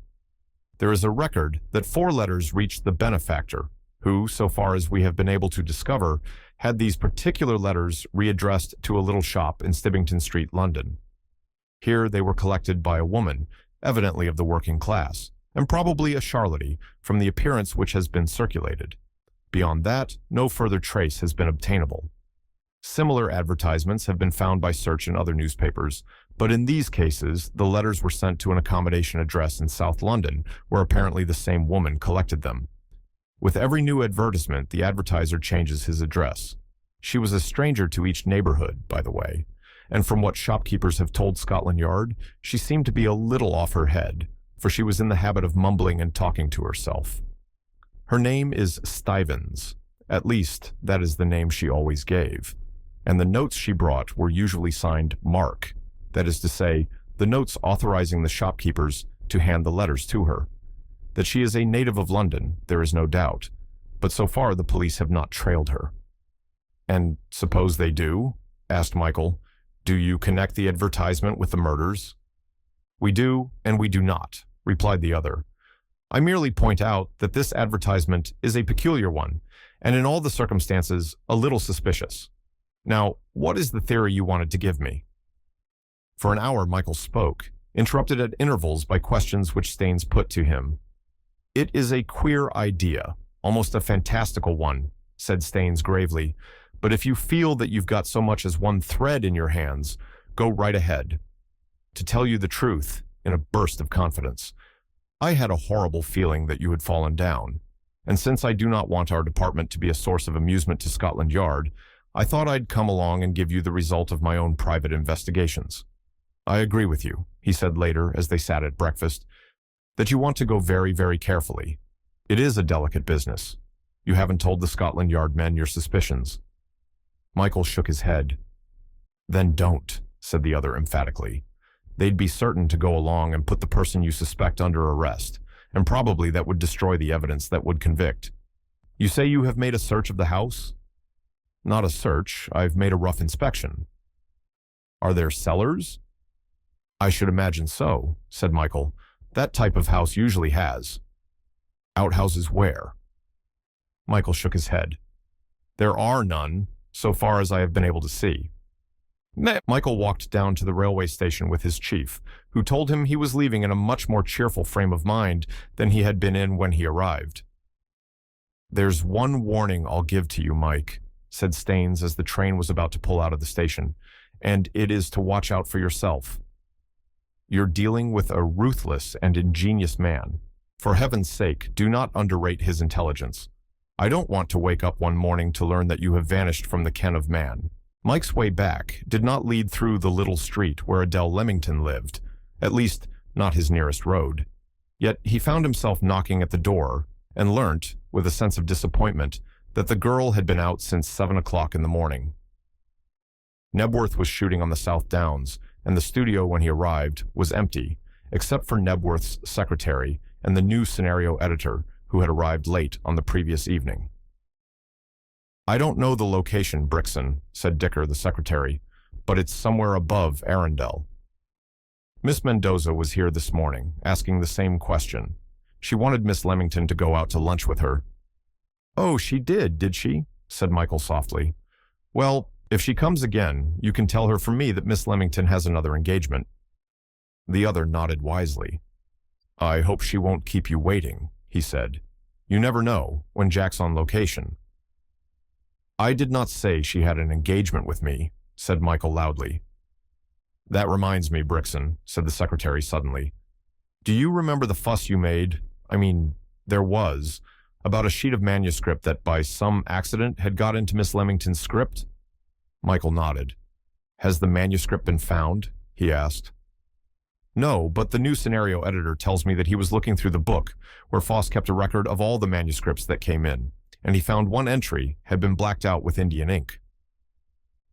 There is a record that 4 letters reached the benefactor, who, so far as we have been able to discover, had these particular letters readdressed to a little shop in Stibbington Street, London. Here they were collected by a woman, evidently of the working class, and probably a charlatan from the appearance which has been circulated. Beyond that, no further trace has been obtainable. Similar advertisements have been found by search in other newspapers, but in these cases, the letters were sent to an accommodation address in South London, where apparently the same woman collected them. With every new advertisement, the advertiser changes his address. She was a stranger to each neighborhood, by the way, and from what shopkeepers have told Scotland Yard, she seemed to be a little off her head, for she was in the habit of mumbling and talking to herself. Her name is Stuyvesant, at least that is the name she always gave, and the notes she brought were usually signed Mark, that is to say, the notes authorizing the shopkeepers to hand the letters to her. That she is a native of London, there is no doubt, but so far the police have not trailed her. "And suppose they do?" asked Michael. "Do you connect the advertisement with the murders?" "We do, and we do not," replied the other. "I merely point out that this advertisement is a peculiar one, and in all the circumstances, a little suspicious. Now, what is the theory you wanted to give me?" For an hour Michael spoke, interrupted at intervals by questions which Staines put to him. "It is a queer idea, almost a fantastical one," said Staines gravely, "but if you feel that you've got so much as one thread in your hands, go right ahead. To tell you the truth, in a burst of confidence, I had a horrible feeling that you had fallen down, and since I do not want our department to be a source of amusement to Scotland Yard, I thought I'd come along and give you the result of my own private investigations. I agree with you," he said later as they sat at breakfast, "that you want to go very, very carefully. It is a delicate business. You haven't told the Scotland Yard men your suspicions." Michael shook his head. "Then don't," said the other emphatically. "They'd be certain to go along and put the person you suspect under arrest, and probably that would destroy the evidence that would convict. You say you have made a search of the house?" "Not a search. I've made a rough inspection." "Are there cellars?" "I should imagine so," said Michael. "That type of house usually has." "Outhouses where?" Michael shook his head. "There are none, so far as I have been able to see." Michael walked down to the railway station with his chief, who told him he was leaving in a much more cheerful frame of mind than he had been in when he arrived. "There's one warning I'll give to you, Mike," said Staines as the train was about to pull out of the station, "and it is to watch out for yourself. You're dealing with a ruthless and ingenious man. For heaven's sake, do not underrate his intelligence. I don't want to wake up one morning to learn that you have vanished from the ken of man." Mike's way back did not lead through the little street where Adele Leamington lived, at least not his nearest road. Yet he found himself knocking at the door and learnt, with a sense of disappointment, that the girl had been out since 7 o'clock in the morning. Nebworth was shooting on the South Downs, and the studio when he arrived was empty, except for Nebworth's secretary and the new scenario editor who had arrived late on the previous evening. "I don't know the location, Brixton," said Dicker, the secretary, "but it's somewhere above Arundel." Miss Mendoza was here this morning, asking the same question. She wanted Miss Leamington to go out to lunch with her. "Oh, she did she?" said Michael softly. "Well, if she comes again, you can tell her from me that Miss Leamington has another engagement." The other nodded wisely. "I hope she won't keep you waiting," he said. "You never know, when Jack's on location." "I did not say she had an engagement with me," said Michael loudly. "That reminds me, Brixton," said the secretary suddenly. "Do you remember the fuss you made, there was, about a sheet of manuscript that by some accident had got into Miss Leamington's script?" Michael nodded. "Has the manuscript been found?" he asked. "No, but the new scenario editor tells me that he was looking through the book, where Foss kept a record of all the manuscripts that came in, and he found one entry had been blacked out with Indian ink."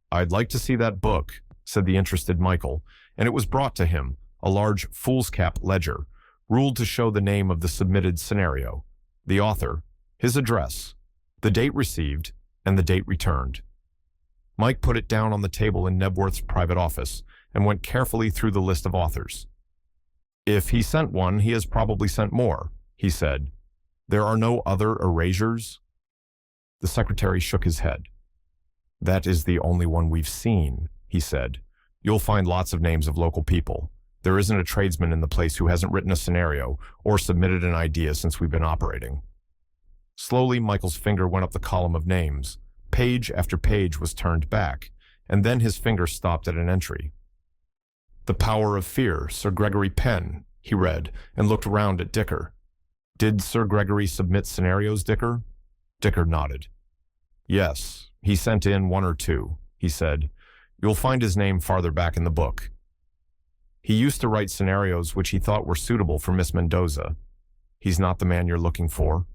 "I'd like to see that book," said the interested Michael, and it was brought to him, a large foolscap ledger, ruled to show the name of the submitted scenario, the author, his address, the date received, and the date returned. Mike put it down on the table in Nebworth's private office and went carefully through the list of authors. "If he sent one, he has probably sent more," he said. "There are no other erasures?" The secretary shook his head. "That is the only one we've seen," he said. "You'll find lots of names of local people. There isn't a tradesman in the place who hasn't written a scenario or submitted an idea since we've been operating." Slowly, Michael's finger went up the column of names. Page after page was turned back, and then his finger stopped at an entry. "The Power of Fear, Sir Gregory Penn," he read, and looked round at Dicker. "Did Sir Gregory submit scenarios, Dicker?" Dicker nodded. "Yes, he sent in one or two," he said. "You'll find his name farther back in the book. He used to write scenarios which he thought were suitable for Miss Mendoza. He's not the man you're looking for?"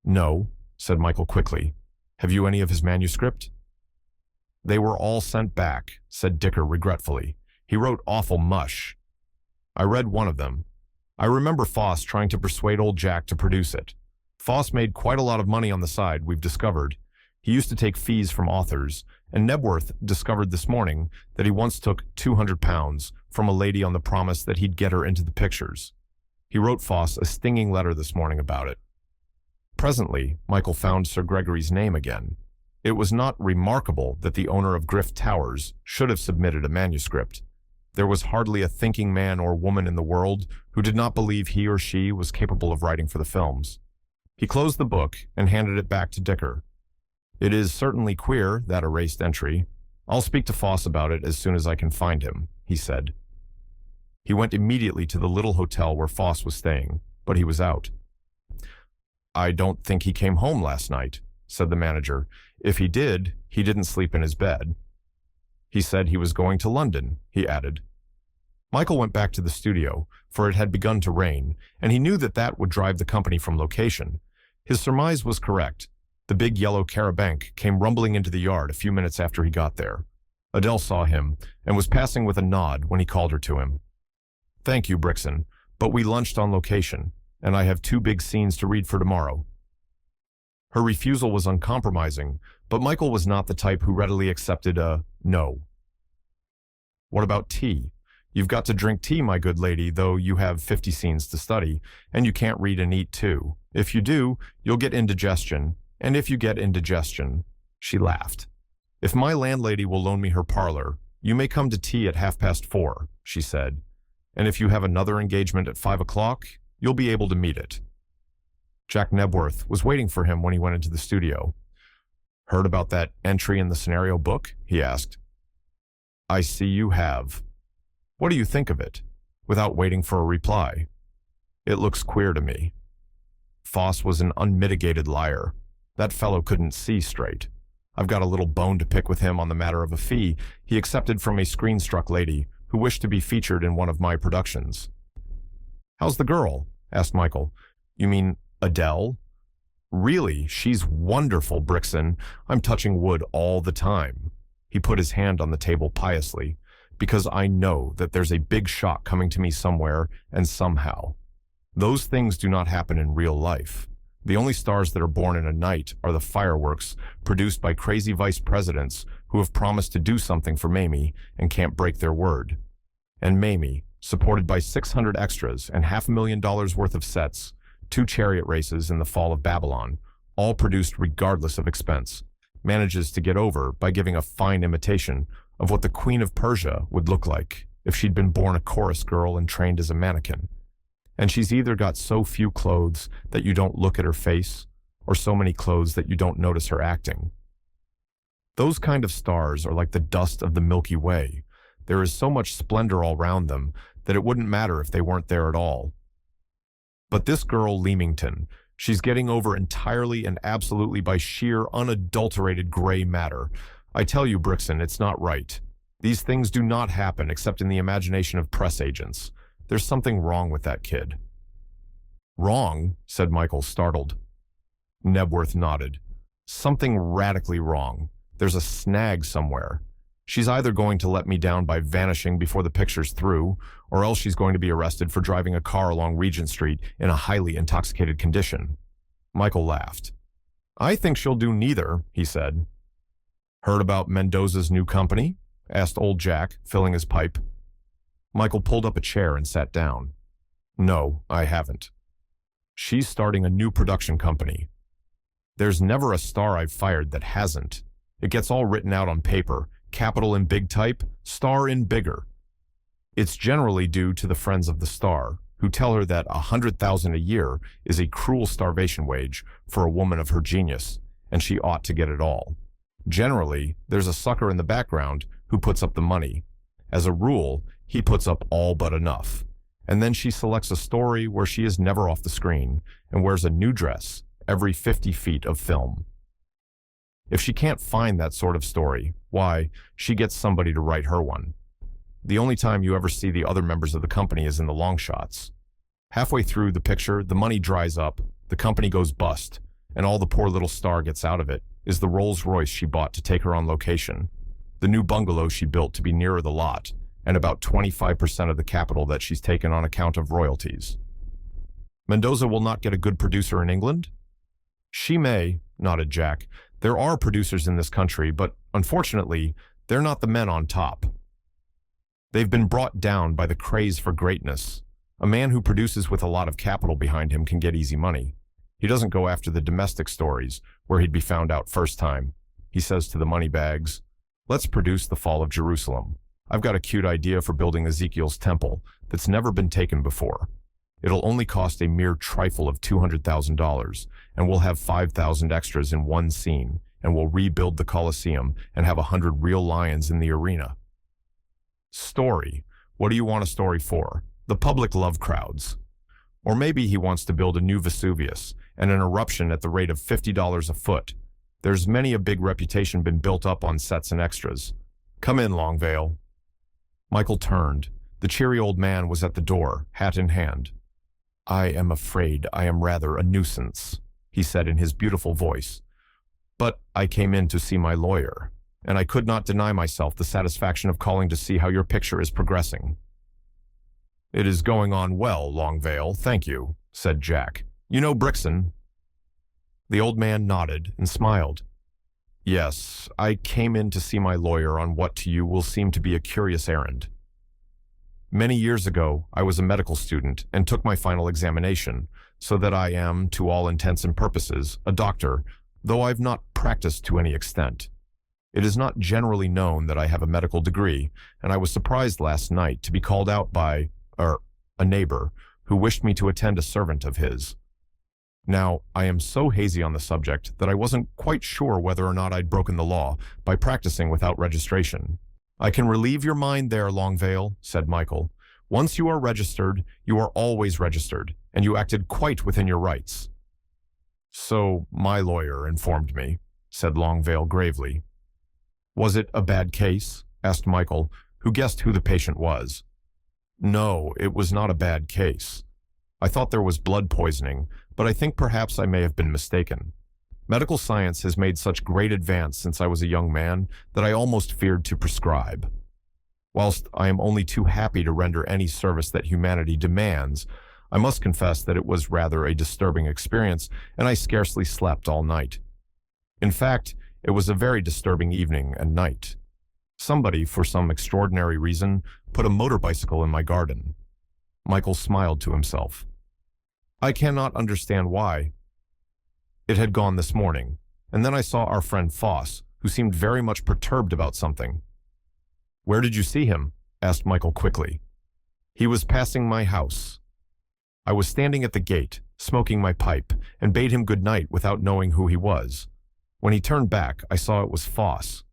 "No," said Michael quickly. "Have you any of his manuscript?" "They were all sent back," said Dicker regretfully. "He wrote awful mush. I read one of them. I remember Foss trying to persuade old Jack to produce it. Foss made quite a lot of money on the side, we've discovered. He used to take fees from authors, and Nebworth discovered this morning that he once took £200 from a lady on the promise that he'd get her into the pictures. He wrote Foss a stinging letter this morning about it." Presently, Michael found Sir Gregory's name again. It was not remarkable that the owner of Griff Towers should have submitted a manuscript. There was hardly a thinking man or woman in the world who did not believe he or she was capable of writing for the films. He closed the book and handed it back to Dicker. "It is certainly queer, that erased entry. I'll speak to Foss about it as soon as I can find him," he said. He went immediately to the little hotel where Foss was staying, but he was out. "I don't think he came home last night," said the manager. "If he did, he didn't sleep in his bed." "He said he was going to London," he added. Michael went back to the studio, for it had begun to rain, and he knew that that would drive the company from location. His surmise was correct. The big yellow Carabanc came rumbling into the yard a few minutes after he got there. Adele saw him and was passing with a nod when he called her to him. "Thank you, Brixton, but we lunched on location, and I have 2 big scenes to read for tomorrow." Her refusal was uncompromising, but Michael was not the type who readily accepted a no. "What about tea? You've got to drink tea, my good lady, though you have 50 scenes to study, and you can't read and eat too. If you do, you'll get indigestion, and if you get indigestion—" She laughed. "If my landlady will loan me her parlor, you may come to tea at 4:30, she said. "And if you have another engagement at 5 o'clock, you'll be able to meet it." Jack Nebworth was waiting for him when he went into the studio. "Heard about that entry in the scenario book?" he asked. "I see you have. What do you think of it?" Without waiting for a reply. "It looks queer to me. Foss was an unmitigated liar. That fellow couldn't see straight. I've got a little bone to pick with him on the matter of a fee he accepted from a screen-struck lady who wished to be featured in one of my productions." "How's the girl?" asked Michael. "You mean Adele?" "Really, she's wonderful, Brixton. I'm touching wood all the time." He put his hand on the table piously. "Because I know that there's a big shock coming to me somewhere and somehow. Those things do not happen in real life. The only stars that are born in a night are the fireworks produced by crazy vice presidents who have promised to do something for Mamie and can't break their word. And Mamie, supported by 600 extras and $500,000 worth of sets, 2 chariot races in the fall of Babylon, all produced regardless of expense, manages to get over by giving a fine imitation of what the Queen of Persia would look like if she'd been born a chorus girl and trained as a mannequin. And she's either got so few clothes that you don't look at her face, or so many clothes that you don't notice her acting. Those kind of stars are like the dust of the Milky Way. There is so much splendor all around them that it wouldn't matter if they weren't there at all. But this girl, Leamington, she's getting over entirely and absolutely by sheer, unadulterated gray matter. I tell you, Brixton, it's not right. These things do not happen except in the imagination of press agents. There's something wrong with that kid. Wrong? Said Michael, startled. Nebworth nodded. Something radically wrong. There's a snag somewhere. She's either going to let me down by vanishing before the picture's through, or else she's going to be arrested for driving a car along Regent Street in a highly intoxicated condition. Michael laughed. I think she'll do neither, he said. Heard about Mendoza's new company? Asked old Jack, filling his pipe. Michael pulled up a chair and sat down. No, I haven't. She's starting a new production company. There's never a star I've fired that hasn't. It gets all written out on paper, capital in big type, star in bigger. It's generally due to the friends of the star, who tell her that $100,000 a year is a cruel starvation wage for a woman of her genius, and she ought to get it all. Generally, there's a sucker in the background who puts up the money. As a rule, he puts up all but enough. And then she selects a story where she is never off the screen and wears a new dress every 50 feet of film. If she can't find that sort of story, why, she gets somebody to write her one. The only time you ever see the other members of the company is in the long shots. Halfway through the picture, the money dries up, the company goes bust, and all the poor little star gets out of it is the Rolls-Royce she bought to take her on location, the new bungalow she built to be nearer the lot, and about 25% of the capital that she's taken on account of royalties. Mendoza will not get a good producer in England? She may, nodded Jack. There are producers in this country, but unfortunately, they're not the men on top. They've been brought down by the craze for greatness. A man who produces with a lot of capital behind him can get easy money. He doesn't go after the domestic stories, where he'd be found out first time. He says to the money bags, let's produce the fall of Jerusalem. I've got a cute idea for building Ezekiel's temple that's never been taken before. It'll only cost a mere trifle of $200,000, and we'll have 5,000 extras in one scene, and we'll rebuild the Colosseum and have 100 real lions in the arena. Story. What do you want a story for? The public love crowds. Or maybe he wants to build a new Vesuvius and an eruption at the rate of $50 a foot. There's many a big reputation been built up on sets and extras. Come in, Longvale. Michael turned. The cheery old man was at the door, hat in hand. I am afraid I am rather a nuisance, he said in his beautiful voice. But I came in to see my lawyer, and I could not deny myself the satisfaction of calling to see how your picture is progressing. It is going on well, Longvale, thank you, said Jack. You know Brixton? The old man nodded and smiled. Yes, I came in to see my lawyer on what to you will seem to be a curious errand. Many years ago, I was a medical student and took my final examination, so that I am, to all intents and purposes, a doctor, though I've not practiced to any extent. It is not generally known that I have a medical degree, and I was surprised last night to be called out by, a neighbor, who wished me to attend a servant of his. Now, I am so hazy on the subject that I wasn't quite sure whether or not I'd broken the law by practicing without registration. I can relieve your mind there, Longvale, said Michael. Once you are registered, you are always registered, and you acted quite within your rights. So my lawyer informed me, said Longvale gravely. Was it a bad case? Asked Michael, who guessed who the patient was. No, it was not a bad case. I thought there was blood poisoning, but I think perhaps I may have been mistaken. Medical science has made such great advance since I was a young man that I almost feared to prescribe. Whilst I am only too happy to render any service that humanity demands, I must confess that it was rather a disturbing experience, and I scarcely slept all night. In fact, it was a very disturbing evening and night. Somebody, for some extraordinary reason, put a motor bicycle in my garden. Michael smiled to himself. I cannot understand why. It had gone this morning, and then I saw our friend Foss, who seemed very much perturbed about something. Where did you see him? Asked Michael quickly. He was passing my house. I was standing at the gate, smoking my pipe, and bade him good night without knowing who he was. When he turned back, I saw it was Foss.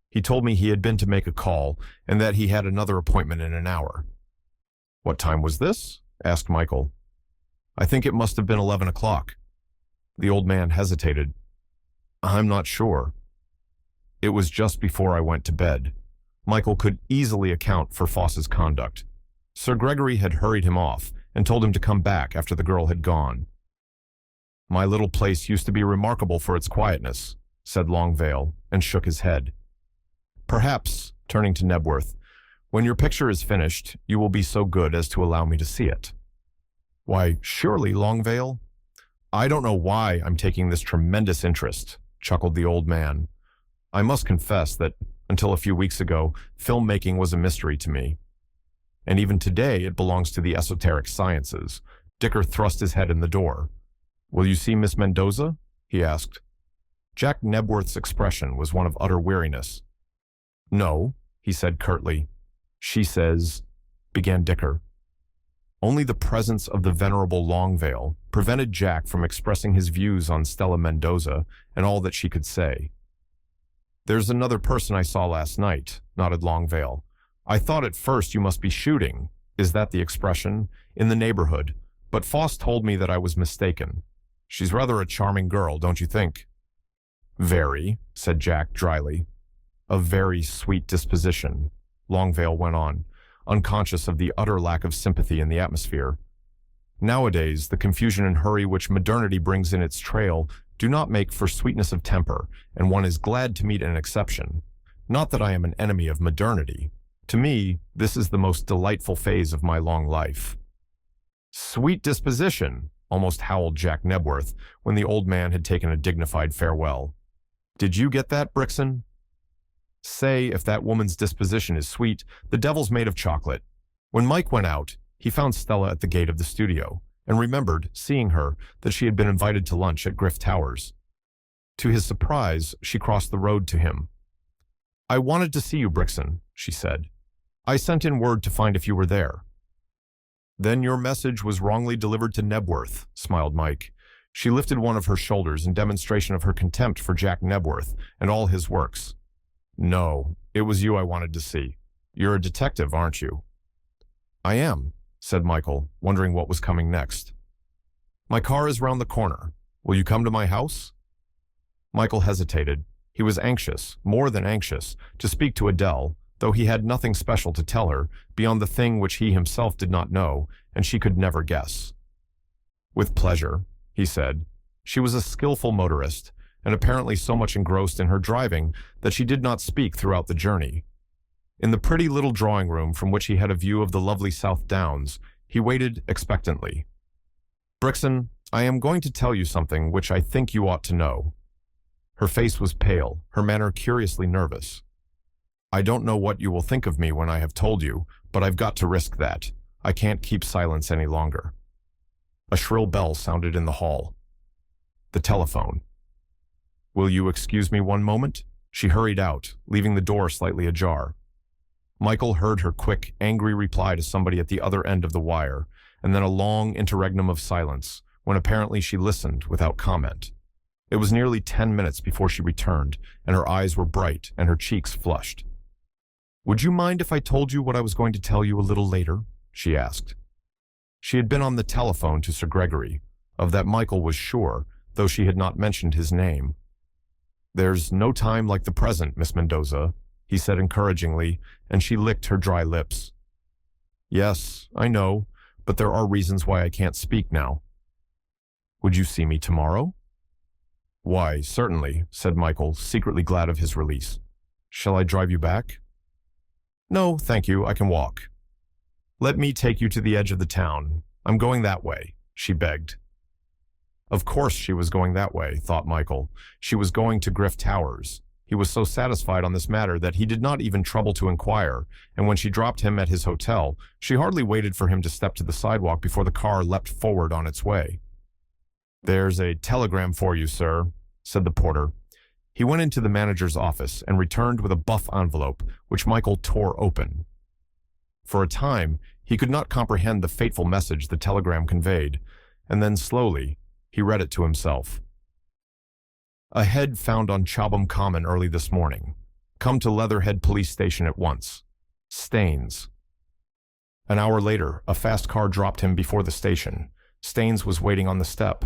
He told me he had been to make a call and that he had another appointment in an hour. What time was this? Asked Michael. I think it must have been 11 o'clock. The old man hesitated. I'm not sure. It was just before I went to bed. Michael could easily account for Foss's conduct. Sir Gregory had hurried him off and told him to come back after the girl had gone. My little place used to be remarkable for its quietness, said Longvale, and shook his head. Perhaps, turning to Nebworth, when your picture is finished, you will be so good as to allow me to see it. Why, surely, Longvale. I don't know why I'm taking this tremendous interest, chuckled the old man. I must confess that, until a few weeks ago, filmmaking was a mystery to me. And even today it belongs to the esoteric sciences. Dicker thrust his head in the door. Will you see Miss Mendoza? He asked. Jack Nebworth's expression was one of utter weariness. No, he said curtly. She says, began Dicker. Only the presence of the venerable Longvale prevented Jack from expressing his views on Stella Mendoza and all that she could say. There's another person I saw last night, nodded Longvale. I thought at first you must be shooting, is that the expression, in the neighborhood, but Foss told me that I was mistaken. She's rather a charming girl, don't you think? Very, said Jack dryly. A very sweet disposition, Longvale went on, unconscious of the utter lack of sympathy in the atmosphere. Nowadays, the confusion and hurry which modernity brings in its trail do not make for sweetness of temper, and one is glad to meet an exception. Not that I am an enemy of modernity. To me, this is the most delightful phase of my long life. Sweet disposition, almost howled Jack Nebworth when the old man had taken a dignified farewell. Did you get that, Brixton? Say, if that woman's disposition is sweet, the devil's made of chocolate. When Mike went out, he found Stella at the gate of the studio, and remembered, seeing her, that she had been invited to lunch at Griff Towers. To his surprise, she crossed the road to him. I wanted to see you, Brixton, she said. I sent in word to find if you were there. Then your message was wrongly delivered to Nebworth, smiled Mike. She lifted one of her shoulders in demonstration of her contempt for Jack Nebworth and all his works. No, it was you I wanted to see. You're a detective, aren't you? I am, said Michael, wondering what was coming next. My car is round the corner. Will you come to my house? Michael hesitated. He was anxious, more than anxious, to speak to Adele, though he had nothing special to tell her, beyond the thing which he himself did not know, and she could never guess. With pleasure, he said. She was a skillful motorist, and apparently so much engrossed in her driving that she did not speak throughout the journey. In the pretty little drawing room from which he had a view of the lovely South Downs, he waited expectantly. Brixton, I am going to tell you something which I think you ought to know. Her face was pale, her manner curiously nervous. I don't know what you will think of me when I have told you, but I've got to risk that. I can't keep silence any longer. A shrill bell sounded in the hall. The telephone. Will you excuse me one moment? She hurried out, leaving the door slightly ajar. Michael heard her quick, angry reply to somebody at the other end of the wire, and then a long interregnum of silence, when apparently she listened without comment. It was nearly 10 minutes before she returned, and her eyes were bright and her cheeks flushed. Would you mind if I told you what I was going to tell you a little later? She asked. She had been on the telephone to Sir Gregory. Of that Michael was sure, though she had not mentioned his name. There's no time like the present, Miss Mendoza, he said encouragingly, and she licked her dry lips. Yes, I know, but there are reasons why I can't speak now. Would you see me tomorrow? Why, certainly, said Michael, secretly glad of his release. Shall I drive you back? No, thank you, I can walk. Let me take you to the edge of the town. I'm going that way, she begged. Of course she was going that way, thought Michael. She was going to Griff Towers. He was so satisfied on this matter that he did not even trouble to inquire, and when she dropped him at his hotel, she hardly waited for him to step to the sidewalk before the car leapt forward on its way. "There's a telegram for you, sir," said the porter. He went into the manager's office and returned with a buff envelope, which Michael tore open. For a time, he could not comprehend the fateful message the telegram conveyed, and then slowly, he read it to himself. "A head found on Chobham Common early this morning. Come to Leatherhead Police Station at once. Staines." An hour later, a fast car dropped him before the station. Staines was waiting on the step.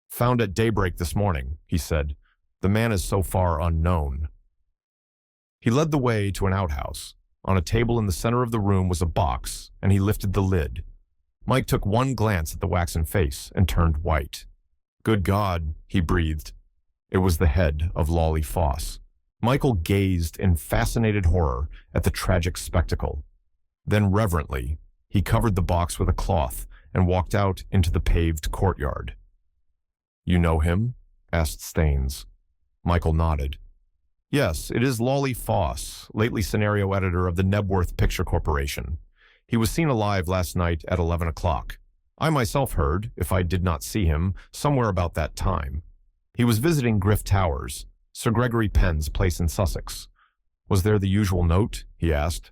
"Found at daybreak this morning," he said. "The man is so far unknown." He led the way to an outhouse. On a table in the center of the room was a box, and he lifted the lid. Mike took one glance at the waxen face and turned white. "Good God," he breathed. It was the head of Lawley Foss. Michael gazed in fascinated horror at the tragic spectacle. Then reverently, he covered the box with a cloth and walked out into the paved courtyard. "You know him?" asked Staines. Michael nodded. "Yes, it is Lawley Foss, lately scenario editor of the Nebworth Picture Corporation. He was seen alive last night at 11 o'clock. I myself heard, if I did not see him, somewhere about that time. He was visiting Griff Towers, Sir Gregory Penn's place in Sussex. Was there the usual note?" he asked.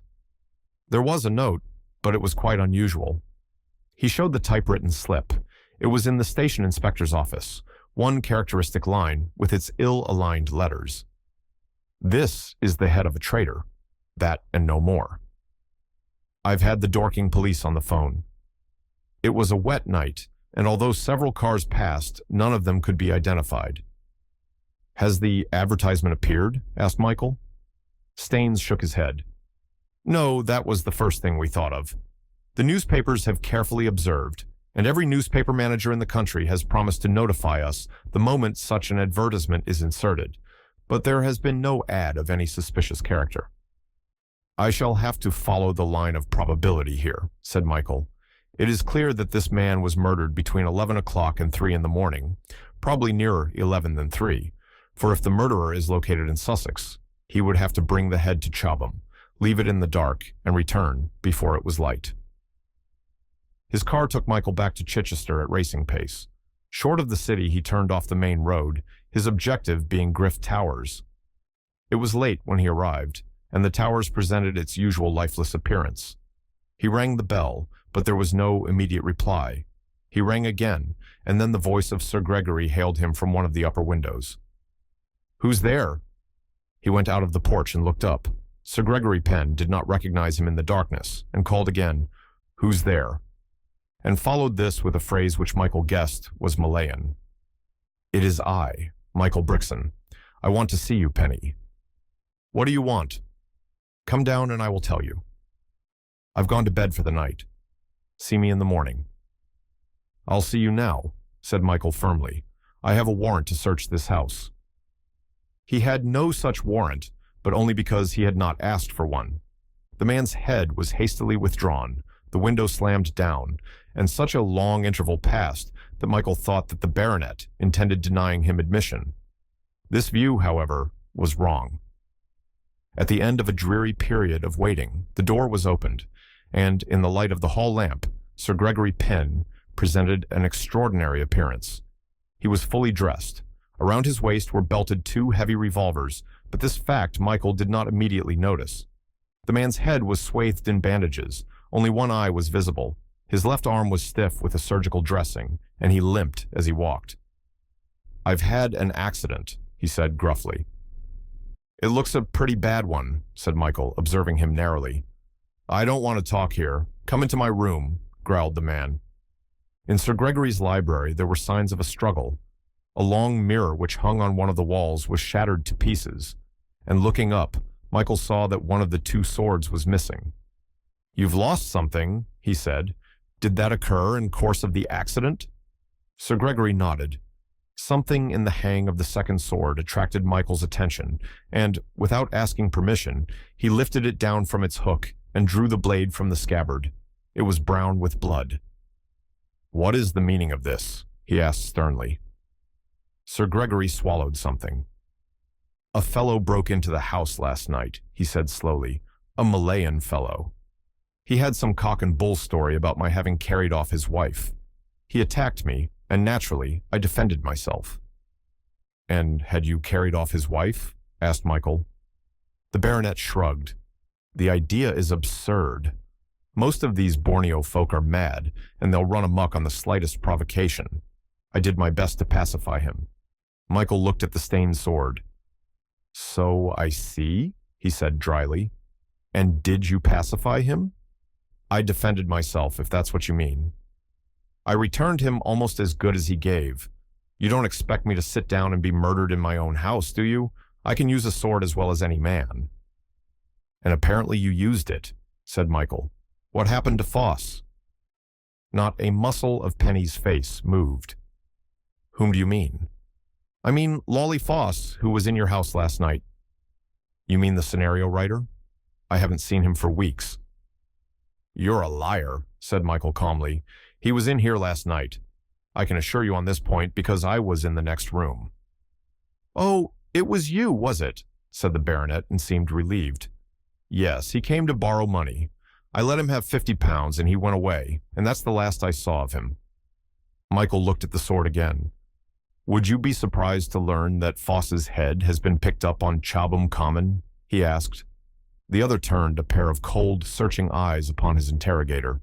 "There was a note, but it was quite unusual." He showed the typewritten slip. It was in the station inspector's office, one characteristic line with its ill-aligned letters. "This is the head of a traitor. That and no more. I've had the Dorking police on the phone." It was a wet night, and although several cars passed, none of them could be identified. "Has the advertisement appeared?" asked Michael. Staines shook his head. "No, that was the first thing we thought of. The newspapers have carefully observed, and every newspaper manager in the country has promised to notify us the moment such an advertisement is inserted, but there has been no ad of any suspicious character." "I shall have to follow the line of probability here," said Michael. "It is clear that this man was murdered between 11 o'clock and 3 in the morning, probably nearer 11 than 3, for if the murderer is located in Sussex, he would have to bring the head to Chobham, leave it in the dark, and return before it was light." His car took Michael back to Chichester at racing pace. Short of the city, he turned off the main road, his objective being Griff Towers. It was late when he arrived, and the towers presented its usual lifeless appearance. He rang the bell, but there was no immediate reply. He rang again, and then the voice of Sir Gregory hailed him from one of the upper windows. "Who's there?" He went out of the porch and looked up. Sir Gregory Penn did not recognize him in the darkness, and called again, "Who's there?" and followed this with a phrase which Michael guessed was Malayan. "It is I, Michael Brixton. I want to see you, Penny." "What do you want?" "Come down and I will tell you." "I've gone to bed for the night. See me in the morning." "I'll see you now," said Michael firmly. "I have a warrant to search this house." He had no such warrant, but only because he had not asked for one. The man's head was hastily withdrawn, the window slammed down, and such a long interval passed that Michael thought that the baronet intended denying him admission. This view, however, was wrong. At the end of a dreary period of waiting, the door was opened, and in the light of the hall lamp, Sir Gregory Penn presented an extraordinary appearance. He was fully dressed. Around his waist were belted 2 heavy revolvers, but this fact Michael did not immediately notice. The man's head was swathed in bandages. Only one eye was visible. His left arm was stiff with a surgical dressing, and he limped as he walked. "I've had an accident," he said gruffly. "It looks a pretty bad one," said Michael, observing him narrowly. "I don't want to talk here. Come into my room," growled the man. In Sir Gregory's library there were signs of a struggle. A long mirror which hung on one of the walls was shattered to pieces, and looking up, Michael saw that one of the 2 swords was missing. "You've lost something," he said. "Did that occur in course of the accident?" Sir Gregory nodded. Something in the hang of the second sword attracted Michael's attention, and, without asking permission, he lifted it down from its hook and drew the blade from the scabbard. It was brown with blood. "What is the meaning of this?" he asked sternly. Sir Gregory swallowed something. A fellow broke into the house last night, he said slowly. A Malayan fellow. He had some cock and bull story about my having carried off his wife. He attacked me, and naturally, I defended myself. And had you carried off his wife? Asked Michael. The baronet shrugged. The idea is absurd. Most of these Borneo folk are mad, and they'll run amok on the slightest provocation. I did my best to pacify him. Michael looked at the stained sword. So I see, he said dryly. And did you pacify him? I defended myself, if that's what you mean. I returned him almost as good as he gave. You don't expect me to sit down and be murdered in my own house, do you? I can use a sword as well as any man. And apparently you used it, said Michael. What happened to Foss? Not a muscle of Penny's face moved. Whom do you mean? I mean Lolly Foss, who was in your house last night. You mean the scenario writer? I haven't seen him for weeks. You're a liar, said Michael calmly. He was in here last night. I can assure you on this point because I was in the next room. Oh, it was you, was it? Said the baronet and seemed relieved. Yes, he came to borrow money. I let him have £50 and he went away, and that's the last I saw of him. Michael looked at the sword again. Would you be surprised to learn that Foss's head has been picked up on Chobham Common? He asked. The other turned a pair of cold, searching eyes upon his interrogator.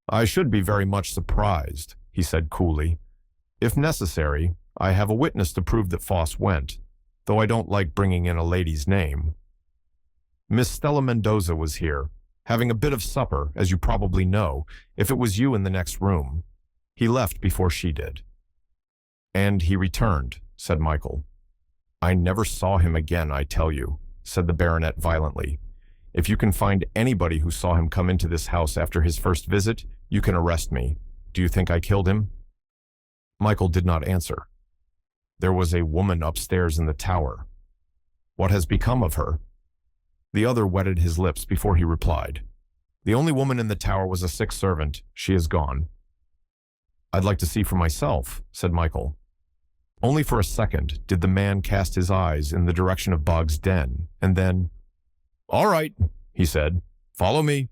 I should be very much surprised, he said coolly. If necessary, I have a witness to prove that Foss went, though I don't like bringing in a lady's name. Miss Stella Mendoza was here, having a bit of supper, as you probably know, if it was you in the next room. He left before she did. And he returned, said Michael. I never saw him again, I tell you, said the baronet violently. If you can find anybody who saw him come into this house after his first visit, you can arrest me. Do you think I killed him? Michael did not answer. There was a woman upstairs in the tower. What has become of her? The other wetted his lips before he replied. The only woman in the tower was a sick servant. She is gone. I'd like to see for myself, said Michael. Only for a second did the man cast his eyes in the direction of Boggs' den, and then, All right, he said. Follow me.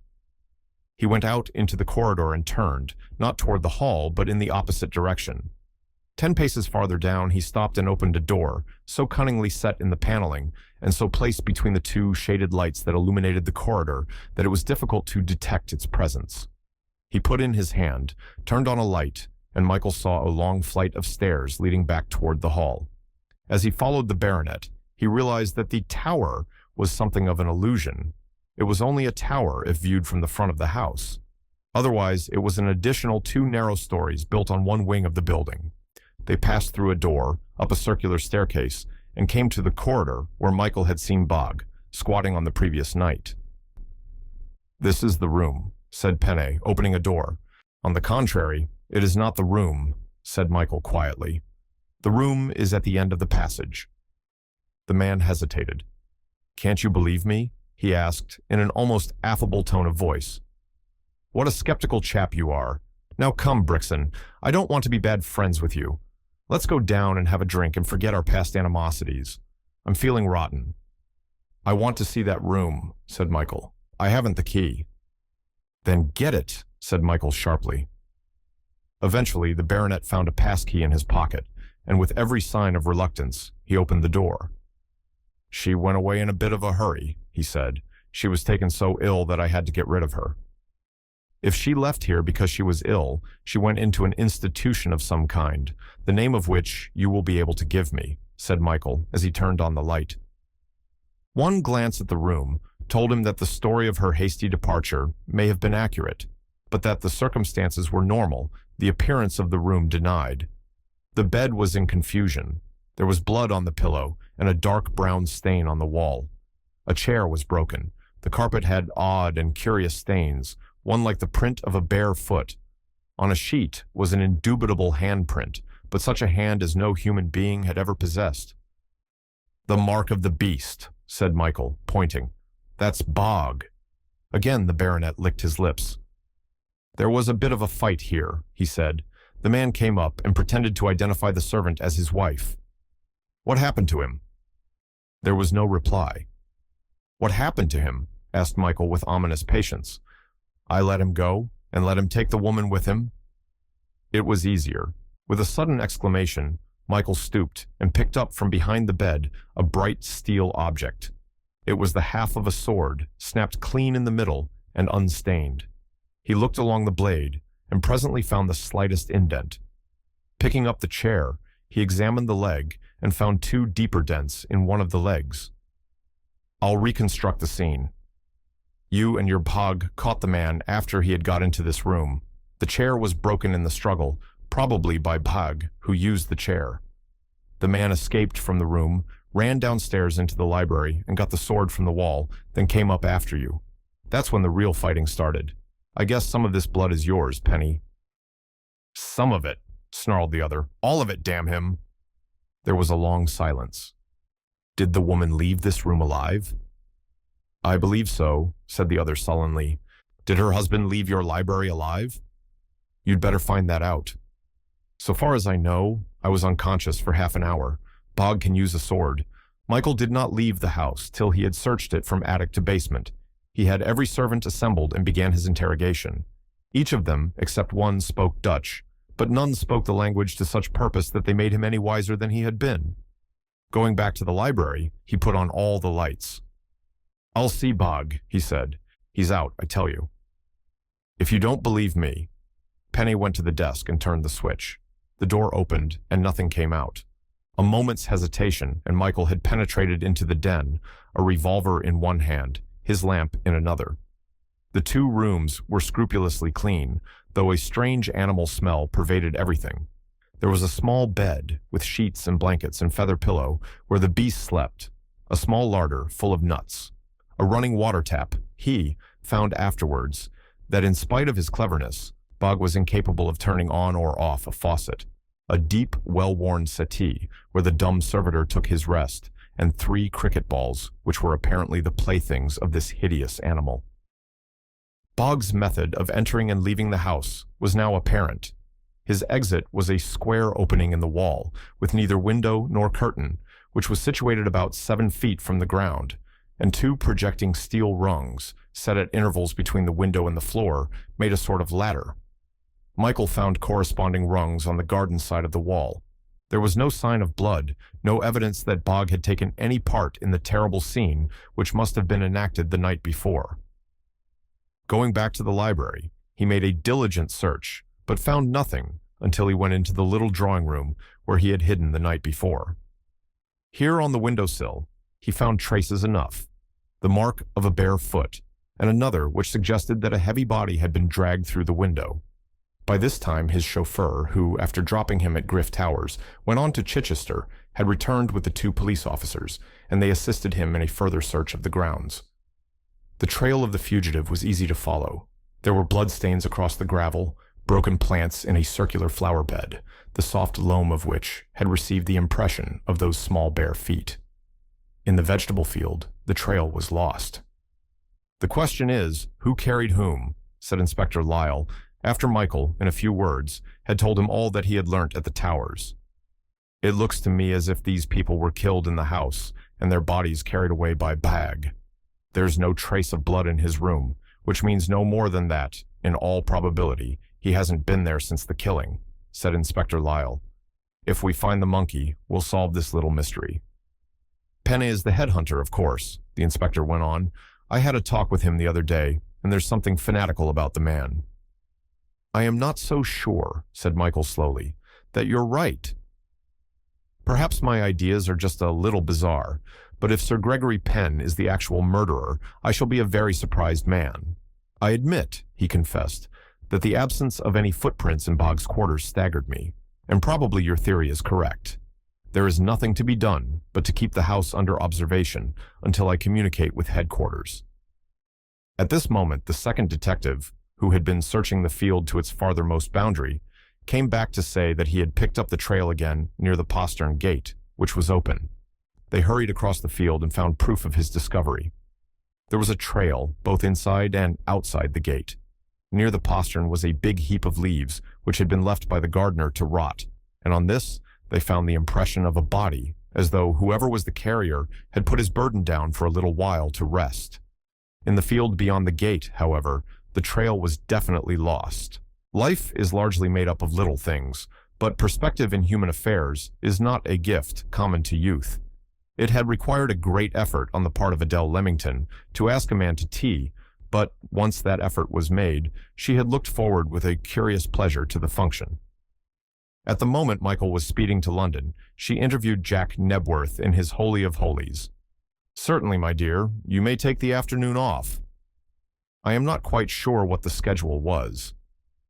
He went out into the corridor and turned, not toward the hall, but in the opposite direction. 10 paces farther down, he stopped and opened a door, so cunningly set in the paneling, and so placed between the two shaded lights that illuminated the corridor that it was difficult to detect its presence. He put in his hand, turned on a light, and Michael saw a long flight of stairs leading back toward the hall. As he followed the baronet, he realized that the tower was something of an illusion. It was only a tower if viewed from the front of the house. Otherwise, it was an additional 2 narrow stories built on one wing of the building. They passed through a door, up a circular staircase, and came to the corridor where Michael had seen Bog, squatting on the previous night. This is the room, said Penne, opening a door. On the contrary, it is not the room, said Michael quietly. The room is at the end of the passage. The man hesitated. Can't you believe me? He asked, in an almost affable tone of voice. What a skeptical chap you are. Now come, Brixton, I don't want to be bad friends with you. Let's go down and have a drink and forget our past animosities. I'm feeling rotten. I want to see that room, said Michael. I haven't the key. Then get it, said Michael sharply. Eventually, the baronet found a passkey in his pocket, and with every sign of reluctance, he opened the door. She went away in a bit of a hurry, he said. She was taken so ill that I had to get rid of her. If she left here because she was ill, she went into an institution of some kind, the name of which you will be able to give me, said Michael as he turned on the light. One glance at the room told him that the story of her hasty departure may have been accurate, but that the circumstances were normal, the appearance of the room denied. The bed was in confusion. There was blood on the pillow and a dark brown stain on the wall. A chair was broken. The carpet had odd and curious stains, one like the print of a bare foot. On a sheet was an indubitable handprint, but such a hand as no human being had ever possessed. The mark of the beast, said Michael, pointing. That's Bog. Again the baronet licked his lips. There was a bit of a fight here, he said. The man came up and pretended to identify the servant as his wife. What happened to him? There was no reply. "What happened to him?" asked Michael with ominous patience. "I let him go, and let him take the woman with him." It was easier. With a sudden exclamation, Michael stooped and picked up from behind the bed a bright steel object. It was the half of a sword, snapped clean in the middle and unstained. He looked along the blade and presently found the slightest indent. Picking up the chair, he examined the leg and found two deeper dents in one of the legs. "I'll reconstruct the scene. You and your pog caught the man after he had got into this room. The chair was broken in the struggle, probably by Pog, who used the chair. The man escaped from the room, ran downstairs into the library and got the sword from the wall, then came up after you. That's when the real fighting started. I guess some of this blood is yours, Penny." "Some of it," snarled the other. "All of it, damn him." There was a long silence. "Did the woman leave this room alive?" "I believe so," said the other sullenly. "Did her husband leave your library alive?" "You'd better find that out." "So far as I know, I was unconscious for half an hour. Bog can use a sword. Michael did not leave the house till he had searched it from attic to basement. He had every servant assembled and began his interrogation. Each of them, except one, spoke Dutch, but none spoke the language to such purpose that they made him any wiser than he had been. Going back to the library, he put on all the lights. "I'll see Bog," he said. "He's out, I tell you." "If you don't believe me..." Penny went to the desk and turned the switch. The door opened, and nothing came out. A moment's hesitation, and Michael had penetrated into the den, a revolver in one hand, his lamp in another. The two rooms were scrupulously clean, though a strange animal smell pervaded everything. There was a small bed, with sheets and blankets and feather pillow, where the beast slept, a small larder full of nuts, a running water tap. He found afterwards that in spite of his cleverness, Bog was incapable of turning on or off a faucet, a deep, well-worn settee where the dumb servitor took his rest, and 3 cricket balls, which were apparently the playthings of this hideous animal. Bog's method of entering and leaving the house was now apparent. His exit was a square opening in the wall, with neither window nor curtain, which was situated about 7 feet from the ground, and 2 projecting steel rungs, set at intervals between the window and the floor, made a sort of ladder. Michael found corresponding rungs on the garden side of the wall. There was no sign of blood, no evidence that Bog had taken any part in the terrible scene which must have been enacted the night before. Going back to the library, he made a diligent search, but found nothing until he went into the little drawing room where he had hidden the night before. Here on the windowsill, he found traces enough, the mark of a bare foot, and another which suggested that a heavy body had been dragged through the window. By this time his chauffeur, who, after dropping him at Griff Towers, went on to Chichester, had returned with the 2 police officers, and they assisted him in a further search of the grounds. The trail of the fugitive was easy to follow. There were bloodstains across the gravel, broken plants in a circular flower bed, the soft loam of which had received the impression of those small bare feet. In the vegetable field, the trail was lost. "The question is, who carried whom?" said Inspector Lyle, after Michael, in a few words, had told him all that he had learnt at the Towers. "It looks to me as if these people were killed in the house, and their bodies carried away by Bag. There's no trace of blood in his room, which means no more than that, in all probability, he hasn't been there since the killing," said Inspector Lyle. "If we find the monkey, we'll solve this little mystery." "Penny is the headhunter, of course," the inspector went on. "I had a talk with him the other day, and there's something fanatical about the man." "I am not so sure," said Michael slowly, "that you're right. Perhaps my ideas are just a little bizarre, but if Sir Gregory Penn is the actual murderer, I shall be a very surprised man. I admit," he confessed, "that the absence of any footprints in Bog's quarters staggered me, and probably your theory is correct. There is nothing to be done but to keep the house under observation until I communicate with headquarters." At this moment, the second detective, who had been searching the field to its farthermost boundary, came back to say that he had picked up the trail again near the postern gate, which was open. They hurried across the field and found proof of his discovery. There was a trail, both inside and outside the gate. Near the postern was a big heap of leaves, which had been left by the gardener to rot, and on this they found the impression of a body as though whoever was the carrier had put his burden down for a little while to rest. In the field beyond the gate, however, the trail was definitely lost. Life is largely made up of little things, but perspective in human affairs is not a gift common to youth. It had required a great effort on the part of Adele Leamington to ask a man to tea, but once that effort was made, she had looked forward with a curious pleasure to the function. At the moment Michael was speeding to London, she interviewed Jack Nebworth in his Holy of Holies. "Certainly, my dear, you may take the afternoon off." I am not quite sure what the schedule was.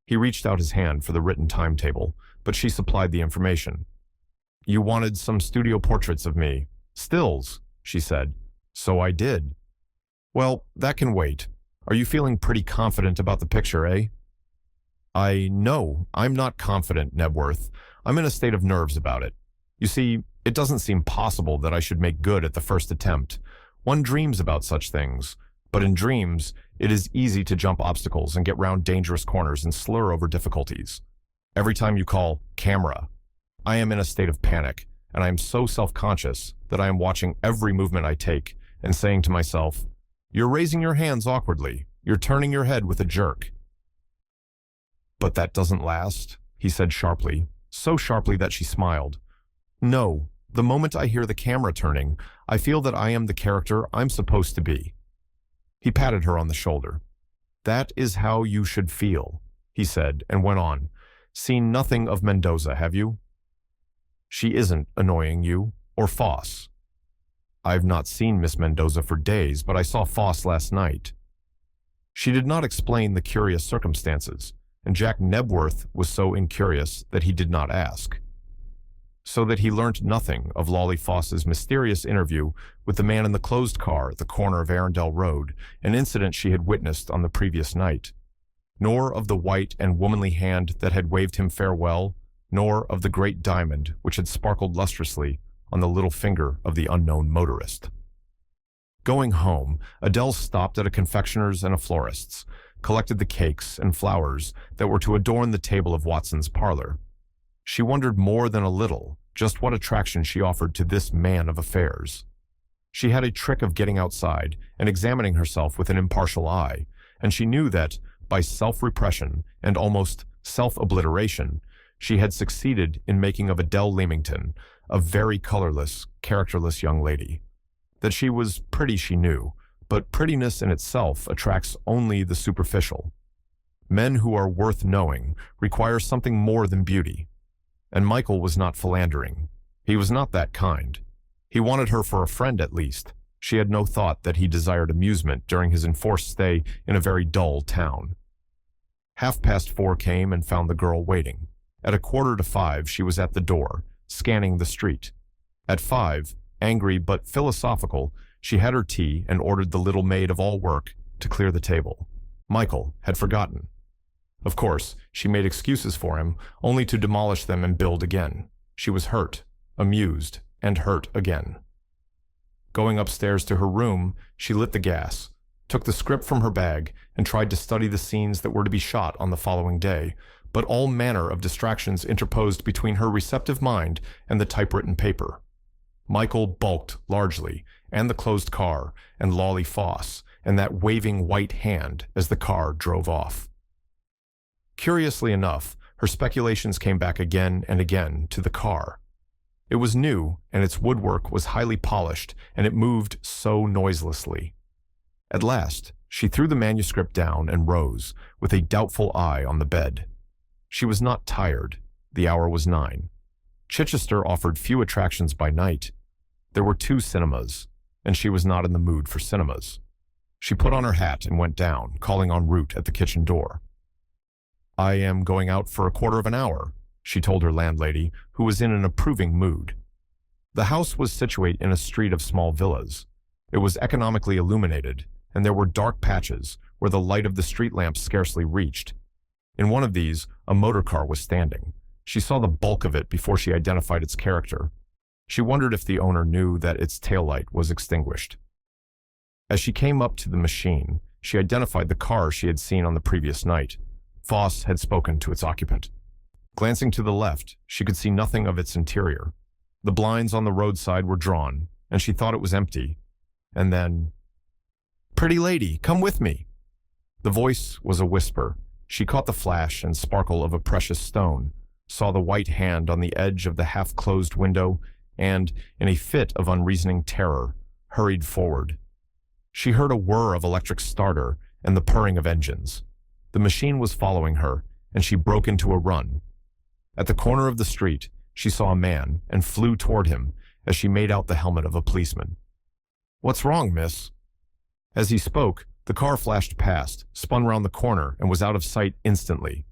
He reached out his hand for the written timetable, but she supplied the information. "You wanted some studio portraits of me. Stills," she said. "So I did." "Well, that can wait. Are you feeling pretty confident about the picture, eh?" No, I'm not confident, Nebworth. I'm in a state of nerves about it. You see, it doesn't seem possible that I should make good at the first attempt. One dreams about such things, but in dreams, it is easy to jump obstacles and get round dangerous corners and slur over difficulties. Every time you call camera, I am in a state of panic, and I am so self-conscious that I am watching every movement I take and saying to myself, "You're raising your hands awkwardly. You're turning your head with a jerk." "But that doesn't last," he said sharply, so sharply that she smiled. "No, the moment I hear the camera turning, I feel that I am the character I'm supposed to be." He patted her on the shoulder. "That is how you should feel," he said, and went on. "Seen nothing of Mendoza, have you?" "She isn't annoying you, or Foss?" "I've not seen Miss Mendoza for days, but I saw Foss last night." She did not explain the curious circumstances, and Jack Nebworth was so incurious that he did not ask. So that he learnt nothing of Lolly Foss's mysterious interview with the man in the closed car at the corner of Arundel Road, an incident she had witnessed on the previous night, nor of the white and womanly hand that had waved him farewell, nor of the great diamond which had sparkled lustrously on the little finger of the unknown motorist. Going home, Adele stopped at a confectioner's and a florist's, collected the cakes and flowers that were to adorn the table of Watson's parlor. She wondered more than a little just what attraction she offered to this man of affairs. She had a trick of getting outside and examining herself with an impartial eye, and she knew that, by self-repression and almost self-obliteration, she had succeeded in making of Adele Leamington a very colorless, characterless young lady. That she was pretty she knew, but prettiness in itself attracts only the superficial. Men who are worth knowing require something more than beauty. And Michael was not philandering. He was not that kind. He wanted her for a friend at least. She had no thought that he desired amusement during his enforced stay in a very dull town. 4:30 came and found the girl waiting. At 4:45 she was at the door, scanning the street. At 5, angry but philosophical, she had her tea and ordered the little maid of all work to clear the table. Michael had forgotten. Of course, she made excuses for him, only to demolish them and build again. She was hurt, amused, and hurt again. Going upstairs to her room, she lit the gas, took the script from her bag, and tried to study the scenes that were to be shot on the following day, but all manner of distractions interposed between her receptive mind and the typewritten paper. Michael bulked largely, and the closed car, and Lolly Foss, and that waving white hand as the car drove off. Curiously enough, her speculations came back again and again to the car. It was new, and its woodwork was highly polished, and it moved so noiselessly. At last, she threw the manuscript down and rose, with a doubtful eye on the bed. She was not tired. The hour was 9. Chichester offered few attractions by night. There were 2 cinemas, and she was not in the mood for cinemas. She put on her hat and went down, calling en route at the kitchen door. "I am going out for 1/4 of an hour," she told her landlady, who was in an approving mood. The house was situate in a street of small villas. It was economically illuminated, and there were dark patches where the light of the street lamp scarcely reached. In one of these, a motor car was standing. She saw the bulk of it before she identified its character. She wondered if the owner knew that its taillight was extinguished. As she came up to the machine, she identified the car she had seen on the previous night. Foss had spoken to its occupant. Glancing to the left, she could see nothing of its interior. The blinds on the roadside were drawn, and she thought it was empty. And then, "Pretty lady, come with me." The voice was a whisper. She caught the flash and sparkle of a precious stone, saw the white hand on the edge of the half-closed window, and, in a fit of unreasoning terror, hurried forward. She heard a whir of electric starter and the purring of engines. The machine was following her, and she broke into a run. At the corner of the street, she saw a man and flew toward him as she made out the helmet of a policeman. "What's wrong, miss?" As he spoke, the car flashed past, spun round the corner, and was out of sight instantly.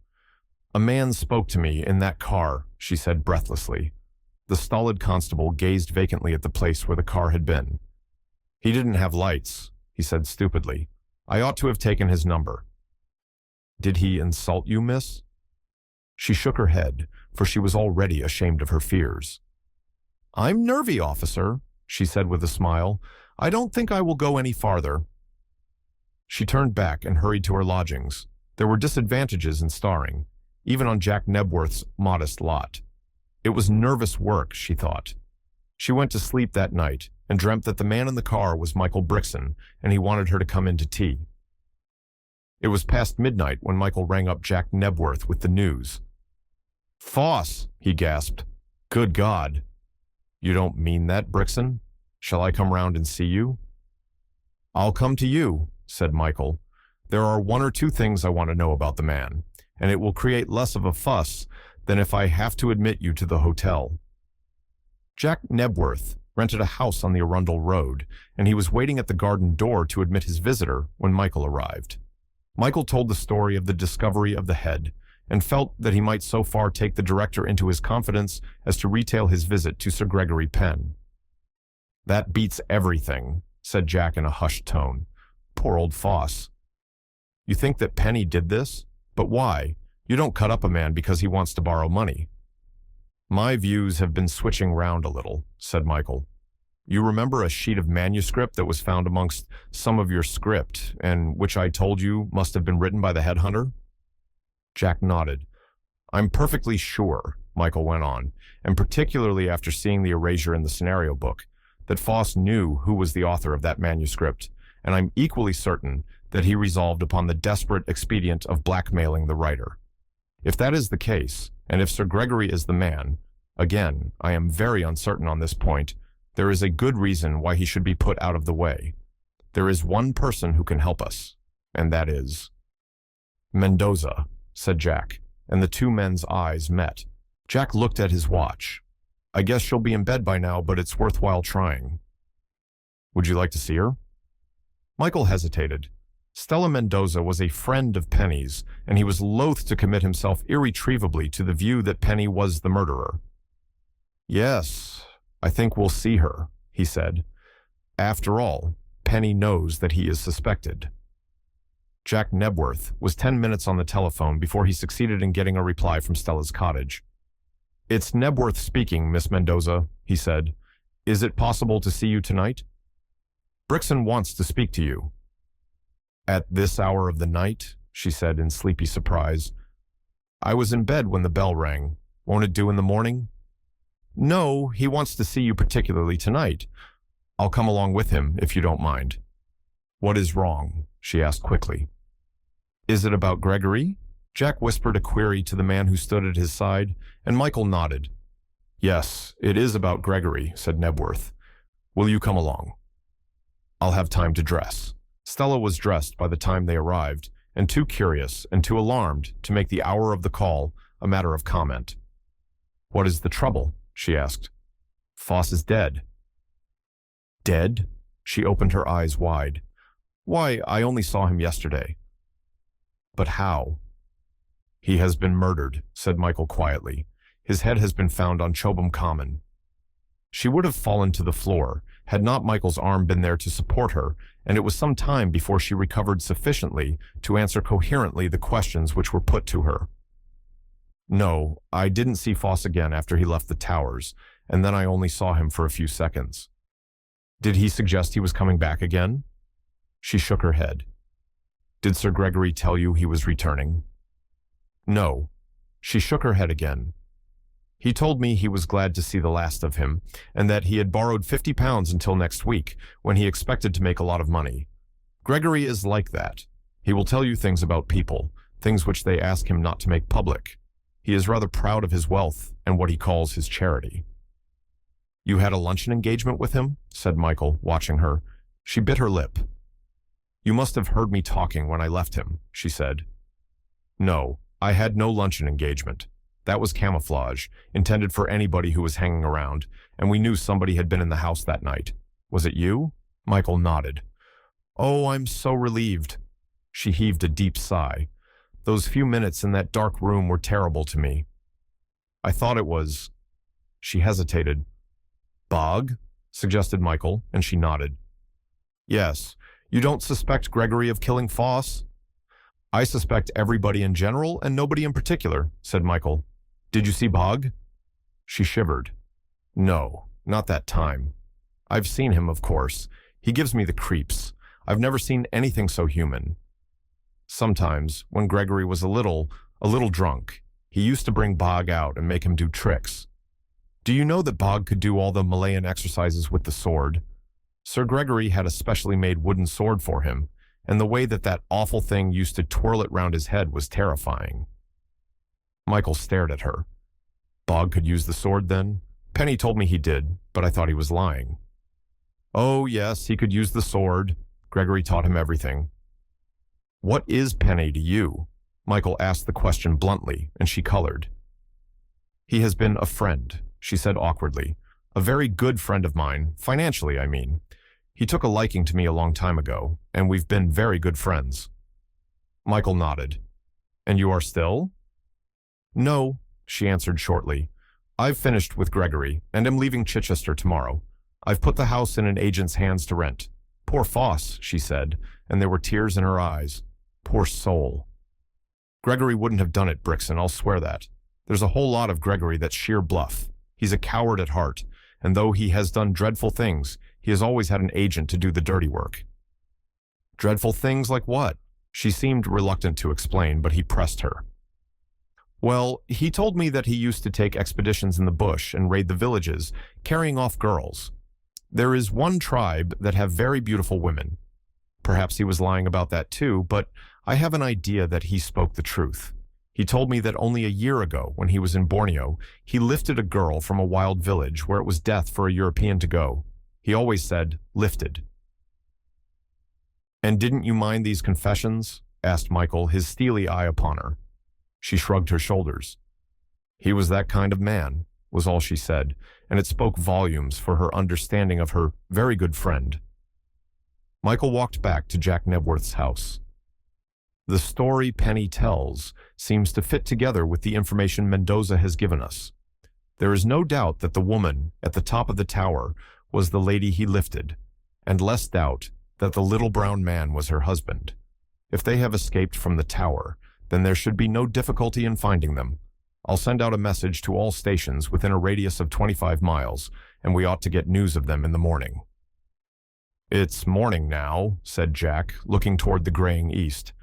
"A man spoke to me in that car," she said breathlessly. The stolid constable gazed vacantly at the place where the car had been. "He didn't have lights," he said stupidly. "I ought to have taken his number." "Did he insult you, miss?" She shook her head, for she was already ashamed of her fears. "I'm nervy, officer," she said with a smile. "I don't think I will go any farther." She turned back and hurried to her lodgings. There were disadvantages in starring, even on Jack Nebworth's modest lot. It was nervous work, she thought. She went to sleep that night and dreamt that the man in the car was Michael Brixton, and he wanted her to come in to tea. It was past midnight when Michael rang up Jack Nebworth with the news. "Foss," he gasped. "Good God." "You don't mean that, Brixton? Shall I come round and see you?" "I'll come to you," said Michael. "There are one or two things I want to know about the man, and it will create less of a fuss than if I have to admit you to the hotel." Jack Nebworth rented a house on the Arundel Road, and he was waiting at the garden door to admit his visitor when Michael arrived. Michael told the story of the discovery of the head, and felt that he might so far take the director into his confidence as to retail his visit to Sir Gregory Penn. "That beats everything," said Jack in a hushed tone. "Poor old Foss." "You think that Penny did this? But why? You don't cut up a man because he wants to borrow money." "My views have been switching round a little," said Michael. "You remember a sheet of manuscript that was found amongst some of your script, and which I told you must have been written by the headhunter?" Jack nodded. "I'm perfectly sure," Michael went on, "and particularly after seeing the erasure in the scenario book, that Foss knew who was the author of that manuscript, and I'm equally certain that he resolved upon the desperate expedient of blackmailing the writer. If that is the case, and if Sir Gregory is the man, again, I am very uncertain on this point, there is a good reason why he should be put out of the way. There is one person who can help us, and that is—" "Mendoza," said Jack, and the two men's eyes met. Jack looked at his watch. "I guess she'll be in bed by now, but it's worthwhile trying." "Would you like to see her?" Michael hesitated. Stella Mendoza was a friend of Penny's, and he was loath to commit himself irretrievably to the view that Penny was the murderer. "Yes, I think we'll see her," he said. "After all, Penny knows that he is suspected." Jack Nebworth was 10 minutes on the telephone before he succeeded in getting a reply from Stella's cottage. "It's Nebworth speaking, Miss Mendoza," he said. "Is it possible to see you tonight?" "Brixton wants to speak to you." "At this hour of the night?" she said in sleepy surprise. "I was in bed when the bell rang. Won't it do in the morning?" "No, he wants to see you particularly tonight. I'll come along with him, if you don't mind." "What is wrong?" she asked quickly. "Is it about Gregory?" Jack whispered a query to the man who stood at his side, and Michael nodded. "Yes, it is about Gregory," said Nebworth. "Will you come along?" "I'll have time to dress." Stella was dressed by the time they arrived, and too curious and too alarmed to make the hour of the call a matter of comment. "What is the trouble?" she asked. "Foss is dead." "Dead?" She opened her eyes wide. "Why, I only saw him yesterday." "But how?" "He has been murdered," said Michael quietly. "His head has been found on Chobham Common." She would have fallen to the floor, had not Michael's arm been there to support her, and it was some time before she recovered sufficiently to answer coherently the questions which were put to her. "No, I didn't see Foss again after he left the towers, and then I only saw him for a few seconds." "Did he suggest he was coming back again?" She shook her head. "Did Sir Gregory tell you he was returning?" "No." She shook her head again. He told me he was glad to see the last of him, and that he had borrowed £50 until next week, when he expected to make a lot of money. Gregory is like that. He will tell you things about people, things which they ask him not to make public. He is rather proud of his wealth and what he calls his charity. "You had a luncheon engagement with him?" said Michael, watching her. She bit her lip. "You must have heard me talking when I left him," she said. "No, I had no luncheon engagement. That was camouflage, intended for anybody who was hanging around, and we knew somebody had been in the house that night. Was it you?" Michael nodded. "Oh, I'm so relieved." She heaved a deep sigh. "Those few minutes in that dark room were terrible to me. I thought it was—" She hesitated. "Bog?" suggested Michael, and she nodded. "Yes. You don't suspect Gregory of killing Foss?" "I suspect everybody in general and nobody in particular," said Michael. "Did you see Bog?" She shivered. "No, not that time. I've seen him, of course. He gives me the creeps. I've never seen anything so human. Sometimes, when Gregory was a little drunk, he used to bring Bog out and make him do tricks. Do you know that Bog could do all the Malayan exercises with the sword? Sir Gregory had a specially made wooden sword for him, and the way that awful thing used to twirl it round his head was terrifying." Michael stared at her. "Bog could use the sword, then? Penny told me he did, but I thought he was lying." "Oh, yes, he could use the sword. Gregory taught him everything." "What is Penny to you?" Michael asked the question bluntly, and she colored. "He has been a friend," she said awkwardly. "A very good friend of mine, financially, I mean. He took a liking to me a long time ago, and we've been very good friends." Michael nodded. "And you are still?" "No," she answered shortly. "I've finished with Gregory, and am leaving Chichester tomorrow. I've put the house in an agent's hands to rent. Poor Foss," she said, and there were tears in her eyes. "Poor soul." "Gregory wouldn't have done it, Brixton, I'll swear that. There's a whole lot of Gregory that's sheer bluff. He's a coward at heart, and though he has done dreadful things, he has always had an agent to do the dirty work." "Dreadful things like what?" She seemed reluctant to explain, but he pressed her. "Well, he told me that he used to take expeditions in the bush and raid the villages, carrying off girls. There is one tribe that have very beautiful women. Perhaps he was lying about that too, but I have an idea that he spoke the truth. He told me that only a year ago, when he was in Borneo, he lifted a girl from a wild village where it was death for a European to go. He always said, lifted." "And didn't you mind these confessions?" asked Michael, his steely eye upon her. She shrugged her shoulders. "He was that kind of man," was all she said, and it spoke volumes for her understanding of her very good friend. Michael walked back to Jack Nebworth's house. "The story Penny tells seems to fit together with the information Mendoza has given us. There is no doubt that the woman at the top of the tower was the lady he lifted, and less doubt that the little brown man was her husband. If they have escaped from the tower, then there should be no difficulty in finding them. I'll send out a message to all stations within a radius of 25 miles, and we ought to get news of them in the morning." "It's morning now," said Jack, looking toward the graying east.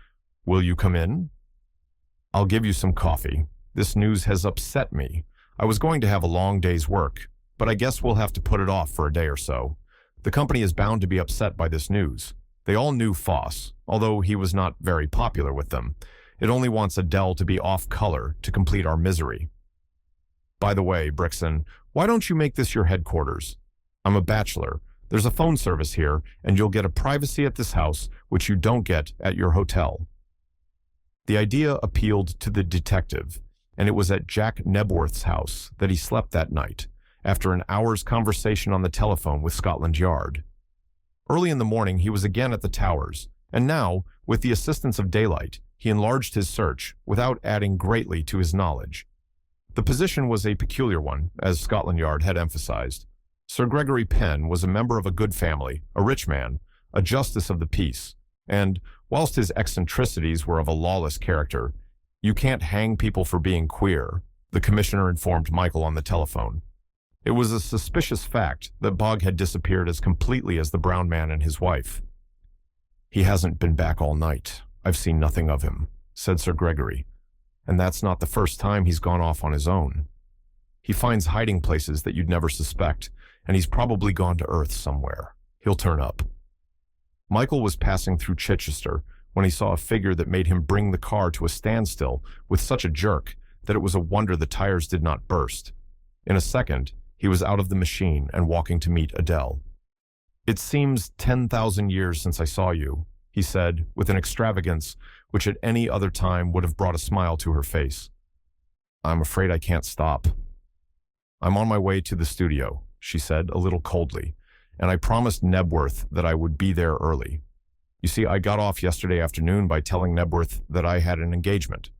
"Will you come in?" "I'll give you some coffee. This news has upset me. I was going to have a long day's work, but I guess we'll have to put it off for a day or so. The company is bound to be upset by this news. They all knew Foss, although he was not very popular with them. It only wants Adele to be off color to complete our misery. By the way, Brixton, why don't you make this your headquarters? I'm a bachelor. There's a phone service here, and you'll get a privacy at this house which you don't get at your hotel." The idea appealed to the detective, and it was at Jack Nebworth's house that he slept that night, after an hour's conversation on the telephone with Scotland Yard. Early in the morning he was again at the towers, and now, with the assistance of daylight, he enlarged his search without adding greatly to his knowledge. The position was a peculiar one, as Scotland Yard had emphasized. Sir Gregory Penn was a member of a good family, a rich man, a justice of the peace, and, whilst his eccentricities were of a lawless character, "You can't hang people for being queer," the commissioner informed Michael on the telephone. It was a suspicious fact that Bog had disappeared as completely as the brown man and his wife. "He hasn't been back all night. I've seen nothing of him," said Sir Gregory, "and that's not the first time he's gone off on his own. He finds hiding places that you'd never suspect, and he's probably gone to Earth somewhere. He'll turn up. Michael was passing through Chichester when he saw a figure that made him bring the car to a standstill with such a jerk that it was a wonder the tires did not burst. In a second, he was out of the machine and walking to meet Adele. "It seems 10,000 years since I saw you," he said, with an extravagance which at any other time would have brought a smile to her face. "I'm afraid I can't stop." "I'm on my way to the studio," she said, a little coldly, "and I promised Nebworth that I would be there early. You see, I got off yesterday afternoon by telling Nebworth that I had an engagement."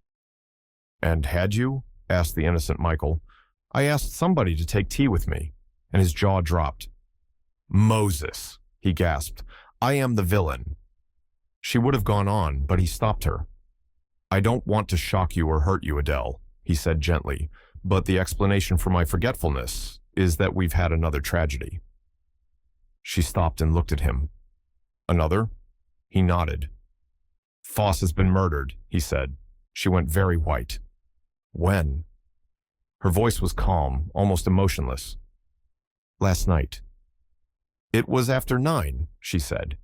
"And had you?" asked the innocent Michael. "I asked somebody to take tea with me," and his jaw dropped. "Moses," he gasped, "I am the villain." She would have gone on, but he stopped her. "I don't want to shock you or hurt you, Adele," he said gently, "but the explanation for my forgetfulness is that we've had another tragedy." She stopped and looked at him. "Another?" He nodded. "Foss has been murdered," he said. She went very white. "When?" Her voice was calm, almost emotionless. "Last night." "It was after 9, she said.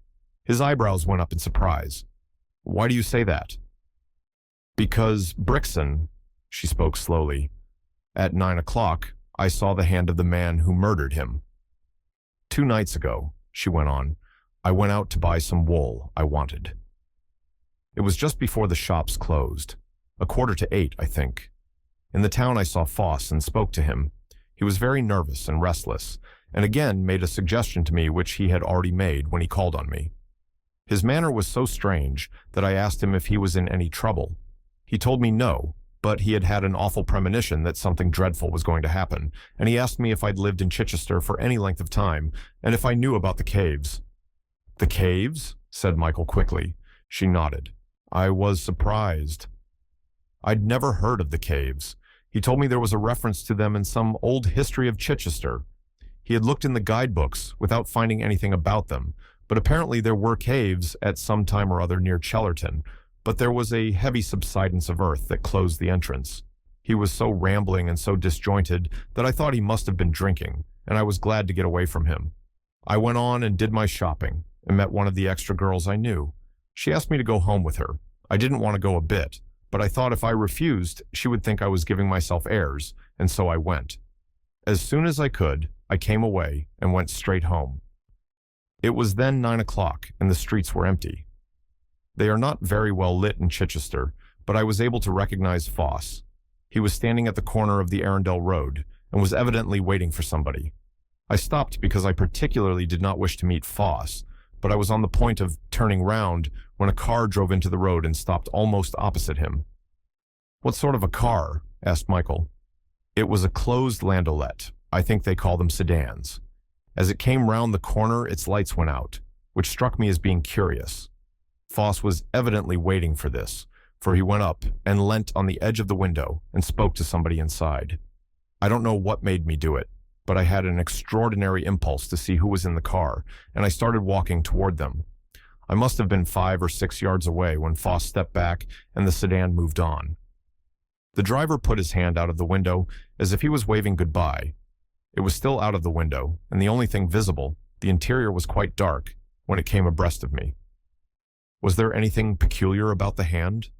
His eyebrows went up in surprise. "Why do you say that?" "Because Brixton," she spoke slowly, "at 9 o'clock, I saw the hand of the man who murdered him. 2 nights ago," she went on, "I went out to buy some wool I wanted. It was just before the shops closed, 7:45, I think. In the town I saw Foss and spoke to him. He was very nervous and restless, and again made a suggestion to me which he had already made when he called on me. His manner was so strange that I asked him if he was in any trouble. He told me no, but he had had an awful premonition that something dreadful was going to happen, and he asked me if I'd lived in Chichester for any length of time, and if I knew about the caves." "The caves?" said Michael quickly. She nodded. "I was surprised. I'd never heard of the caves. He told me there was a reference to them in some old history of Chichester. He had looked in the guidebooks without finding anything about them, but apparently there were caves at some time or other near Chellerton, but there was a heavy subsidence of earth that closed the entrance. He was so rambling and so disjointed that I thought he must have been drinking, and I was glad to get away from him. I went on and did my shopping, and met one of the extra girls I knew. She asked me to go home with her. I didn't want to go a bit, but I thought if I refused, she would think I was giving myself airs, and so I went. As soon as I could, I came away and went straight home. It was then 9 o'clock, and the streets were empty. They are not very well lit in Chichester, but I was able to recognize Foss. He was standing at the corner of the Arundel Road, and was evidently waiting for somebody. I stopped because I particularly did not wish to meet Foss, but I was on the point of turning round when a car drove into the road and stopped almost opposite him. "What sort of a car?" asked Michael. "It was a closed landaulet. I think they call them sedans. As it came round the corner, its lights went out, which struck me as being curious. Foss was evidently waiting for this, for he went up and leant on the edge of the window and spoke to somebody inside. I don't know what made me do it, but I had an extraordinary impulse to see who was in the car, and I started walking toward them. I must have been 5 or 6 yards away when Foss stepped back and the sedan moved on. The driver put his hand out of the window as if he was waving goodbye. It was still out of the window, and the only thing visible, the interior was quite dark, when it came abreast of me. Was there anything peculiar about the hand?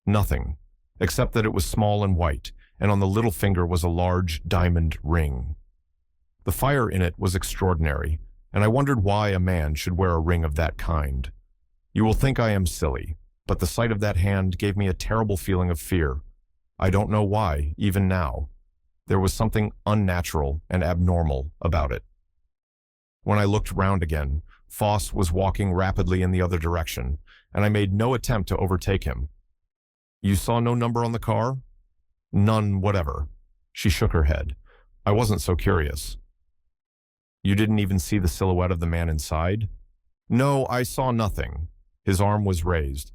Nothing, except that it was small and white, and on the little finger was a large diamond ring. The fire in it was extraordinary, and I wondered why a man should wear a ring of that kind. You will think I am silly, but the sight of that hand gave me a terrible feeling of fear. I don't know why, even now. There was something unnatural and abnormal about it. When I looked round again, Foss was walking rapidly in the other direction, and I made no attempt to overtake him. "You saw no number on the car?" "None whatever." She shook her head. "I wasn't so curious." "You didn't even see the silhouette of the man inside?" "No, I saw nothing." His arm was raised.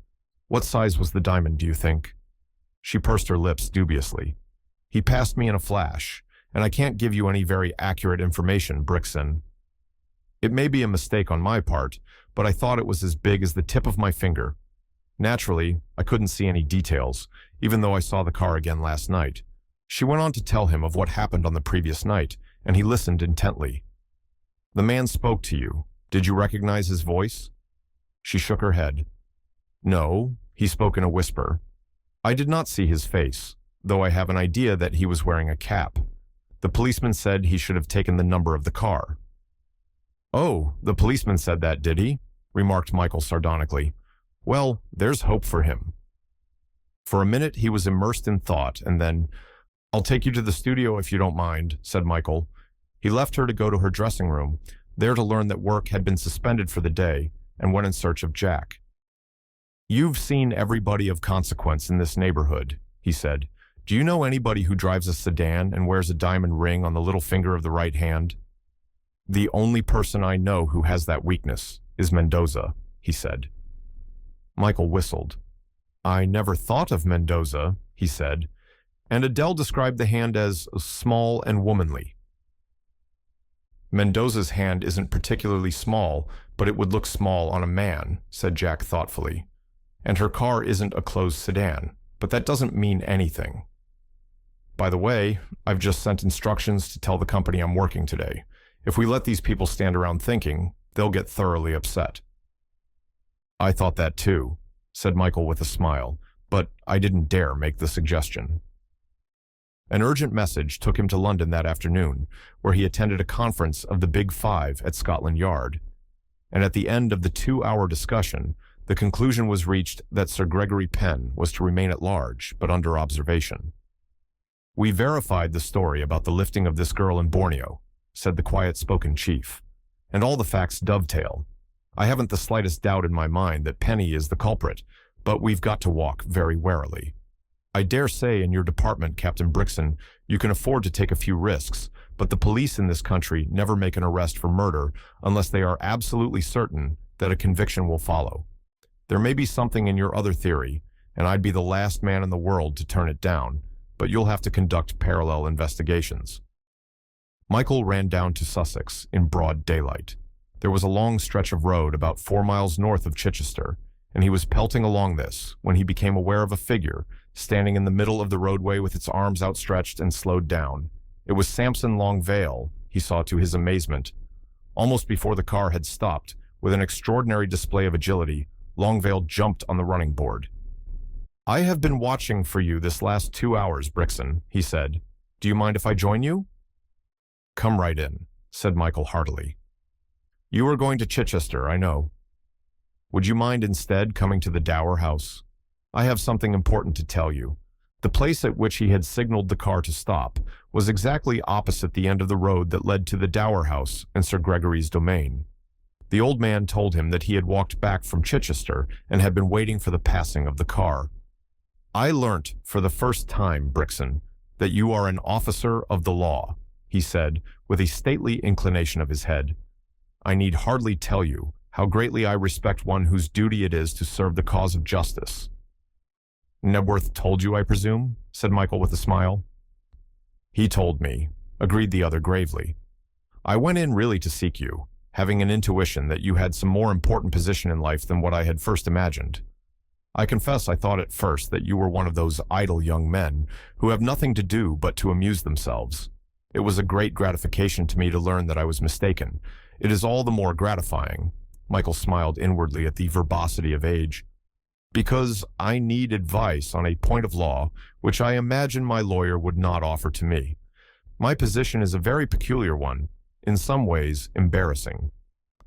"What size was the diamond, do you think?" She pursed her lips dubiously. "He passed me in a flash, and I can't give you any very accurate information, Brixton. It may be a mistake on my part, but I thought it was as big as the tip of my finger. Naturally, I couldn't see any details, even though I saw the car again last night." She went on to tell him of what happened on the previous night, and he listened intently. "The man spoke to you. Did you recognize his voice?" She shook her head. "No," he spoke in a whisper. "I did not see his face, though I have an idea that he was wearing a cap. The policeman said he should have taken the number of the car." "Oh, the policeman said that, did he?" remarked Michael sardonically. "Well, there's hope for him." For a minute he was immersed in thought, and then, "I'll take you to the studio if you don't mind," said Michael. He left her to go to her dressing room, there to learn that work had been suspended for the day, and went in search of Jack. "You've seen everybody of consequence in this neighborhood," he said. "Do you know anybody who drives a sedan and wears a diamond ring on the little finger of the right hand?" "The only person I know who has that weakness is Mendoza," he said. Michael whistled. "I never thought of Mendoza," he said, and Adele described the hand as small and womanly. "Mendoza's hand isn't particularly small, but it would look small on a man," said Jack thoughtfully. "And her car isn't a closed sedan, but that doesn't mean anything. By the way, I've just sent instructions to tell the company I'm working today. If we let these people stand around thinking, they'll get thoroughly upset." "I thought that too," said Michael with a smile, "but I didn't dare make the suggestion." An urgent message took him to London that afternoon, where he attended a conference of the Big Five at Scotland Yard. And at the end of the 2-hour discussion, the conclusion was reached that Sir Gregory Penn was to remain at large, but under observation. "We verified the story about the lifting of this girl in Borneo," said the quiet-spoken chief, "and all the facts dovetail. I haven't the slightest doubt in my mind that Penny is the culprit, but we've got to walk very warily. I dare say in your department, Captain Brixton, you can afford to take a few risks, but the police in this country never make an arrest for murder unless they are absolutely certain that a conviction will follow. There may be something in your other theory, and I'd be the last man in the world to turn it down, but you'll have to conduct parallel investigations." Michael ran down to Sussex in broad daylight. There was a long stretch of road about 4 miles north of Chichester, and he was pelting along this when he became aware of a figure standing in the middle of the roadway with its arms outstretched, and slowed down. It was Samson Longvale, he saw to his amazement. Almost before the car had stopped, with an extraordinary display of agility, Longvale jumped on the running board. "I have been watching for you this last 2 hours, Brixton," he said. "Do you mind if I join you?" "Come right in," said Michael heartily. "You are going to Chichester, I know. Would you mind instead coming to the Dower House? I have something important to tell you." The place at which he had signaled the car to stop was exactly opposite the end of the road that led to the Dower House and Sir Gregory's domain. The old man told him that he had walked back from Chichester and had been waiting for the passing of the car. "I learnt for the first time, Brixton, that you are an officer of the law," he said, with a stately inclination of his head. "I need hardly tell you how greatly I respect one whose duty it is to serve the cause of justice." "Nebworth told you, I presume?" said Michael with a smile. "He told me," agreed the other gravely. "I went in really to seek you, having an intuition that you had some more important position in life than what I had first imagined. I confess I thought at first that you were one of those idle young men who have nothing to do but to amuse themselves. It was a great gratification to me to learn that I was mistaken. It is all the more gratifying," Michael smiled inwardly at the verbosity of age, "because I need advice on a point of law which I imagine my lawyer would not offer to me. My position is a very peculiar one, in some ways embarrassing.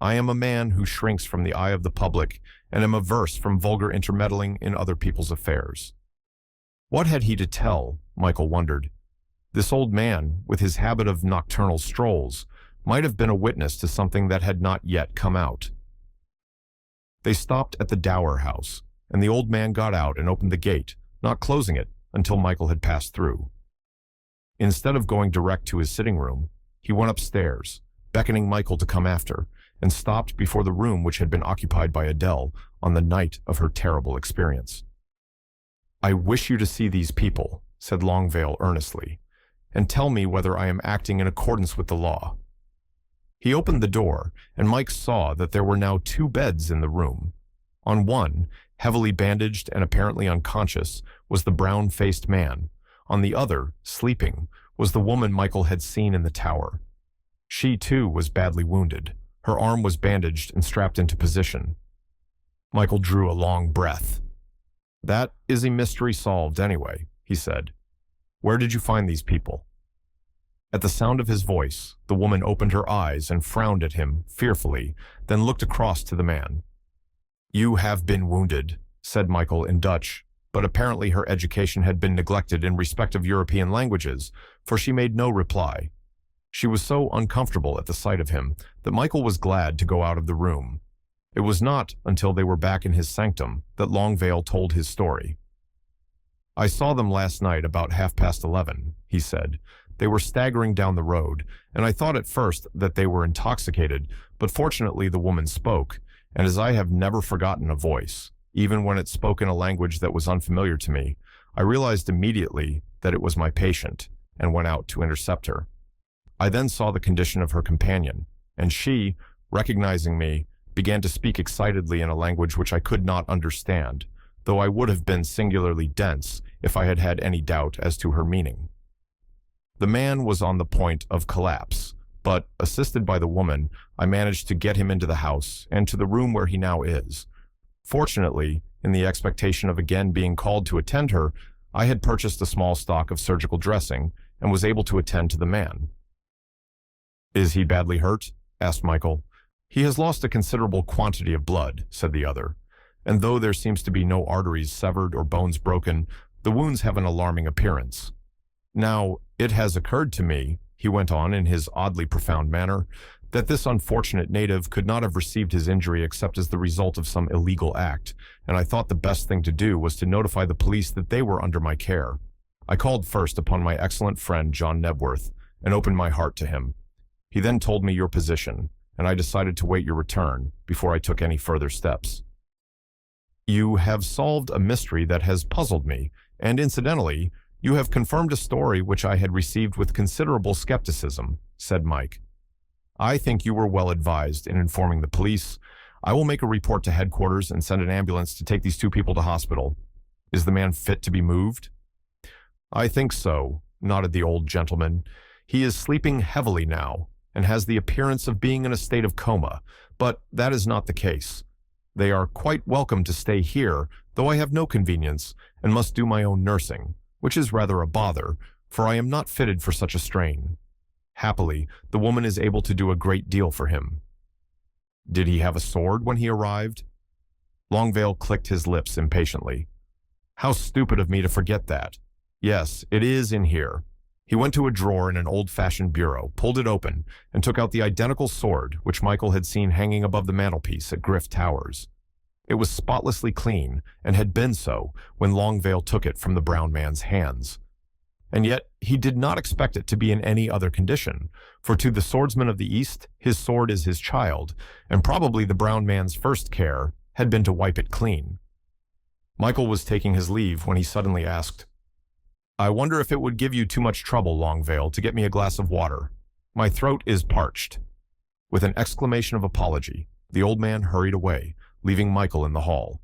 I am a man who shrinks from the eye of the public and am averse from vulgar intermeddling in other people's affairs." What had he to tell, Michael wondered. This old man, with his habit of nocturnal strolls, might have been a witness to something that had not yet come out. They stopped at the Dower House, and the old man got out and opened the gate, not closing it until Michael had passed through. Instead of going direct to his sitting room, he went upstairs, beckoning Michael to come after, and stopped before the room which had been occupied by Adele on the night of her terrible experience. "I wish you to see these people," said Longvale earnestly, "and tell me whether I am acting in accordance with the law." He opened the door, and Mike saw that there were now 2 beds in the room. On one, heavily bandaged and apparently unconscious, was the brown-faced man. On the other, sleeping, was the woman Michael had seen in the tower. She, too, was badly wounded. Her arm was bandaged and strapped into position. Michael drew a long breath. "That is a mystery solved anyway," he said. "Where did you find these people?" At the sound of his voice, the woman opened her eyes and frowned at him fearfully, then looked across to the man. "You have been wounded," said Michael in Dutch, but apparently her education had been neglected in respect of European languages, for she made no reply. She was so uncomfortable at the sight of him that Michael was glad to go out of the room. It was not until they were back in his sanctum that Longvale told his story. "I saw them last night about 11:30, he said. "They were staggering down the road, and I thought at first that they were intoxicated, but fortunately the woman spoke, and as I have never forgotten a voice, even when it spoke in a language that was unfamiliar to me, I realized immediately that it was my patient, and went out to intercept her. I then saw the condition of her companion, and she, recognizing me, began to speak excitedly in a language which I could not understand, though I would have been singularly dense if I had had any doubt as to her meaning. The man was on the point of collapse, but, assisted by the woman, I managed to get him into the house and to the room where he now is. Fortunately, in the expectation of again being called to attend her, I had purchased a small stock of surgical dressing and was able to attend to the man." "Is he badly hurt?" asked Michael. "He has lost a considerable quantity of blood," said the other, "and though there seems to be no arteries severed or bones broken, the wounds have an alarming appearance. Now, it has occurred to me," he went on in his oddly profound manner, "that this unfortunate native could not have received his injury except as the result of some illegal act, and I thought the best thing to do was to notify the police that they were under my care. I called first upon my excellent friend John Nebworth, and opened my heart to him. He then told me your position, and I decided to wait your return before I took any further steps." "You have solved a mystery that has puzzled me, and incidentally, you have confirmed a story which I had received with considerable skepticism," said Mike. "I think you were well advised in informing the police. I will make a report to headquarters and send an ambulance to take these two people to hospital. Is the man fit to be moved?" "I think so," nodded the old gentleman. "He is sleeping heavily now, and has the appearance of being in a state of coma, but that is not the case. They are quite welcome to stay here, though I have no convenience, and must do my own nursing, which is rather a bother, for I am not fitted for such a strain. Happily, the woman is able to do a great deal for him." "Did he have a sword when he arrived?" Longvale clicked his lips impatiently. "How stupid of me to forget that. Yes, it is in here." He went to a drawer in an old-fashioned bureau, pulled it open, and took out the identical sword which Michael had seen hanging above the mantelpiece at Griff Towers. It was spotlessly clean, and had been so when Longvale took it from the brown man's hands. And yet he did not expect it to be in any other condition, for to the swordsman of the East, his sword is his child, and probably the brown man's first care had been to wipe it clean. Michael was taking his leave when he suddenly asked, "I wonder if it would give you too much trouble, Longvale, to get me a glass of water. My throat is parched." With an exclamation of apology, the old man hurried away, leaving Michael in the hall.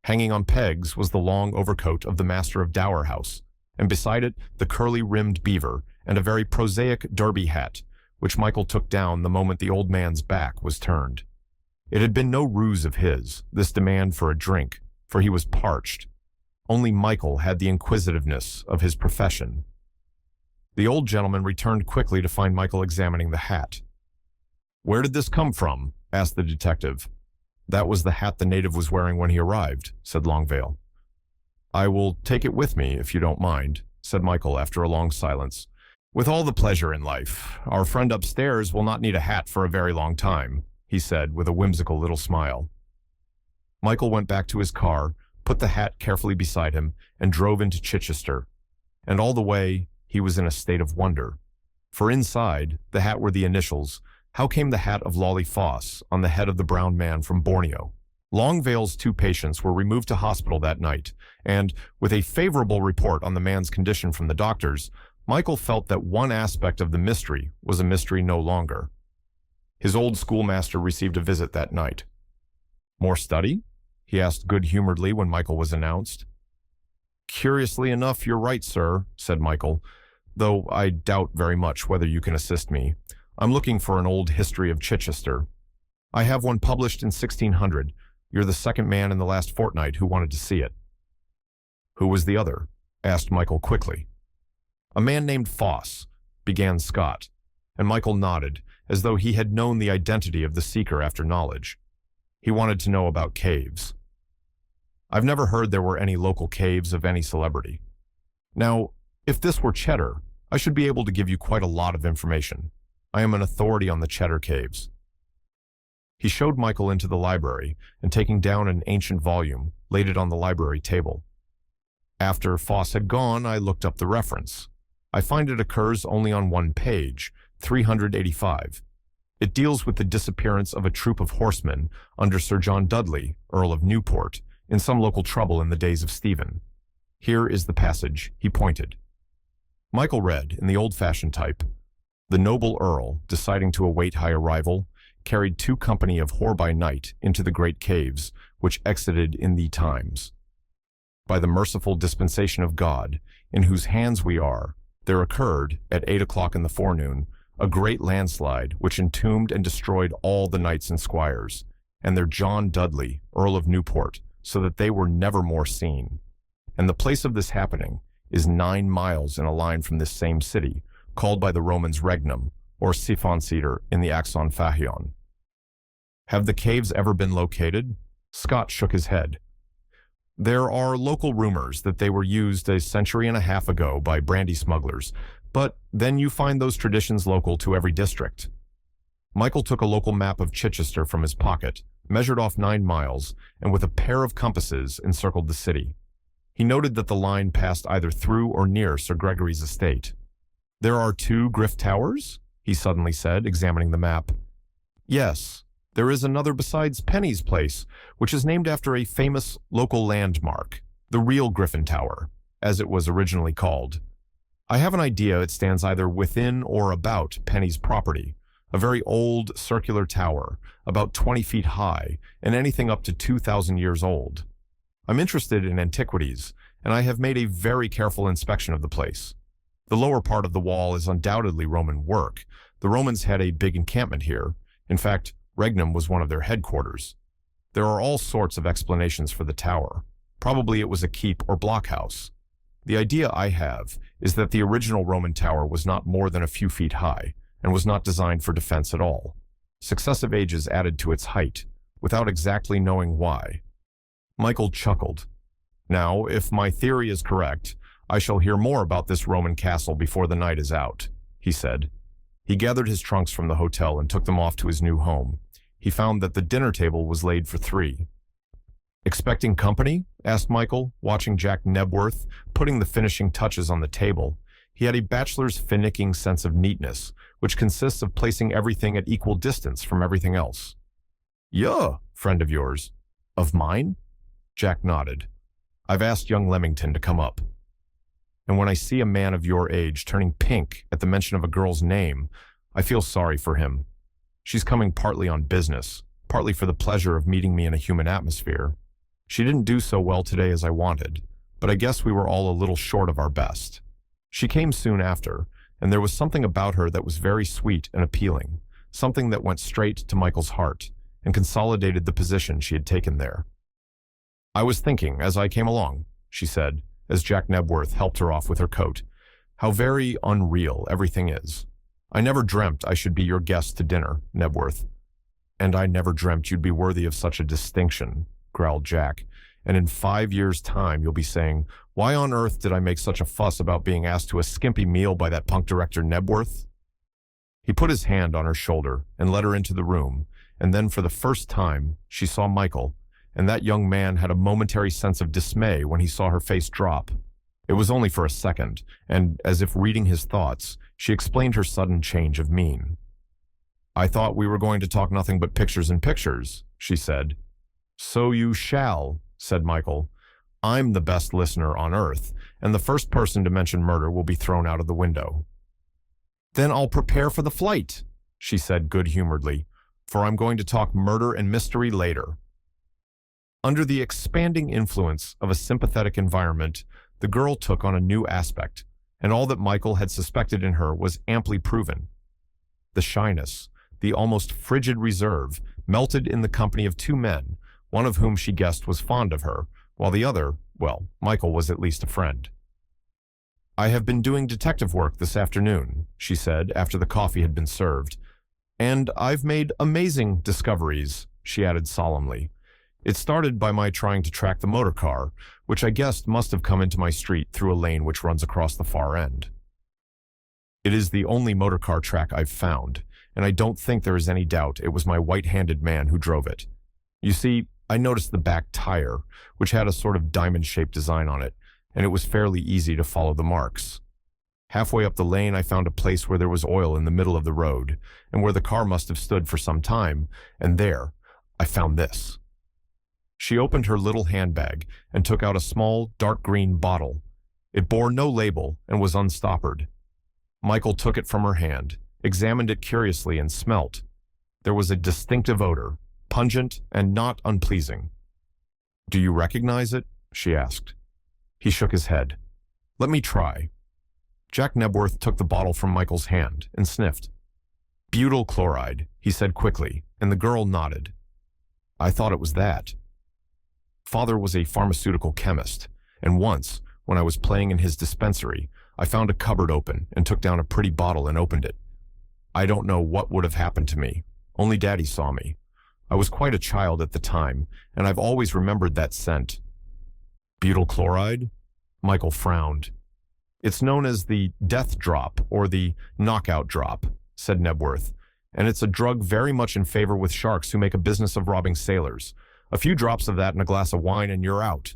Hanging on pegs was the long overcoat of the master of Dower House, and beside it the curly-rimmed beaver and a very prosaic derby hat, which Michael took down the moment the old man's back was turned. It had been no ruse of his, this demand for a drink, for he was parched. Only Michael had the inquisitiveness of his profession. The old gentleman returned quickly to find Michael examining the hat. "Where did this come from?" asked the detective. "That was the hat the native was wearing when he arrived," said Longvale. "I will take it with me, if you don't mind," said Michael after a long silence. "With all the pleasure in life. Our friend upstairs will not need a hat for a very long time," he said with a whimsical little smile. Michael went back to his car, put the hat carefully beside him, and drove into Chichester. And all the way, he was in a state of wonder. For inside, the hat were the initials. How came the hat of Lolly Foss on the head of the brown man from Borneo? Longvale's two patients were removed to hospital that night, and, with a favorable report on the man's condition from the doctors, Michael felt that one aspect of the mystery was a mystery no longer. His old schoolmaster received a visit that night. "More study?" he asked good-humoredly when Michael was announced. Curiously enough, you're right, sir, said Michael, though I doubt very much whether you can assist me. I'm looking for an old history of Chichester. I have one published in 1600. You're the second man in the last fortnight who wanted to see it. Who was the other? Asked Michael quickly. A man named Foss, began Scott, and Michael nodded, as though he had known the identity of the seeker after knowledge. He wanted to know about caves. I've never heard there were any local caves of any celebrity. Now, if this were Cheddar, I should be able to give you quite a lot of information. I am an authority on the Cheddar caves. He showed Michael into the library, and taking down an ancient volume, laid it on the library table. After Foss had gone, I looked up the reference. I find it occurs only on one page, 385. It deals with the disappearance of a troop of horsemen under Sir John Dudley, Earl of Newport, in some local trouble in the days of Stephen. Here is the passage. He pointed. Michael read, in the old-fashioned type, "The noble Earl, deciding to await high arrival, carried 2 company of whore by night into the great caves, which exited in the times. By the merciful dispensation of God, in whose hands we are, there occurred, at 8 o'clock in the forenoon, a great landslide which entombed and destroyed all the knights and squires, and their John Dudley, Earl of Newport, so that they were never more seen. And the place of this happening is 9 miles in a line from this same city, called by the Romans Regnum, or Siphonseter in the Axon Phagion. Have the caves ever been located? Scott shook his head. There are local rumors that they were used a century and a half ago by brandy smugglers, but then you find those traditions local to every district. Michael took a local map of Chichester from his pocket, measured off 9 miles, and with a pair of compasses encircled the city. He noted that the line passed either through or near Sir Gregory's estate. There are 2 Griff Towers? He suddenly said, examining the map. Yes, there is another besides Penny's place, which is named after a famous local landmark, the real Griffin Tower, as it was originally called. I have an idea it stands either within or about Penny's property, a very old circular tower, about 20 feet high, and anything up to 2,000 years old. I'm interested in antiquities, and I have made a very careful inspection of the place. The lower part of the wall is undoubtedly Roman work. The Romans had a big encampment here. In fact, Regnum was one of their headquarters. There are all sorts of explanations for the tower. Probably it was a keep or blockhouse. The idea I have is that the original Roman tower was not more than a few feet high, and was not designed for defense at all. Successive ages added to its height, without exactly knowing why. Michael chuckled. Now, if my theory is correct, I shall hear more about this Roman castle before the night is out, he said. He gathered his trunks from the hotel and took them off to his new home. He found that the dinner table was laid for 3. Expecting company? Asked Michael, watching Jack Nebworth putting the finishing touches on the table. He had a bachelor's finicking sense of neatness, which consists of placing everything at equal distance from everything else. Yeah, friend of yours. Of mine? Jack nodded. I've asked young Leamington to come up. And when I see a man of your age turning pink at the mention of a girl's name, I feel sorry for him. She's coming partly on business, partly for the pleasure of meeting me in a human atmosphere. She didn't do so well today as I wanted, but I guess we were all a little short of our best. She came soon after, and there was something about her that was very sweet and appealing, something that went straight to Michael's heart and consolidated the position she had taken there. I was thinking as I came along, she said, as Jack Nebworth helped her off with her coat, how very unreal everything is. I never dreamt I should be your guest to dinner, Nebworth. And I never dreamt you'd be worthy of such a distinction, growled Jack. And in 5 years' time, you'll be saying, why on earth did I make such a fuss about being asked to a skimpy meal by that punk director Nebworth? He put his hand on her shoulder and led her into the room, and then for the first time, she saw Michael, and that young man had a momentary sense of dismay when he saw her face drop. It was only for a second, and, as if reading his thoughts, she explained her sudden change of mien. I thought we were going to talk nothing but pictures and pictures, she said. So you shall, said Michael. I'm the best listener on earth, and the first person to mention murder will be thrown out of the window. Then I'll prepare for the flight, she said good-humoredly, for I'm going to talk murder and mystery later. Under the expanding influence of a sympathetic environment, the girl took on a new aspect, and all that Michael had suspected in her was amply proven. The shyness, the almost frigid reserve, melted in the company of two men, one of whom she guessed was fond of her, while the other, well, Michael was at least a friend. "I have been doing detective work this afternoon," she said after the coffee had been served, "and I've made amazing discoveries," she added solemnly. "It started by my trying to track the motor car, which I guessed must have come into my street through a lane which runs across the far end. It is the only motor car track I've found, and I don't think there is any doubt it was my white-handed man who drove it. You see, I noticed the back tire, which had a sort of diamond-shaped design on it, and it was fairly easy to follow the marks. Halfway up the lane, I found a place where there was oil in the middle of the road, and where the car must have stood for some time, and there, I found this." She opened her little handbag and took out a small, dark green bottle. It bore no label and was unstoppered. Michael took it from her hand, examined it curiously, and smelt. There was a distinctive odor, pungent and not unpleasing. "Do you recognize it?" she asked. He shook his head. "Let me try." Jack Nebworth took the bottle from Michael's hand and sniffed. "Butyl chloride," he said quickly, and the girl nodded. "I thought it was that. Father was a pharmaceutical chemist, and once, when I was playing in his dispensary, I found a cupboard open and took down a pretty bottle and opened it. I don't know what would have happened to me. Only Daddy saw me. I was quite a child at the time, and I've always remembered that scent." "Butyl chloride?" Michael frowned. "It's known as the death drop or the knockout drop," said Nebworth, "and it's a drug very much in favor with sharks who make a business of robbing sailors. A few drops of that in a glass of wine and you're out."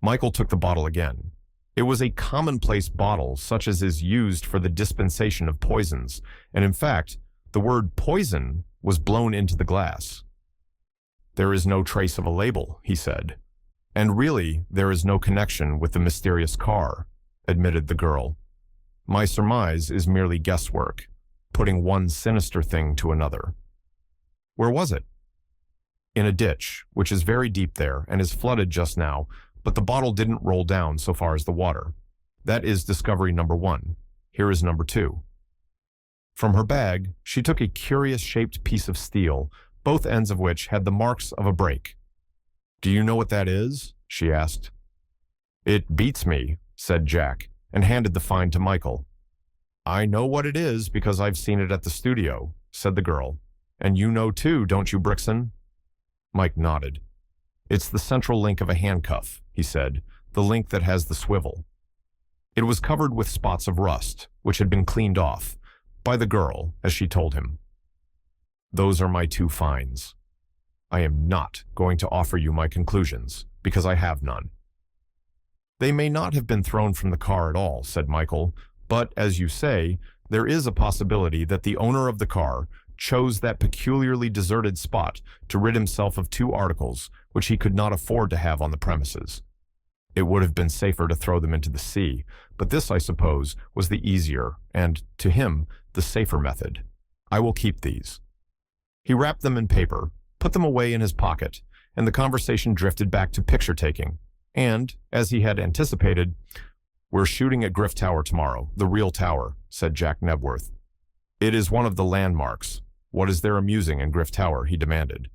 Michael took the bottle again. It was a commonplace bottle, such as is used for the dispensation of poisons, and in fact, the word poison was blown into the glass. "There is no trace of a label," he said. "And really, there is no connection with the mysterious car," admitted the girl. "My surmise is merely guesswork, putting one sinister thing to another." "Where was it?" "In a ditch, which is very deep there and is flooded just now, but the bottle didn't roll down so far as the water. That is discovery number 1. Here is number 2. From her bag, she took a curious-shaped piece of steel, both ends of which had the marks of a break. "Do you know what that is?" she asked. "It beats me," said Jack, and handed the find to Michael. "I know what it is because I've seen it at the studio," said the girl. "And you know too, don't you, Brixton?" Mike nodded. "It's the central link of a handcuff," he said, "the link that has the swivel." It was covered with spots of rust, which had been cleaned off, by the girl, as she told him. "Those are my 2 finds. I am not going to offer you my conclusions, because I have none." "They may not have been thrown from the car at all," said Michael, "but, as you say, there is a possibility that the owner of the car chose that peculiarly deserted spot to rid himself of 2 articles which he could not afford to have on the premises. It would have been safer to throw them into the sea, but this, I suppose, was the easier and, to him, the safer method. I will keep these." He wrapped them in paper, put them away in his pocket, and the conversation drifted back to picture-taking. And, as he had anticipated, "We're shooting at Griff Tower tomorrow, the real tower," said Jack Nebworth. "It is one of the landmarks. What is there amusing in Griff Tower?" he demanded.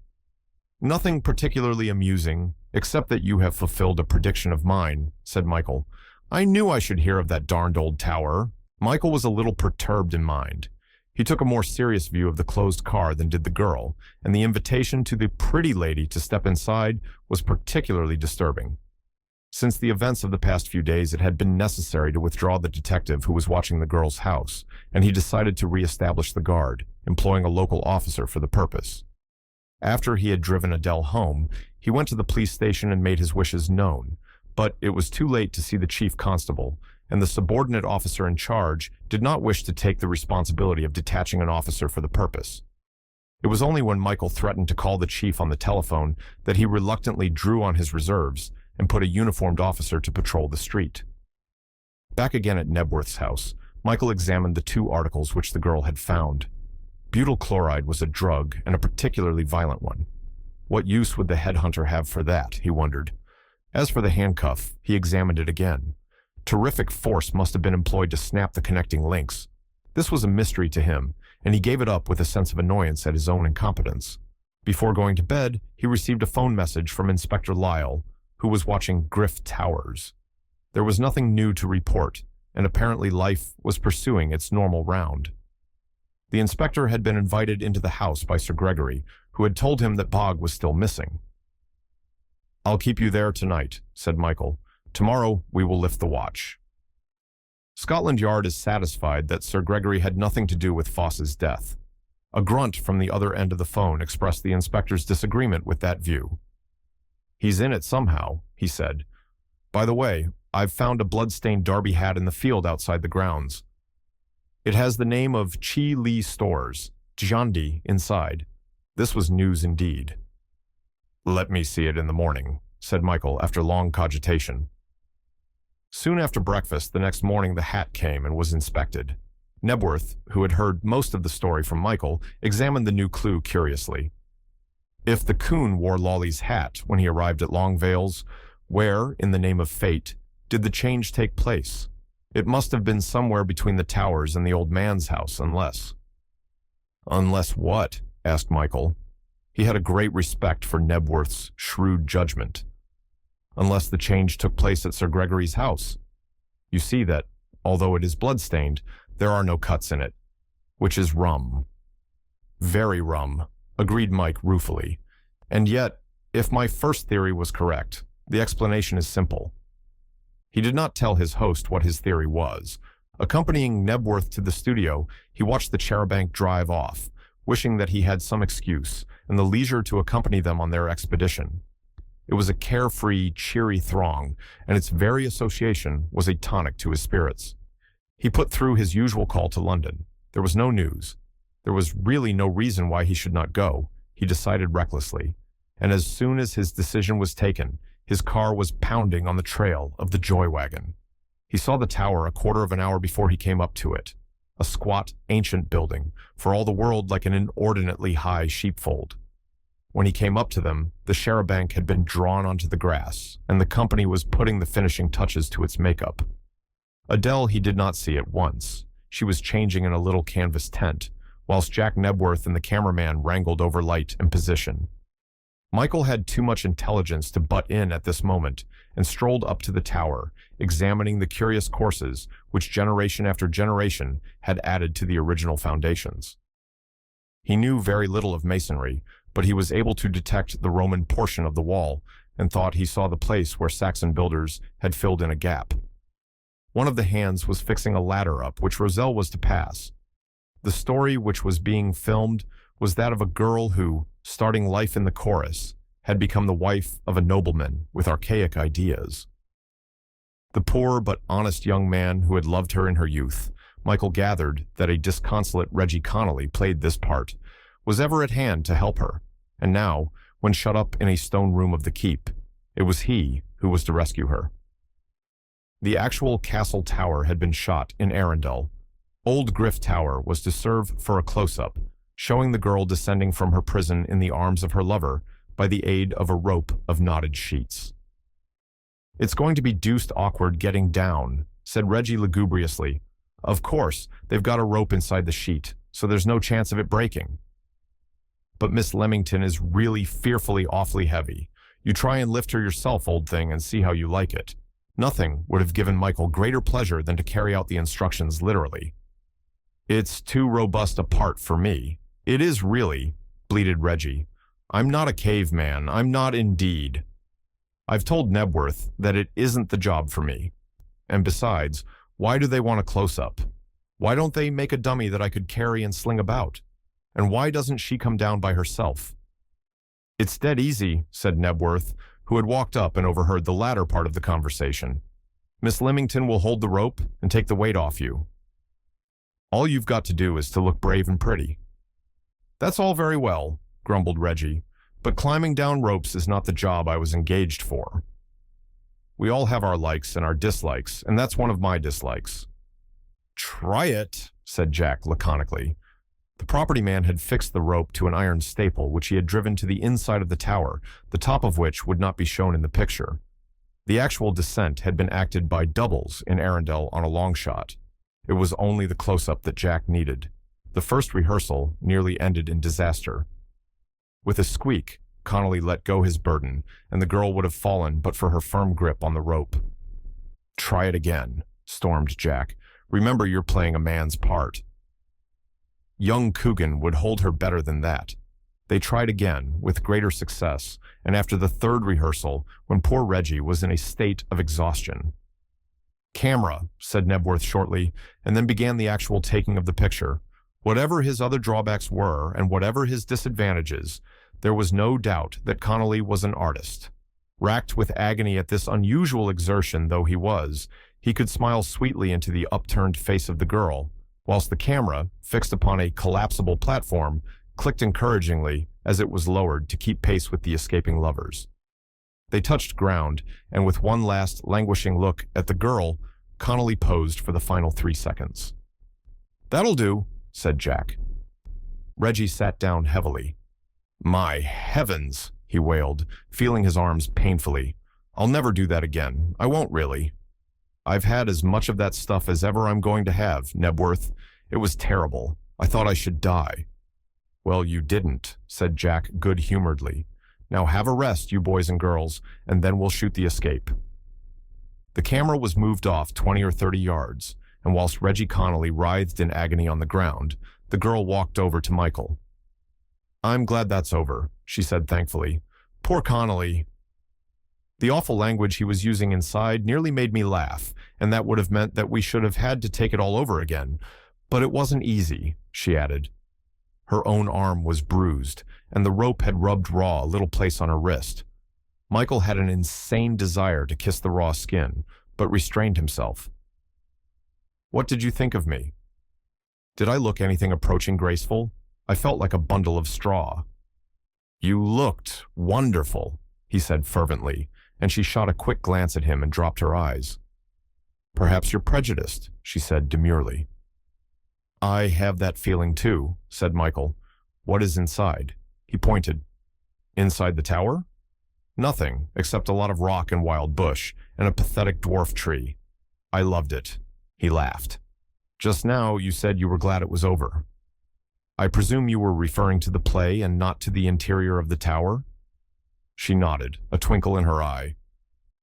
"Nothing particularly amusing, except that you have fulfilled a prediction of mine," said Michael. "I knew I should hear of that darned old tower." Michael was a little perturbed in mind. He took a more serious view of the closed car than did the girl, and the invitation to the pretty lady to step inside was particularly disturbing. Since the events of the past few days, it had been necessary to withdraw the detective who was watching the girl's house, and he decided to re-establish the guard, employing a local officer for the purpose. After he had driven Adele home, he went to the police station and made his wishes known, but it was too late to see the chief constable, and the subordinate officer in charge did not wish to take the responsibility of detaching an officer for the purpose. It was only when Michael threatened to call the chief on the telephone that he reluctantly drew on his reserves and put a uniformed officer to patrol the street. Back again at Nebworth's house, Michael examined the 2 articles which the girl had found. Butyl chloride was a drug, and a particularly violent one. What use would the headhunter have for that, he wondered. As for the handcuff, he examined it again. Terrific force must have been employed to snap the connecting links. This was a mystery to him, and he gave it up with a sense of annoyance at his own incompetence. Before going to bed, he received a phone message from Inspector Lyle, who was watching Griff Towers. There was nothing new to report, and apparently life was pursuing its normal round. The inspector had been invited into the house by Sir Gregory, who had told him that Bog was still missing. "I'll keep you there tonight," said Michael. "Tomorrow we will lift the watch." Scotland Yard is satisfied that Sir Gregory had nothing to do with Foss's death. A grunt from the other end of the phone expressed the inspector's disagreement with that view. "He's in it somehow," he said. "By the way, I've found a blood-stained derby hat in the field outside the grounds. It has the name of Chi Lee Stores, Jandi, inside. This was news indeed." "Let me see it in the morning," said Michael after long cogitation. Soon after breakfast the next morning the hat came and was inspected. Nebworth, who had heard most of the story from Michael, examined the new clue curiously. If the coon wore Lawley's hat when he arrived at Longvale's, where, in the name of fate, did the change take place? It must have been somewhere between the towers and the old man's house, unless... "Unless what?" asked Michael. He had a great respect for Nebworth's shrewd judgment. "Unless the change took place at Sir Gregory's house. You see that, although it is blood-stained, there are no cuts in it, which is rum." "Very rum," agreed Mike ruefully. "And yet, if my first theory was correct, the explanation is simple." He did not tell his host what his theory was. Accompanying Nebworth to the studio, he watched the charabanc drive off, wishing that he had some excuse and the leisure to accompany them on their expedition. It was a carefree, cheery throng, and its very association was a tonic to his spirits. He put through his usual call to London. There was no news. There was really no reason why he should not go, he decided recklessly, and as soon as his decision was taken, his car was pounding on the trail of the joy wagon. He saw the tower a quarter of an hour before he came up to it, a squat, ancient building, for all the world like an inordinately high sheepfold. When he came up to them, the charabanc had been drawn onto the grass, and the company was putting the finishing touches to its makeup. Adele he did not see at once. She was changing in a little canvas tent, whilst Jack Nebworth and the cameraman wrangled over light and position. Michael had too much intelligence to butt in at this moment and strolled up to the tower, examining the curious courses which generation after generation had added to the original foundations. He knew very little of masonry, but he was able to detect the Roman portion of the wall and thought he saw the place where Saxon builders had filled in a gap. One of the hands was fixing a ladder up which Roselle was to pass. The story which was being filmed was that of a girl who, starting life in the chorus, had become the wife of a nobleman with archaic ideas. The poor but honest young man who had loved her in her youth, Michael gathered that a disconsolate Reggie Connolly played this part, was ever at hand to help her, and now, when shut up in a stone room of the keep, it was he who was to rescue her. The actual castle tower had been shot in Arundel. Old Griff Tower was to serve for a close-up, showing the girl descending from her prison in the arms of her lover by the aid of a rope of knotted sheets. "It's going to be deuced awkward getting down," said Reggie lugubriously. "Of course, they've got a rope inside the sheet, so there's no chance of it breaking." "But Miss Leamington is really fearfully awfully heavy. You try and lift her yourself, old thing, and see how you like it." Nothing would have given Michael greater pleasure than to carry out the instructions literally. "It's too robust a part for me. It is really," bleated Reggie. "I'm not a caveman. I'm not indeed. I've told Nebworth that it isn't the job for me. And besides, why do they want a close-up? Why don't they make a dummy that I could carry and sling about? And why doesn't she come down by herself?" "It's dead easy," said Nebworth, who had walked up and overheard the latter part of the conversation. "Miss Leamington will hold the rope and take the weight off you. All you've got to do is to look brave and pretty." "That's all very well," grumbled Reggie, "but climbing down ropes is not the job I was engaged for." "We all have our likes and our dislikes, and that's one of my dislikes." "Try it," said Jack laconically. The property man had fixed the rope to an iron staple which he had driven to the inside of the tower, the top of which would not be shown in the picture. The actual descent had been acted by doubles in Arundel on a long shot. It was only the close-up that Jack needed. The first rehearsal nearly ended in disaster. With a squeak, Connolly let go his burden, and the girl would have fallen but for her firm grip on the rope. "Try it again," stormed Jack. "Remember you're playing a man's part." Young Coogan would hold her better than that. They tried again, with greater success, and after the third rehearsal, when poor Reggie was in a state of exhaustion. "Camera," said Nebworth shortly, and then began the actual taking of the picture. Whatever his other drawbacks were, and whatever his disadvantages, there was no doubt that Connolly was an artist. Racked with agony at this unusual exertion though he was, he could smile sweetly into the upturned face of the girl, whilst the camera, fixed upon a collapsible platform, clicked encouragingly as it was lowered to keep pace with the escaping lovers. They touched ground, and with one last languishing look at the girl, Connolly posed for the final 3 seconds. "That'll do," said Jack. Reggie sat down heavily. "My heavens," he wailed, feeling his arms painfully. "I'll never do that again. I won't really. I've had as much of that stuff as ever I'm going to have, Nebworth. It was terrible. I thought I should die." "Well, you didn't," said Jack good-humoredly. "Now have a rest, you boys and girls, and then we'll shoot the escape." The camera was moved off 20 or 30 yards, and whilst Reggie Connolly writhed in agony on the ground, the girl walked over to Michael. "I'm glad that's over," she said thankfully. "Poor Connolly." The awful language he was using inside nearly made me laugh, and that would have meant that we should have had to take it all over again. But it wasn't easy, she added. Her own arm was bruised, and the rope had rubbed raw a little place on her wrist. Michael had an insane desire to kiss the raw skin, but restrained himself. "What did you think of me? Did I look anything approaching graceful? I felt like a bundle of straw." "You looked wonderful," he said fervently, and she shot a quick glance at him and dropped her eyes. "Perhaps you're prejudiced," she said demurely. "I have that feeling too," said Michael. "What is inside?" He pointed. "Inside the tower?" "Nothing, except a lot of rock and wild bush, and a pathetic dwarf tree. I loved it." He laughed. "Just now you said you were glad it was over. I presume you were referring to the play and not to the interior of the tower?" She nodded, a twinkle in her eye.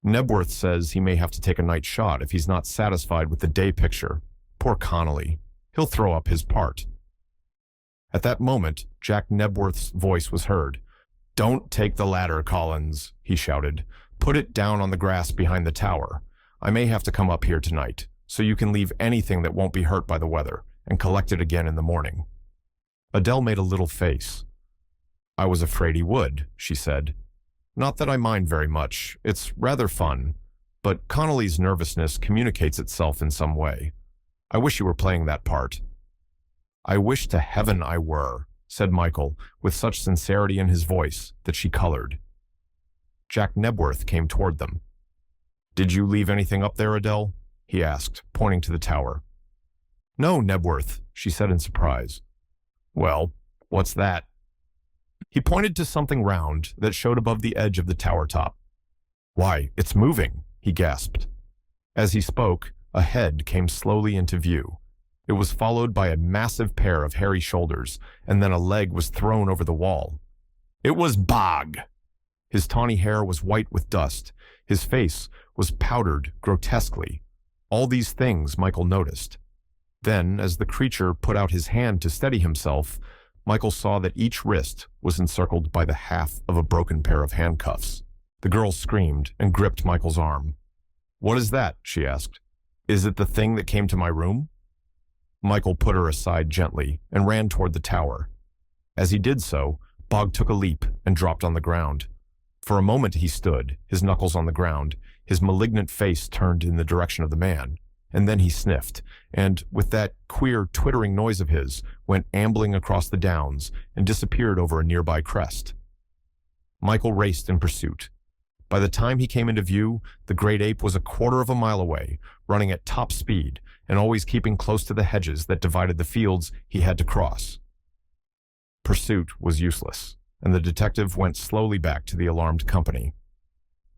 "Nebworth says he may have to take a night shot if he's not satisfied with the day picture. Poor Connolly. He'll throw up his part." At that moment, Jack Nebworth's voice was heard. "Don't take the ladder, Collins," he shouted. "Put it down on the grass behind the tower. I may have to come up here tonight, so you can leave anything that won't be hurt by the weather, and collect it again in the morning." Adele made a little face. "I was afraid he would," she said. "Not that I mind very much. It's rather fun. But Connolly's nervousness communicates itself in some way. I wish you were playing that part." "I wish to heaven I were," said Michael, with such sincerity in his voice that she colored. Jack Nebworth came toward them. "Did you leave anything up there, Adele?" he asked, pointing to the tower. "No, Nebworth," she said in surprise. "Well, what's that?" He pointed to something round that showed above the edge of the tower top. "Why, it's moving," he gasped. As he spoke, a head came slowly into view. It was followed by a massive pair of hairy shoulders, and then a leg was thrown over the wall. It was Bog! His tawny hair was white with dust. His face was powdered grotesquely. All these things Michael noticed. Then, as the creature put out his hand to steady himself, Michael saw that each wrist was encircled by the half of a broken pair of handcuffs. The girl screamed and gripped Michael's arm. "What is that?" she asked. "Is it the thing that came to my room?" Michael put her aside gently and ran toward the tower. As he did so, Bog took a leap and dropped on the ground. For a moment he stood, his knuckles on the ground, his malignant face turned in the direction of the man, and then he sniffed, and, with that queer twittering noise of his, went ambling across the downs and disappeared over a nearby crest. Michael raced in pursuit. By the time he came into view, the great ape was a quarter of a mile away, running at top speed, and always keeping close to the hedges that divided the fields he had to cross. Pursuit was useless, and the detective went slowly back to the alarmed company.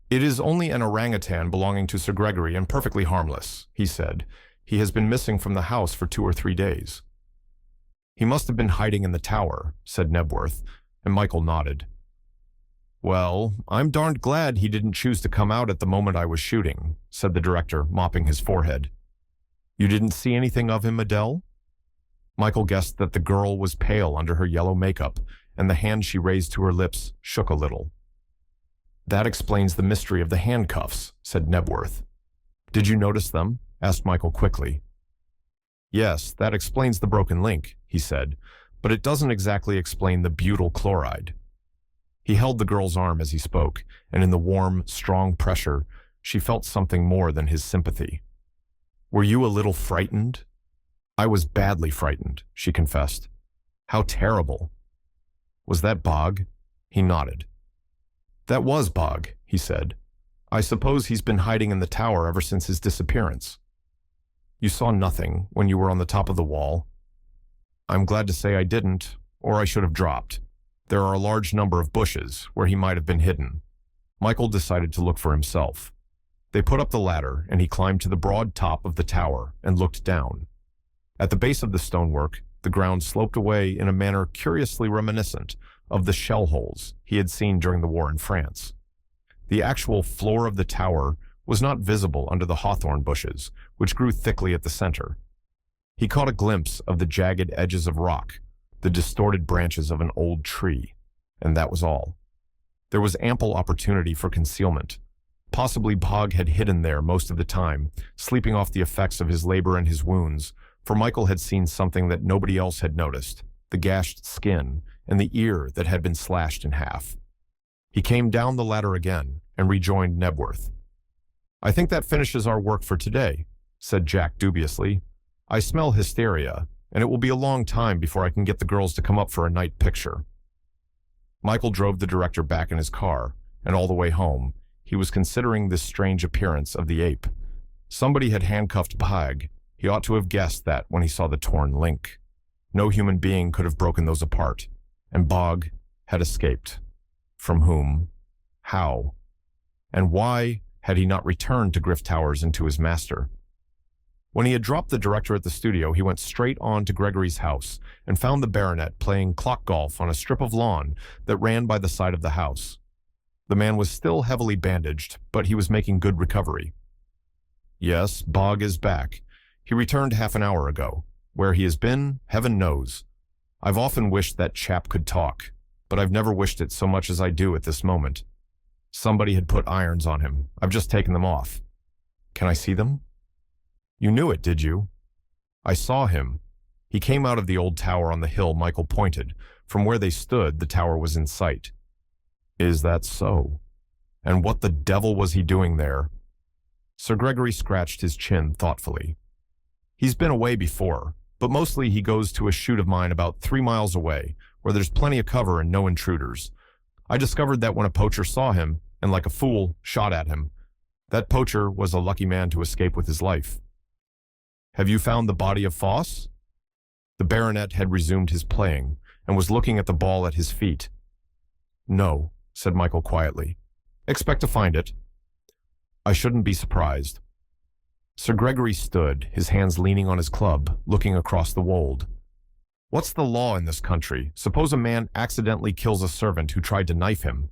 "It is only an orangutan belonging to Sir Gregory and perfectly harmless," he said. "He has been missing from the house for 2 or 3 days." "He must have been hiding in the tower," said Nebworth, and Michael nodded. "Well, I'm darned glad he didn't choose to come out at the moment I was shooting," said the director, mopping his forehead. "You didn't see anything of him, Adele?" Michael guessed that the girl was pale under her yellow makeup, and the hand she raised to her lips shook a little. "That explains the mystery of the handcuffs," said Nebworth. "Did you notice them?" asked Michael quickly. "Yes, that explains the broken link," he said, "but it doesn't exactly explain the butyl chloride." He held the girl's arm as he spoke, and in the warm, strong pressure, she felt something more than his sympathy. "Were you a little frightened?" "I was badly frightened," she confessed. "How terrible." "Was that Bog?" He nodded. "That was Bog," he said. "I suppose he's been hiding in the tower ever since his disappearance." "You saw nothing when you were on the top of the wall?" "I'm glad to say I didn't, or I should have dropped. There are a large number of bushes where he might have been hidden." Michael decided to look for himself. They put up the ladder, and he climbed to the broad top of the tower and looked down. At the base of the stonework, the ground sloped away in a manner curiously reminiscent of the shell holes he had seen during the war in France. The actual floor of the tower was not visible under the hawthorn bushes, which grew thickly at the center. He caught a glimpse of the jagged edges of rock, the distorted branches of an old tree, and that was all. There was ample opportunity for concealment. Possibly Bog had hidden there most of the time, sleeping off the effects of his labor and his wounds, for Michael had seen something that nobody else had noticed, the gashed skin and the ear that had been slashed in half. He came down the ladder again and rejoined Nebworth. "I think that finishes our work for today," said Jack dubiously. "I smell hysteria, and it will be a long time before I can get the girls to come up for a night picture." Michael drove the director back in his car, and all the way home, he was considering this strange appearance of the ape. Somebody had handcuffed Bog. He ought to have guessed that when he saw the torn link. No human being could have broken those apart, and Bog had escaped. From whom? How? And why had he not returned to Griff Towers and to his master? When he had dropped the director at the studio, he went straight on to Gregory's house and found the baronet playing clock golf on a strip of lawn that ran by the side of the house. The man was still heavily bandaged, but he was making good recovery. "Yes, Bog is back. He returned half an hour ago. Where he has been, heaven knows. I've often wished that chap could talk, but I've never wished it so much as I do at this moment. Somebody had put irons on him. I've just taken them off." "Can I see them?" "You knew it, did you?" "I saw him. He came out of the old tower on the hill Michael pointed. From where they stood, the tower was in sight." "Is that so? And what the devil was he doing there?" Sir Gregory scratched his chin thoughtfully. "He's been away before, but mostly he goes to a shoot of mine about 3 miles away, where there's plenty of cover and no intruders. I discovered that when a poacher saw him, and like a fool, shot at him. That poacher was a lucky man to escape with his life." "Have you found the body of Foss?" The baronet had resumed his playing, and was looking at the ball at his feet. "No," said Michael quietly. "Expect to find it." "I shouldn't be surprised." Sir Gregory stood, his hands leaning on his club, looking across the wold. "What's the law in this country? Suppose a man accidentally kills a servant who tried to knife him."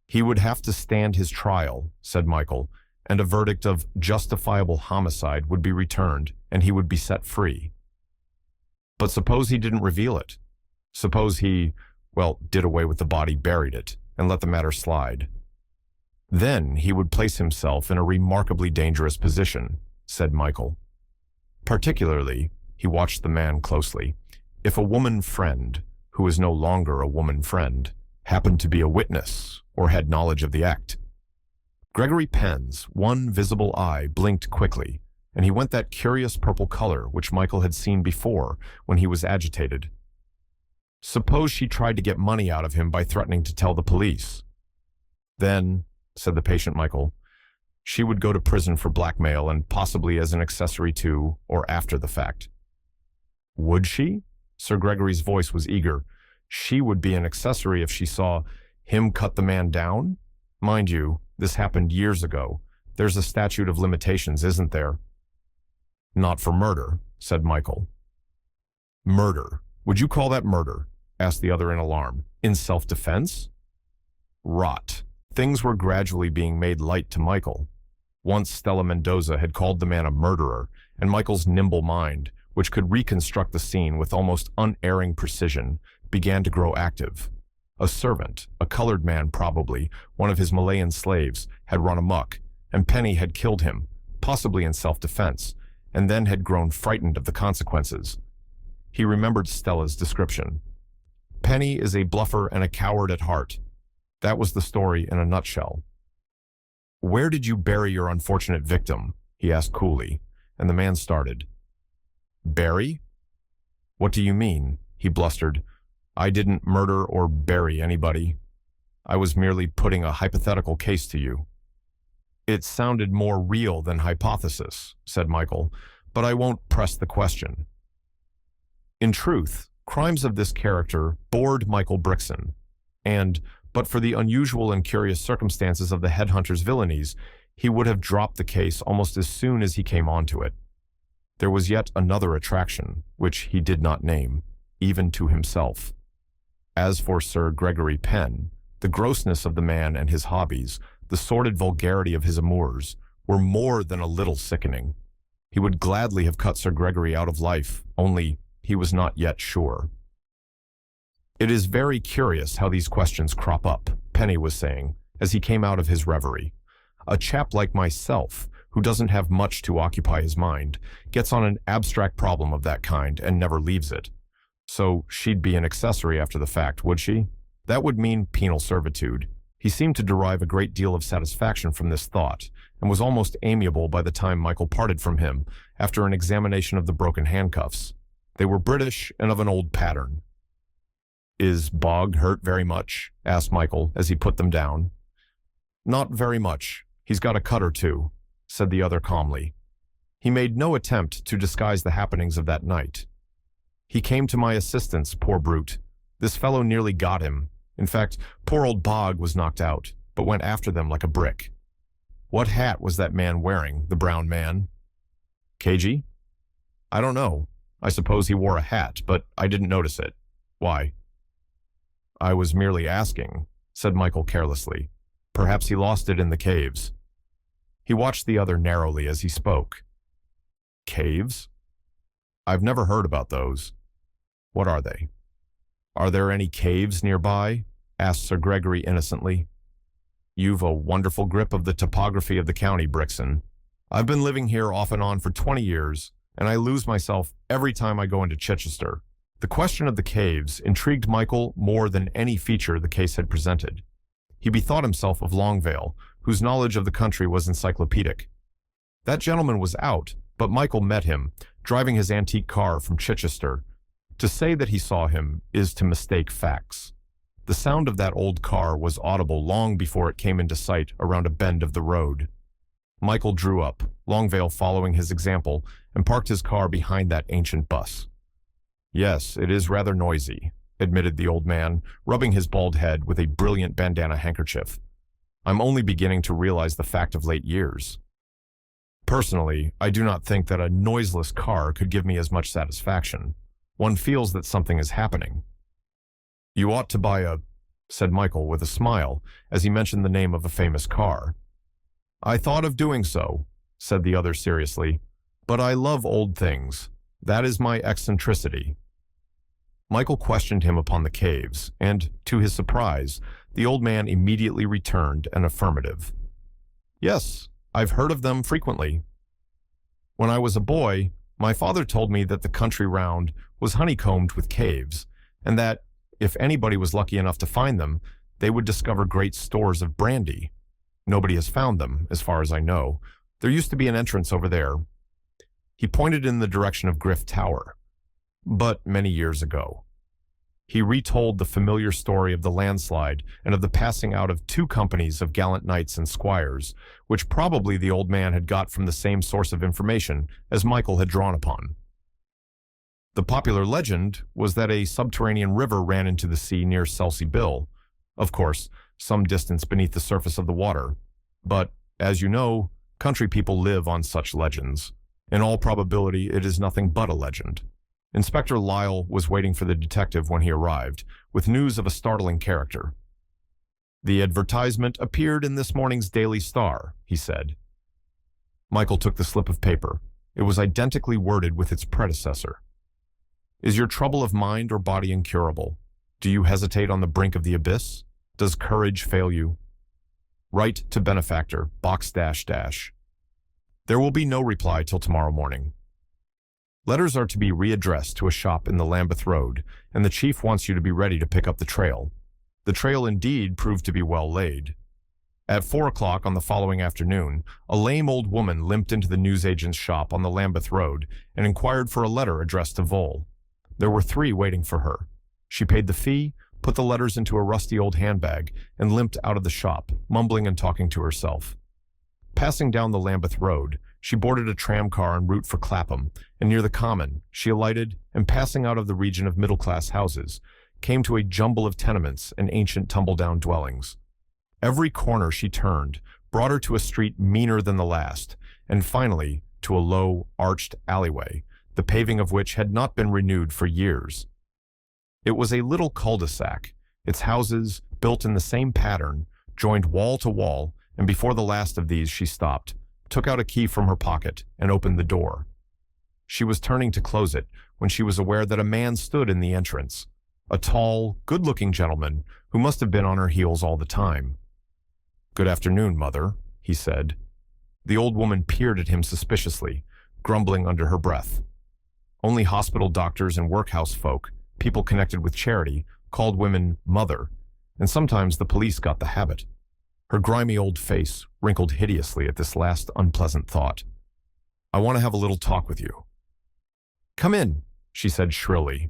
"He would have to stand his trial," said Michael, "and a verdict of justifiable homicide would be returned, and he would be set free." "But suppose he didn't reveal it? Suppose he, did away with the body, buried it, and let the matter slide?" "Then he would place himself in a remarkably dangerous position," said Michael. "Particularly," he watched the man closely, "if a woman friend, who is no longer a woman friend, happened to be a witness or had knowledge of the act." Gregory Penn's one visible eye blinked quickly, and he went that curious purple color which Michael had seen before when he was agitated. "Suppose she tried to get money out of him by threatening to tell the police?" "Then," said the patient Michael, "she would go to prison for blackmail and possibly as an accessory to or after the fact." "Would she?" Sir Gregory's voice was eager. "She would be an accessory if she saw him cut the man down?" Mind you, this happened years ago. There's a statute of limitations, isn't there? Not for murder, said Michael. Murder? Would you call that murder? Asked the other in alarm. In self-defense? Rot. Things were gradually being made light to Michael. Once Stella Mendoza had called the man a murderer, and Michael's nimble mind, which could reconstruct the scene with almost unerring precision, began to grow active. A servant, a colored man probably, one of his Malayan slaves, had run amok, and Penny had killed him, possibly in self-defense, and then had grown frightened of the consequences. He remembered Stella's description. Penny is a bluffer and a coward at heart. That was the story in a nutshell. Where did you bury your unfortunate victim? He asked coolly, and the man started. Bury? What do you mean? He blustered. I didn't murder or bury anybody. I was merely putting a hypothetical case to you. It sounded more real than hypothesis, said Michael, but I won't press the question. In truth, crimes of this character bored Michael Brixton, and, but for the unusual and curious circumstances of the headhunter's villainies, he would have dropped the case almost as soon as he came onto it. There was yet another attraction, which he did not name, even to himself. As for Sir Gregory Penn, the grossness of the man and his hobbies, the sordid vulgarity of his amours, were more than a little sickening. He would gladly have cut Sir Gregory out of life, only he was not yet sure. It is very curious how these questions crop up, Penny was saying, as he came out of his reverie. A chap like myself, who doesn't have much to occupy his mind, gets on an abstract problem of that kind and never leaves it. So she'd be an accessory after the fact, would she? That would mean penal servitude. He seemed to derive a great deal of satisfaction from this thought, and was almost amiable by the time Michael parted from him after an examination of the broken handcuffs. They were British and of an old pattern. Is Bog hurt very much? Asked Michael as he put them down. Not very much. He's got a cut or two, said the other calmly. He made no attempt to disguise the happenings of that night. He came to my assistance, poor brute. This fellow nearly got him. In fact, poor old Bog was knocked out, but went after them like a brick. What hat was that man wearing, the brown man? Cagey? I don't know. I suppose he wore a hat, but I didn't notice it. Why? I was merely asking, said Michael carelessly. Perhaps he lost it in the caves. He watched the other narrowly as he spoke. Caves? I've never heard about those. What are they? Are there any caves nearby? Asked Sir Gregory innocently. You've a wonderful grip of the topography of the county, Brixton. I've been living here off and on for 20 years, and I lose myself every time I go into Chichester. The question of the caves intrigued Michael more than any feature the case had presented. He bethought himself of Longvale, whose knowledge of the country was encyclopedic. That gentleman was out, but Michael met him, driving his antique car from Chichester. To say that he saw him is to mistake facts. The sound of that old car was audible long before it came into sight around a bend of the road. Michael drew up, Longvale following his example, and parked his car behind that ancient bus. Yes, it is rather noisy, admitted the old man, rubbing his bald head with a brilliant bandana handkerchief. I'm only beginning to realize the fact of late years. Personally, I do not think that a noiseless car could give me as much satisfaction. One feels that something is happening. You ought to buy a, said Michael with a smile as he mentioned the name of a famous car. I thought of doing so, said the other seriously, but I love old things. That is my eccentricity. Michael questioned him upon the caves, and, to his surprise, the old man immediately returned an affirmative. Yes, I've heard of them frequently. When I was a boy, my father told me that the country round was honeycombed with caves, and that, if anybody was lucky enough to find them, they would discover great stores of brandy. Nobody has found them, as far as I know. There used to be an entrance over there. He pointed in the direction of Griff Tower. But many years ago. He retold the familiar story of the landslide and of the passing out of 2 companies of gallant knights and squires, which probably the old man had got from the same source of information as Michael had drawn upon. The popular legend was that a subterranean river ran into the sea near Selsey Bill. Of course, some distance beneath the surface of the water. But, as you know, country people live on such legends. In all probability, it is nothing but a legend. Inspector Lyle was waiting for the detective when he arrived, with news of a startling character. "The advertisement appeared in this morning's Daily Star," he said. Michael took the slip of paper. It was identically worded with its predecessor. "Is your trouble of mind or body incurable? Do you hesitate on the brink of the abyss? Does courage fail you? Write to benefactor, box --. There will be no reply till tomorrow morning. Letters are to be readdressed to a shop in the Lambeth Road, and the chief wants you to be ready to pick up the trail." The trail indeed proved to be well laid. At 4 o'clock on the following afternoon, a lame old woman limped into the newsagent's shop on the Lambeth Road and inquired for a letter addressed to Vole. There were 3 waiting for her. She paid the fee, put the letters into a rusty old handbag, and limped out of the shop, mumbling and talking to herself. Passing down the Lambeth Road, she boarded a tramcar en route for Clapham, and near the Common, she alighted, and passing out of the region of middle-class houses, came to a jumble of tenements and ancient tumble-down dwellings. Every corner she turned brought her to a street meaner than the last, and finally to a low, arched alleyway, the paving of which had not been renewed for years. It was a little cul-de-sac, its houses, built in the same pattern, joined wall to wall, and before the last of these she stopped, took out a key from her pocket, and opened the door. She was turning to close it when she was aware that a man stood in the entrance, a tall, good-looking gentleman who must have been on her heels all the time. "Good afternoon, Mother," he said. The old woman peered at him suspiciously, grumbling under her breath. Only hospital doctors and workhouse folk, people connected with charity, called women Mother, and sometimes the police got the habit. Her grimy old face wrinkled hideously at this last unpleasant thought. "I want to have a little talk with you." "Come in," she said shrilly.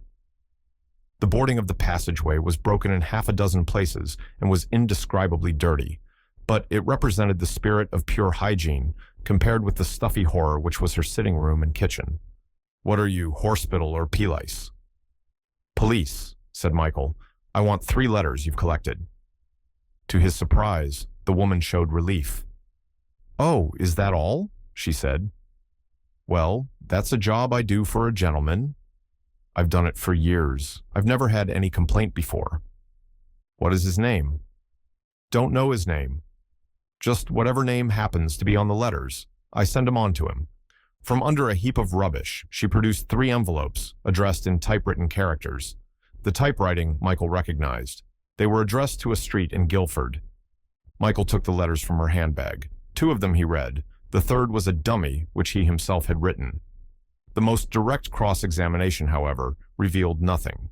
The boarding of the passageway was broken in half a dozen places and was indescribably dirty, but it represented the spirit of pure hygiene compared with the stuffy horror which was her sitting room and kitchen. "What are you, hospital or police?" "Police," said Michael. "I want 3 letters you've collected." To his surprise, the woman showed relief. "Oh, is that all?" she said. "Well, that's a job I do for a gentleman. I've done it for years. I've never had any complaint before." "What is his name?" "Don't know his name. Just whatever name happens to be on the letters. I send them on to him." From under a heap of rubbish, she produced 3 envelopes, addressed in typewritten characters. The typewriting Michael recognized. They were addressed to a street in Guildford. Michael took the letters from her handbag. 2 of them he read. The 3rd was a dummy, which he himself had written. The most direct cross-examination, however, revealed nothing.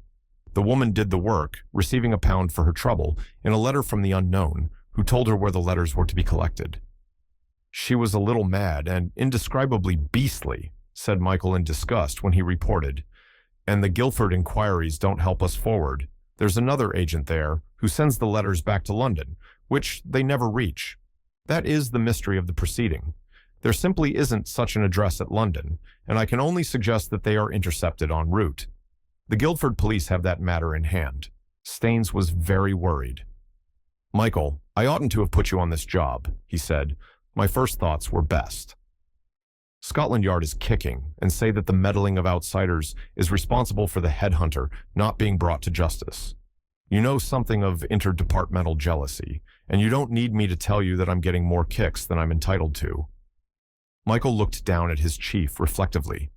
The woman did the work, receiving £1 for her trouble, in a letter from the unknown, who told her where the letters were to be collected. "She was a little mad and indescribably beastly," said Michael in disgust when he reported. "And the Guildford inquiries don't help us forward. There's another agent there who sends the letters back to London, which they never reach. That is the mystery of the proceeding. There simply isn't such an address at London, and I can only suggest that they are intercepted en route. The Guildford police have that matter in hand." Staines was very worried. "Michael, I oughtn't to have put you on this job," he said. "My first thoughts were best. Scotland Yard is kicking and say that the meddling of outsiders is responsible for the headhunter not being brought to justice. You know something of interdepartmental jealousy, and you don't need me to tell you that I'm getting more kicks than I'm entitled to." Michael looked down at his chief reflectively.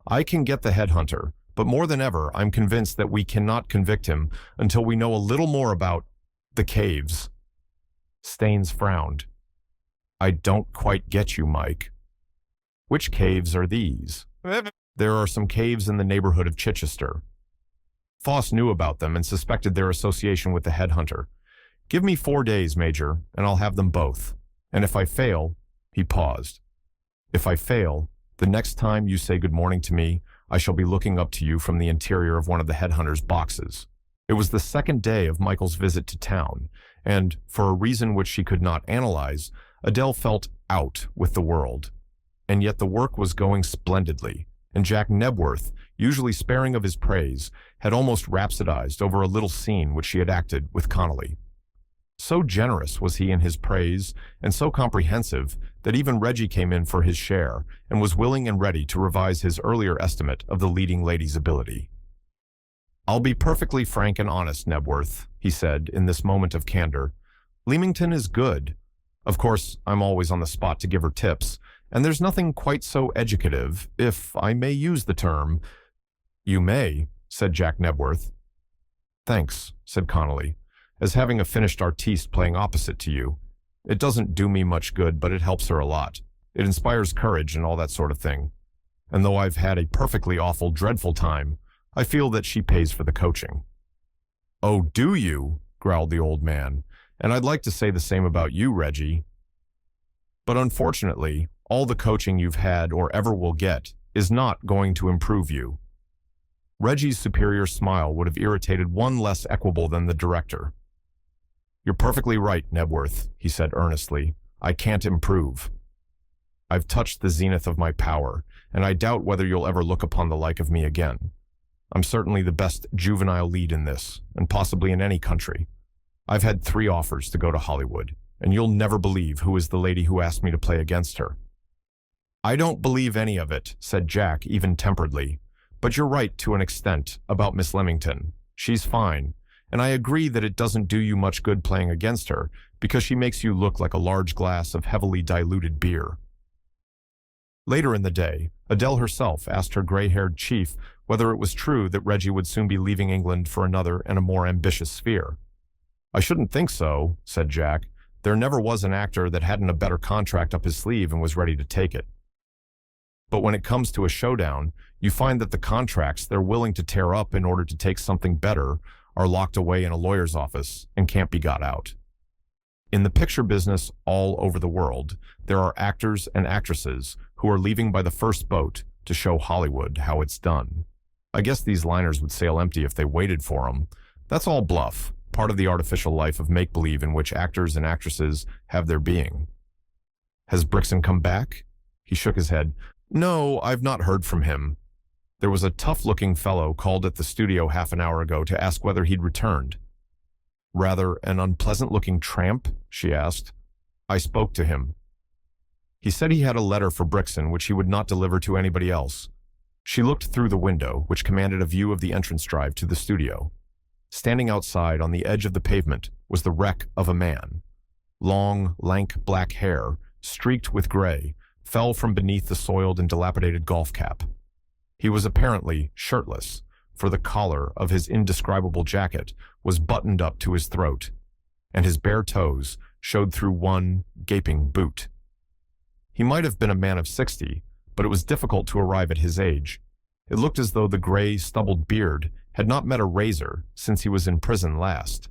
"I can get the headhunter, but more than ever, I'm convinced that we cannot convict him until we know a little more about the caves." Staines frowned. "I don't quite get you, Mike." "Which caves are these?" "There are some caves in the neighborhood of Chichester. Foss knew about them and suspected their association with the headhunter. Give me 4 days, Major, and I'll have them both. And if I fail," he paused. "If I fail, the next time you say good morning to me, I shall be looking up to you from the interior of one of the headhunter's boxes." It was the 2nd day of Michael's visit to town, and, for a reason which she could not analyze, Adele felt out with the world. And yet the work was going splendidly, and Jack Nebworth, usually sparing of his praise, had almost rhapsodized over a little scene which she had acted with Connolly. So generous was he in his praise, and so comprehensive, that even Reggie came in for his share and was willing and ready to revise his earlier estimate of the leading lady's ability. "I'll be perfectly frank and honest, Nebworth," he said in this moment of candor. "Leamington is good. Of course, I'm always on the spot to give her tips, and there's nothing quite so educative, if I may use the term." "You may," said Jack Nebworth. "Thanks," said Connolly, "as having a finished artiste playing opposite to you. It doesn't do me much good, but it helps her a lot. It inspires courage and all that sort of thing. And though I've had a perfectly awful, dreadful time, I feel that she pays for the coaching." "Oh, do you?" growled the old man. "And I'd like to say the same about you, Reggie. But unfortunately, all the coaching you've had or ever will get is not going to improve you." Reggie's superior smile would have irritated one less equable than the director. "You're perfectly right, Nebworth," he said earnestly. "I can't improve. I've touched the zenith of my power, and I doubt whether you'll ever look upon the like of me again. I'm certainly the best juvenile lead in this, and possibly in any country. I've had 3 offers to go to Hollywood, and you'll never believe who is the lady who asked me to play against her." "I don't believe any of it," said Jack even-temperedly. "But you're right to an extent about Miss Leamington. She's fine, and I agree that it doesn't do you much good playing against her, because she makes you look like a large glass of heavily diluted beer." Later in the day, Adele herself asked her gray-haired chief whether it was true that Reggie would soon be leaving England for another and a more ambitious sphere. "I shouldn't think so," said Jack. "There never was an actor that hadn't a better contract up his sleeve and was ready to take it. But when it comes to a showdown, you find that the contracts they're willing to tear up in order to take something better are locked away in a lawyer's office and can't be got out. In the picture business all over the world, there are actors and actresses who are leaving by the first boat to show Hollywood how it's done. I guess these liners would sail empty if they waited for them. That's all bluff, part of the artificial life of make-believe in which actors and actresses have their being." "Has Brixton come back?" He shook his head. "No, I've not heard from him. There was a tough-looking fellow called at the studio half an hour ago to ask whether he'd returned." "Rather an unpleasant-looking tramp?" she asked. "I spoke to him. He said he had a letter for Brixton which he would not deliver to anybody else." She looked through the window, which commanded a view of the entrance drive to the studio. Standing outside on the edge of the pavement was the wreck of a man. Long, lank black hair, streaked with gray, fell from beneath the soiled and dilapidated golf cap. He was apparently shirtless, for the collar of his indescribable jacket was buttoned up to his throat, and his bare toes showed through one gaping boot. He might have been a man of 60, but it was difficult to arrive at his age. It looked as though the gray, stubbled beard had not met a razor since he was in prison last.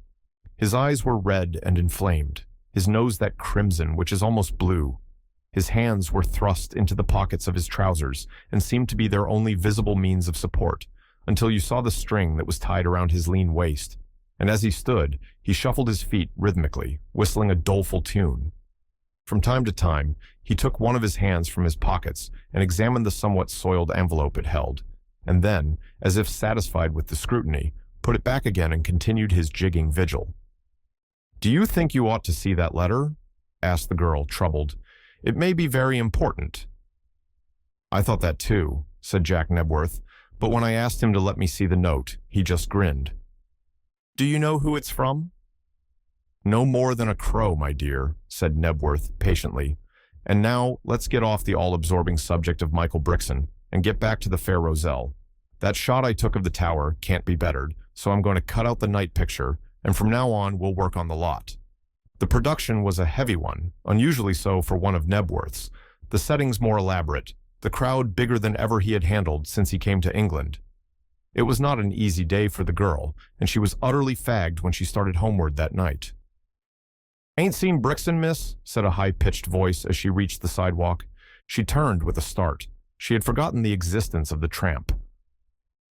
His eyes were red and inflamed, his nose that crimson which is almost blue. His hands were thrust into the pockets of his trousers and seemed to be their only visible means of support, until you saw the string that was tied around his lean waist, and as he stood, he shuffled his feet rhythmically, whistling a doleful tune. From time to time, he took one of his hands from his pockets and examined the somewhat soiled envelope it held, and then, as if satisfied with the scrutiny, put it back again and continued his jigging vigil. "Do you think you ought to see that letter?" asked the girl, troubled. "It may be very important." "I thought that too," said Jack Nebworth, "but when I asked him to let me see the note, he just grinned." "Do you know who it's from?" "No more than a crow, my dear," said Nebworth patiently. "And now let's get off the all-absorbing subject of Michael Brixton and get back to the fair Roselle. That shot I took of the tower can't be bettered, so I'm going to cut out the night picture, and from now on we'll work on the lot." The production was a heavy one, unusually so for one of Nebworth's, the settings more elaborate, the crowd bigger than ever he had handled since he came to England. It was not an easy day for the girl, and she was utterly fagged when she started homeward that night. "Ain't seen Brixton, miss?" said a high-pitched voice as she reached the sidewalk. She turned with a start. She had forgotten the existence of the tramp.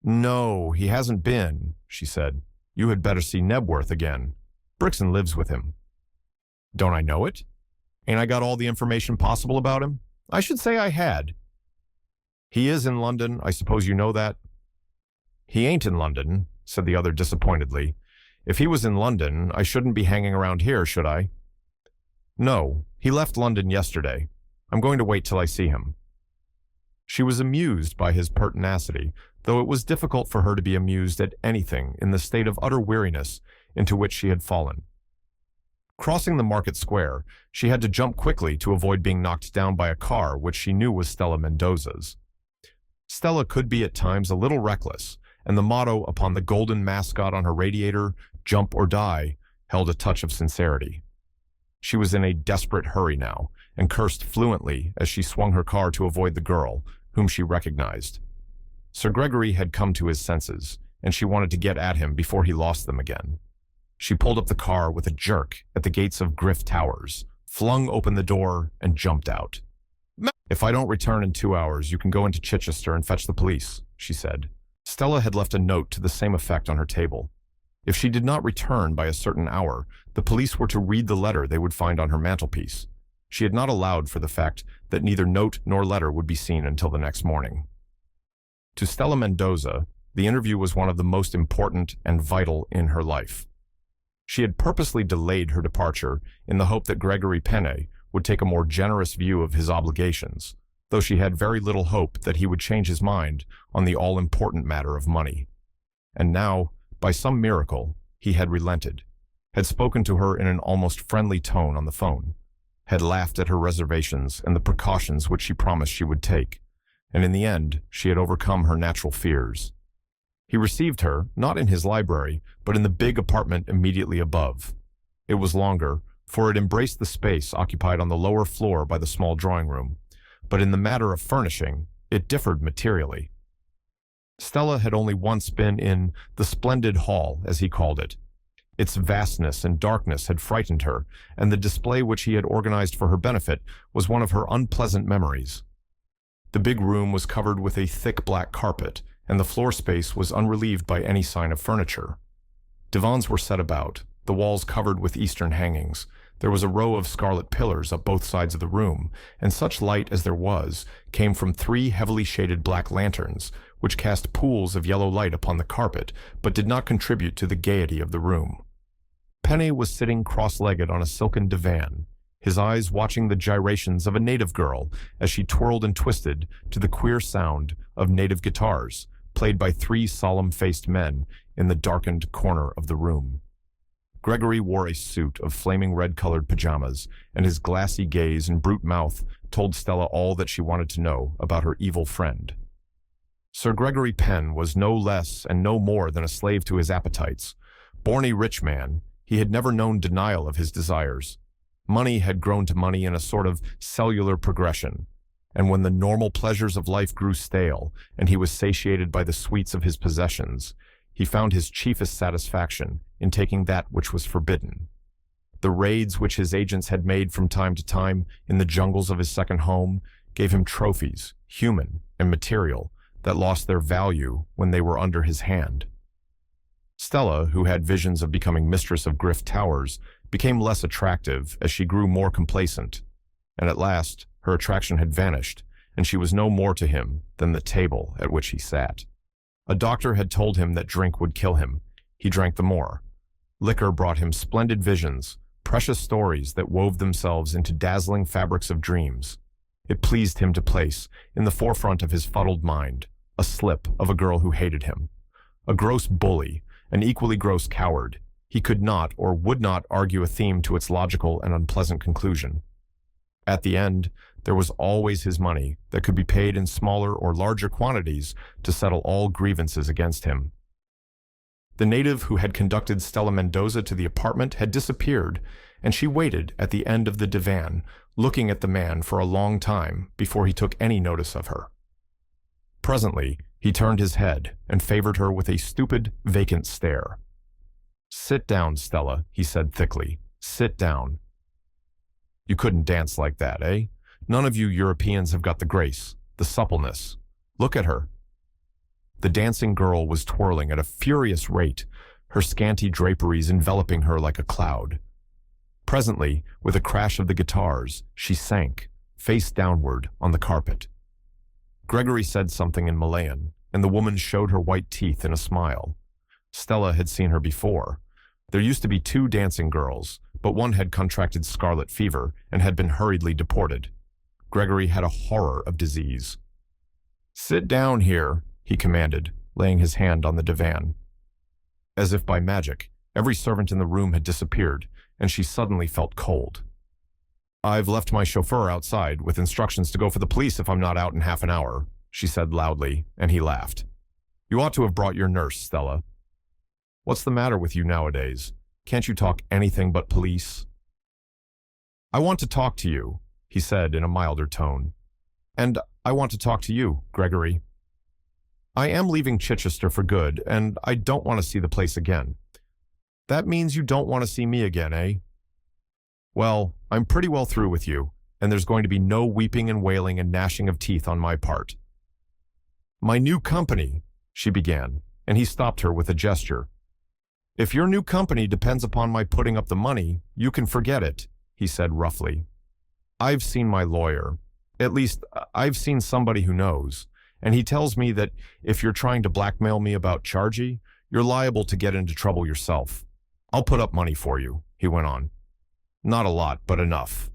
"No, he hasn't been," she said. "You had better see Nebworth again. Brixton lives with him." "Don't I know it? Ain't I got all the information possible about him?" "I should say I had." "He is in London, I suppose you know that?" "He ain't in London," said the other disappointedly. If he was in London, I shouldn't be hanging around here, should I? No, he left London yesterday. I'm going to wait till I see him. She was amused by his pertinacity, though it was difficult for her to be amused at anything in the state of utter weariness into which she had fallen. Crossing the market square, she had to jump quickly to avoid being knocked down by a car which she knew was Stella Mendoza's. Stella could be at times a little reckless, and the motto upon the golden mascot on her radiator, "Jump or Die," held a touch of sincerity. She was in a desperate hurry now, and cursed fluently as she swung her car to avoid the girl, whom she recognized. Sir Gregory had come to his senses, and she wanted to get at him before he lost them again. She pulled up the car with a jerk at the gates of Griff Towers, flung open the door, and jumped out. "If I don't return in 2 hours, you can go into Chichester and fetch the police," she said. Stella had left a note to the same effect on her table. If she did not return by a certain hour, the police were to read the letter they would find on her mantelpiece. She had not allowed for the fact that neither note nor letter would be seen until the next morning. To Stella Mendoza, the interview was one of the most important and vital in her life. She had purposely delayed her departure in the hope that Gregory Penne would take a more generous view of his obligations, though she had very little hope that he would change his mind on the all-important matter of money. And now, by some miracle, he had relented, had spoken to her in an almost friendly tone on the phone, had laughed at her reservations and the precautions which she promised she would take, and in the end she had overcome her natural fears. He received her, not in his library, but in the big apartment immediately above. It was longer, for it embraced the space occupied on the lower floor by the small drawing room, but in the matter of furnishing, it differed materially. Stella had only once been in the splendid hall, as he called it. Its vastness and darkness had frightened her, and the display which he had organized for her benefit was one of her unpleasant memories. The big room was covered with a thick black carpet, and the floor space was unrelieved by any sign of furniture. Divans were set about, the walls covered with Eastern hangings. There was a row of scarlet pillars up both sides of the room, and such light as there was came from 3 heavily shaded black lanterns, which cast pools of yellow light upon the carpet, but did not contribute to the gaiety of the room. Penne was sitting cross-legged on a silken divan, his eyes watching the gyrations of a native girl as she twirled and twisted to the queer sound of native guitars, played by 3 solemn-faced men in the darkened corner of the room. Gregory wore a suit of flaming red-colored pajamas, and his glassy gaze and brute mouth told Stella all that she wanted to know about her evil friend. Sir Gregory Penn was no less and no more than a slave to his appetites. Born a rich man, he had never known denial of his desires. Money had grown to money in a sort of cellular progression, and when the normal pleasures of life grew stale and he was satiated by the sweets of his possessions, he found his chiefest satisfaction in taking that which was forbidden. The raids which his agents had made from time to time in the jungles of his second home gave him trophies, human and material, that lost their value when they were under his hand. Stella, who had visions of becoming mistress of Griff Towers, became less attractive as she grew more complacent, and at last her attraction had vanished, and she was no more to him than the table at which he sat. A doctor had told him that drink would kill him. He drank the more. Liquor brought him splendid visions, precious stories that wove themselves into dazzling fabrics of dreams. It pleased him to place, in the forefront of his fuddled mind, a slip of a girl who hated him. A gross bully, an equally gross coward. He could not or would not argue a theme to its logical and unpleasant conclusion. At the end, there was always his money that could be paid in smaller or larger quantities to settle all grievances against him. The native who had conducted Stella Mendoza to the apartment had disappeared, and she waited at the end of the divan, looking at the man for a long time before he took any notice of her. Presently, he turned his head and favored her with a stupid, vacant stare. "Sit down, Stella," he said thickly. "Sit down. You couldn't dance like that, eh? None of you Europeans have got the grace, the suppleness. Look at her." The dancing girl was twirling at a furious rate, her scanty draperies enveloping her like a cloud. Presently, with a crash of the guitars, she sank, face downward, on the carpet. Gregory said something in Malayan, and the woman showed her white teeth in a smile. Stella had seen her before. There used to be 2 dancing girls, but one had contracted scarlet fever and had been hurriedly deported. Gregory had a horror of disease. "Sit down here," he commanded, laying his hand on the divan. As if by magic, every servant in the room had disappeared, and she suddenly felt cold. "I've left my chauffeur outside with instructions to go for the police if I'm not out in half an hour," she said loudly, and he laughed. "You ought to have brought your nurse, Stella. What's the matter with you nowadays? Can't you talk anything but police?" "I want to talk to you," he said in a milder tone. "And I want to talk to you, Gregory. I am leaving Chichester for good, and I don't want to see the place again." "That means you don't want to see me again, eh?" "Well, I'm pretty well through with you, and there's going to be no weeping and wailing and gnashing of teeth on my part." "My new company," she began, and he stopped her with a gesture. "If your new company depends upon my putting up the money, you can forget it," he said roughly. "I've seen my lawyer. At least, I've seen somebody who knows, and he tells me that if you're trying to blackmail me about Chargy, you're liable to get into trouble yourself. I'll put up money for you," he went on. "Not a lot, but enough.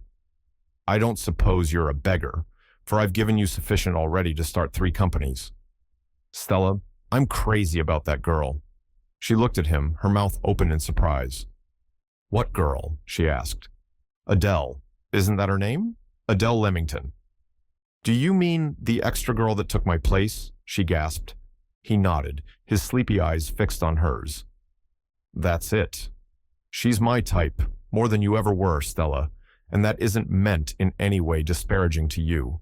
I don't suppose you're a beggar, for I've given you sufficient already to start 3 companies. Stella, I'm crazy about that girl." She looked at him, her mouth open in surprise. "What girl?" she asked. "Adele. Isn't that her name? Adele Leamington." "Do you mean the extra girl that took my place?" she gasped. He nodded, his sleepy eyes fixed on hers. "That's it. She's my type, more than you ever were, Stella, and that isn't meant in any way disparaging to you."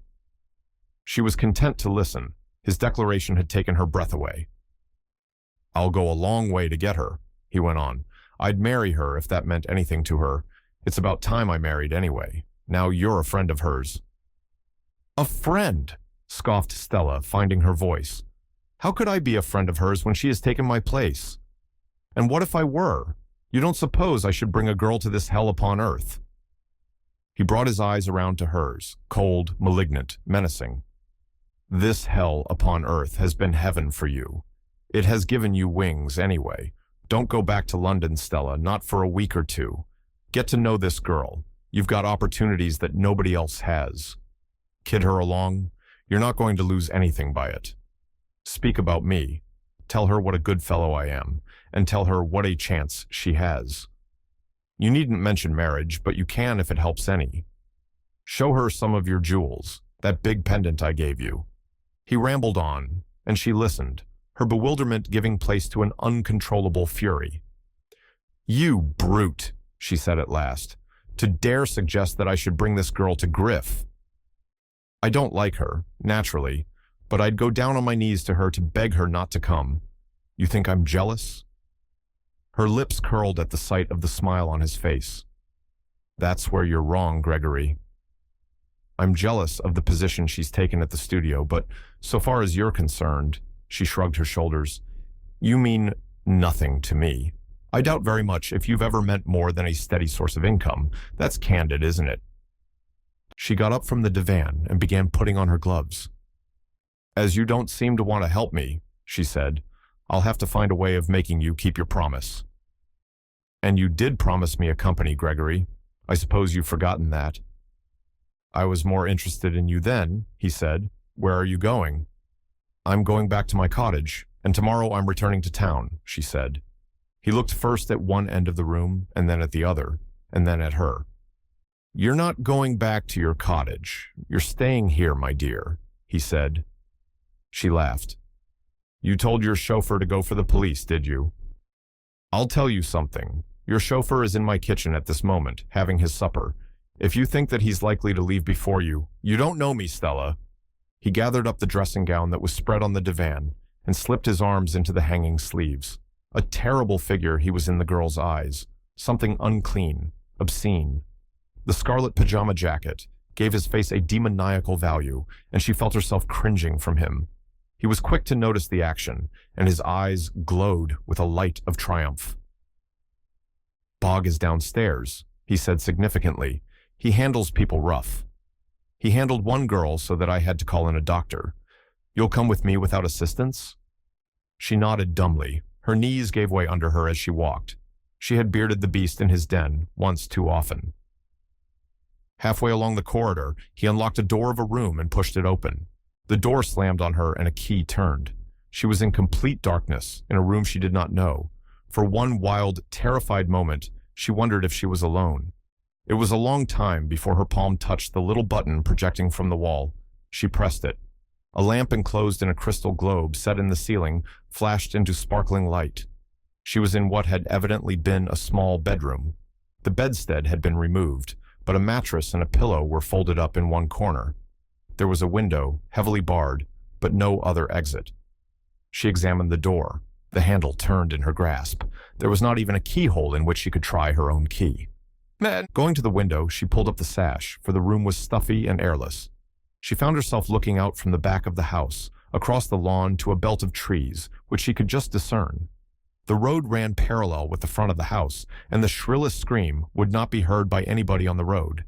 She was content to listen. His declaration had taken her breath away. "I'll go a long way to get her," he went on. "I'd marry her if that meant anything to her. It's about time I married anyway. Now you're a friend of hers." "A friend?" scoffed Stella, finding her voice. "How could I be a friend of hers when she has taken my place? And what if I were? You don't suppose I should bring a girl to this hell upon earth?" He brought his eyes around to hers, cold, malignant, menacing. "This hell upon earth has been heaven for you. It has given you wings anyway. Don't go back to London, Stella, not for a week or 2. Get to know this girl. You've got opportunities that nobody else has. Kid her along. You're not going to lose anything by it. Speak about me. Tell her what a good fellow I am, and tell her what a chance she has. You needn't mention marriage, but you can if it helps any. Show her some of your jewels, that big pendant I gave you." He rambled on, and she listened, her bewilderment giving place to an uncontrollable fury. "You brute," she said at last, "to dare suggest that I should bring this girl to grief. I don't like her, naturally, but I'd go down on my knees to her to beg her not to come. You think I'm jealous?" Her lips curled at the sight of the smile on his face. "That's where you're wrong, Gregory. I'm jealous of the position she's taken at the studio, but so far as you're concerned," she shrugged her shoulders, "you mean nothing to me. I doubt very much if you've ever meant more than a steady source of income. That's candid, isn't it?" She got up from the divan and began putting on her gloves. "As you don't seem to want to help me," she said, "I'll have to find a way of making you keep your promise." "And you did promise me a company, Gregory. I suppose you've forgotten that." "I was more interested in you then," he said. "Where are you going?" "I'm going back to my cottage, and tomorrow I'm returning to town," she said. He looked first at one end of the room, and then at the other, and then at her. "You're not going back to your cottage. You're staying here, my dear," he said. She laughed. "You told your chauffeur to go for the police, did you? I'll tell you something. Your chauffeur is in my kitchen at this moment, having his supper. If you think that he's likely to leave before you, you don't know me, Stella." He gathered up the dressing gown that was spread on the divan and slipped his arms into the hanging sleeves. A terrible figure he was in the girl's eyes, something unclean, obscene. The scarlet pajama jacket gave his face a demoniacal value, and she felt herself cringing from him. He was quick to notice the action, and his eyes glowed with a light of triumph. "Bog is downstairs," he said significantly. "He handles people rough. He handled one girl so that I had to call in a doctor. You'll come with me without assistance?" She nodded dumbly. Her knees gave way under her as she walked. She had bearded the beast in his den once too often. Halfway along the corridor, he unlocked a door of a room and pushed it open. The door slammed on her and a key turned. She was in complete darkness, in a room she did not know. For one wild, terrified moment, she wondered if she was alone. It was a long time before her palm touched the little button projecting from the wall. She pressed it. A lamp enclosed in a crystal globe set in the ceiling flashed into sparkling light. She was in what had evidently been a small bedroom. The bedstead had been removed, but a mattress and a pillow were folded up in one corner. There was a window, heavily barred, but no other exit. She examined the door. The handle turned in her grasp. There was not even a keyhole in which she could try her own key. Going to the window, she pulled up the sash, for the room was stuffy and airless. She found herself looking out from the back of the house, across the lawn to a belt of trees, which she could just discern. The road ran parallel with the front of the house, and the shrillest scream would not be heard by anybody on the road.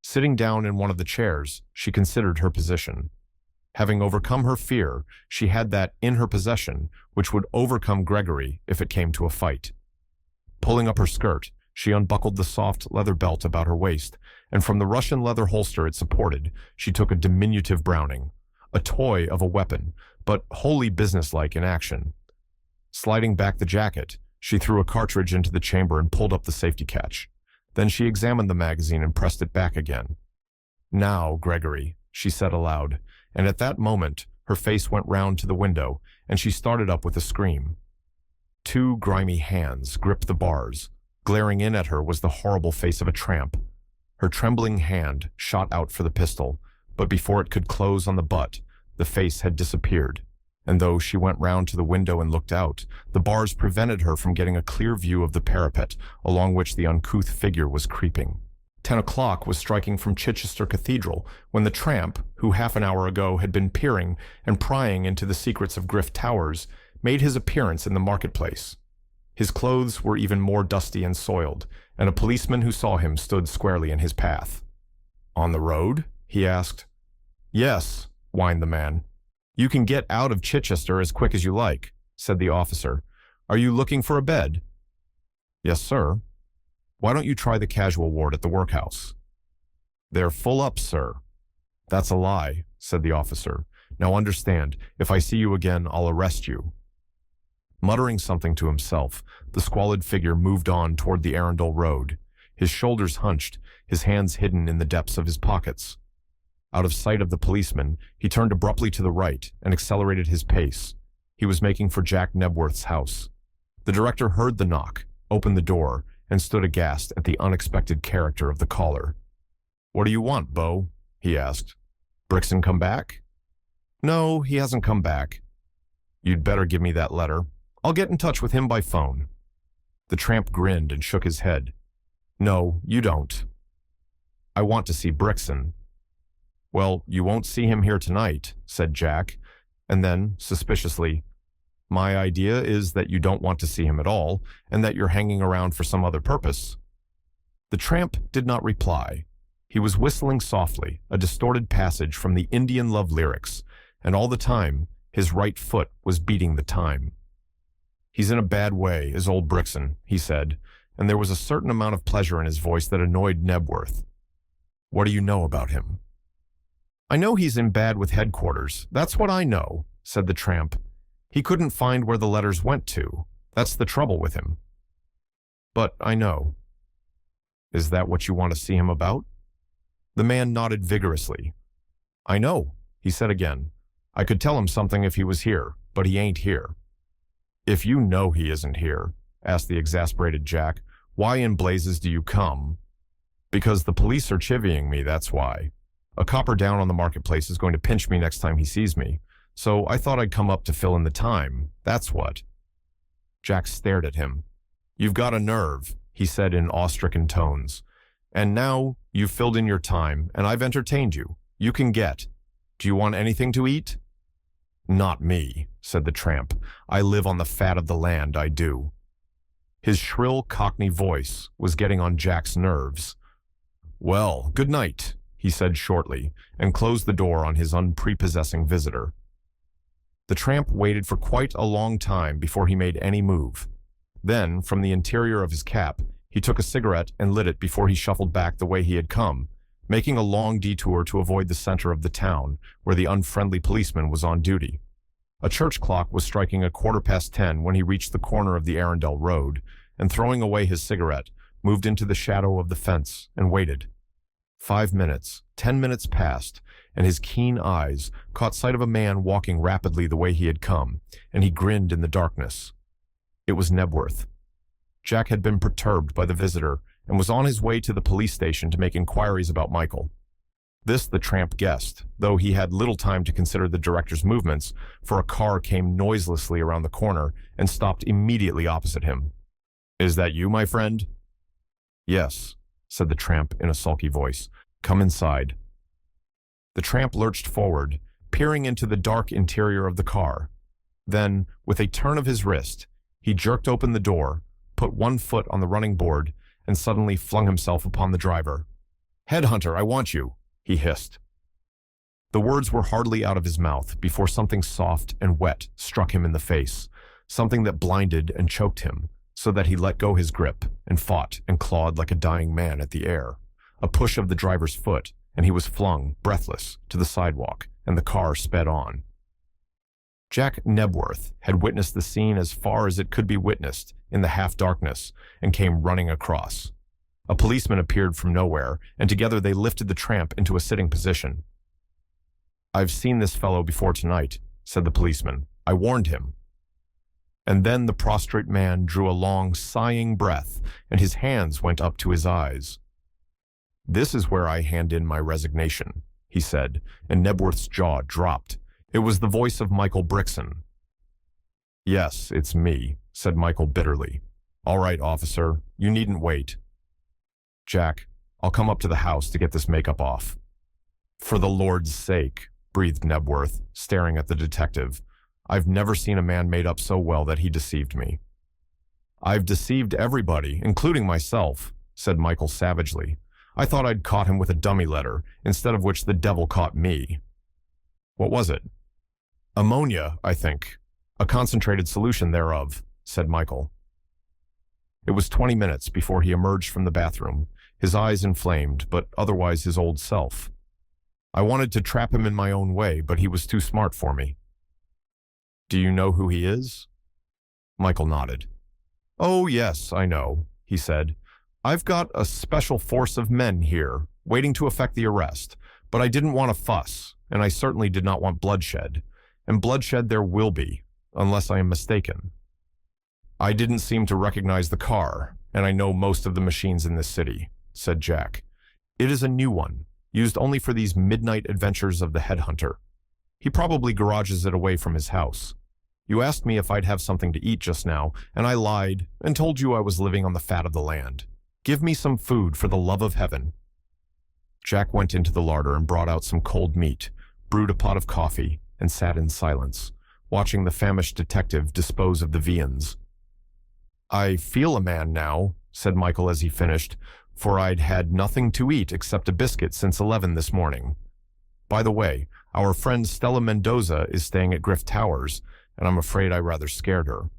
Sitting down in one of the chairs, she considered her position. Having overcome her fear, she had that in her possession which would overcome Gregory if it came to a fight. Pulling up her skirt, she unbuckled the soft leather belt about her waist, and from the Russian leather holster it supported, she took a diminutive Browning, a toy of a weapon, but wholly businesslike in action. Sliding back the jacket, she threw a cartridge into the chamber and pulled up the safety catch. Then she examined the magazine and pressed it back again. "Now, Gregory," she said aloud, and at that moment her face went round to the window, and she started up with a scream. Two grimy hands gripped the bars. Glaring in at her was the horrible face of a tramp. Her trembling hand shot out for the pistol, but before it could close on the butt, the face had disappeared. And though she went round to the window and looked out, the bars prevented her from getting a clear view of the parapet along which the uncouth figure was creeping. 10 o'clock was striking from Chichester Cathedral when the tramp, who half an hour ago had been peering and prying into the secrets of Griff Towers, made his appearance in the marketplace. His clothes were even more dusty and soiled, and a policeman who saw him stood squarely in his path. "On the road?" he asked. "Yes," whined the man. "You can get out of Chichester as quick as you like," said the officer. "Are you looking for a bed?" "Yes, sir." "Why don't you try the casual ward at the workhouse?" "They're full up, sir." "That's a lie," said the officer. "Now understand, if I see you again, I'll arrest you." Muttering something to himself, the squalid figure moved on toward the Arundel Road, his shoulders hunched, his hands hidden in the depths of his pockets. Out of sight of the policeman, he turned abruptly to the right and accelerated his pace. He was making for Jack Nebworth's house. The director heard the knock, opened the door, and stood aghast at the unexpected character of the caller. "What do you want, Beau?" he asked. "Brixton come back?" "No, he hasn't come back." "You'd better give me that letter. I'll get in touch with him by phone." The tramp grinned and shook his head. "No, you don't." "I want to see Brixton." "Well, you won't see him here tonight," said Jack, and then, suspiciously, "My idea is that you don't want to see him at all, and that you're hanging around for some other purpose." The tramp did not reply. He was whistling softly, a distorted passage from the Indian love lyrics, and all the time, his right foot was beating the time. "He's in a bad way, is old Brixton," he said, and there was a certain amount of pleasure in his voice that annoyed Nebworth. "What do you know about him?" "I know he's in bad with headquarters. That's what I know," said the tramp. "He couldn't find where the letters went to. That's the trouble with him." "But I know." "Is that what you want to see him about?" The man nodded vigorously. "I know," he said again. "I could tell him something if he was here, but he ain't here." "If you know he isn't here," asked the exasperated Jack, "why in blazes do you come?" "Because the police are chivying me, that's why. A copper down on the marketplace is going to pinch me next time he sees me, so I thought I'd come up to fill in the time, that's what." Jack stared at him. "You've got a nerve," he said in awe-stricken tones. "And now you've filled in your time, and I've entertained you. You can get. Do you want anything to eat?" "Not me," said the tramp. "I live on the fat of the land, I do." His shrill Cockney voice was getting on Jack's nerves. "Well, good night," he said shortly, and closed the door on his unprepossessing visitor. The tramp waited for quite a long time before he made any move. Then, from the interior of his cap, he took a cigarette and lit it before he shuffled back the way he had come, making a long detour to avoid the center of the town, where the unfriendly policeman was on duty. A church clock was striking 10:15 when he reached the corner of the Arundel Road, and throwing away his cigarette, moved into the shadow of the fence and waited. 5 minutes, 10 minutes passed, and his keen eyes caught sight of a man walking rapidly the way he had come, and he grinned in the darkness. It was Nebworth. Jack had been perturbed by the visitor and was on his way to the police station to make inquiries about Michael. This the tramp guessed, though he had little time to consider the director's movements, for a car came noiselessly around the corner and stopped immediately opposite him. "Is that you, my friend?" "Yes," said the tramp in a sulky voice. "Come inside." The tramp lurched forward, peering into the dark interior of the car. Then, with a turn of his wrist, he jerked open the door, put one foot on the running board, and suddenly flung himself upon the driver. "Headhunter, I want you," he hissed. The words were hardly out of his mouth before something soft and wet struck him in the face, something that blinded and choked him, so that he let go his grip and fought and clawed like a dying man at the air. A push of the driver's foot, and he was flung, breathless, to the sidewalk, and the car sped on. Jack Nebworth had witnessed the scene as far as it could be witnessed in the half-darkness and came running across. A policeman appeared from nowhere, and together they lifted the tramp into a sitting position. "I've seen this fellow before tonight," said the policeman. "I warned him." And then the prostrate man drew a long, sighing breath, and his hands went up to his eyes. "This is where I hand in my resignation," he said, and Nebworth's jaw dropped. It was the voice of Michael Brixton. "Yes, it's me," said Michael bitterly. "All right, officer, you needn't wait." "Jack, I'll come up to the house to get this makeup off." "For the Lord's sake," breathed Nebworth, staring at the detective. "I've never seen a man made up so well that he deceived me." "I've deceived everybody, including myself," said Michael savagely. "I thought I'd caught him with a dummy letter, instead of which the devil caught me." "What was it?" "Ammonia, I think. A concentrated solution thereof," said Michael. It was 20 minutes before he emerged from the bathroom, his eyes inflamed, but otherwise his old self. "I wanted to trap him in my own way, but he was too smart for me." "Do you know who he is?" Michael nodded. "Oh, yes, I know," he said. "I've got a special force of men here, waiting to effect the arrest, but I didn't want a fuss, and I certainly did not want bloodshed, and bloodshed there will be, unless I am mistaken. I didn't seem to recognize the car, and I know most of the machines in this city," said Jack. "It is a new one, used only for these midnight adventures of the headhunter. He probably garages it away from his house. You asked me if I'd have something to eat just now, and I lied and told you I was living on the fat of the land. Give me some food, for the love of heaven." Jack went into the larder and brought out some cold meat, brewed a pot of coffee, and sat in silence, watching the famished detective dispose of the viands. "I feel a man now," said Michael as he finished, "for I'd had nothing to eat except a biscuit since 11 this morning. By the way, our friend Stella Mendoza is staying at Griff Towers, and I'm afraid I rather scared her.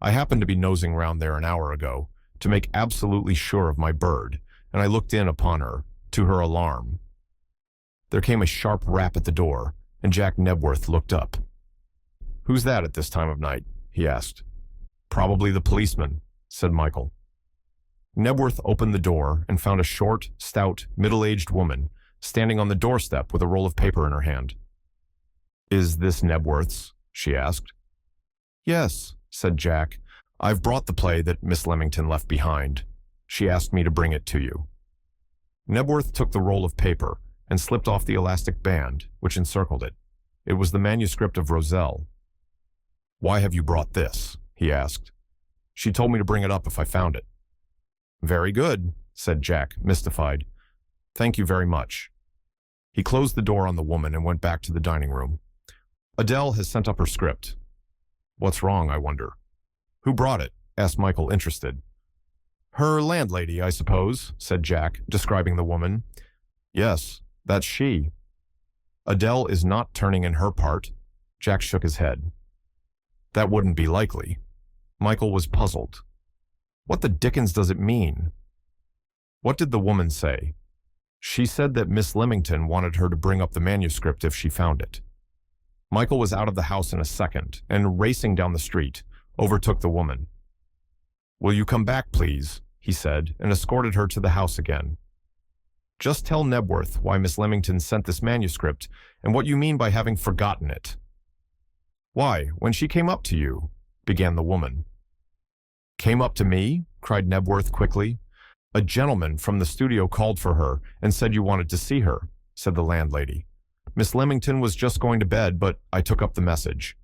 I happened to be nosing round there an hour ago, to make absolutely sure of my bird, and I looked in upon her, to her alarm." There came a sharp rap at the door, and Jack Nebworth looked up. "Who's that at this time of night?" he asked. "Probably the policeman," said Michael. Nebworth opened the door and found a short, stout, middle-aged woman standing on the doorstep with a roll of paper in her hand. "Is this Nebworth's?" she asked. "Yes," said Jack. "I've brought the play that Miss Leamington left behind. She asked me to bring it to you." Nebworth took the roll of paper and slipped off the elastic band, which encircled it. It was the manuscript of Roselle. "Why have you brought this?" he asked. "She told me to bring it up if I found it." "Very good," said Jack, mystified. "Thank you very much." He closed the door on the woman and went back to the dining room. "Adele has sent up her script." "What's wrong, I wonder?" "Who brought it?" asked Michael, interested. "Her landlady, I suppose," said Jack, describing the woman. "Yes, that's she." "Adele is not turning in her part." Jack shook his head. "That wouldn't be likely." Michael was puzzled. What the dickens does it mean? What did the woman say? She said that Miss Leamington wanted her to bring up the manuscript if she found it. Michael was out of the house in a second and, racing down the street, overtook the woman. "Will you come back, please?" he said, and escorted her to the house again. "Just tell Nebworth why Miss Leamington sent this manuscript and what you mean by having forgotten it." "Why, when she came up to you," began the woman. "Came up to me?" cried Nebworth quickly. "A gentleman from the studio called for her and said you wanted to see her," said the landlady. "Miss Leamington was just going to bed, but I took up the message.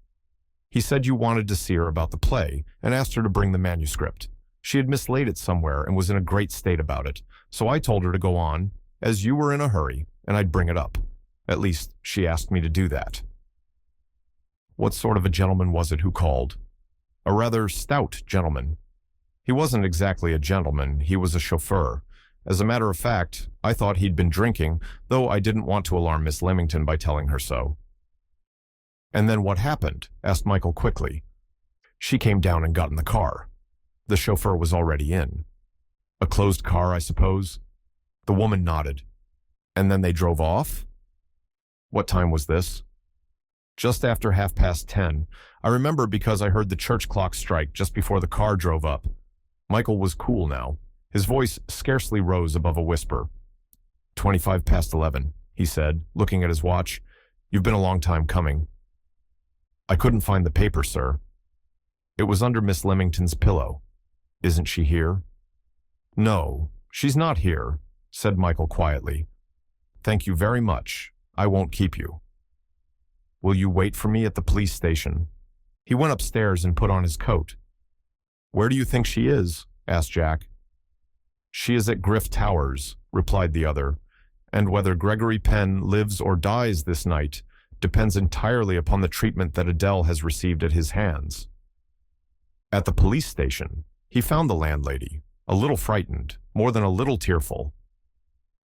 He said you wanted to see her about the play and asked her to bring the manuscript. She had mislaid it somewhere and was in a great state about it, so I told her to go on, as you were in a hurry, and I'd bring it up. At least, she asked me to do that." "What sort of a gentleman was it who called?" "A rather stout gentleman." "He wasn't exactly a gentleman, he was a chauffeur. As a matter of fact, I thought he'd been drinking, though I didn't want to alarm Miss Leamington by telling her so." "And then what happened?" asked Michael quickly. "She came down and got in the car. The chauffeur was already in." "A closed car, I suppose?" The woman nodded. "And then they drove off?" "What time was this?" "Just after 10:30. I remember because I heard the church clock strike just before the car drove up." Michael was cool now. His voice scarcely rose above a whisper. 11:25, he said, looking at his watch. "You've been a long time coming." "I couldn't find the paper, sir." "It was under Miss Leamington's pillow." "Isn't she here?" "No, she's not here," said Michael quietly. "Thank you very much. I won't keep you." "Will you wait for me at the police station?" He went upstairs and put on his coat. "Where do you think she is?" asked Jack. "She is at Griff Towers," replied the other, "and whether Gregory Penn lives or dies this night depends entirely upon the treatment that Adele has received at his hands." At the police station, he found the landlady, a little frightened, more than a little tearful.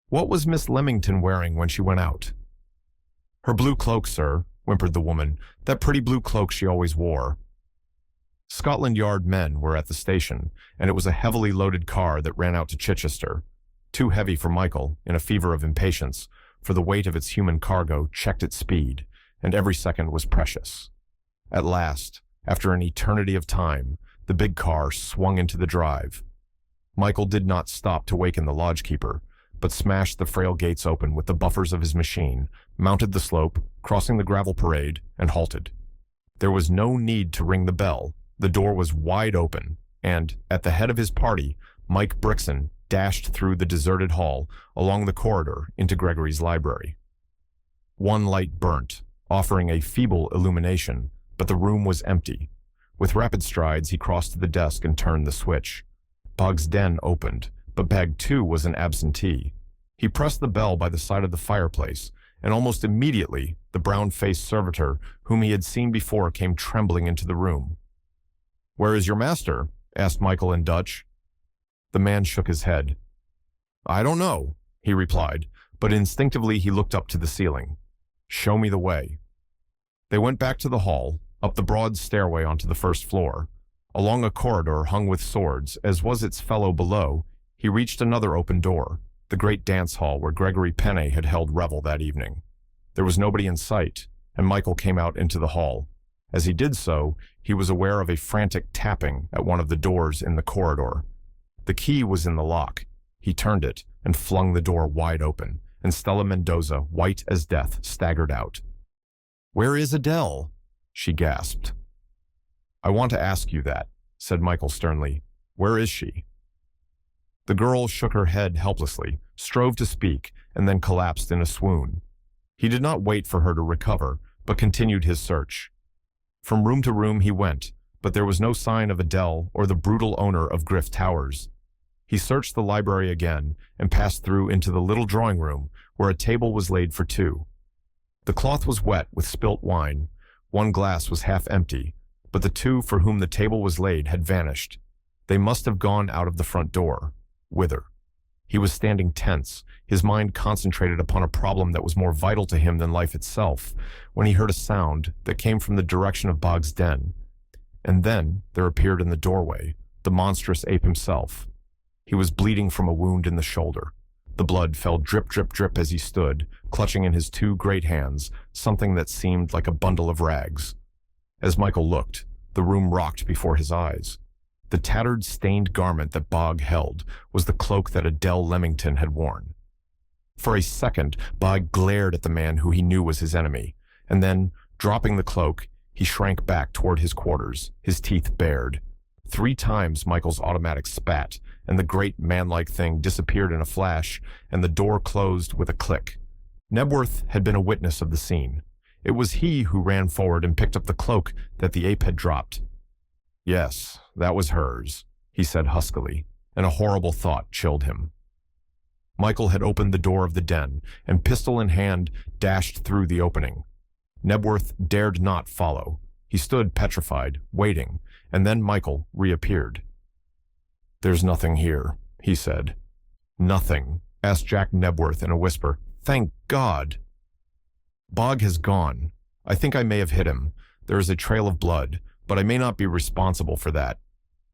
"What was Miss Leamington wearing when she went out?" "Her blue cloak, sir," whimpered the woman, "that pretty blue cloak she always wore." Scotland Yard men were at the station, and it was a heavily loaded car that ran out to Chichester. Too heavy for Michael, in a fever of impatience, for the weight of its human cargo checked its speed, and every second was precious. At last, after an eternity of time, the big car swung into the drive. Michael did not stop to waken the lodgekeeper, but smashed the frail gates open with the buffers of his machine, mounted the slope, crossing the gravel parade, and halted. There was no need to ring the bell. The door was wide open, and, at the head of his party, Mike Brixton dashed through the deserted hall, along the corridor, into Gregory's library. One light burnt, offering a feeble illumination, but the room was empty. With rapid strides, he crossed to the desk and turned the switch. Bog's den opened, but Bag 2 was an absentee. He pressed the bell by the side of the fireplace, and almost immediately, the brown-faced servitor whom he had seen before came trembling into the room. "Where is your master?" asked Michael in Dutch. The man shook his head. "I don't know," he replied, but instinctively he looked up to the ceiling. "Show me the way." They went back to the hall, up the broad stairway onto the first floor. Along a corridor hung with swords, as was its fellow below, he reached another open door, the great dance hall where Gregory Penne had held revel that evening. There was nobody in sight, and Michael came out into the hall. As he did so, he was aware of a frantic tapping at one of the doors in the corridor. The key was in the lock. He turned it and flung the door wide open, and Stella Mendoza, white as death, staggered out. "Where is Adele?" she gasped. "I want to ask you that," said Michael sternly. "Where is she?" The girl shook her head helplessly, strove to speak, and then collapsed in a swoon. He did not wait for her to recover, but continued his search. From room to room he went, but there was no sign of Adele or the brutal owner of Griff Towers. He searched the library again and passed through into the little drawing room where a table was laid for two. The cloth was wet with spilt wine. One glass was half empty, but the two for whom the table was laid had vanished. They must have gone out of the front door. Whither? He was standing tense, his mind concentrated upon a problem that was more vital to him than life itself, when he heard a sound that came from the direction of Bog's den. And then there appeared in the doorway the monstrous ape himself. He was bleeding from a wound in the shoulder. The blood fell drip, drip, drip as he stood, clutching in his two great hands something that seemed like a bundle of rags. As Michael looked, the room rocked before his eyes. The tattered, stained garment that Bog held was the cloak that Adele Leamington had worn. For a second, Bog glared at the man who he knew was his enemy, and then, dropping the cloak, he shrank back toward his quarters, his teeth bared. 3 times Michael's automatic spat, and the great man-like thing disappeared in a flash, and the door closed with a click. Nebworth had been a witness of the scene. It was he who ran forward and picked up the cloak that the ape had dropped. Yes, that was hers, he said huskily, and a horrible thought chilled him. Michael had opened the door of the den, and pistol in hand, dashed through the opening. Nebworth dared not follow. He stood petrified, waiting, and then Michael reappeared. "There's nothing here," he said. "Nothing?" asked Jack Nebworth in a whisper. "Thank God!" "Bog has gone. I think I may have hit him. There is a trail of blood, but I may not be responsible for that.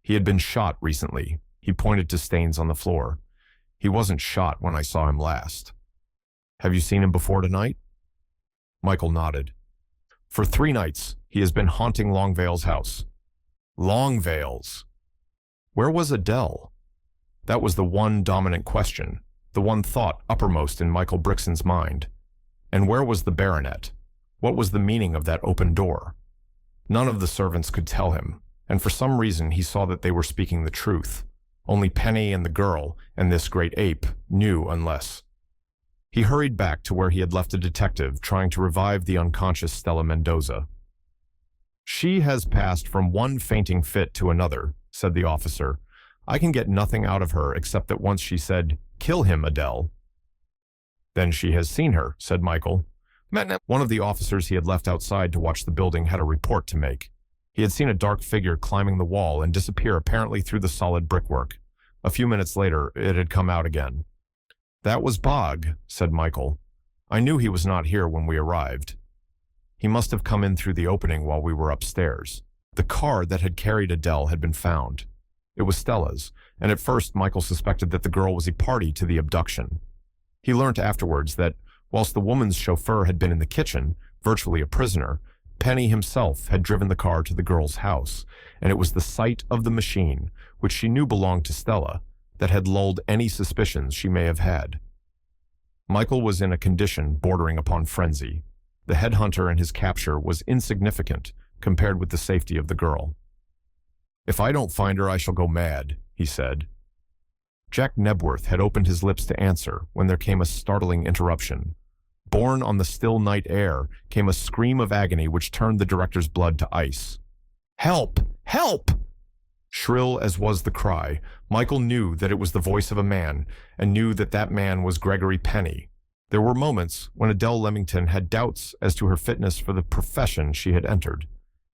He had been shot recently." He pointed to stains on the floor. "He wasn't shot when I saw him last." "Have you seen him before tonight?" Michael nodded. "For 3 nights, he has been haunting Longvale's house." Longvale's? Where was Adele? That was the one dominant question, the one thought uppermost in Michael Brixton's mind. And where was the baronet? What was the meaning of that open door? None of the servants could tell him, and for some reason he saw that they were speaking the truth. Only Penny and the girl and this great ape knew unless. He hurried back to where he had left a detective trying to revive the unconscious Stella Mendoza. "She has passed from one fainting fit to another," said the officer. "I can get nothing out of her except that once she said, 'Kill him, Adele.'" "Then she has seen her," said Michael. One of the officers he had left outside to watch the building had a report to make. He had seen a dark figure climbing the wall and disappear apparently through the solid brickwork. A few minutes later, it had come out again. "That was Bog," said Michael. "I knew he was not here when we arrived. He must have come in through the opening while we were upstairs." The car that had carried Adele had been found. It was Stella's, and at first Michael suspected that the girl was a party to the abduction. He learnt afterwards that, whilst the woman's chauffeur had been in the kitchen, virtually a prisoner, Penny himself had driven the car to the girl's house, and it was the sight of the machine, which she knew belonged to Stella, that had lulled any suspicions she may have had. Michael was in a condition bordering upon frenzy. The headhunter and his capture was insignificant compared with the safety of the girl. "If I don't find her, I shall go mad," he said. Jack Nebworth had opened his lips to answer when there came a startling interruption. Borne on the still night air came a scream of agony which turned the director's blood to ice. "Help! Help!" Shrill as was the cry, Michael knew that it was the voice of a man, and knew that that man was Gregory Penny. There were moments when Adele Leamington had doubts as to her fitness for the profession she had entered,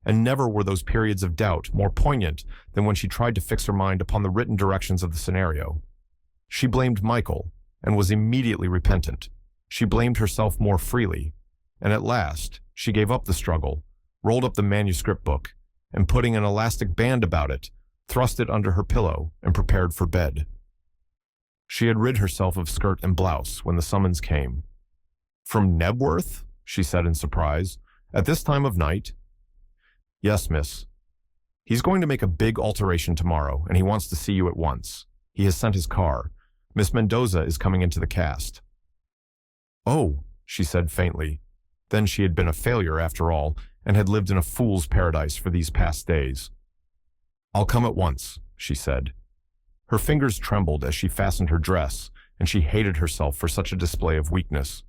and never were those periods of doubt more poignant than when she tried to fix her mind upon the written directions of the scenario. She blamed Michael, and was immediately repentant. She blamed herself more freely, and at last she gave up the struggle, rolled up the manuscript book, and putting an elastic band about it, thrust it under her pillow and prepared for bed. She had rid herself of skirt and blouse when the summons came. "From Nebworth?" she said in surprise. "At this time of night?" "Yes, miss. He's going to make a big alteration tomorrow, and he wants to see you at once. He has sent his car. Miss Mendoza is coming into the cast." "Oh," she said faintly. Then she had been a failure after all, and had lived in a fool's paradise for these past days. "I'll come at once," she said. Her fingers trembled as she fastened her dress, and she hated herself for such a display of weakness.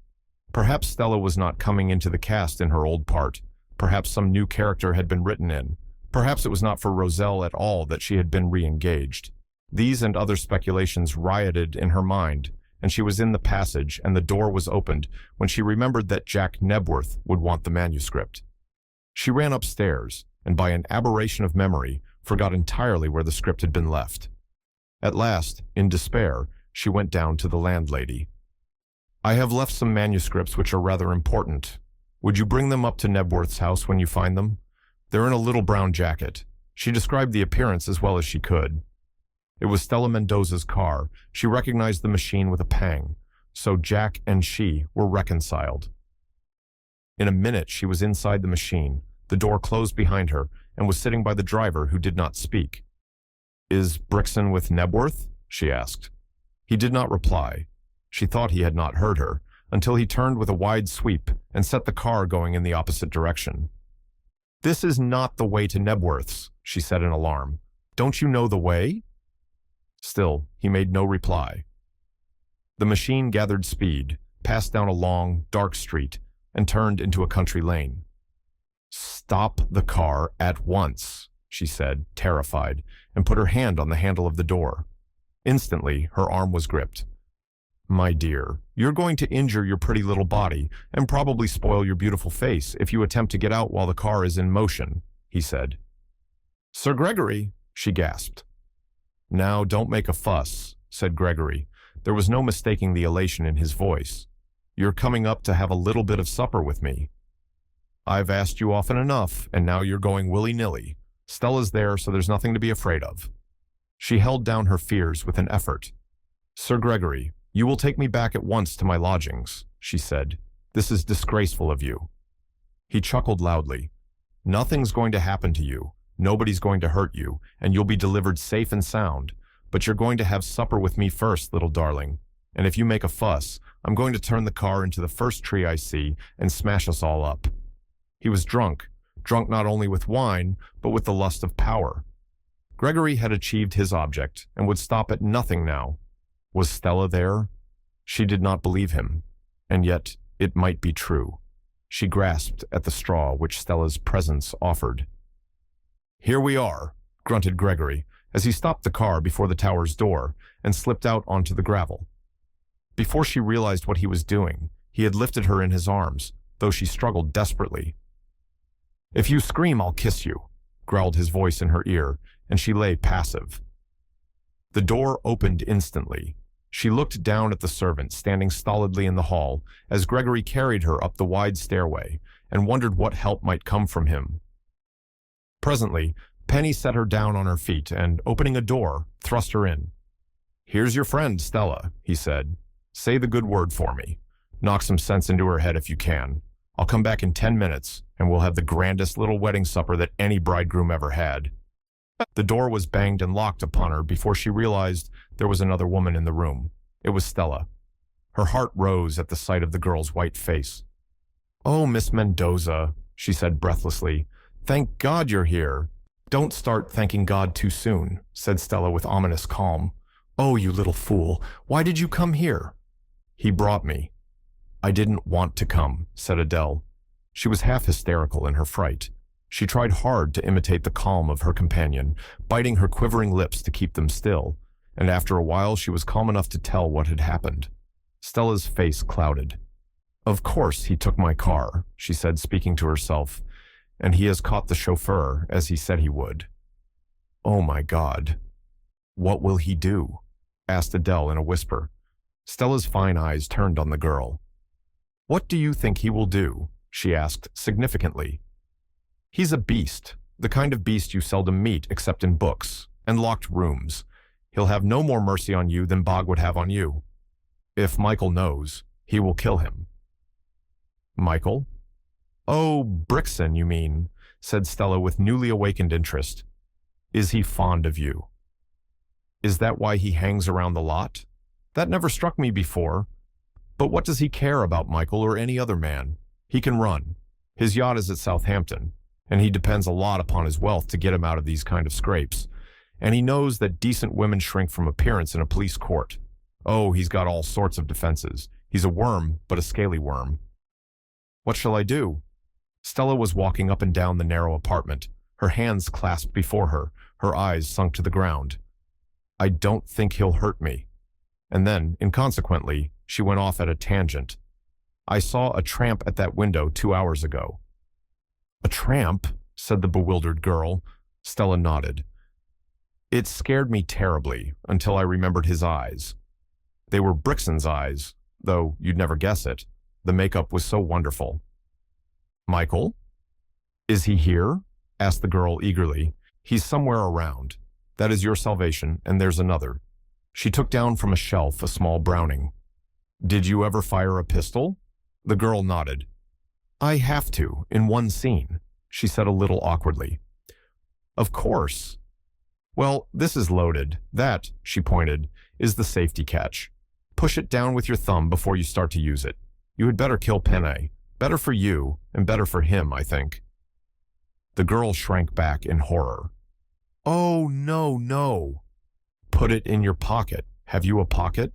Perhaps Stella was not coming into the cast in her old part. Perhaps some new character had been written in. Perhaps it was not for Roselle at all that she had been re-engaged. These and other speculations rioted in her mind, and she was in the passage and the door was opened when she remembered that Jack Nebworth would want the manuscript. She ran upstairs, and by an aberration of memory, forgot entirely where the script had been left. At last, in despair, she went down to the landlady. "I have left some manuscripts which are rather important. Would you bring them up to Nebworth's house when you find them? They're in a little brown jacket." She described the appearance as well as she could. It was Stella Mendoza's car. She recognized the machine with a pang. So Jack and she were reconciled. In a minute, she was inside the machine. The door closed behind her and was sitting by the driver, who did not speak. "Is Brixton with Nebworth?" she asked. He did not reply. She thought he had not heard her, until he turned with a wide sweep and set the car going in the opposite direction. "This is not the way to Nebworth's," she said in alarm. "Don't you know the way?" Still, he made no reply. The machine gathered speed, passed down a long, dark street, and turned into a country lane. "Stop the car at once," she said, terrified, and put her hand on the handle of the door. Instantly, her arm was gripped. "My dear, you're going to injure your pretty little body and probably spoil your beautiful face if you attempt to get out while the car is in motion," he said. "Sir Gregory," she gasped. "Now, don't make a fuss," said Gregory. There was no mistaking the elation in his voice. "You're coming up to have a little bit of supper with me. I've asked you often enough, and now you're going willy-nilly. Stella's there, so there's nothing to be afraid of." She held down her fears with an effort. "Sir Gregory, you will take me back at once to my lodgings," she said. "This is disgraceful of you." He chuckled loudly. "Nothing's going to happen to you. Nobody's going to hurt you, and you'll be delivered safe and sound. But you're going to have supper with me first, little darling. And if you make a fuss, I'm going to turn the car into the first tree I see and smash us all up." He was drunk not only with wine, but with the lust of power. Gregory had achieved his object and would stop at nothing now. Was Stella there? She did not believe him, and yet it might be true. She grasped at the straw which Stella's presence offered. "Here we are," grunted Gregory, as he stopped the car before the tower's door and slipped out onto the gravel. Before she realized what he was doing, he had lifted her in his arms, though she struggled desperately. "If you scream, I'll kiss you," growled his voice in her ear, and she lay passive. The door opened instantly. She looked down at the servant standing stolidly in the hall as Gregory carried her up the wide stairway and wondered what help might come from him. Presently, Penny set her down on her feet and, opening a door, thrust her in. "Here's your friend, Stella," he said. "Say the good word for me. Knock some sense into her head if you can. I'll come back in 10 minutes, and we'll have the grandest little wedding supper that any bridegroom ever had." The door was banged and locked upon her before she realized there was another woman in the room. It was Stella. Her heart rose at the sight of the girl's white face. "Oh, Miss Mendoza," she said breathlessly. "Thank God you're here." "Don't start thanking God too soon," said Stella with ominous calm. "Oh, you little fool, why did you come here?" "He brought me." "I didn't want to come," said Adele. She was half hysterical in her fright. She tried hard to imitate the calm of her companion, biting her quivering lips to keep them still, and after a while she was calm enough to tell what had happened. Stella's face clouded. "Of course he took my car," she said, speaking to herself, "and he has caught the chauffeur, as he said he would. Oh my God. What will he do?" asked Adele in a whisper. Stella's fine eyes turned on the girl. "What do you think he will do?" she asked significantly. "He's a beast, the kind of beast you seldom meet except in books and locked rooms. He'll have no more mercy on you than Bog would have on you. If Michael knows, he will kill him." "Michael?" "Oh, Brixton, you mean," said Stella with newly awakened interest. "Is he fond of you?" "Is that why he hangs around the lot? That never struck me before. But what does he care about Michael or any other man? He can run. His yacht is at Southampton, and he depends a lot upon his wealth to get him out of these kind of scrapes. And he knows that decent women shrink from appearance in a police court. Oh, he's got all sorts of defenses. He's a worm, but a scaly worm." "What shall I do?" Stella was walking up and down the narrow apartment, her hands clasped before her, her eyes sunk to the ground. "I don't think he'll hurt me." And then, inconsequently, she went off at a tangent. "I saw a tramp at that window 2 hours ago." "A tramp?" said the bewildered girl. Stella nodded. "It scared me terribly until I remembered his eyes. They were Brixton's eyes, though you'd never guess it. The makeup was so wonderful." "Michael? Is he here?" asked the girl eagerly. He's somewhere around. That is your salvation, and there's another. She took down from a shelf a small Browning. Did you ever fire a pistol? The girl nodded. I have to, in one scene, she said a little awkwardly. Of course. Well, this is loaded. That, she pointed, is the safety catch. Push it down with your thumb before you start to use it. You had better kill Penne. Better for you, and better for him, I think. The girl shrank back in horror. Oh, no, no. Put it in your pocket. Have you a pocket?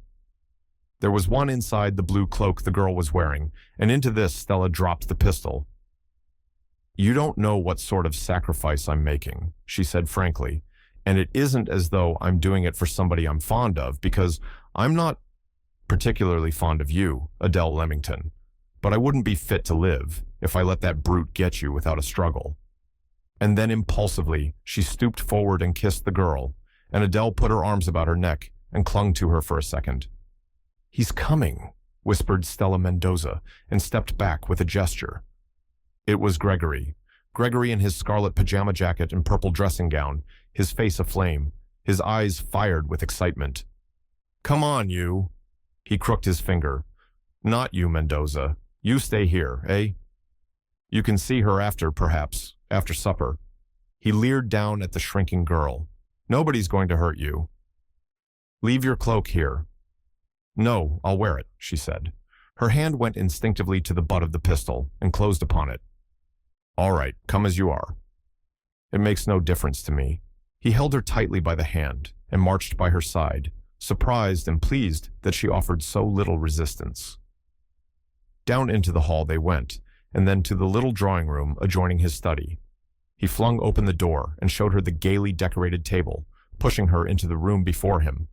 There was one inside the blue cloak the girl was wearing, and into this Stella dropped the pistol. You don't know what sort of sacrifice I'm making, she said frankly, and it isn't as though I'm doing it for somebody I'm fond of, because I'm not particularly fond of you, Adele Leamington, but I wouldn't be fit to live if I let that brute get you without a struggle. And then impulsively, she stooped forward and kissed the girl, and Adele put her arms about her neck and clung to her for a second. He's coming, whispered Stella Mendoza, and stepped back with a gesture. It was Gregory. Gregory in his scarlet pajama jacket and purple dressing gown, his face aflame, his eyes fired with excitement. Come on, you. He crooked his finger. Not you, Mendoza. You stay here, eh? You can see her after, perhaps, after supper. He leered down at the shrinking girl. Nobody's going to hurt you. Leave your cloak here. No, I'll wear it, she said. Her hand went instinctively to the butt of the pistol and closed upon it. All right, come as you are. It makes no difference to me. He held her tightly by the hand and marched by her side, surprised and pleased that she offered so little resistance. Down into the hall they went, and then to the little drawing room adjoining his study. He flung open the door and showed her the gaily decorated table, pushing her into the room before him.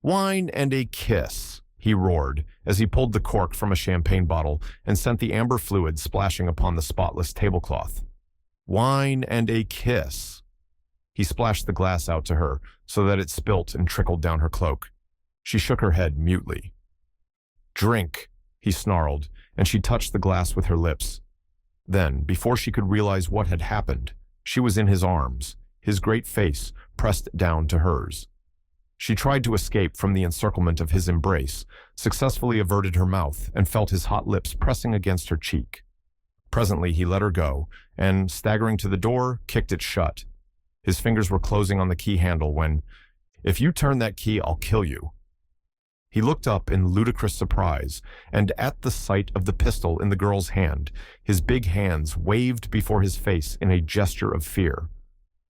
Wine and a kiss, he roared as he pulled the cork from a champagne bottle and sent the amber fluid splashing upon the spotless tablecloth. Wine and a kiss. He splashed the glass out to her so that it spilt and trickled down her cloak. She shook her head mutely. Drink, he snarled, and she touched the glass with her lips. Then, before she could realize what had happened, she was in his arms, his great face pressed down to hers. She tried to escape from the encirclement of his embrace, successfully averted her mouth, and felt his hot lips pressing against her cheek. Presently he let her go, and, staggering to the door, kicked it shut. His fingers were closing on the key handle when, If you turn that key, I'll kill you. He looked up in ludicrous surprise, and at the sight of the pistol in the girl's hand, his big hands waved before his face in a gesture of fear.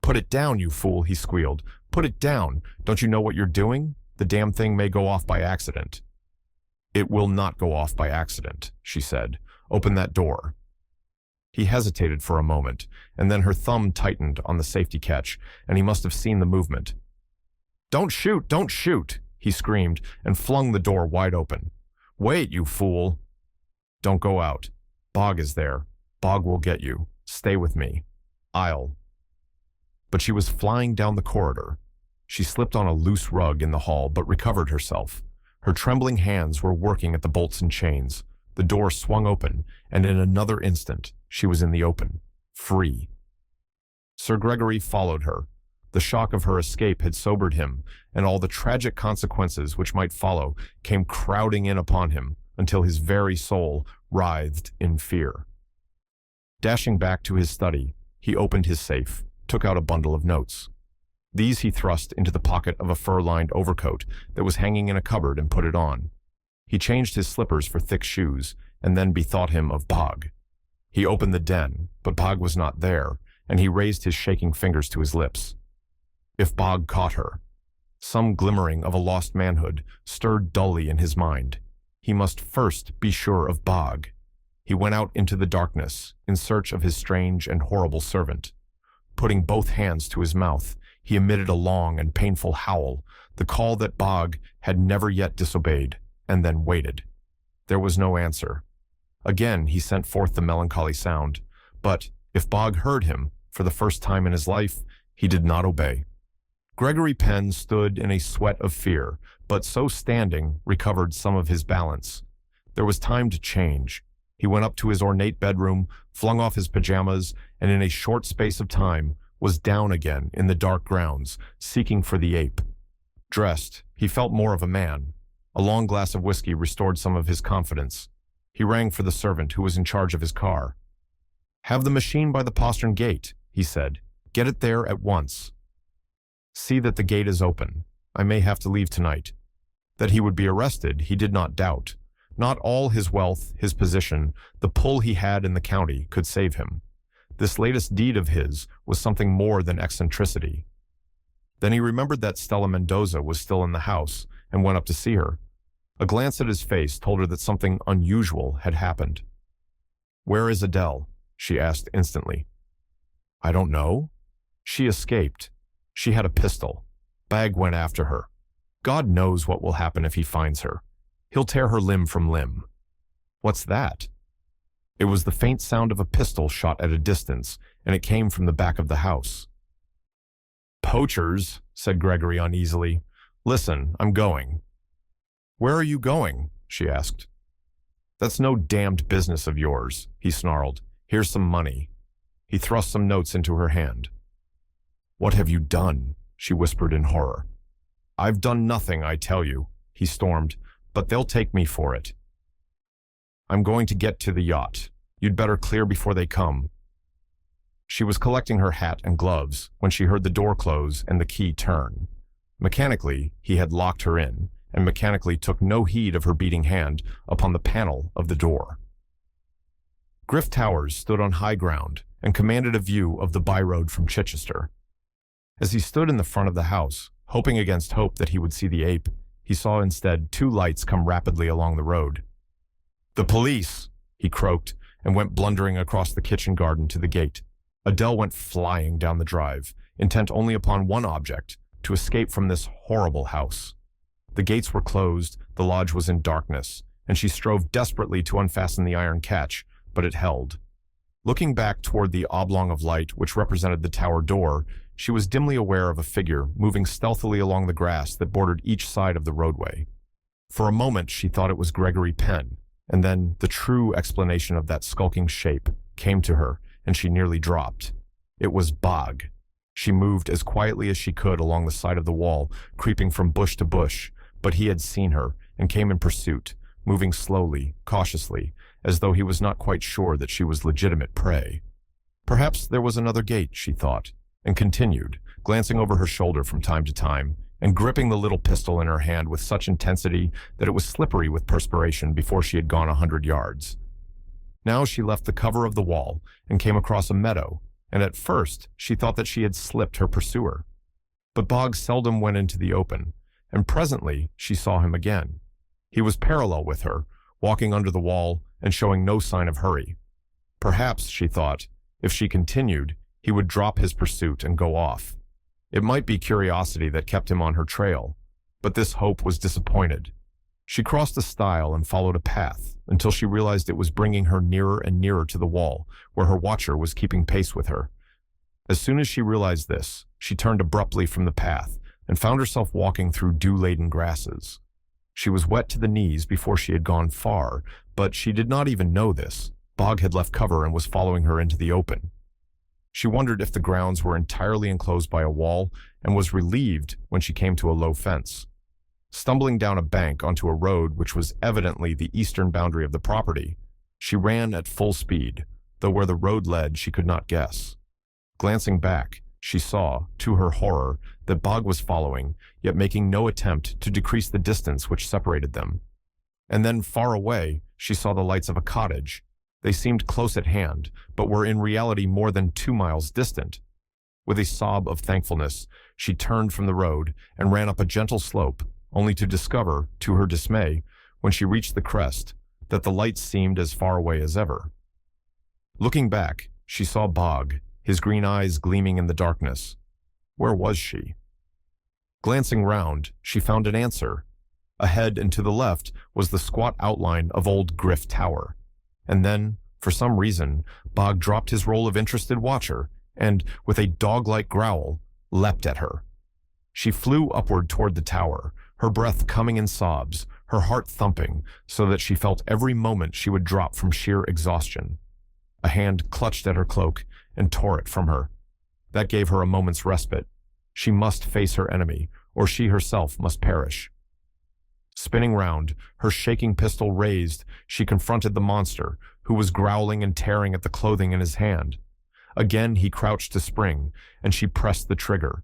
Put it down, you fool, he squealed. Put it down. Don't you know what you're doing? The damn thing may go off by accident. It will not go off by accident, she said. Open that door. He hesitated for a moment, and then her thumb tightened on the safety catch, and he must have seen the movement. Don't shoot, don't shoot, he screamed, and flung the door wide open. Wait, you fool. Don't go out. Bog is there. Bog will get you. Stay with me. But she was flying down the corridor. She slipped on a loose rug in the hall, but recovered herself. Her trembling hands were working at the bolts and chains. The door swung open, and in another instant, she was in the open, free. Sir Gregory followed her. The shock of her escape had sobered him, and all the tragic consequences which might follow came crowding in upon him until his very soul writhed in fear. Dashing back to his study, he opened his safe, took out a bundle of notes. These he thrust into the pocket of a fur-lined overcoat that was hanging in a cupboard and put it on. He changed his slippers for thick shoes, and then bethought him of Bog. He opened the den, but Bog was not there, and he raised his shaking fingers to his lips. If Bog caught her, some glimmering of a lost manhood stirred dully in his mind. He must first be sure of Bog. He went out into the darkness in search of his strange and horrible servant. Putting both hands to his mouth, he emitted a long and painful howl, the call that Bog had never yet disobeyed, and then waited. There was no answer. Again he sent forth the melancholy sound, but if Bog heard him, for the first time in his life, he did not obey. Gregory Penn stood in a sweat of fear, but so standing recovered some of his balance. There was time to change. He went up to his ornate bedroom, flung off his pajamas, and in a short space of time was down again in the dark grounds, seeking for the ape. Dressed, he felt more of a man. A long glass of whiskey restored some of his confidence. He rang for the servant who was in charge of his car. "Have the machine by the postern gate," he said. "Get it there at once. See that the gate is open. I may have to leave tonight." That he would be arrested, he did not doubt. Not all his wealth, his position, the pull he had in the county could save him. This latest deed of his was something more than eccentricity. Then he remembered that Stella Mendoza was still in the house and went up to see her. A glance at his face told her that something unusual had happened. "Where is Adele?" she asked instantly. "I don't know. She escaped. She had a pistol. Bag went after her. God knows what will happen if he finds her. He'll tear her limb from limb." "What's that?" It was the faint sound of a pistol shot at a distance, and it came from the back of the house. "Poachers," said Gregory uneasily. "Listen, I'm going." "Where are you going?" she asked. "That's no damned business of yours," he snarled. "Here's some money." He thrust some notes into her hand. "What have you done?" she whispered in horror. "I've done nothing, I tell you," he stormed, "but they'll take me for it. I'm going to get to the yacht. You'd better clear before they come." She was collecting her hat and gloves when she heard the door close and the key turn. Mechanically, he had locked her in, and mechanically took no heed of her beating hand upon the panel of the door. Griff Towers stood on high ground and commanded a view of the byroad from Chichester. As he stood in the front of the house, hoping against hope that he would see the ape, he saw instead two lights come rapidly along the road. "The police!" he croaked, and went blundering across the kitchen garden to the gate. Adele went flying down the drive, intent only upon one object, to escape from this horrible house. The gates were closed, the lodge was in darkness, and she strove desperately to unfasten the iron catch, but it held. Looking back toward the oblong of light which represented the tower door, she was dimly aware of a figure moving stealthily along the grass that bordered each side of the roadway. For a moment she thought it was Gregory Penn, and then the true explanation of that skulking shape came to her, and she nearly dropped. It was Bog. She moved as quietly as she could along the side of the wall, creeping from bush to bush, but he had seen her and came in pursuit, moving slowly, cautiously, as though he was not quite sure that she was legitimate prey. Perhaps there was another gate, she thought, and continued, glancing over her shoulder from time to time, and gripping the little pistol in her hand with such intensity that it was slippery with perspiration before she had gone 100 yards. Now she left the cover of the wall and came across a meadow, and at first she thought that she had slipped her pursuer. But Bog seldom went into the open, and presently she saw him again. He was parallel with her, walking under the wall and showing no sign of hurry. Perhaps, she thought, if she continued, he would drop his pursuit and go off. It might be curiosity that kept him on her trail, but this hope was disappointed. She crossed a stile and followed a path until she realized it was bringing her nearer and nearer to the wall, where her watcher was keeping pace with her. As soon as she realized this, she turned abruptly from the path and found herself walking through dew-laden grasses. She was wet to the knees before she had gone far, but she did not even know this. Bog had left cover and was following her into the open. She wondered if the grounds were entirely enclosed by a wall, and was relieved when she came to a low fence. Stumbling down a bank onto a road which was evidently the eastern boundary of the property, she ran at full speed, though where the road led she could not guess. Glancing back, she saw, to her horror, that Bog was following, yet making no attempt to decrease the distance which separated them. And then, far away, she saw the lights of a cottage. They seemed close at hand, but were in reality more than 2 miles distant. With a sob of thankfulness, she turned from the road and ran up a gentle slope, only to discover, to her dismay, when she reached the crest, that the lights seemed as far away as ever. Looking back, she saw Bog, his green eyes gleaming in the darkness. Where was she? Glancing round, she found an answer. Ahead and to the left was the squat outline of old Griff Tower. And then, for some reason, Bog dropped his role of interested watcher and, with a dog-like growl, leapt at her. She flew upward toward the tower, her breath coming in sobs, her heart thumping, so that she felt every moment she would drop from sheer exhaustion. A hand clutched at her cloak and tore it from her. That gave her a moment's respite. She must face her enemy, or she herself must perish. Spinning round, her shaking pistol raised, she confronted the monster, who was growling and tearing at the clothing in his hand. Again he crouched to spring, and she pressed the trigger.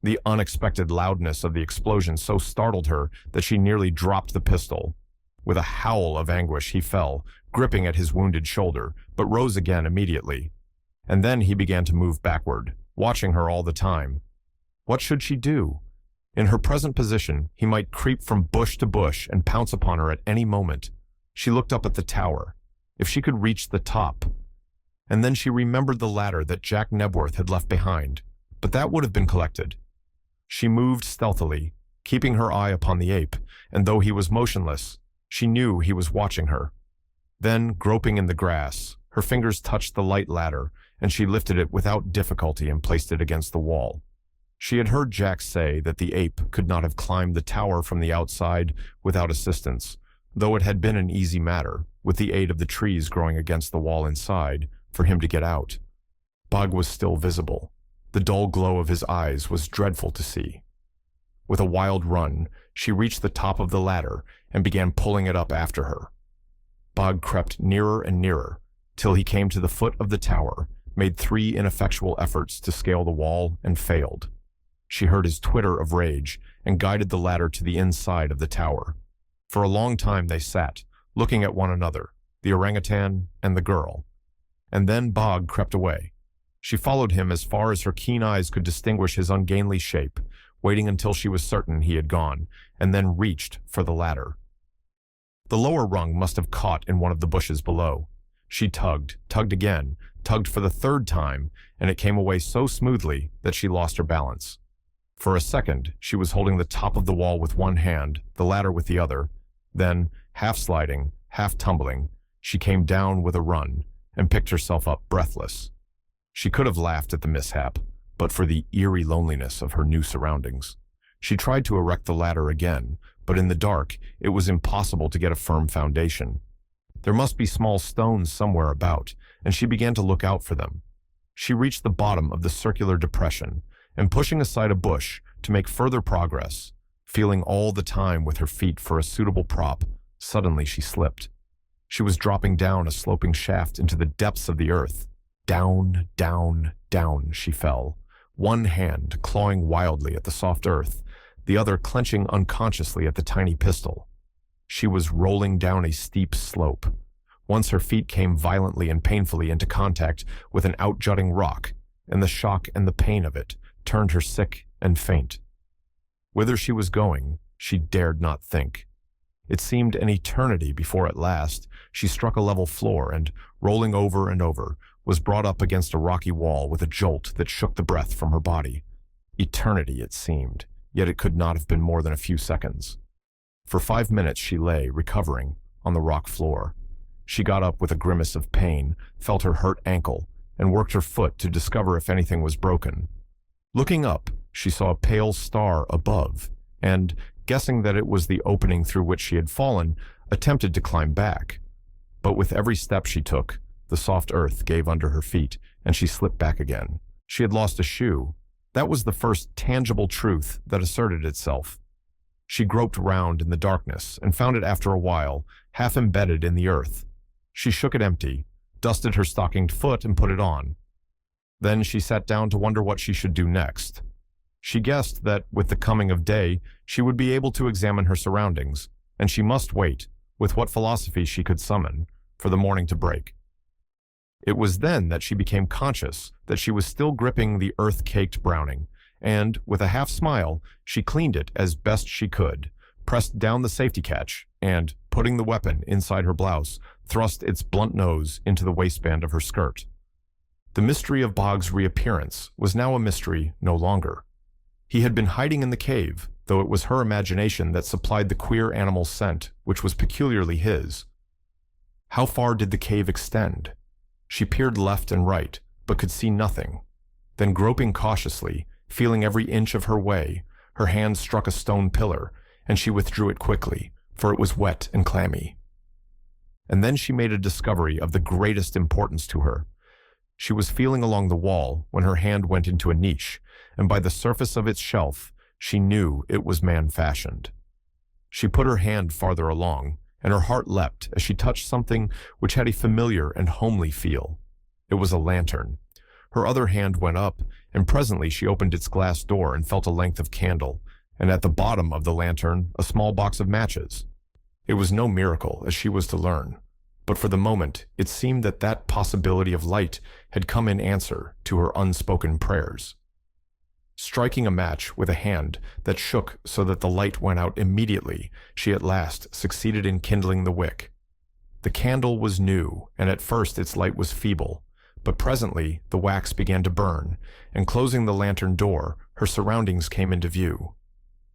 The unexpected loudness of the explosion so startled her that she nearly dropped the pistol. With a howl of anguish he fell, gripping at his wounded shoulder, but rose again immediately. And then he began to move backward, watching her all the time. What should she do? In her present position, he might creep from bush to bush and pounce upon her at any moment. She looked up at the tower. If she could reach the top. And then she remembered the ladder that Jack Nebworth had left behind, but that would have been collected. She moved stealthily, keeping her eye upon the ape, and though he was motionless, she knew he was watching her. Then, groping in the grass, her fingers touched the light ladder, and she lifted it without difficulty and placed it against the wall. She had heard Jack say that the ape could not have climbed the tower from the outside without assistance, though it had been an easy matter, with the aid of the trees growing against the wall inside, for him to get out. Bog was still visible. The dull glow of his eyes was dreadful to see. With a wild run, she reached the top of the ladder and began pulling it up after her. Bog crept nearer and nearer, till he came to the foot of the tower, made 3 ineffectual efforts to scale the wall, and failed. She heard his twitter of rage and guided the ladder to the inside of the tower. For a long time they sat, looking at one another, the orangutan and the girl. And then Bog crept away. She followed him as far as her keen eyes could distinguish his ungainly shape, waiting until she was certain he had gone, and then reached for the ladder. The lower rung must have caught in one of the bushes below. She tugged again, tugged for the 3rd time, and it came away so smoothly that she lost her balance. For a second, she was holding the top of the wall with one hand, the ladder with the other. Then, half sliding, half tumbling, she came down with a run and picked herself up breathless. She could have laughed at the mishap, but for the eerie loneliness of her new surroundings. She tried to erect the ladder again, but in the dark, it was impossible to get a firm foundation. There must be small stones somewhere about, and she began to look out for them. She reached the bottom of the circular depression, and pushing aside a bush to make further progress, feeling all the time with her feet for a suitable prop, suddenly she slipped. She was dropping down a sloping shaft into the depths of the earth. Down, down, down she fell, one hand clawing wildly at the soft earth, the other clenching unconsciously at the tiny pistol. She was rolling down a steep slope. Once her feet came violently and painfully into contact with an outjutting rock, and the shock and the pain of it turned her sick and faint. Whither she was going, she dared not think. It seemed an eternity before at last she struck a level floor and, rolling over and over, was brought up against a rocky wall with a jolt that shook the breath from her body. Eternity, it seemed, yet it could not have been more than a few seconds. For 5 minutes she lay, recovering, on the rock floor. She got up with a grimace of pain, felt her hurt ankle, and worked her foot to discover if anything was broken. Looking up, she saw a pale star above, and, guessing that it was the opening through which she had fallen, attempted to climb back. But with every step she took, the soft earth gave under her feet, and she slipped back again. She had lost a shoe. That was the first tangible truth that asserted itself. She groped round in the darkness and found it after a while, half embedded in the earth. She shook it empty, dusted her stockinged foot, and put it on. Then she sat down to wonder what she should do next. She guessed that, with the coming of day, she would be able to examine her surroundings, and she must wait, with what philosophy she could summon, for the morning to break. It was then that she became conscious that she was still gripping the earth-caked Browning, and, with a half-smile, she cleaned it as best she could, pressed down the safety catch, and, putting the weapon inside her blouse, thrust its blunt nose into the waistband of her skirt. The mystery of Bog's reappearance was now a mystery no longer. He had been hiding in the cave, though it was her imagination that supplied the queer animal scent, which was peculiarly his. How far did the cave extend? She peered left and right, but could see nothing. Then, groping cautiously, feeling every inch of her way, her hand struck a stone pillar, and she withdrew it quickly, for it was wet and clammy. And then she made a discovery of the greatest importance to her. She was feeling along the wall when her hand went into a niche, and by the surface of its shelf, she knew it was man-fashioned. She put her hand farther along, and her heart leapt as she touched something which had a familiar and homely feel. It was a lantern. Her other hand went up, and presently she opened its glass door and felt a length of candle, and at the bottom of the lantern a small box of matches. It was no miracle, as she was to learn, but for the moment it seemed that that possibility of light had come in answer to her unspoken prayers. Striking a match with a hand that shook so that the light went out immediately, she at last succeeded in kindling the wick. The candle was new, and at first its light was feeble, but presently the wax began to burn, and closing the lantern door, her surroundings came into view.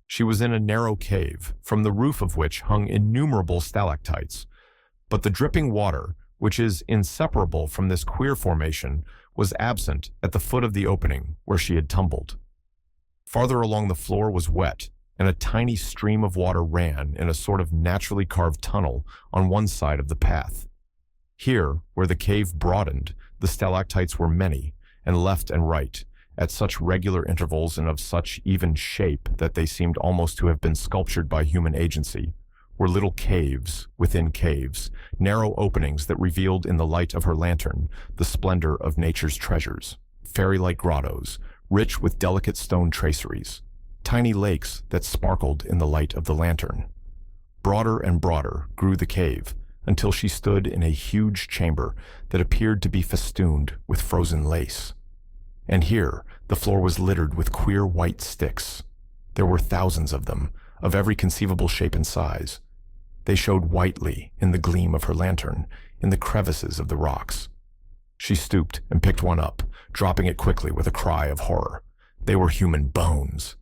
She was in a narrow cave, from the roof of which hung innumerable stalactites, but the dripping water, which is inseparable from this queer formation, was absent at the foot of the opening where she had tumbled. Farther along the floor was wet, and a tiny stream of water ran in a sort of naturally carved tunnel on one side of the path. Here, where the cave broadened, the stalactites were many, and left and right, at such regular intervals and of such even shape that they seemed almost to have been sculptured by human agency, were little caves within caves, narrow openings that revealed in the light of her lantern the splendor of nature's treasures, fairy-like grottos, rich with delicate stone traceries, tiny lakes that sparkled in the light of the lantern. Broader and broader grew the cave, until she stood in a huge chamber that appeared to be festooned with frozen lace. And here the floor was littered with queer white sticks. There were thousands of them, of every conceivable shape and size. They showed whitely in the gleam of her lantern, in the crevices of the rocks. She stooped and picked one up, dropping it quickly with a cry of horror. They were human bones.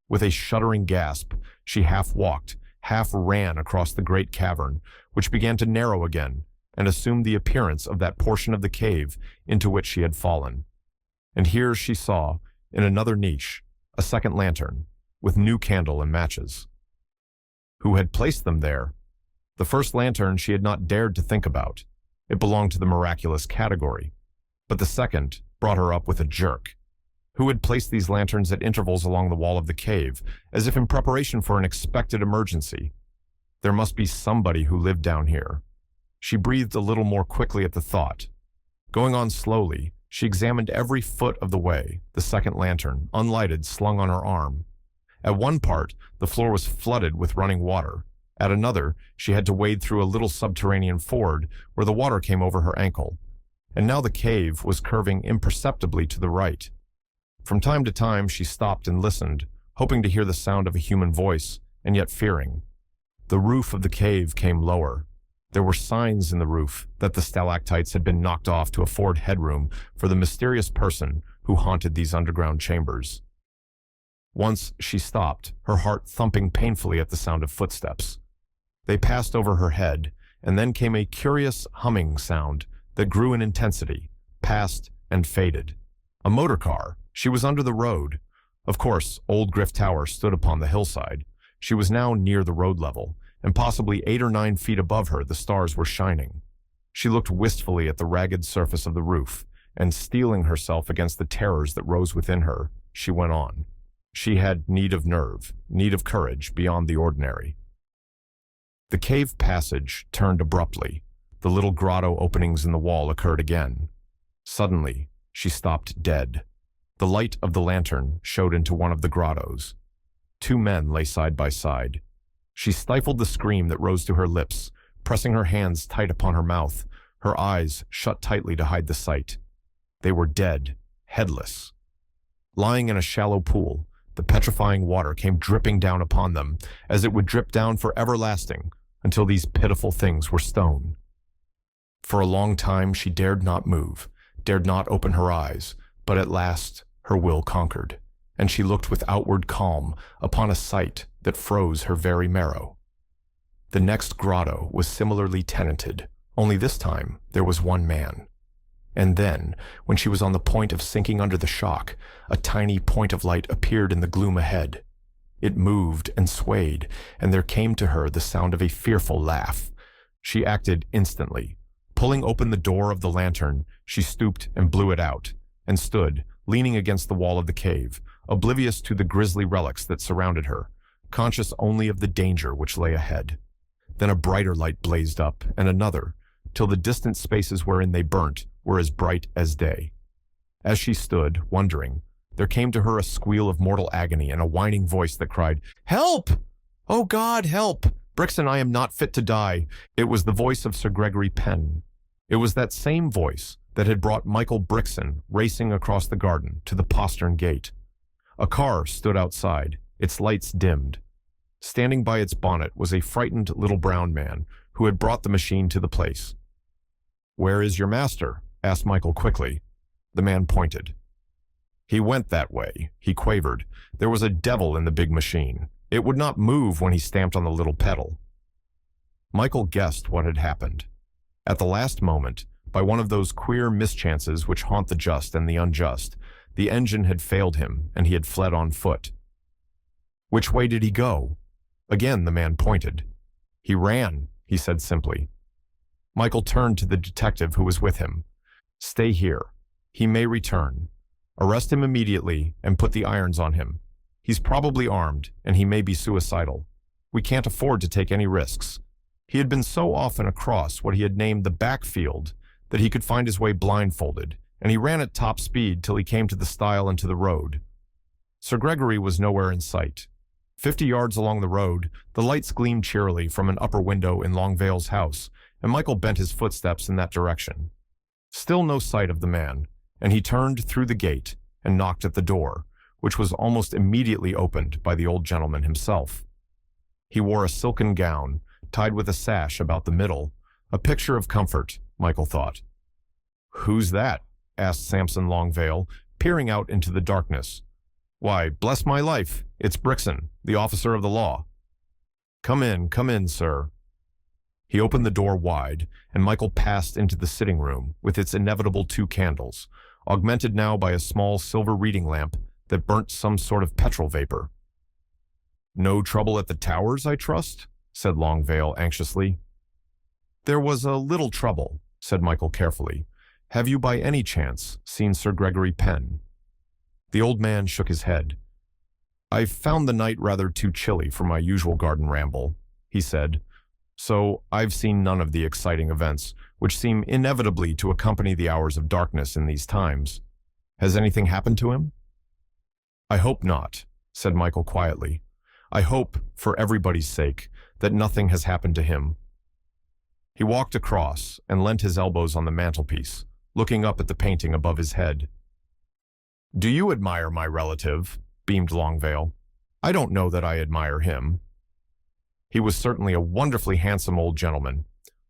With a shuddering gasp, she half walked, half ran across the great cavern, which began to narrow again, and assumed the appearance of that portion of the cave into which she had fallen. And here she saw, in another niche, a second lantern, with new candle and matches. Who had placed them there? The first lantern she had not dared to think about. It belonged to the miraculous category. But the second brought her up with a jerk. Who had placed these lanterns at intervals along the wall of the cave, as if in preparation for an expected emergency? There must be somebody who lived down here. She breathed a little more quickly at the thought. Going on slowly, she examined every foot of the way, the second lantern, unlighted, slung on her arm. At one part, the floor was flooded with running water. At another, she had to wade through a little subterranean ford where the water came over her ankle. And now the cave was curving imperceptibly to the right. From time to time, she stopped and listened, hoping to hear the sound of a human voice, and yet fearing. The roof of the cave came lower. There were signs in the roof that the stalactites had been knocked off to afford headroom for the mysterious person who haunted these underground chambers. Once she stopped, her heart thumping painfully at the sound of footsteps. They passed over her head, and then came a curious humming sound that grew in intensity, passed and faded. A motor car. She was under the road. Of course, Old Griff Tower stood upon the hillside. She was now near the road level, and possibly 8 or 9 feet above her the stars were shining. She looked wistfully at the ragged surface of the roof, and steeling herself against the terrors that rose within her, she went on. She had need of nerve, need of courage beyond the ordinary. The cave passage turned abruptly. The little grotto openings in the wall occurred again. Suddenly, she stopped dead. The light of the lantern showed into one of the grottos. 2 men lay side by side. She stifled the scream that rose to her lips, pressing her hands tight upon her mouth, her eyes shut tightly to hide the sight. They were dead, headless. Lying in a shallow pool, the petrifying water came dripping down upon them, as it would drip down for everlasting, until these pitiful things were stone. For a long time she dared not move, dared not open her eyes, but at last her will conquered, and she looked with outward calm upon a sight that froze her very marrow. The next grotto was similarly tenanted, only this time there was 1 man. And then, when she was on the point of sinking under the shock, a tiny point of light appeared in the gloom ahead. It moved and swayed, and there came to her the sound of a fearful laugh. She acted instantly. Pulling open the door of the lantern, she stooped and blew it out, and stood, leaning against the wall of the cave, oblivious to the grisly relics that surrounded her, conscious only of the danger which lay ahead. Then a brighter light blazed up, and another, till the distant spaces wherein they burnt were as bright as day. As she stood, wondering, there came to her a squeal of mortal agony and a whining voice that cried, "Help! Oh God, help! Brixton, I am not fit to die." It was the voice of Sir Gregory Penn. It was that same voice that had brought Michael Brixton racing across the garden to the postern gate. A car stood outside, its lights dimmed. Standing by its bonnet was a frightened little brown man who had brought the machine to the place. "Where is your master?" asked Michael quickly. The man pointed. "He went that way," he quavered. "There was a devil in the big machine. It would not move when he stamped on the little pedal." Michael guessed what had happened. At the last moment, by one of those queer mischances which haunt the just and the unjust, the engine had failed him and he had fled on foot. "Which way did he go?" Again the man pointed. "He ran," he said simply. Michael turned to the detective who was with him. "Stay here. He may return. Arrest him immediately and put the irons on him. He's probably armed, and he may be suicidal. We can't afford to take any risks." He had been so often across what he had named the backfield that he could find his way blindfolded, and he ran at top speed till he came to the stile and to the road. Sir Gregory was nowhere in sight. 50 yards along the road, the lights gleamed cheerily from an upper window in Longvale's house, and Michael bent his footsteps in that direction. Still no sight of the man, and he turned through the gate and knocked at the door, which was almost immediately opened by the old gentleman himself. He wore a silken gown, tied with a sash about the middle, a picture of comfort, Michael thought. "Who's that?" asked Sampson Longvale, peering out into the darkness. "Why, bless my life, it's Brixton, the officer of the law." Come in, sir." He opened the door wide, and Michael passed into the sitting room with its inevitable 2 candles, augmented now by a small silver reading lamp that burnt some sort of petrol vapor. "No trouble at the towers, I trust?" said Longvale anxiously. "There was a little trouble," said Michael carefully. "Have you by any chance seen Sir Gregory Penn?" The old man shook his head. "I found the night rather too chilly for my usual garden ramble," he said, "so I've seen none of the exciting events which seem inevitably to accompany the hours of darkness in these times. Has anything happened to him?" "I hope not," said Michael quietly. "I hope, for everybody's sake, that nothing has happened to him." He walked across and leant his elbows on the mantelpiece, looking up at the painting above his head. "Do you admire my relative?" beamed Longvale. "I don't know that I admire him." He was certainly a wonderfully handsome old gentleman.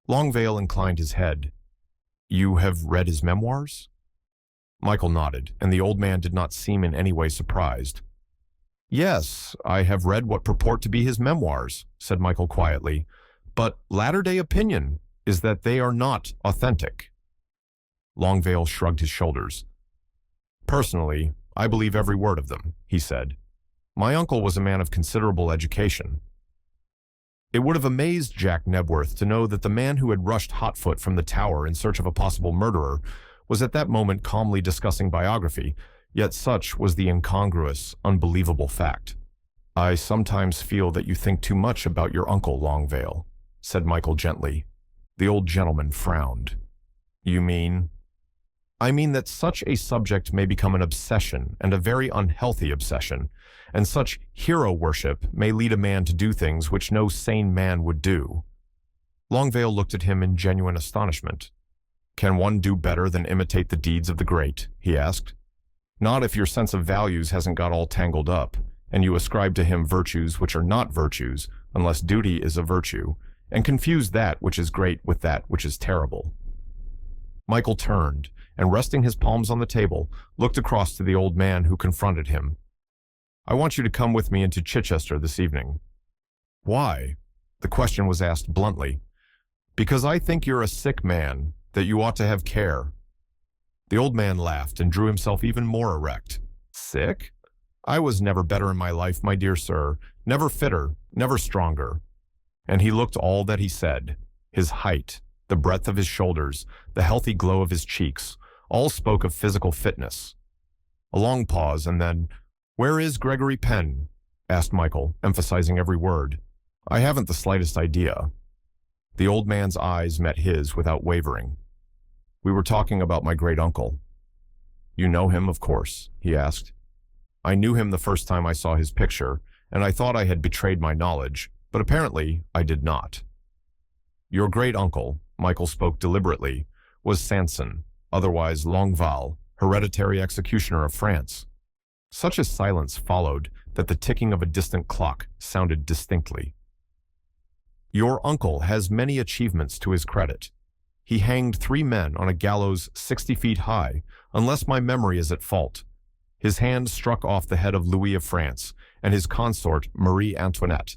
Longvale inclined his head. "You have read his memoirs?" Michael nodded, and the old man did not seem in any way surprised. "Yes, I have read what purport to be his memoirs," said Michael quietly, "but latter-day opinion is that they are not authentic." Longvale shrugged his shoulders. "Personally, I believe every word of them," he said. "My uncle was a man of considerable education." It would have amazed Jack Nebworth to know that the man who had rushed hotfoot from the tower in search of a possible murderer was at that moment calmly discussing biography, yet such was the incongruous, unbelievable fact. "I sometimes feel that you think too much about your uncle, Longvale," said Michael gently. The old gentleman frowned. "You mean?" "I mean that such a subject may become an obsession, and a very unhealthy obsession, and such hero worship may lead a man to do things which no sane man would do." Longvale looked at him in genuine astonishment. "Can one do better than imitate the deeds of the great?" he asked. "Not if your sense of values hasn't got all tangled up, and you ascribe to him virtues which are not virtues, unless duty is a virtue, and confuse that which is great with that which is terrible." Michael turned, and resting his palms on the table, looked across to the old man who confronted him. "I want you to come with me into Chichester this evening." "Why?" The question was asked bluntly. "Because I think you're a sick man, that you ought to have care." The old man laughed and drew himself even more erect. "Sick? I was never better in my life, my dear sir, never fitter, never stronger." And he looked all that he said. His height, The breadth of his shoulders, the healthy glow of his cheeks, all spoke of physical fitness. A long pause, and then, "Where is Gregory Penn?" asked Michael, emphasizing every word. "I haven't the slightest idea." The old man's eyes met his without wavering. "We were talking about my great-uncle." "You know him, of course?" he asked. "I knew him the first time I saw his picture, and I thought I had betrayed my knowledge, but apparently I did not." "Your great-uncle," Michael spoke deliberately, "was Sanson, otherwise Longueval, hereditary executioner of France." Such a silence followed that the ticking of a distant clock sounded distinctly. "Your uncle has many achievements to his credit. He hanged 3 men on a gallows 60 feet high, unless my memory is at fault. His hand struck off the head of Louis of France and his consort Marie Antoinette."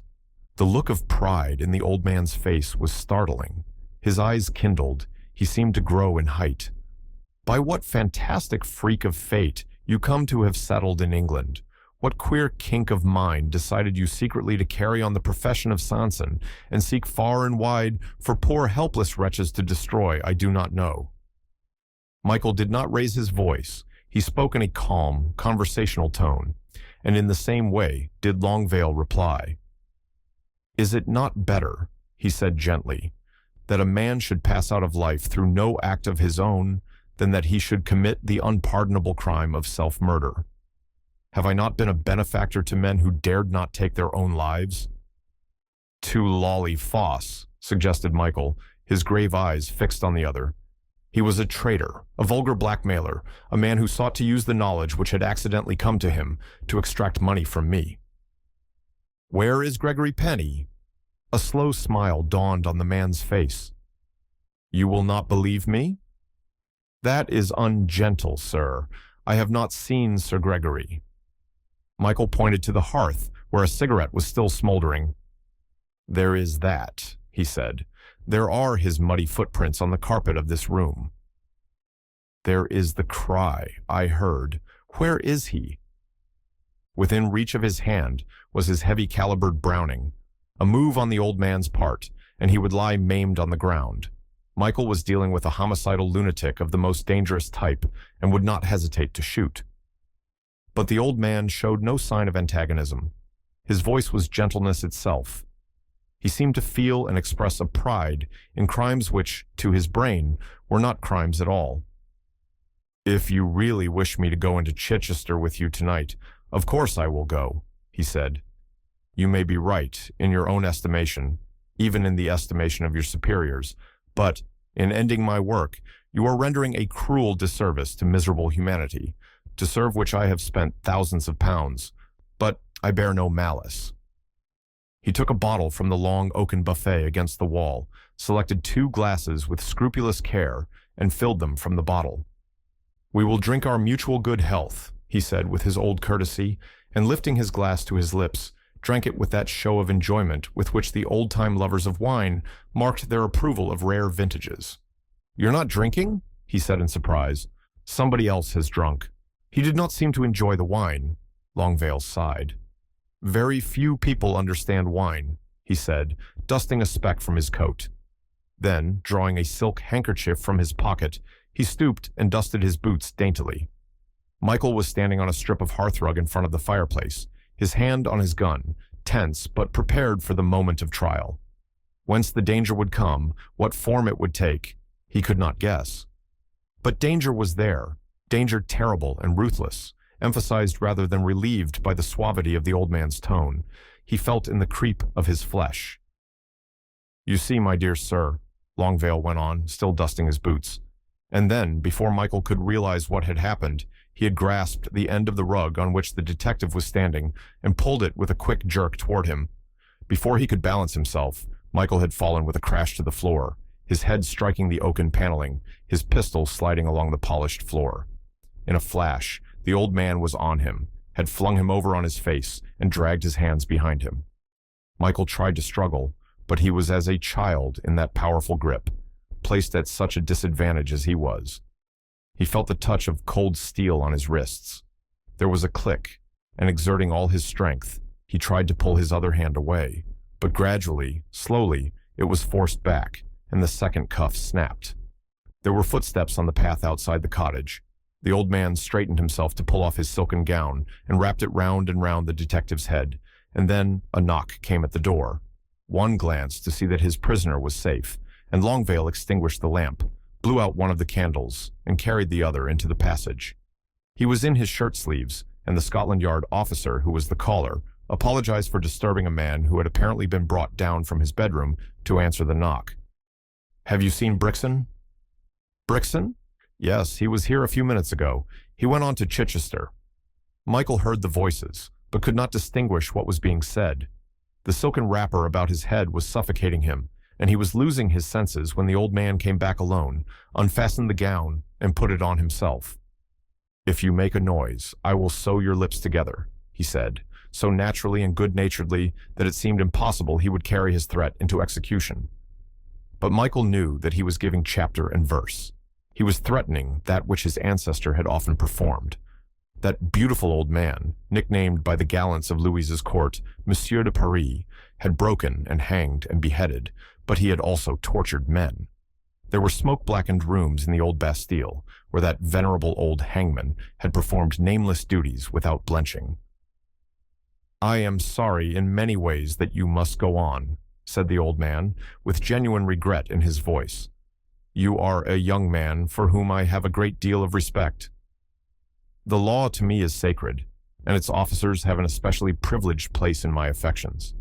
The look of pride in the old man's face was startling. His eyes kindled. He seemed to grow in height. "By what fantastic freak of fate you come to have settled in England? What queer kink of mind decided you secretly to carry on the profession of Sanson and seek far and wide for poor helpless wretches to destroy, I do not know." Michael did not raise his voice. He spoke in a calm, conversational tone, and in the same way did Longueval reply. "Is it not better," he said gently, "that a man should pass out of life through no act of his own than that he should commit the unpardonable crime of self-murder? Have I not been a benefactor to men who dared not take their own lives?" "To Lolly Foss," suggested Michael, his grave eyes fixed on the other. "He was a traitor, a vulgar blackmailer, a man who sought to use the knowledge which had accidentally come to him to extract money from me." "Where is Gregory Penny?" A slow smile dawned on the man's face. "You will not believe me?" "That is ungentle, sir. I have not seen Sir Gregory." Michael pointed to the hearth, where a cigarette was still smoldering. "There is that," he said. "There are his muddy footprints on the carpet of this room." "There is the cry I heard. Where is he?" Within reach of his hand was his heavy-calibered Browning. A move on the old man's part, and he would lie maimed on the ground. Michael was dealing with a homicidal lunatic of the most dangerous type and would not hesitate to shoot. But the old man showed no sign of antagonism. His voice was gentleness itself. He seemed to feel and express a pride in crimes which, to his brain, were not crimes at all. "If you really wish me to go into Chichester with you tonight, of course I will go," he said. "You may be right in your own estimation, even in the estimation of your superiors, but in ending my work, you are rendering a cruel disservice to miserable humanity, to serve which I have spent thousands of pounds, but I bear no malice." He took a bottle from the long oaken buffet against the wall, selected 2 glasses with scrupulous care, and filled them from the bottle. "We will drink our mutual good health," he said with his old courtesy, and lifting his glass to his lips, drank it with that show of enjoyment with which the old-time lovers of wine marked their approval of rare vintages. "You're not drinking?" he said in surprise. "Somebody else has drunk." He did not seem to enjoy the wine. Longueval sighed. "Very few people understand wine," he said, dusting a speck from his coat. Then, drawing a silk handkerchief from his pocket, he stooped and dusted his boots daintily. Michael was standing on a strip of hearthrug in front of the fireplace, his hand on his gun, tense but prepared for the moment of trial. Whence the danger would come, what form it would take, he could not guess. But danger was there, danger terrible and ruthless, emphasized rather than relieved by the suavity of the old man's tone. He felt in the creep of his flesh. "You see, my dear sir," Longueval went on, still dusting his boots. And then, before Michael could realize what had happened, he had grasped the end of the rug on which the detective was standing and pulled it with a quick jerk toward him. Before he could balance himself, Michael had fallen with a crash to the floor, his head striking the oaken paneling, his pistol sliding along the polished floor. In a flash, the old man was on him, had flung him over on his face, and dragged his hands behind him. Michael tried to struggle, but he was as a child in that powerful grip, placed at such a disadvantage as he was. He felt the touch of cold steel on his wrists. There was a click, and exerting all his strength, he tried to pull his other hand away, but gradually, slowly, it was forced back, and the second cuff snapped. There were footsteps on the path outside the cottage. The old man straightened himself to pull off his silken gown and wrapped it round and round the detective's head, and then a knock came at the door. One glanced to see that his prisoner was safe, and Longvale extinguished the lamp, blew out one of the candles, and carried the other into the passage. He was in his shirt sleeves, and the Scotland Yard officer, who was the caller, apologized for disturbing a man who had apparently been brought down from his bedroom to answer the knock. "Have you seen Brixton?" "Brixton? Yes, he was here a few minutes ago. He went on to Chichester." Michael heard the voices, but could not distinguish what was being said. The silken wrapper about his head was suffocating him, and he was losing his senses when the old man came back alone, unfastened the gown, and put it on himself. "If you make a noise, I will sew your lips together," he said, so naturally and good-naturedly that it seemed impossible he would carry his threat into execution. But Michael knew that he was giving chapter and verse. He was threatening that which his ancestor had often performed. That beautiful old man, nicknamed by the gallants of Louise's court Monsieur de Paris, had broken and hanged and beheaded, but he had also tortured men. There were smoke-blackened rooms in the old Bastille, where that venerable old hangman had performed nameless duties without blenching. "I am sorry in many ways that you must go on," said the old man, with genuine regret in his voice. "You are a young man for whom I have a great deal of respect. The law to me is sacred, and its officers have an especially privileged place in my affections."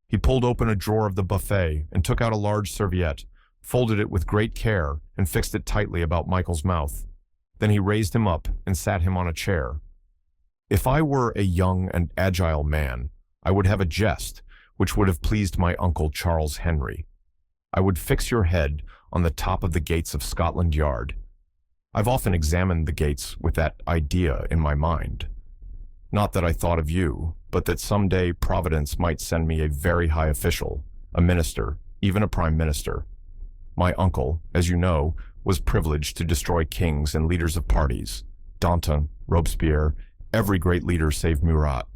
He pulled open a drawer of the buffet and took out a large serviette, folded it with great care, and fixed it tightly about Michael's mouth. Then he raised him up and sat him on a chair. "If I were a young and agile man, I would have a jest which would have pleased my uncle Charles Henry. I would fix your head on the top of the gates of Scotland Yard. I've often examined the gates with that idea in my mind. Not that I thought of you, but that someday Providence might send me a very high official, a minister, even a prime minister. My uncle, as you know, was privileged to destroy kings and leaders of parties. Danton, Robespierre, every great leader save Murat.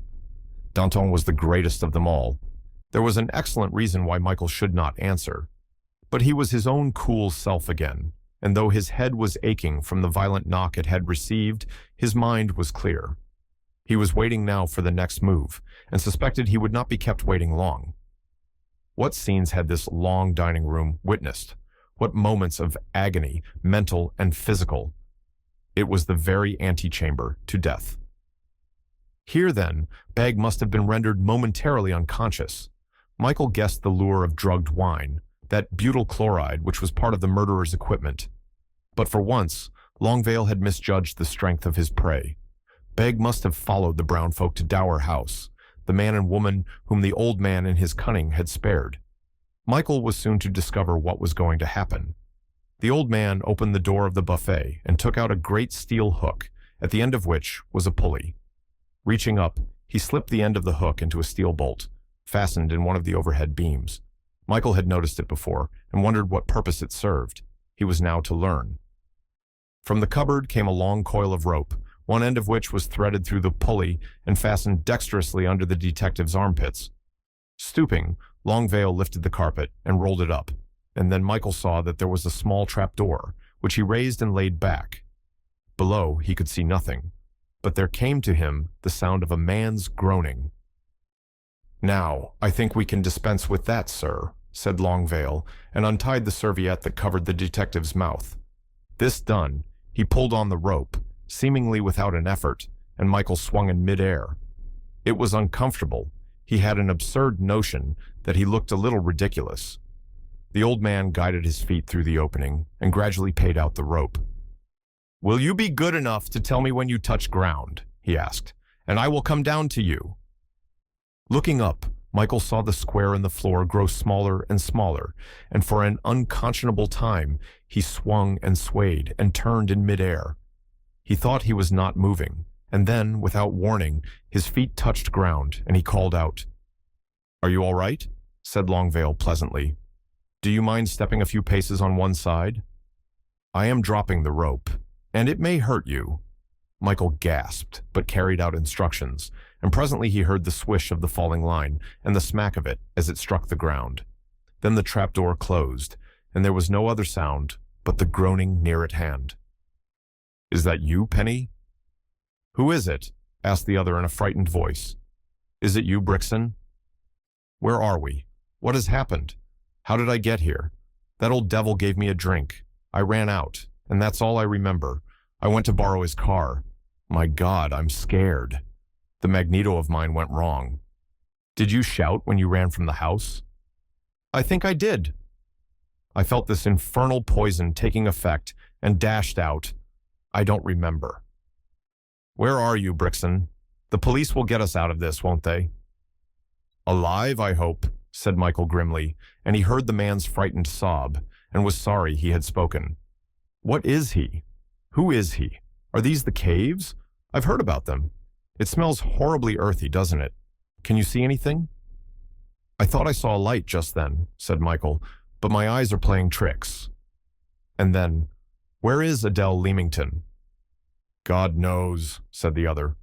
Danton was the greatest of them all. There was an excellent reason why Michael should not answer. But he was his own cool self again, and though his head was aching from the violent knock it had received, his mind was clear. He was waiting now for the next move, and suspected he would not be kept waiting long. What scenes had this long dining room witnessed? What moments of agony, mental and physical? It was the very antechamber to death. Here, then, Begg must have been rendered momentarily unconscious. Michael guessed the lure of drugged wine, that butyl chloride which was part of the murderer's equipment. But for once, Longvale had misjudged the strength of his prey. Begg must have followed the brown folk to Dower House, the man and woman whom the old man in his cunning had spared. Michael was soon to discover what was going to happen. The old man opened the door of the buffet and took out a great steel hook, at the end of which was a pulley. Reaching up, he slipped the end of the hook into a steel bolt, fastened in one of the overhead beams. Michael had noticed it before and wondered what purpose it served. He was now to learn. From the cupboard came a long coil of rope, one end of which was threaded through the pulley and fastened dexterously under the detective's armpits. Stooping, Longvale lifted the carpet and rolled it up, and then Michael saw that there was a small trapdoor, which he raised and laid back. Below, he could see nothing, but there came to him the sound of a man's groaning. "Now, I think we can dispense with that, sir," said Longvale, and untied the serviette that covered the detective's mouth. This done, he pulled on the rope, seemingly without an effort, and Michael swung in mid-air. It was uncomfortable. He had an absurd notion that he looked a little ridiculous. The old man guided his feet through the opening and gradually paid out the rope. "Will you be good enough to tell me when you touch ground?" he asked, "and I will come down to you." Looking up, Michael saw the square in the floor grow smaller and smaller, and for an unconscionable time he swung and swayed and turned in midair. He thought he was not moving, and then, without warning, his feet touched ground, and he called out. "Are you all right?" said Longvale pleasantly. "Do you mind stepping a few paces on one side? I am dropping the rope, and it may hurt you." Michael gasped, but carried out instructions, and presently he heard the swish of the falling line and the smack of it as it struck the ground. Then the trapdoor closed, and there was no other sound but the groaning near at hand. "Is that you, Penny?" "Who is it?" asked the other in a frightened voice. "Is it you, Brixton?" "Where are we? What has happened? How did I get here? That old devil gave me a drink. I ran out, and that's all I remember. I went to borrow his car. My God, I'm scared. The magneto of mine went wrong." "Did you shout when you ran from the house?" "I think I did." "I felt this infernal poison taking effect and dashed out. I don't remember." "Where are you, Brixton? The police will get us out of this, won't they?" "Alive, I hope," said Michael grimly, and he heard the man's frightened sob and was sorry he had spoken. "What is he? Who is he? Are these the caves? I've heard about them. It smells horribly earthy, doesn't it? Can you see anything?" "I thought I saw a light just then," said Michael, "but my eyes are playing tricks." And then, "Where is Adele Leamington?" "God knows," said the other.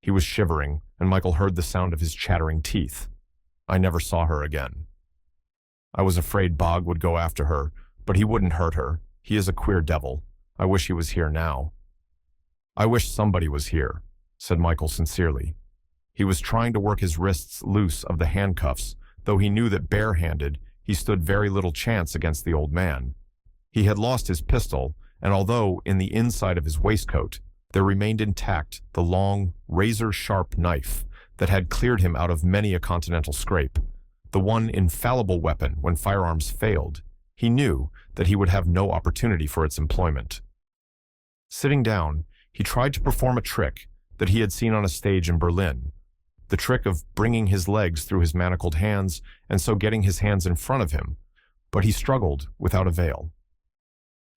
He was shivering, and Michael heard the sound of his chattering teeth. "I never saw her again. I was afraid Bog would go after her, but he wouldn't hurt her. He is a queer devil. I wish he was here now." "I wish somebody was here," said Michael sincerely. He was trying to work his wrists loose of the handcuffs, though he knew that bare-handed he stood very little chance against the old man. He had lost his pistol, and although in the inside of his waistcoat there remained intact the long, razor-sharp knife that had cleared him out of many a continental scrape, the one infallible weapon when firearms failed, he knew that he would have no opportunity for its employment. Sitting down, he tried to perform a trick that he had seen on a stage in Berlin, the trick of bringing his legs through his manacled hands and so getting his hands in front of him, but he struggled without avail.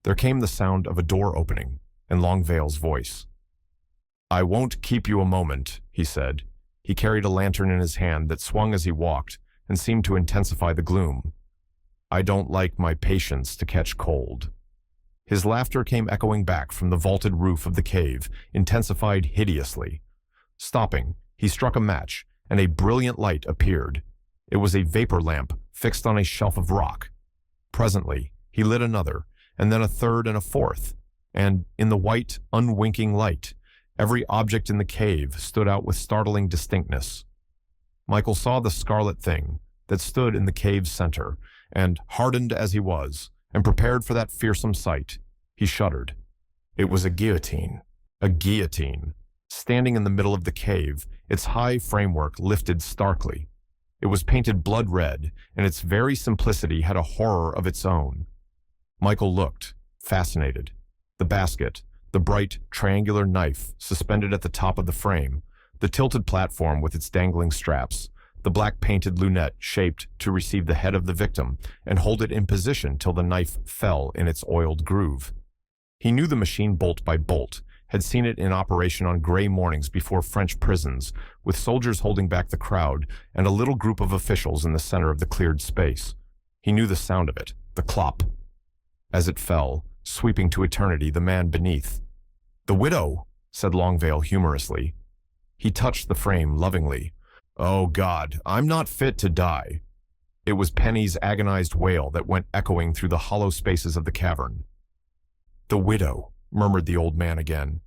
There came the sound of a door opening and Longvale's voice. "I won't keep you a moment," he said. He carried a lantern in his hand that swung as he walked and seemed to intensify the gloom. "I don't like my patients to catch cold." His laughter came echoing back from the vaulted roof of the cave, intensified hideously. Stopping, he struck a match, and a brilliant light appeared. It was a vapor lamp fixed on a shelf of rock. Presently, he lit another, and then a third and a fourth, and, in the white, unwinking light, every object in the cave stood out with startling distinctness. Michael saw the scarlet thing that stood in the cave's center, and, hardened as he was, and prepared for that fearsome sight, he shuddered. It was a guillotine. A guillotine. Standing in the middle of the cave, its high framework lifted starkly. It was painted blood red, and its very simplicity had a horror of its own. Michael looked, fascinated. The basket, the bright, triangular knife suspended at the top of the frame, the tilted platform with its dangling straps, the black painted lunette shaped to receive the head of the victim and hold it in position till the knife fell in its oiled groove. He knew the machine bolt by bolt, had seen it in operation on gray mornings before French prisons, with soldiers holding back the crowd and a little group of officials in the center of the cleared space. He knew the sound of it, the clop. As it fell, sweeping to eternity, the man beneath. "The widow," said Longvale humorously. He touched the frame lovingly. "Oh God, I'm not fit to die." It was Penny's agonized wail that went echoing through the hollow spaces of the cavern. "The widow," murmured the old man again.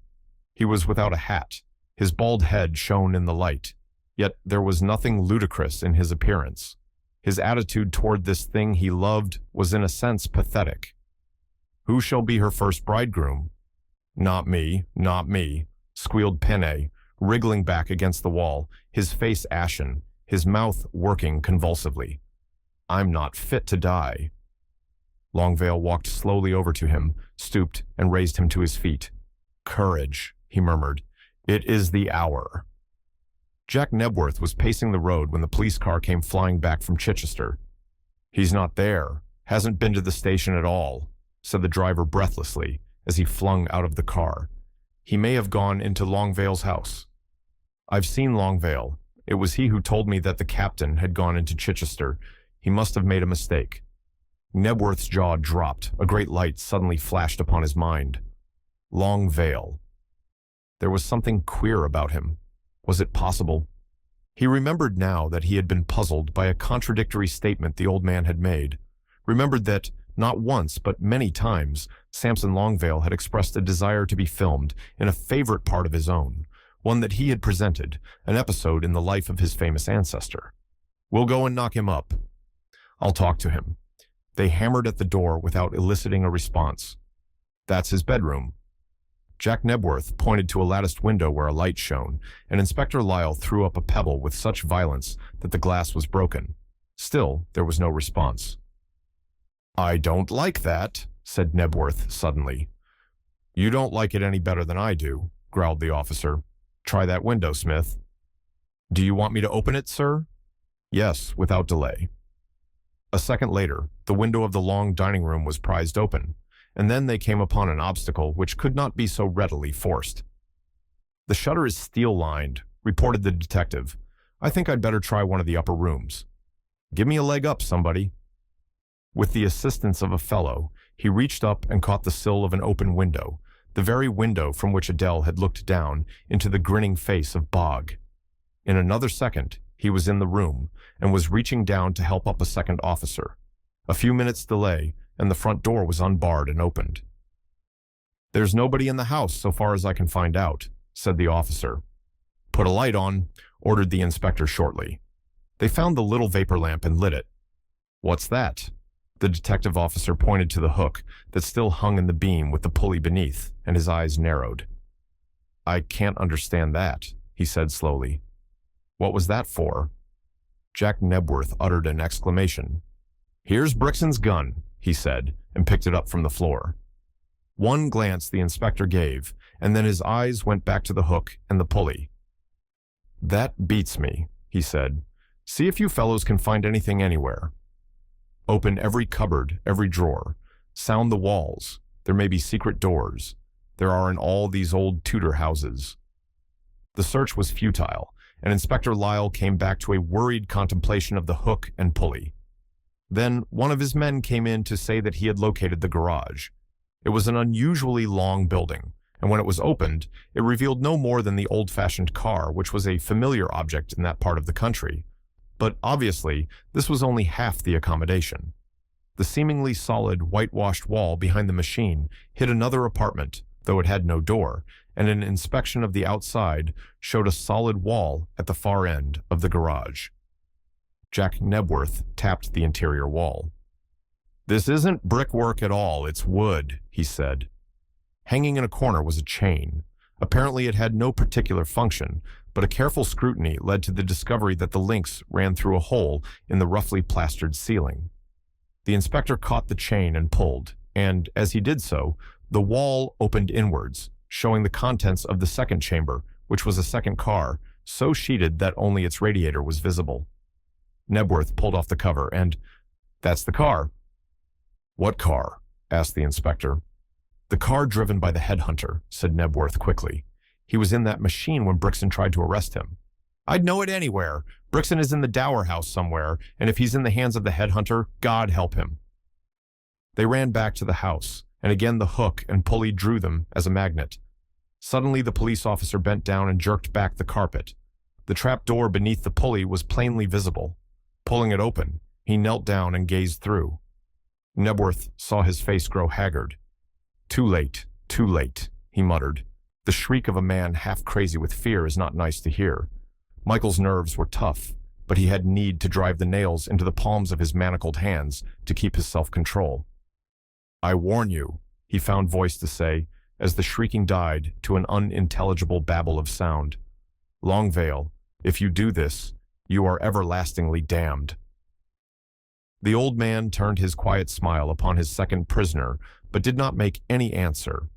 He was without a hat. His bald head shone in the light, yet there was nothing ludicrous in his appearance. His attitude toward this thing he loved was in a sense pathetic. "Who shall be her first bridegroom?" "Not me, not me," squealed Penne, wriggling back against the wall, his face ashen, his mouth working convulsively. "I'm not fit to die." Longvale walked slowly over to him, stooped, and raised him to his feet. "Courage," he murmured. "It is the hour." Jack Nebworth was pacing the road when the police car came flying back from Chichester. "He's not there. Hasn't been to the station at all," said the driver breathlessly as he flung out of the car. "He may have gone into Longvale's house." "I've seen Longvale. It was he who told me that the captain had gone into Chichester. He must have made a mistake." Nebworth's jaw dropped. A great light suddenly flashed upon his mind. Longvale. There was something queer about him. Was it possible? He remembered now that he had been puzzled by a contradictory statement the old man had made. Remembered that, Not once, but many times, Samson Longvale had expressed a desire to be filmed in a favorite part of his own, one that he had presented, an episode in the life of his famous ancestor. "We'll go and knock him up. I'll talk to him." They hammered at the door without eliciting a response. "That's his bedroom." Jack Nebworth pointed to a latticed window where a light shone, and Inspector Lyle threw up a pebble with such violence that the glass was broken. Still, there was no response. "I don't like that," said Nebworth suddenly. "You don't like it any better than I do," growled the officer. "Try that window, Smith." "Do you want me to open it, sir?" "Yes, without delay." A second later, the window of the long dining room was prized open, and then they came upon an obstacle which could not be so readily forced. "The shutter is steel-lined," reported the detective. "I think I'd better try one of the upper rooms." "Give me a leg up, somebody." With the assistance of a fellow, he reached up and caught the sill of an open window, the very window from which Adele had looked down into the grinning face of Bog. In another second, he was in the room and was reaching down to help up a second officer. A few minutes' delay, and the front door was unbarred and opened. "There's nobody in the house, so far as I can find out," said the officer. "Put a light on," ordered the inspector shortly. They found the little vapor lamp and lit it. "What's that?" The detective officer pointed to the hook that still hung in the beam with the pulley beneath, and his eyes narrowed. "I can't understand that," he said slowly. "What was that for?" Jack Nebworth uttered an exclamation. "Here's Brixton's gun," he said, and picked it up from the floor. One glance the inspector gave, and then his eyes went back to the hook and the pulley. "That beats me," he said. "See if you fellows can find anything anywhere. Open every cupboard, every drawer. Sound the walls. There may be secret doors. There are in all these old Tudor houses." The search was futile, and Inspector Lyle came back to a worried contemplation of the hook and pulley. Then one of his men came in to say that he had located the garage. It was an unusually long building, and when it was opened, it revealed no more than the old-fashioned car, which was a familiar object in that part of the country. But obviously, this was only half the accommodation. The seemingly solid, whitewashed wall behind the machine hid another apartment, though it had no door, and an inspection of the outside showed a solid wall at the far end of the garage. Jack Nebworth tapped the interior wall. "This isn't brickwork at all, it's wood," he said. Hanging in a corner was a chain. Apparently it had no particular function, but a careful scrutiny led to the discovery that the links ran through a hole in the roughly plastered ceiling. The inspector caught the chain and pulled, and, as he did so, the wall opened inwards, showing the contents of the second chamber, which was a second car, so sheeted that only its radiator was visible. Nebworth pulled off the cover, and, "That's the car." "What car?" asked the inspector. "The car driven by the headhunter," said Nebworth quickly. "He was in that machine when Brixton tried to arrest him." "I'd know it anywhere. Brixton is in the Dower House somewhere, and if he's in the hands of the headhunter, God help him." They ran back to the house, and again the hook and pulley drew them as a magnet. Suddenly the police officer bent down and jerked back the carpet. The trap door beneath the pulley was plainly visible. Pulling it open, he knelt down and gazed through. Nebworth saw his face grow haggard. Too late, he muttered. The shriek of a man half crazy with fear is not nice to hear. Michael's nerves were tough, but he had need to drive the nails into the palms of his manacled hands to keep his self-control. "I warn you," he found voice to say, as the shrieking died to an unintelligible babble of sound. "Longvale, if you do this, you are everlastingly damned." The old man turned his quiet smile upon his second prisoner, but did not make any answer.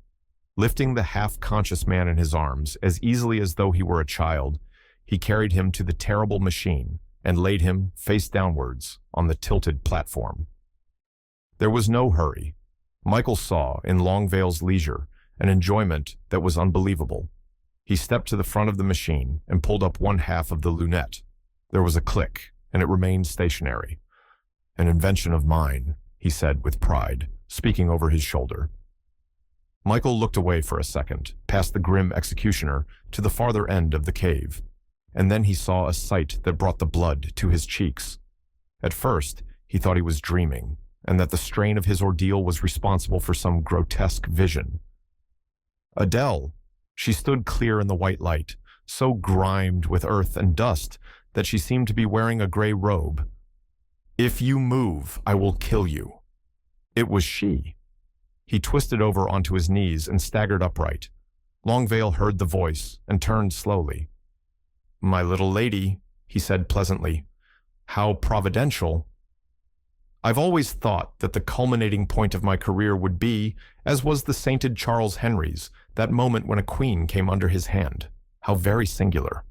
Lifting the half-conscious man in his arms as easily as though he were a child, he carried him to the terrible machine and laid him face downwards on the tilted platform. There was no hurry. Michael saw, in Longvale's leisure, an enjoyment that was unbelievable. He stepped to the front of the machine and pulled up one half of the lunette. There was a click, and it remained stationary. "An invention of mine," he said with pride, speaking over his shoulder. Michael looked away for a second, past the grim executioner, to the farther end of the cave, and then he saw a sight that brought the blood to his cheeks. At first, he thought he was dreaming, and that the strain of his ordeal was responsible for some grotesque vision. Adele. She stood clear in the white light, so grimed with earth and dust that she seemed to be wearing a gray robe. "If you move, I will kill you." It was she. He twisted over onto his knees and staggered upright. Longveil heard the voice and turned slowly. "My little lady," he said pleasantly. "How providential." "I've always thought that the culminating point of my career would be, as was the sainted Charles Henry's, that moment when a queen came under his hand. How very singular."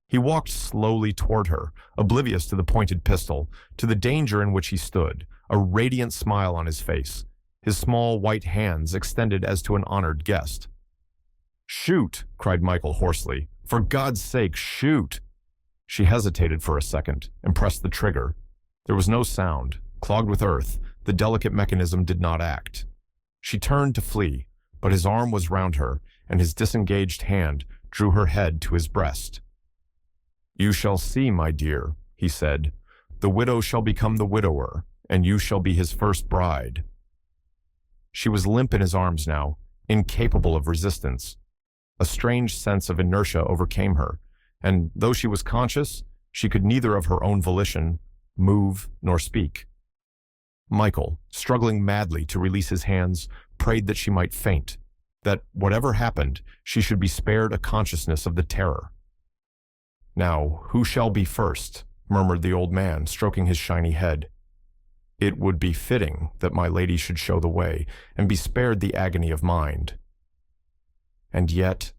He walked slowly toward her, oblivious to the pointed pistol, to the danger in which he stood, a radiant smile on his face, his small white hands extended as to an honored guest. "Shoot!" cried Michael hoarsely. "For God's sake, shoot!" She hesitated for a second and pressed the trigger. There was no sound. Clogged with earth, the delicate mechanism did not act. She turned to flee, but his arm was round her, and his disengaged hand drew her head to his breast. "You shall see, my dear," he said. "The widow shall become the widower, and you shall be his first bride." She was limp in his arms now, incapable of resistance. A strange sense of inertia overcame her, and though she was conscious, she could neither of her own volition move nor speak. Michael, struggling madly to release his hands, prayed that she might faint, that whatever happened, she should be spared a consciousness of the terror. "Now, who shall be first?" murmured the old man, stroking his shiny head. "It would be fitting that my lady should show the way, and be spared the agony of mind." And yet,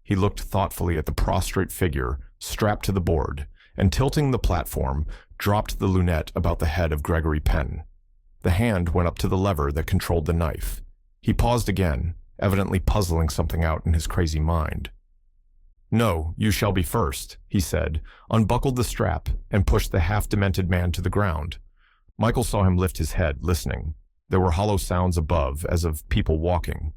he looked thoughtfully at the prostrate figure strapped to the board, and tilting the platform, dropped the lunette about the head of Gregory Penn. The hand went up to the lever that controlled the knife. He paused again, evidently puzzling something out in his crazy mind. "No, you shall be first," he said, unbuckled the strap, and pushed the half-demented man to the ground. Michael saw him lift his head, listening. There were hollow sounds above, as of people walking.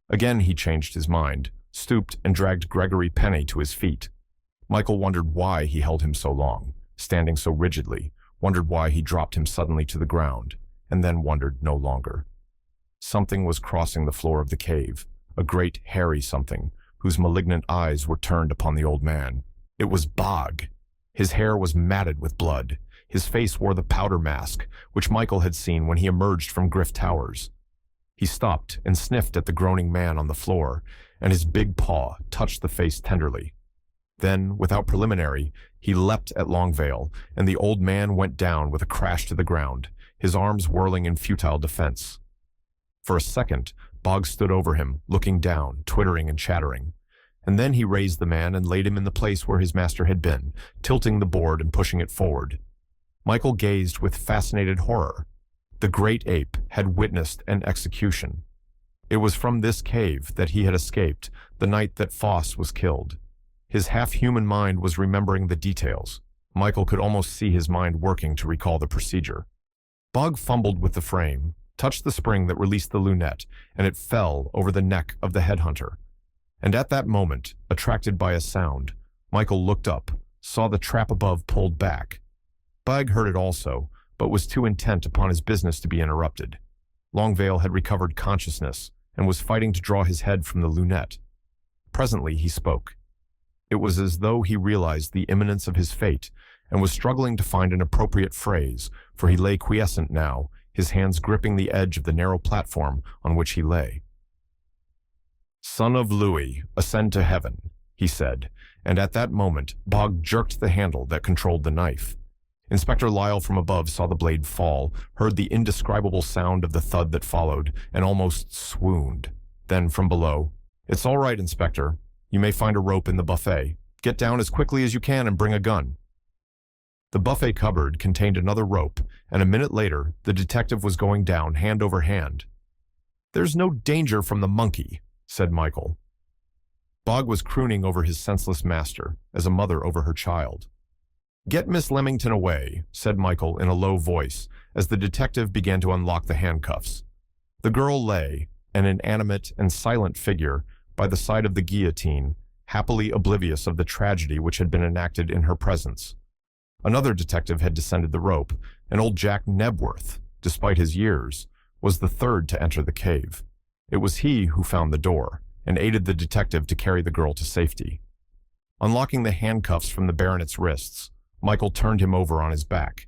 Again he changed his mind, stooped and dragged Gregory Penny to his feet. Michael wondered why he held him so long, standing so rigidly, wondered why he dropped him suddenly to the ground, and then wondered no longer. Something was crossing the floor of the cave, a great hairy something, whose malignant eyes were turned upon the old man. It was Bog. His hair was matted with blood. His face wore the powder mask, which Michael had seen when he emerged from Griff Towers. He stopped and sniffed at the groaning man on the floor, and his big paw touched the face tenderly. Then, without preliminary, he leapt at Longveil, and the old man went down with a crash to the ground, his arms whirling in futile defense. For a second, Bog stood over him, looking down, twittering and chattering. And then he raised the man and laid him in the place where his master had been, tilting the board and pushing it forward. Michael gazed with fascinated horror. The great ape had witnessed an execution. It was from this cave that he had escaped the night that Foss was killed. His half-human mind was remembering the details. Michael could almost see his mind working to recall the procedure. Bog fumbled with the frame, touched the spring that released the lunette, and it fell over the neck of the headhunter. And at that moment, attracted by a sound, Michael looked up, saw the trap above pulled back. Bog heard it also, but was too intent upon his business to be interrupted. Longveil had recovered consciousness and was fighting to draw his head from the lunette. Presently he spoke. It was as though he realized the imminence of his fate and was struggling to find an appropriate phrase, for he lay quiescent now, his hands gripping the edge of the narrow platform on which he lay. "Son of Louis, ascend to heaven," he said, and at that moment Bog jerked the handle that controlled the knife. Inspector Lyle from above saw the blade fall, heard the indescribable sound of the thud that followed, and almost swooned. Then from below, "It's all right, Inspector. You may find a rope in the buffet. Get down as quickly as you can and bring a gun." The buffet cupboard contained another rope, and a minute later, the detective was going down hand over hand. "There's no danger from the monkey," said Michael. Bog was crooning over his senseless master, as a mother over her child. "Get Miss Leamington away," said Michael in a low voice, as the detective began to unlock the handcuffs. The girl lay, an inanimate and silent figure, by the side of the guillotine, happily oblivious of the tragedy which had been enacted in her presence. Another detective had descended the rope, and old Jack Nebworth, despite his years, was the third to enter the cave. It was he who found the door and aided the detective to carry the girl to safety. Unlocking the handcuffs from the baronet's wrists, Michael turned him over on his back.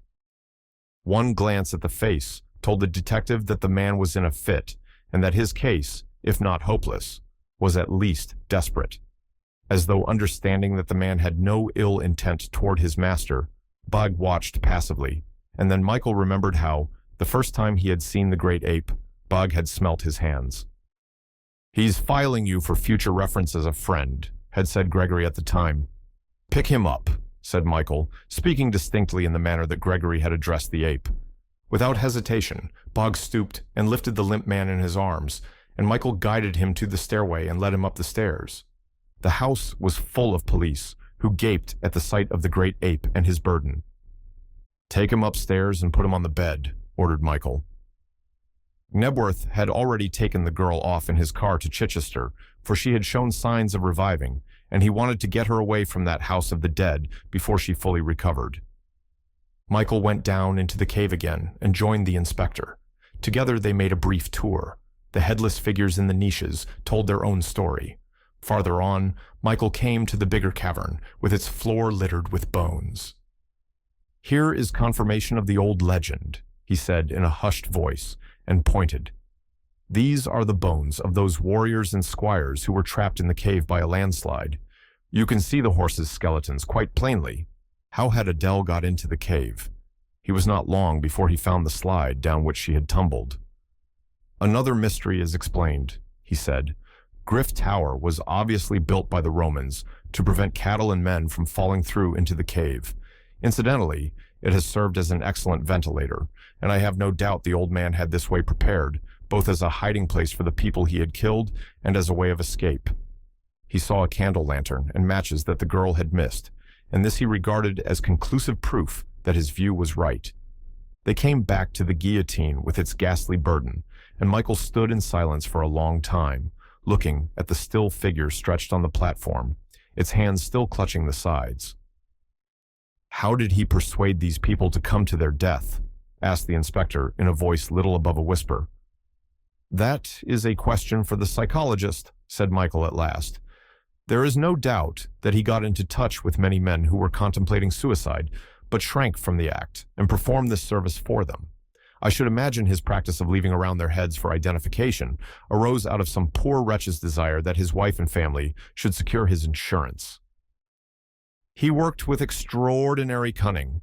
One glance at the face told the detective that the man was in a fit and that his case, if not hopeless, was at least desperate. As though understanding that the man had no ill intent toward his master, Bug watched passively, and then Michael remembered how, the first time he had seen the great ape, Bug had smelt his hands. "He's filing you for future reference as a friend," had said Gregory at the time. "Pick him up," said Michael, speaking distinctly in the manner that Gregory had addressed the ape. Without hesitation, Bog stooped and lifted the limp man in his arms, and Michael guided him to the stairway and led him up the stairs. The house was full of police, who gaped at the sight of the great ape and his burden. "Take him upstairs and put him on the bed," ordered Michael. Nebworth had already taken the girl off in his car to Chichester, for she had shown signs of reviving, and he wanted to get her away from that house of the dead before she fully recovered. Michael went down into the cave again and joined the inspector. Together they made a brief tour. The headless figures in the niches told their own story. Farther on, Michael came to the bigger cavern, with its floor littered with bones. "Here is confirmation of the old legend," he said in a hushed voice, and pointed. "These are the bones of those warriors and squires who were trapped in the cave by a landslide. You can see the horses' skeletons quite plainly. How had Adele got into the cave? He was not long before he found the slide down which she had tumbled." "Another mystery is explained," he said. "Griff Tower was obviously built by the Romans to prevent cattle and men from falling through into the cave. Incidentally, it has served as an excellent ventilator, and I have no doubt the old man had this way prepared, both as a hiding place for the people he had killed and as a way of escape." He saw a candle lantern and matches that the girl had missed, and this he regarded as conclusive proof that his view was right. They came back to the guillotine with its ghastly burden, and Michael stood in silence for a long time, looking at the still figure stretched on the platform, its hands still clutching the sides. "How did he persuade these people to come to their death?" asked the inspector in a voice little above a whisper. "That is a question for the psychologist," said Michael at last. "There is no doubt that he got into touch with many men who were contemplating suicide, but shrank from the act and performed this service for them. I should imagine his practice of leaving around their heads for identification arose out of some poor wretch's desire that his wife and family should secure his insurance. He worked with extraordinary cunning.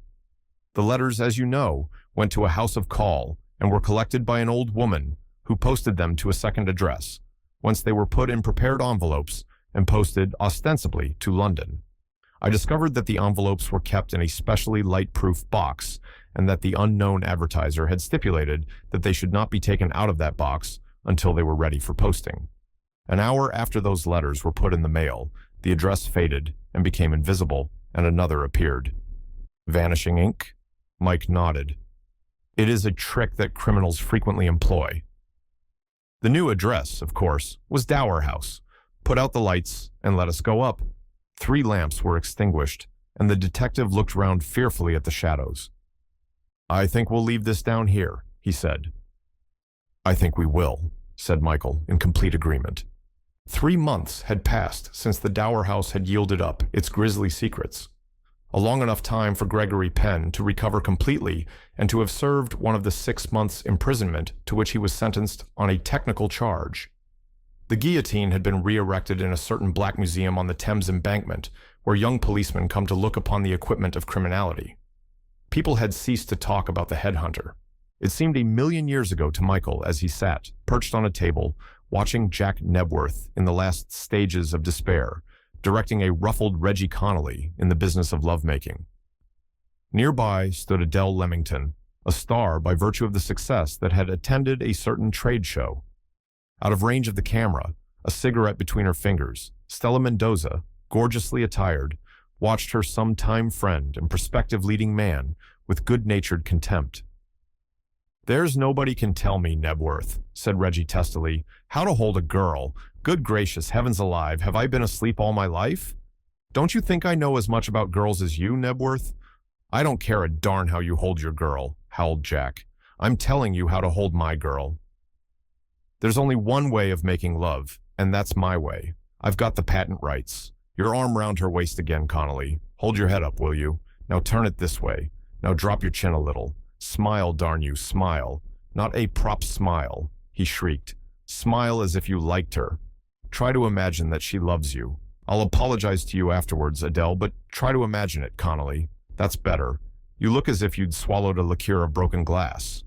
The letters, as you know, went to a house of call and were collected by an old woman who posted them to a second address, whence they were put in prepared envelopes and posted ostensibly to London. I discovered that the envelopes were kept in a specially light-proof box and that the unknown advertiser had stipulated that they should not be taken out of that box until they were ready for posting. An hour after those letters were put in the mail, the address faded and became invisible, and another appeared. "Vanishing ink?" Mike nodded. "It is a trick that criminals frequently employ." The new address, of course, was Dower House. "Put out the lights and let us go up." 3 lamps were extinguished, and the detective looked round fearfully at the shadows. "I think we'll leave this down here," he said. "I think we will," said Michael, in complete agreement. 3 months had passed since the Dower House had yielded up its grisly secrets. A long enough time for Gregory Penn to recover completely and to have served one of the 6 months' imprisonment to which he was sentenced on a technical charge. The guillotine had been re-erected in a certain black museum on the Thames Embankment, where young policemen come to look upon the equipment of criminality. People had ceased to talk about the headhunter. It seemed a million years ago to Michael as he sat, perched on a table, watching Jack Nebworth in the last stages of despair, directing a ruffled Reggie Connolly in the business of lovemaking. Nearby stood Adele Leamington, a star by virtue of the success that had attended a certain trade show. Out of range of the camera, a cigarette between her fingers, Stella Mendoza, gorgeously attired, watched her sometime friend and prospective leading man with good-natured contempt. "There's nobody can tell me, Nebworth," said Reggie testily, "how to hold a girl. Good gracious, heavens alive, have I been asleep all my life? Don't you think I know as much about girls as you, Nebworth?" "I don't care a darn how you hold your girl," howled Jack. I'm telling you how to hold my girl. There's only one way of making love, and that's my way. I've got the patent rights. Your arm round her waist again, Connolly. Hold your head up, will you? Now turn it this way. Now drop your chin a little. Smile, darn you, smile. Not a prop smile, he shrieked. Smile as if you liked her. Try to imagine that she loves you. I'll apologize to you afterwards, Adele, but try to imagine it, Connolly. That's better. You look as if you'd swallowed a liqueur of broken glass.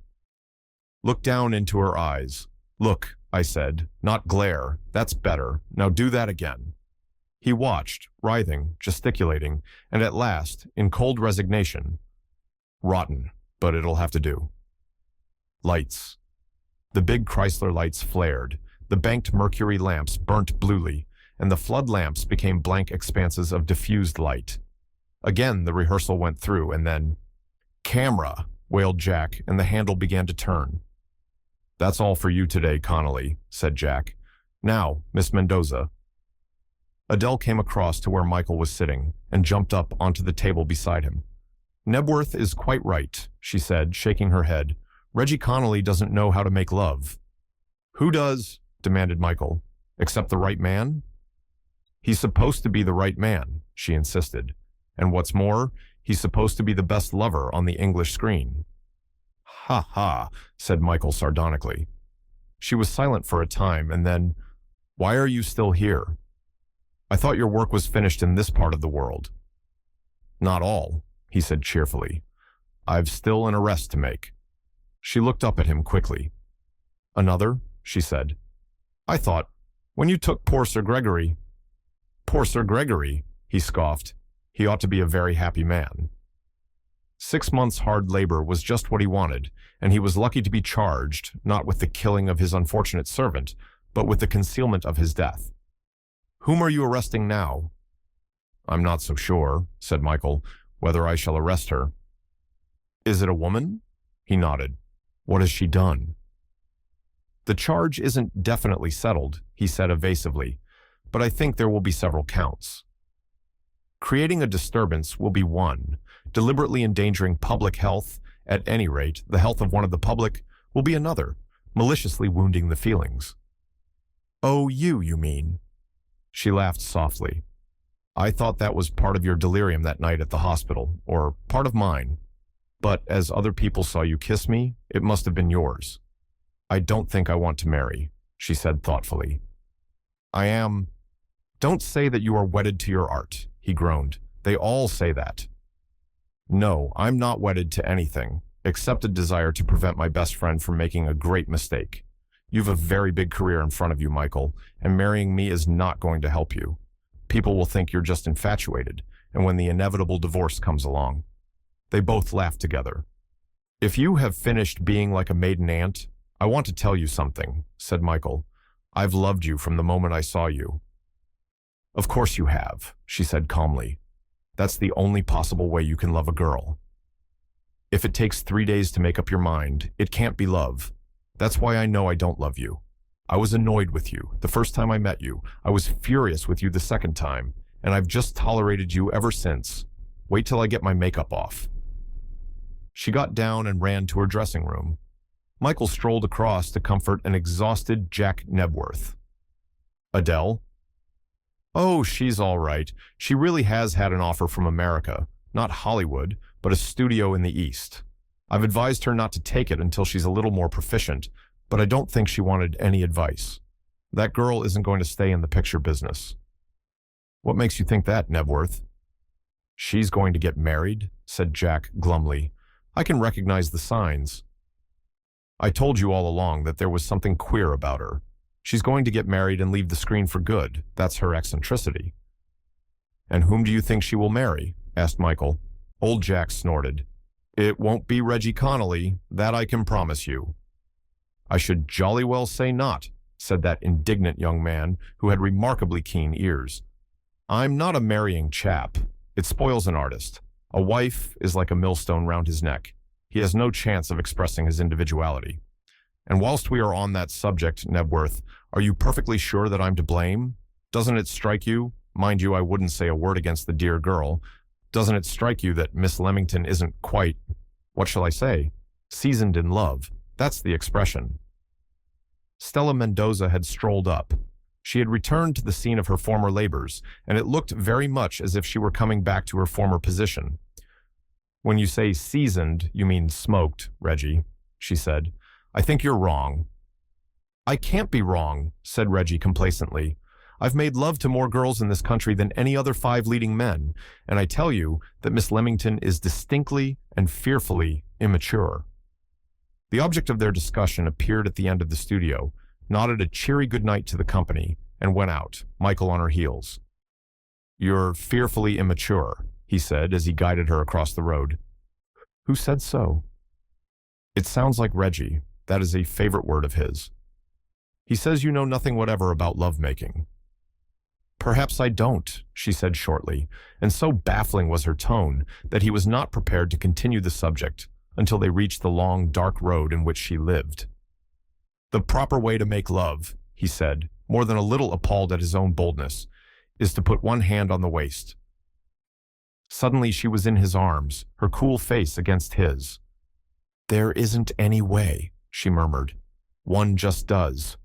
Look down into her eyes. Look, I said, not glare. That's better. Now do that again. He watched, writhing, gesticulating, and at last, in cold resignation, rotten, but it'll have to do. Lights. The big Chrysler lights flared, the banked mercury lamps burnt bluely, and the flood lamps became blank expanses of diffused light. Again the rehearsal went through, and then, "Camera!" wailed Jack, and the handle began to turn. "That's all for you today, Connolly," said Jack. "Now, Miss Mendoza." Adele came across to where Michael was sitting and jumped up onto the table beside him. "Nebworth is quite right," she said, shaking her head. "Reggie Connolly doesn't know how to make love." "Who does?" demanded Michael. "Except the right man?" "He's supposed to be the right man," she insisted. "And what's more, he's supposed to be the best lover on the English screen." "Ha ha," said Michael sardonically. She was silent for a time, and then, "Why are you still here?" "I thought your work was finished in this part of the world." "Not all," he said cheerfully. "I've still an arrest to make." She looked up at him quickly. "Another?" she said. "I thought, when you took poor Sir Gregory—" "Poor Sir Gregory," he scoffed. "He ought to be a very happy man." 6 months' hard labor was just what he wanted, and he was lucky to be charged, not with the killing of his unfortunate servant, but with the concealment of his death. "Whom are you arresting now?" "I'm not so sure," said Michael, "whether I shall arrest her." "Is it a woman?" He nodded. "What has she done?" "The charge isn't definitely settled," he said evasively, "but I think there will be several counts. Creating a disturbance will be one. Deliberately endangering public health, at any rate, the health of one of the public, will be another, maliciously wounding the feelings." "Oh, you mean?" She laughed softly. "I thought that was part of your delirium that night at the hospital, or part of mine. But as other people saw you kiss me, it must have been yours. I don't think I want to marry," she said thoughtfully. "I am—" "Don't say that you are wedded to your art," he groaned. "They all say that." "No, I'm not wedded to anything, except a desire to prevent my best friend from making a great mistake. You've a very big career in front of you, Michael, and marrying me is not going to help you. People will think you're just infatuated, and when the inevitable divorce comes along." They both laughed together. "If you have finished being like a maiden aunt, I want to tell you something," said Michael. "I've loved you from the moment I saw you." "Of course you have," she said calmly. "That's the only possible way you can love a girl. If it takes 3 days to make up your mind, it can't be love. That's why I know I don't love you. I was annoyed with you the first time I met you. I was furious with you the second time, and I've just tolerated you ever since. Wait till I get my makeup off." She got down and ran to her dressing room. Michael strolled across to comfort an exhausted Jack Nebworth. "Adele?" "Oh, she's all right. She really has had an offer from America. Not Hollywood, but a studio in the East. I've advised her not to take it until she's a little more proficient, but I don't think she wanted any advice. That girl isn't going to stay in the picture business." "What makes you think that, Nebworth?" "She's going to get married," said Jack glumly. "I can recognize the signs. I told you all along that there was something queer about her. She's going to get married and leave the screen for good. That's her eccentricity." "And whom do you think she will marry?" asked Michael. Old Jack snorted. "It won't be Reggie Connolly, that I can promise you." "I should jolly well say not," said that indignant young man who had remarkably keen ears. "I'm not a marrying chap. It spoils an artist. A wife is like a millstone round his neck. He has no chance of expressing his individuality. And whilst we are on that subject, Nebworth, are you perfectly sure that I'm to blame? Doesn't it strike you, mind you, I wouldn't say a word against the dear girl, doesn't it strike you that Miss Leamington isn't quite, what shall I say, Seasoned in love, that's the expression. Stella Mendoza had strolled up. She had returned to the scene of her former labors, and it looked very much as if she were coming back to her former position. "When you say seasoned, you mean smoked, Reggie," she said. "I think you're wrong." "I can't be wrong," said Reggie complacently. "I've made love to more girls in this country than any other 5 leading men, and I tell you that Miss Leamington is distinctly and fearfully immature." The object of their discussion appeared at the end of the studio, nodded a cheery goodnight to the company, and went out, Michael on her heels. "You're fearfully immature," he said as he guided her across the road. "Who said so?" "It sounds like Reggie. That is a favorite word of his. He says you know nothing whatever about lovemaking." "Perhaps I don't," she said shortly, and so baffling was her tone that he was not prepared to continue the subject until they reached the long, dark road in which she lived. "The proper way to make love," he said, more than a little appalled at his own boldness, "is to put one hand on the waist." Suddenly she was in his arms, her cool face against his. "There isn't any way," she murmured. "One just does."